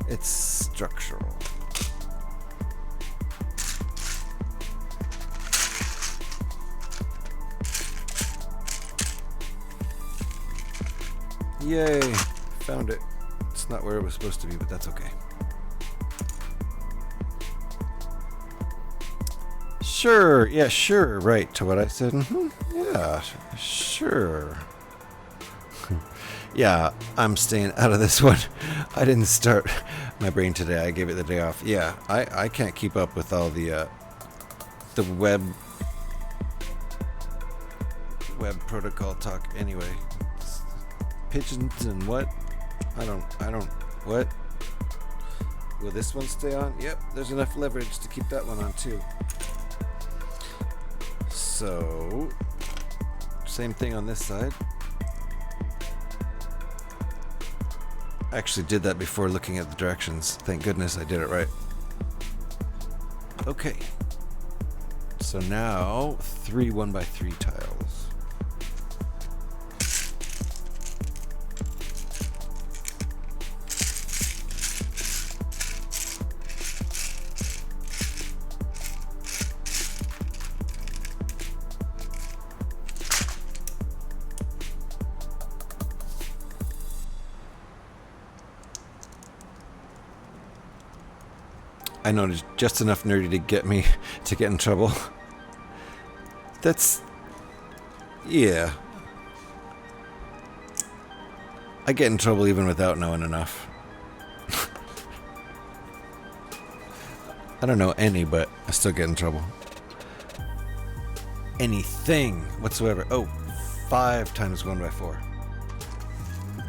S1: It's structural. Yay. found it. It's not where it was supposed to be, but that's okay. Sure, yeah, sure, right to what I said. Yeah, sure. Yeah, I'm staying out of this one. I didn't start my brain today. I gave it the day off. Yeah, I can't keep up with all the web protocol talk anyway. Pigeons and what? I don't what? Will this one stay on? Yep, there's enough leverage to keep that one on too. So, same thing on this side. I actually did that before looking at the directions. Thank goodness I did it right. Okay. So now, 3 1x3 tiles. I know, just enough nerdy to get me to get in trouble. That's... yeah. I get in trouble even without knowing enough. I don't know any, but I still get in trouble. Anything whatsoever. Oh, 5 times 1x4.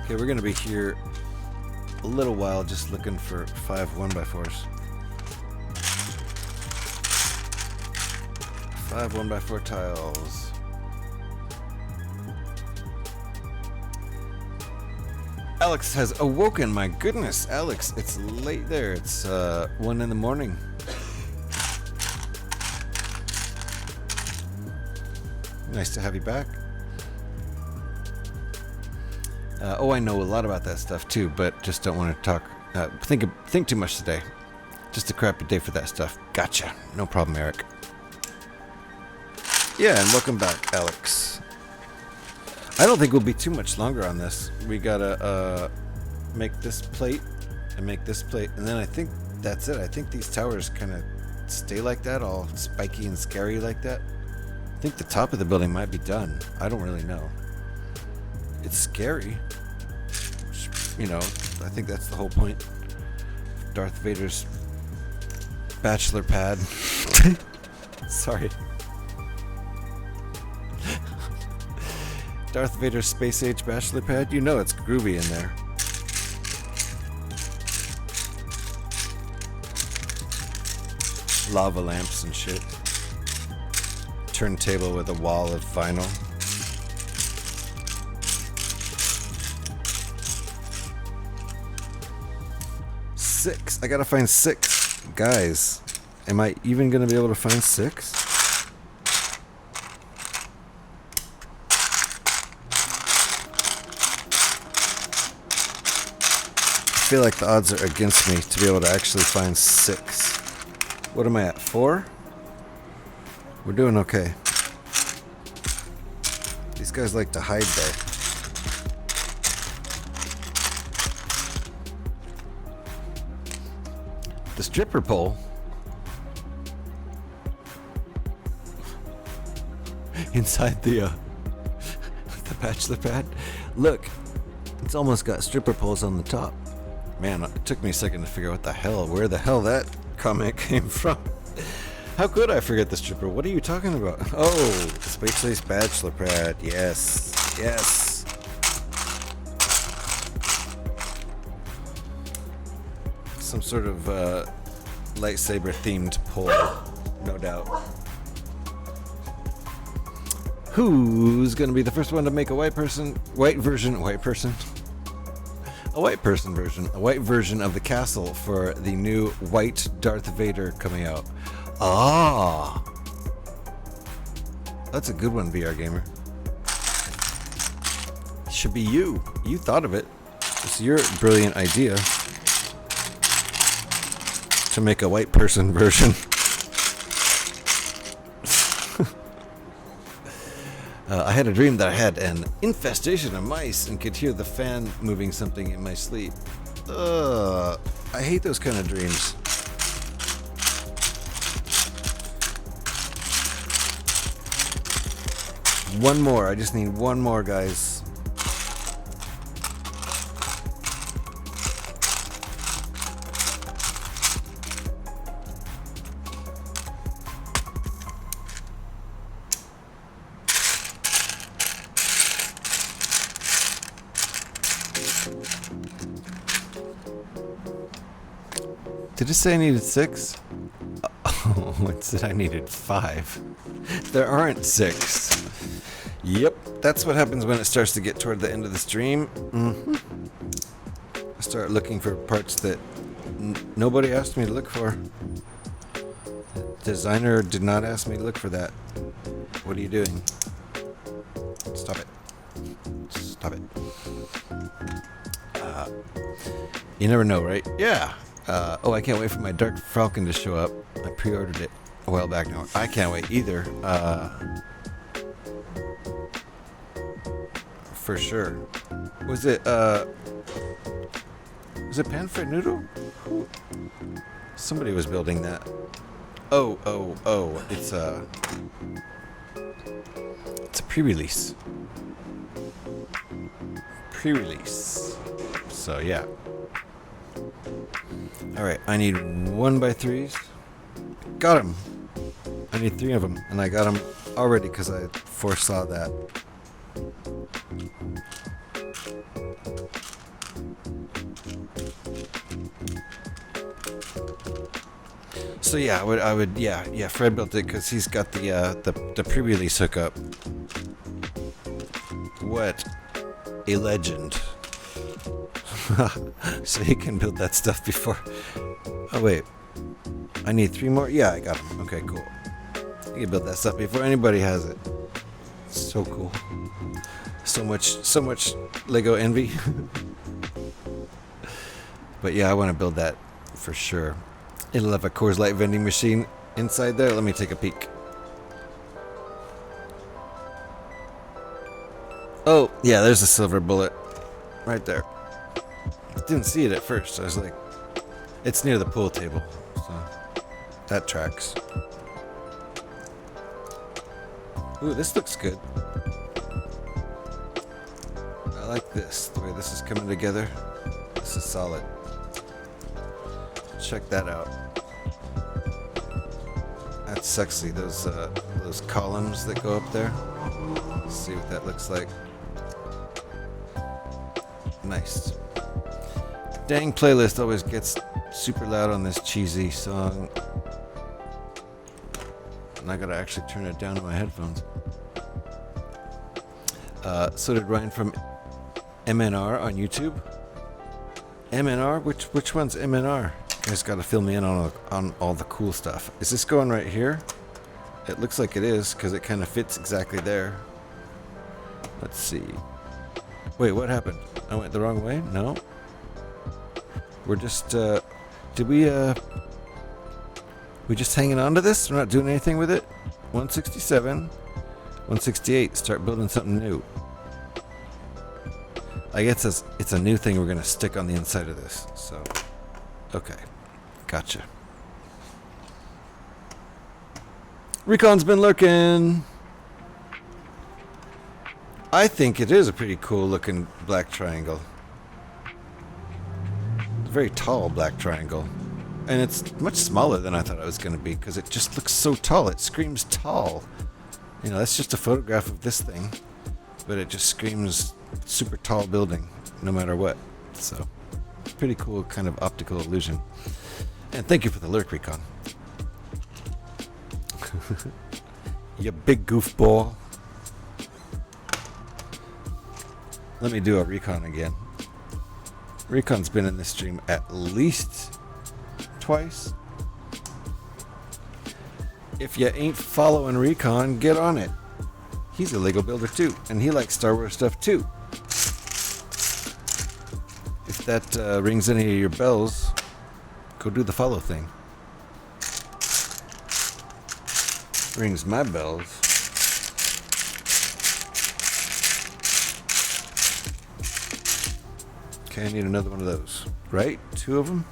S1: Okay, we're going to be here a little while just looking for 5 1x4s. 5 1x4 tiles. Alex has awoken. My goodness, Alex, it's late there. It's 1 in the morning. Nice to have you back. Oh, I know a lot about that stuff too, but just don't want to talk. Think too much today. Just a crappy day for that stuff. Gotcha. No problem, Eric. Yeah, and welcome back, Alex. I don't think we'll be too much longer on this. We gotta make this plate and make this plate, and then I think that's it. I think these towers kind of stay like that, all spiky and scary like that. I think the top of the building might be done. I don't really know. It's scary. You know, I think that's the whole point. Darth Vader's bachelor pad. Sorry. Darth Vader's space age bachelor pad. You know it's groovy in there. Lava lamps and shit. Turntable with a wall of vinyl. Six. I gotta find 6. Guys, am I even gonna be able to find 6? I feel like the odds are against me to be able to actually find 6. What am I at? 4? We're doing okay. These guys like to hide though. The stripper pole. Inside the bachelor pad. Look, it's almost got stripper poles on the top. Man, it took me a second to figure out where the hell that comment came from. How could I forget the stripper? What are you talking about? Oh, the Space Ace Bachelor Pad. Yes. Yes. Some sort of lightsaber themed pole, no doubt. Who's gonna be the first one to make a white person version of the castle for the new white Darth Vader coming out? Ah, that's a good one, VR gamer. Should be you. You thought of it. It's your brilliant idea to make a white person version. I had a dream that I had an infestation of mice and could hear the fan moving something in my sleep. I hate those kind of dreams. One more. I just need one more, guys. Did it say I needed 6? Oh, it said I needed 5. There aren't 6. Yep, that's what happens when it starts to get toward the end of the stream. I start looking for parts that nobody asked me to look for. The designer did not ask me to look for that. What are you doing? Stop it. Stop it. You never know, right? Yeah. I can't wait for my Dark Falcon to show up. I pre-ordered it a while back now. I can't wait either. For sure. Was it Panfred Noodle? Somebody was building that. Oh. It's a pre-release. So yeah. Alright, I need 1x3s. Got them. I need 3 of them, and I got them already because I foresaw that. So yeah, I would, Fred built it because he's got the pre-release hookup. What a legend! So he can build that stuff before. Oh wait, I need 3 more. Yeah, I got them. Okay, cool. You can build that stuff before anybody has it. So cool. So much Lego envy. But yeah, I want to build that for sure. It'll have a Coors Light vending machine inside there. Let me take a peek. Oh, yeah, there's a silver bullet right there. Didn't see it at first. I was like, it's near the pool table, so that tracks. Ooh, this looks good. I like this, the way this is coming together. This is solid. Check that out. That's sexy. Those columns that go up there. Let's see what that looks like. Nice. Dang playlist always gets super loud on this cheesy song. And I gotta actually turn it down to my headphones. So did Ryan from MNR on YouTube. MNR? Which one's MNR? You guys gotta fill me in on all the cool stuff. Is this going right here? It looks like it is, because it kind of fits exactly there. Let's see. Wait, what happened? I went the wrong way? No? We're just, we just hanging on to this? We're not doing anything with it? 167, 168, start building something new. I guess it's a new thing we're going to stick on the inside of this, so, okay, gotcha. Recon's been lurking. I think it is a pretty cool looking black triangle. It's a very tall black triangle. And it's much smaller than I thought it was going to be because it just looks so tall. It screams tall. You know, that's just a photograph of this thing. But it just screams super tall building no matter what. So, pretty cool kind of optical illusion. And thank you for the lurk, Recon. You big goofball. Let me do a Recon again. Recon's been in this stream at least twice. If you ain't following Recon, get on it. He's a Lego builder too, and he likes Star Wars stuff too. If that rings any of your bells, go do the follow thing. Rings my bells. Okay, I need another one of those. Right? 2 of them?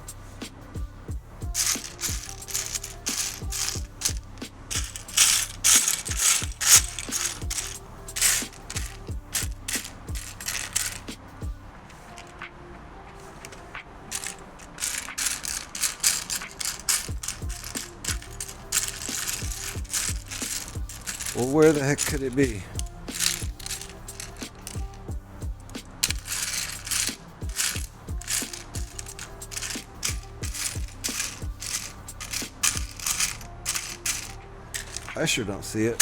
S1: Well, where the heck could it be? I sure don't see it.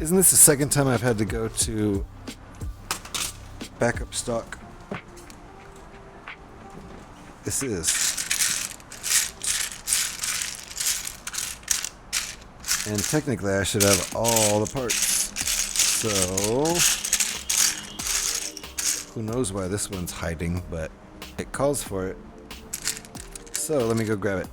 S1: Isn't this the second time I've had to go to backup stock? This is. And technically I should have all the parts. So, who knows why this one's hiding, but it calls for it. So let me go grab it.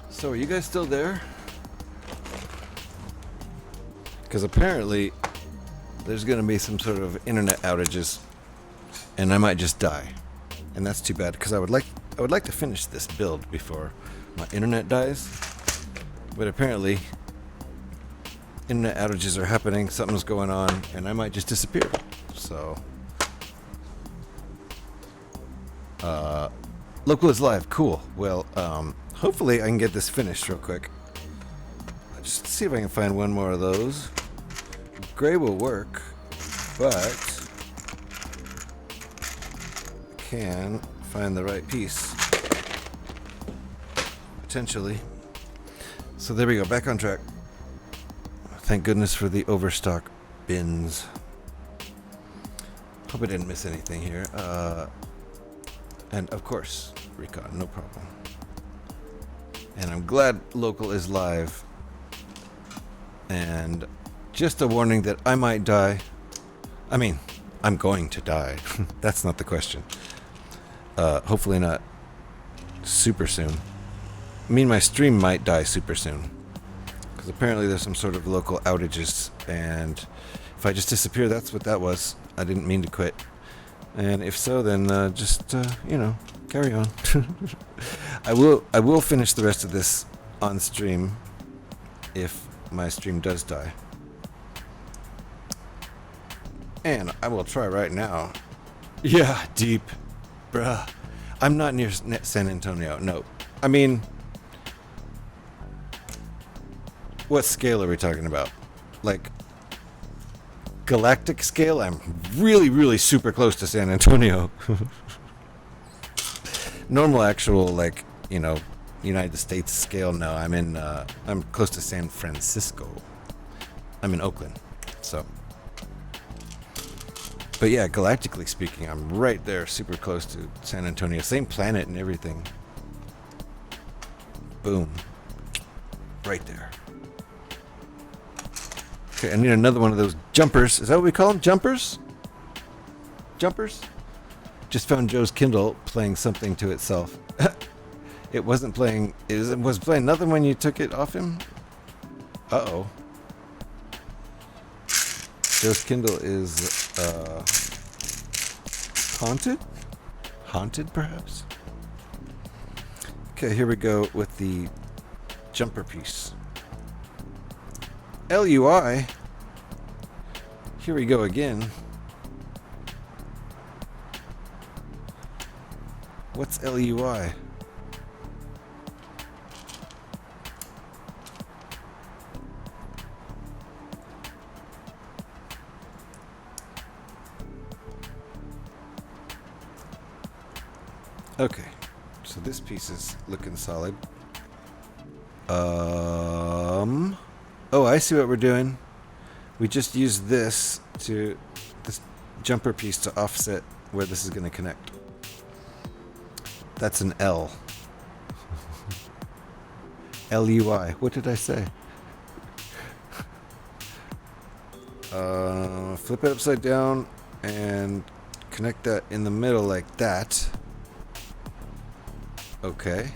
S1: So are you guys still there? Because apparently there's going to be some sort of internet outages and I might just die. And that's too bad because I would like to finish this build before my internet dies. But apparently internet outages are happening, something's going on, and I might just disappear. So local is live, cool. Well, hopefully I can get this finished real quick. Just see if I can find one more of those. Gray will work, but I can find the right piece. Potentially. So there we go, back on track. Thank goodness for the overstock bins. Hope I didn't miss anything here. And of course, recon, no problem. And I'm glad local is live. And just a warning that I might die. I mean, I'm going to die. That's not the question. Hopefully not super soon. I mean, my stream might die super soon. Because apparently there's some sort of local outages. And if I just disappear, that's what that was. I didn't mean to quit. And if so, then just, carry on. I will finish the rest of this on stream if my stream does die. And I will try right now. Yeah, deep. Bruh. I'm not near San Antonio. No. I mean, what scale are we talking about? Like, galactic scale? I'm really, really super close to San Antonio. Normal actual, like, United States scale, no. I'm close to San Francisco. I'm in Oakland, so. But yeah, galactically speaking, I'm right there, super close to San Antonio. Same planet and everything. Boom. Right there. Okay, I need another one of those jumpers. Is that what we call them? Jumpers? Jumpers? Just found Joe's Kindle playing something to itself. It wasn't playing. It was playing nothing when you took it off him? Uh-oh. Joe's Kindle is haunted? Haunted, perhaps? Okay, here we go with the jumper piece. LUI. Here we go again. What's LUI? Okay, so this piece is looking solid. Oh, I see what we're doing. We just use this jumper piece to offset where this is going to connect. That's an L. L-U-I. What did I say? Flip it upside down and connect that in the middle like that. Okay.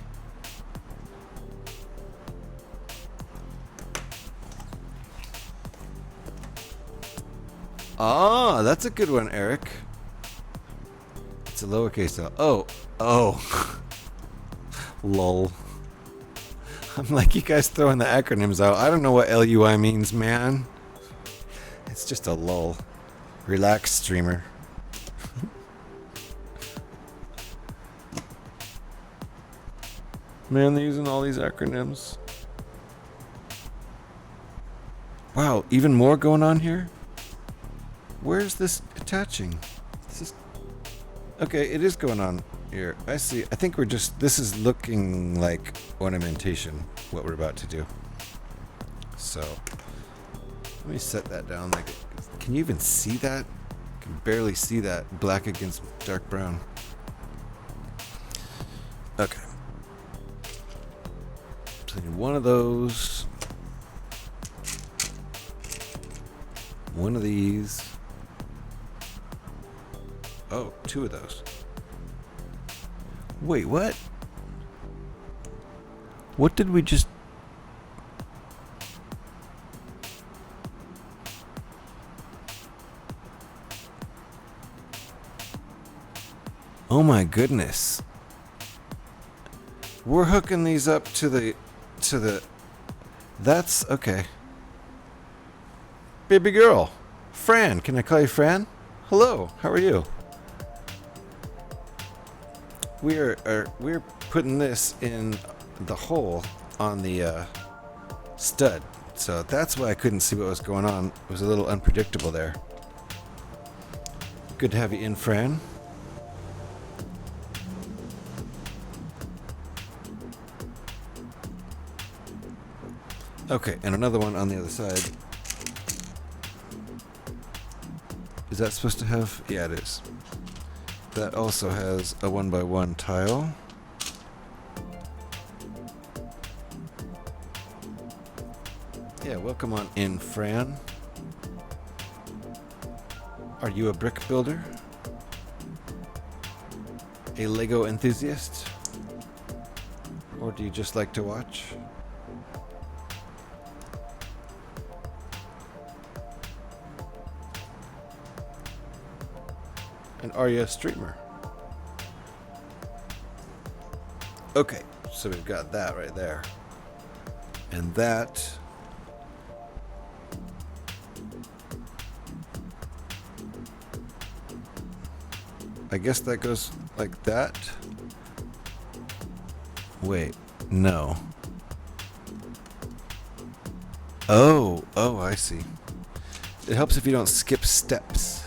S1: Ah, that's a good one, Eric. It's a lowercase L. Oh. Lol. I'm like, you guys throwing the acronyms out. I don't know what LUI means, man. It's just a lull. Relax, streamer. Man, they're using all these acronyms. Wow, even more going on here? Where's this attaching? This is... Okay, it is going on here. I see. I think this is looking like ornamentation, what we're about to do. So, let me set that down. Like, can you even see that? I can barely see that. Black against dark brown. Okay. So I need one of those. One of these. Oh, two of those. Wait, what? What did we just... Oh my goodness. We're hooking these up to the... That's... Okay. Baby girl. Fran. Can I call you Fran? Hello. How are you? We're putting this in the hole on the stud. So that's why I couldn't see what was going on. It was a little unpredictable there. Good to have you in, Fran. Okay, and another one on the other side. Is that supposed to have... Yeah, it is. That also has a 1x1 tile. Yeah, welcome on in, Fran. Are you a brick builder? A Lego enthusiast? Or do you just like to watch? And are you a streamer? Okay, so we've got that right there. And that... I guess that goes like that. Wait, no. Oh, I see. It helps if you don't skip steps.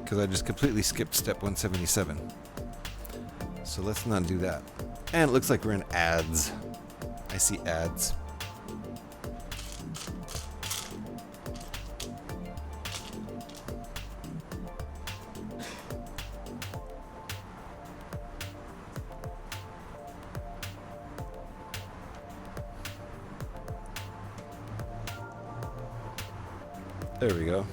S1: Because I just completely skipped step 177. So let's not do that. And it looks like we're in ads. I see ads. There we go.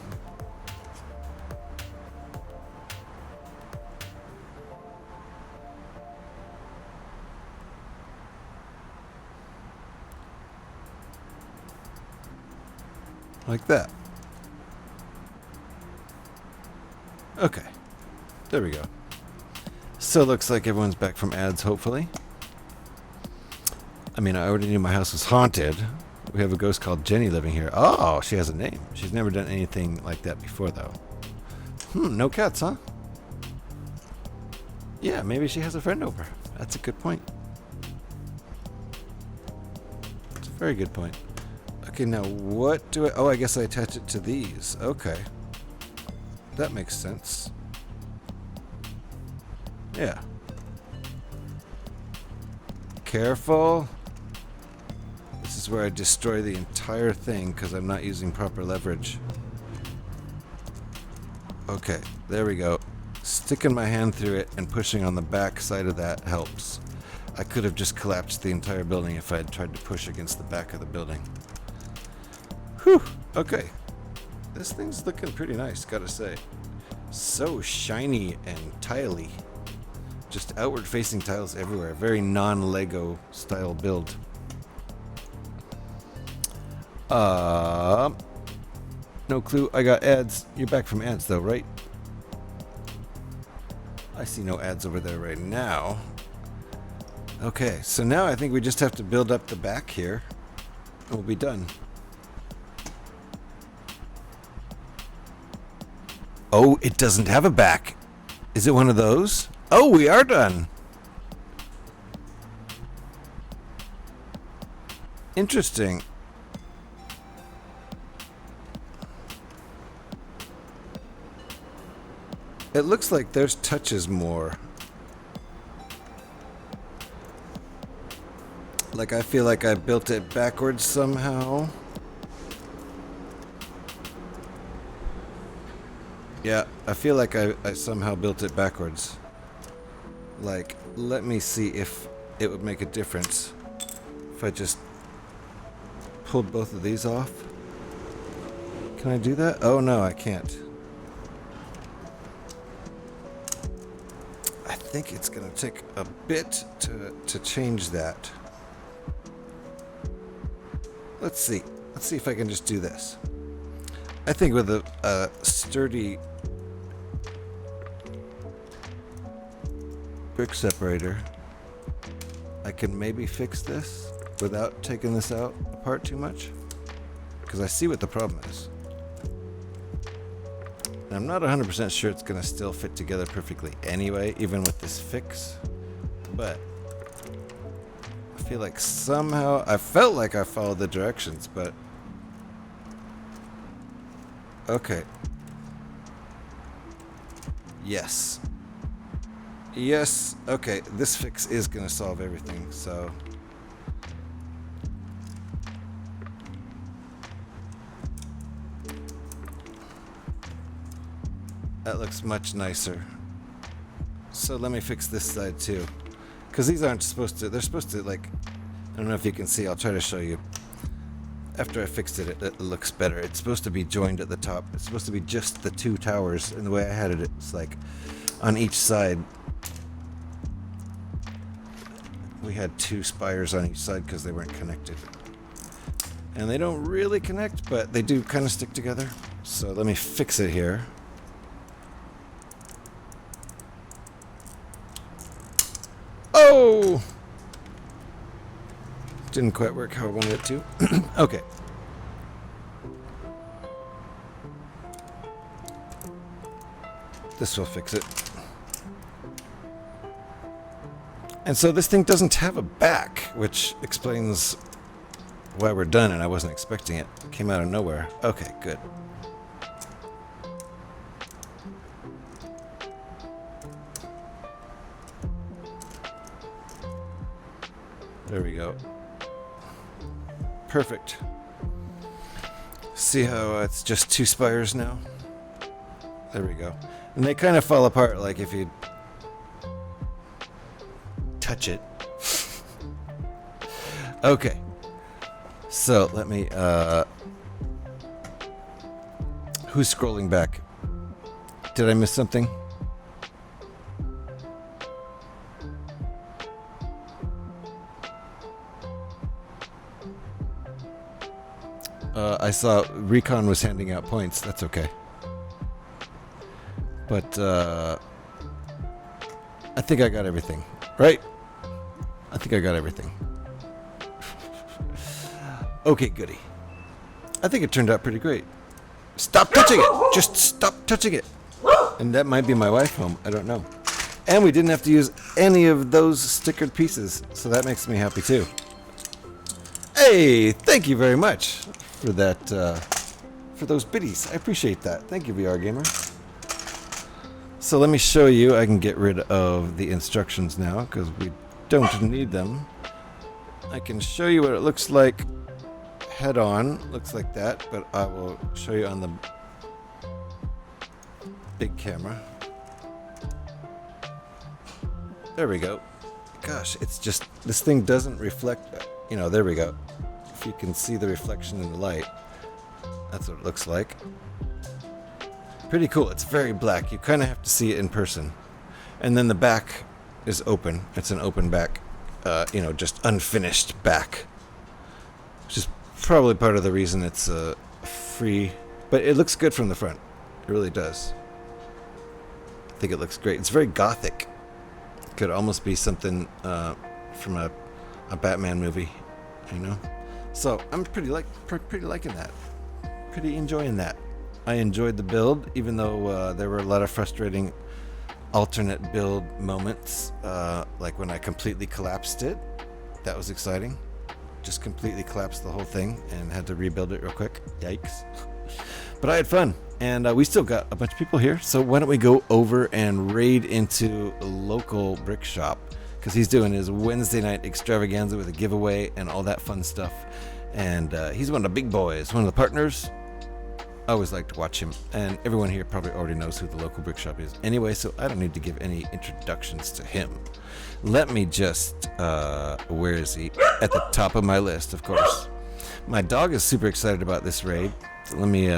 S1: Like that. Okay. There we go. So it looks like everyone's back from ads, hopefully. I mean, I already knew my house was haunted. We have a ghost called Jenny living here. Oh, she has a name. She's never done anything like that before, though. No cats, huh? Yeah, maybe she has a friend over. That's a good point. It's a very good point. Okay, now what do I... Oh, I guess I attach it to these. Okay. That makes sense. Yeah. Careful. This is where I destroy the entire thing because I'm not using proper leverage. Okay, there we go. Sticking my hand through it and pushing on the back side of that helps. I could have just collapsed the entire building if I had tried to push against the back of the building. Whew, okay. This thing's looking pretty nice, gotta say. So shiny and tiley. Just outward facing tiles everywhere. Very non-Lego style build. No clue. I got ads. You're back from ads though, right? I see no ads over there right now. Okay, so now I think we just have to build up the back here. And we'll be done. Oh, it doesn't have a back. Is it one of those? Oh, we are done. Interesting. It looks like there's touches more. Like I feel like I built it backwards somehow. Yeah, I feel like I somehow built it backwards. Like, let me see if it would make a difference if I just pulled both of these off. Can I do that? Oh no, I can't. I think it's gonna take a bit to change that. Let's see. Let's see if I can just do this. I think with a sturdy brick separator, I can maybe fix this without taking this out apart too much. Because I see what the problem is. And I'm not 100% sure it's going to still fit together perfectly anyway, even with this fix. But I feel like somehow, I felt like I followed the directions, but okay. Yes. Yes. Okay, this fix is going to solve everything, so that looks much nicer. So let me fix this side too. Because these aren't supposed to, they're supposed to, like, I don't know if you can see, I'll try to show you. After I fixed it, it looks better. It's supposed to be joined at the top. It's supposed to be just the two towers. And the way I had it, it's like on each side. We had two spires on each side because they weren't connected. And they don't really connect, but they do kind of stick together. So let me fix it here. Oh! Didn't quite work how I wanted it to. Okay. This will fix it. And so this thing doesn't have a back, which explains why we're done, and I wasn't expecting it. It came out of nowhere. Okay, good. There we go. Perfect. See how it's just two spires now? There we go. And they kind of fall apart, like if you touch it. Okay. So let me, who's scrolling back? Did I miss something? I saw Recon was handing out points. That's okay. But I think I got everything, right? I think I got everything. Okay, goody. I think it turned out pretty great. Stop touching it! Just stop touching it! And that might be my wife home. I don't know. And we didn't have to use any of those stickered pieces, so that makes me happy too. Hey, thank you very much for that, for those biddies. I appreciate that. Thank you, VR Gamer. So let me show you. I can get rid of the instructions now because we don't need them. I can show you what it looks like head on. Looks like that, but I will show you on the big camera. There we go. Gosh, it's just, this thing doesn't reflect, you know, there we go. If you can see the reflection in the light, that's what it looks like. Pretty cool. It's very black. You kind of have to see it in person. And then the back is open. It's an open back, you know, just unfinished back. Which is probably part of the reason it's free. But it looks good from the front. It really does. I think it looks great. It's very gothic. Could almost be something from a Batman movie, you know. So I'm pretty liking that. Pretty enjoying that. I enjoyed the build, even though there were a lot of frustrating alternate build moments, like when I completely collapsed it. That was exciting. Just completely collapsed the whole thing and had to rebuild it real quick. Yikes. But I had fun, and we still got a bunch of people here, so why don't we go over and raid into a local brick shop, because he's doing his Wednesday night extravaganza with a giveaway and all that fun stuff. And he's one of the big boys, one of the partners. I always like to watch him, and everyone here probably already knows who the local brick shop is anyway, so I don't need to give any introductions to him. Let me just, where is he? At the top of my list, of course. My dog is super excited about this raid. So let me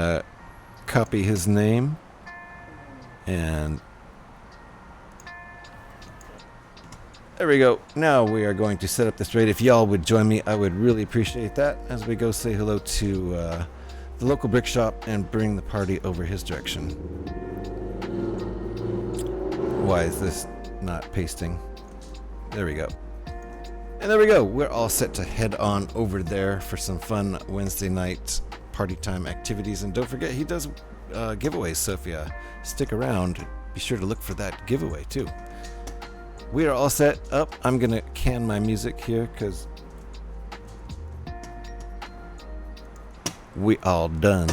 S1: copy his name, and there we go. Now we are going to set up this raid. If y'all would join me, I would really appreciate that as we go say hello to the local brick shop and bring the party over his direction. Why is this not pasting? There we go. And there we go. We're all set to head on over there for some fun Wednesday night party time activities. And don't forget, he does giveaways, so if you stick around, be sure to look for that giveaway too. We are all set up. I'm gonna can my music here because we all done.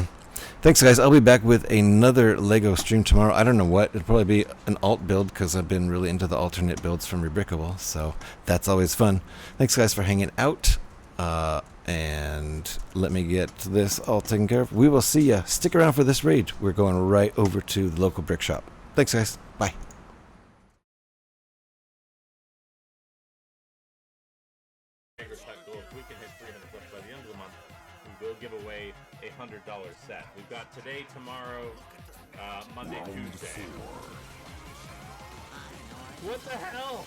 S1: Thanks guys. I'll be back with another Lego stream tomorrow. I don't know what. It'll probably be an alt build because I've been really into the alternate builds from Rebrickable, so that's always fun. Thanks guys for hanging out. And let me get this all taken care of. We will see ya. Stick around for this raid. We're going right over to the local brick shop. Thanks guys. Bye.
S2: If we can hit 300 bucks by the end of the month, we will give away a $100 set. We've got today, tomorrow, Monday, Tuesday. What the hell?